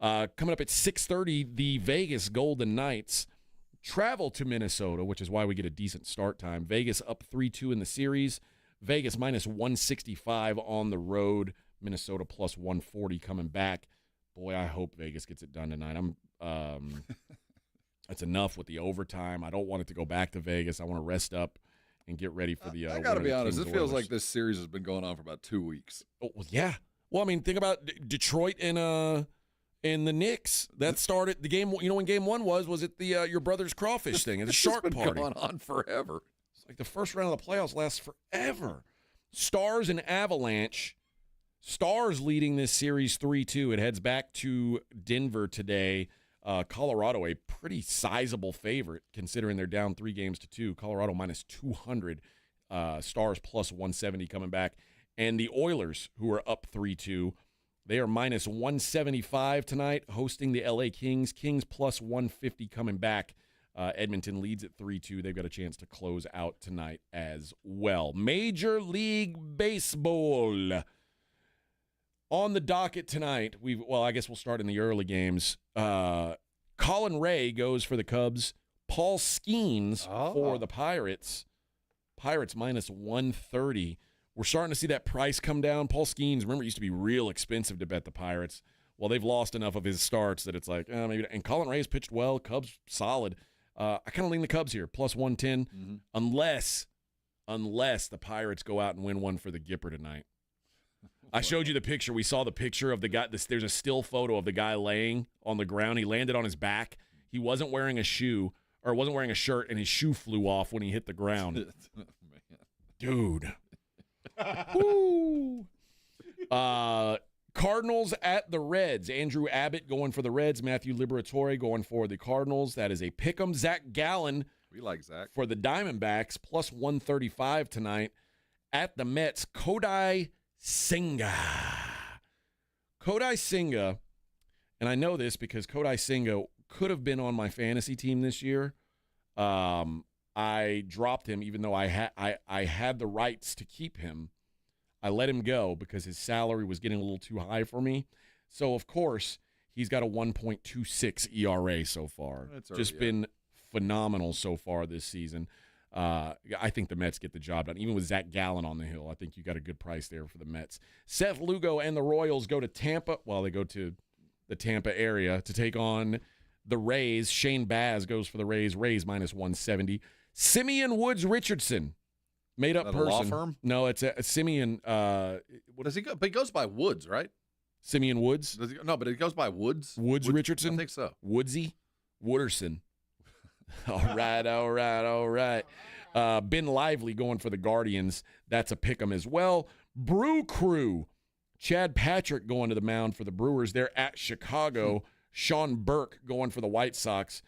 Coming up at 6:30, the Vegas Golden Knights travel to Minnesota, which is why we get a decent start time. Vegas up 3-2 in the series. Vegas minus 165 on the road. Minnesota plus 140 coming back. Boy, I hope Vegas gets it done tonight. That's enough with the overtime. I don't want it to go back to Vegas. I want to rest up and get ready for the. I got to be honest. It feels like this series has been going on for about 2 weeks. Oh, well, yeah. Well, I mean, think about Detroit and the Knicks. That started the game. You know when game one was it the your brother's crawfish thing at the shark been party? Going on forever. It's like the first round of the playoffs lasts forever. Stars and Avalanche. Stars leading this series 3-2. It heads back to Denver today. Colorado, a pretty sizable favorite considering they're down 3-2. Colorado minus 200. Stars plus 170 coming back. And the Oilers, who are up 3-2, they are minus 175 tonight, hosting the LA Kings. Kings plus 150 coming back. Edmonton leads at 3-2. They've got a chance to close out tonight as well. Major League Baseball. On the docket tonight, I guess we'll start in the early games. Colin Ray goes for the Cubs. Paul Skeens for the Pirates. Pirates minus 130. We're starting to see that price come down. Paul Skeens, remember, it used to be real expensive to bet the Pirates. Well, they've lost enough of his starts that it's like, maybe. And Colin Ray's pitched well. Cubs solid. I kind of lean the Cubs here, plus 110, unless the Pirates go out and win one for the Gipper tonight. I showed you the picture. We saw the picture of the guy. There's a still photo of the guy laying on the ground. He landed on his back. He wasn't wearing a shoe, or wasn't wearing a shirt, and his shoe flew off when he hit the ground. Dude. Woo. Cardinals at the Reds. Andrew Abbott going for the Reds. Matthew Liberatore going for the Cardinals. That is a pick'em. Zach Gallen. We like Zach. For the Diamondbacks, plus 135 tonight. At the Mets, Kodai Senga. Kodai Senga, and I know this because Kodai Senga could have been on my fantasy team this year. I dropped him even though I had the rights to keep him. I let him go because his salary was getting a little too high for me. So, of course, he's got a 1.26 ERA so far. Just been phenomenal so far this season. I think the Mets get the job done. Even with Zach Gallen on the hill, I think you got a good price there for the Mets. Seth Lugo and the Royals go to Tampa. Well, they go to the Tampa area to take on the Rays. Shane Baz goes for the Rays. Rays minus 170. Simeon Woods Richardson, made up person. Law firm? No, it's a Simeon. What does he go? But he goes by Woods, right? Simeon Woods. No, but it goes by Woods. Woods Richardson. I think so. Woodsy Wooderson. All right. Ben Lively going for the Guardians. That's a pick'em as well. Brew Crew. Chad Patrick going to the mound for the Brewers. They're at Chicago. Sean Burke going for the White Sox.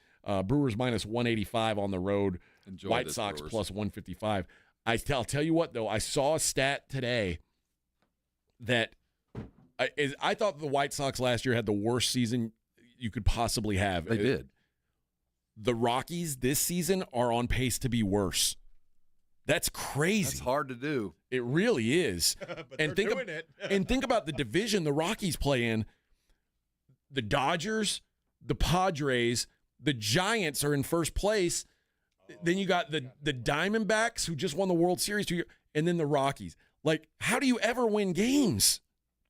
Brewers minus 185 on the road. Enjoy White this, Sox Brewers. plus 155. I'll tell you what, though. I saw a stat today that I thought the White Sox last year had the worst season you could possibly have. They did. The Rockies this season are on pace to be worse. That's crazy. That's hard to do. It really is. But and they're doing it. And think about the division the Rockies play in. The Dodgers, the Padres, the Giants are in first place. Then you got the Diamondbacks, who just won the World Series 2 years, and then the Rockies. Like, how do you ever win games?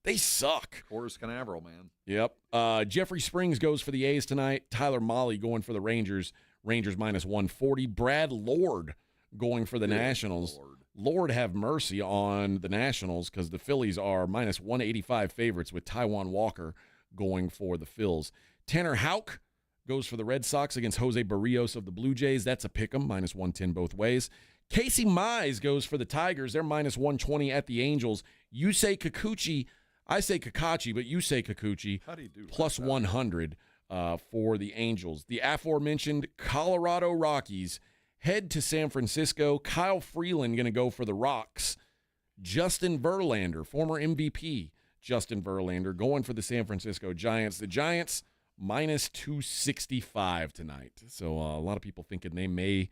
They suck. Cortez Canaveral, man. Yep. Jeffrey Springs goes for the A's tonight. Tyler Mahle going for the Rangers. Rangers minus 140. Brad Lord going for the Nationals. Lord have mercy on the Nationals because the Phillies are minus 185 favorites with Taijuan Walker going for the Phils. Tanner Houck goes for the Red Sox against Jose Barrios of the Blue Jays. That's a pick'em, minus 110 both ways. Casey Mize goes for the Tigers. They're minus 120 at the Angels. You say Kikuchi. I say Kakachi, but you say Kikuchi. How do you do? Plus 100. for the Angels. The aforementioned Colorado Rockies head to San Francisco. Kyle Freeland going to go for the Rocks. Justin Verlander, former MVP Justin Verlander, going for the San Francisco Giants. The Giants minus 265 tonight. So a lot of people thinking they may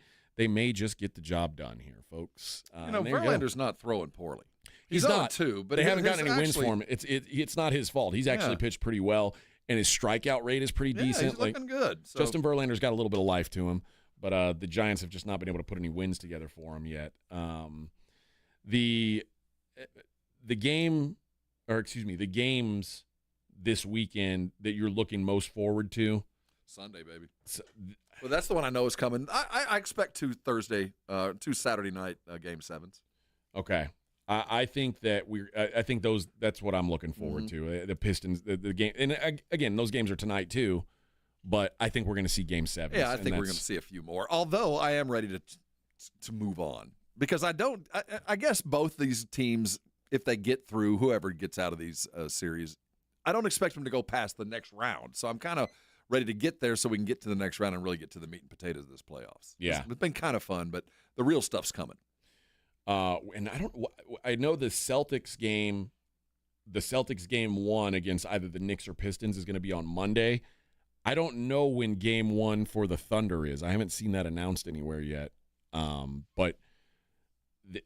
just get the job done here, folks. Verlander's not throwing poorly. He's not, too, but they haven't gotten any wins for him. It's not his fault. He's actually pitched pretty well, and his strikeout rate is pretty decent. He's looking good. So. Justin Verlander's got a little bit of life to him, but the Giants have just not been able to put any wins together for him yet. The games this weekend that you're looking most forward to? Sunday, baby. Well, that's the one I know is coming. I expect two Saturday night Game 7s. Okay. I think that that's what I'm looking forward to. The Pistons, the game, and again, those games are tonight too. But I think we're going to see Game 7. Yeah, I think we're going to see a few more. Although I am ready to move on because I guess both these teams, if they get through, whoever gets out of these series, I don't expect them to go past the next round. So I'm kind of ready to get there so we can get to the next round and really get to the meat and potatoes of this playoffs. Yeah, it's been kind of fun, but the real stuff's coming. And I know the Celtics game 1 against either the Knicks or Pistons is going to be on Monday. I don't know when Game 1 for the Thunder is. I haven't seen that announced anywhere yet. But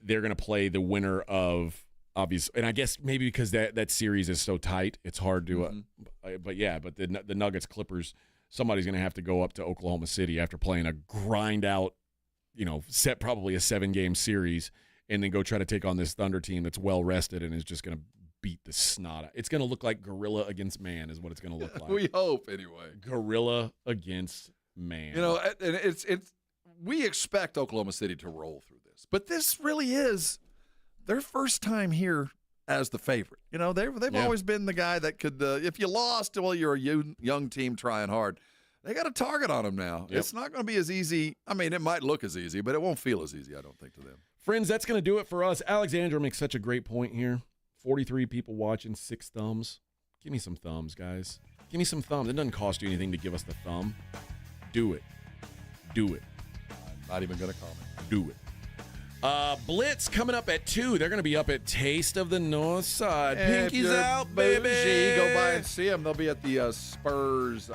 they're going to play the winner of obvious, and I guess maybe because that series is so tight, it's hard to. But the Nuggets Clippers, somebody's going to have to go up to Oklahoma City after playing a grind out, set probably a 7-game series, and then go try to take on this Thunder team that's well rested and is just going to beat the snot. It's going to look like gorilla against man is what it's going to look like. We hope anyway. Gorilla against man. And it's we expect Oklahoma City to roll through this, but this really is their first time here as the favorite. They've always been the guy that could, if you lost, well, you're a young team trying hard. They got a target on them now. Yep. It's not going to be as easy. I mean, it might look as easy, but it won't feel as easy, I don't think, to them. Friends, that's going to do it for us. Alexandra makes such a great point here. 43 people watching, 6 thumbs. Give me some thumbs, guys. Give me some thumbs. It doesn't cost you anything to give us the thumb. Do it. Do it. Not even going to comment. Do it. Blitz coming up at 2. They're going to be up at Taste of the North Side. Pinkies out, baby. Go by and see them. They'll be at the Spurs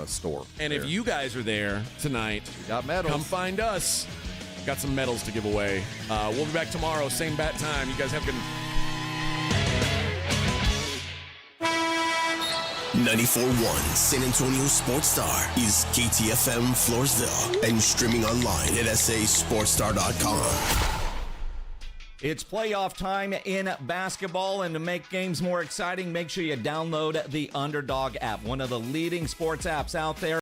store. And if you guys are there tonight, got medals. Come find us. Got some medals to give away. We'll be back tomorrow, same bat time. You guys have a good 94.1 San Antonio Sports Star is KTFM Floresville and streaming online at sasportstar.com. It's playoff time in basketball, and to make games more exciting, make sure you download the Underdog app, one of the leading sports apps out there.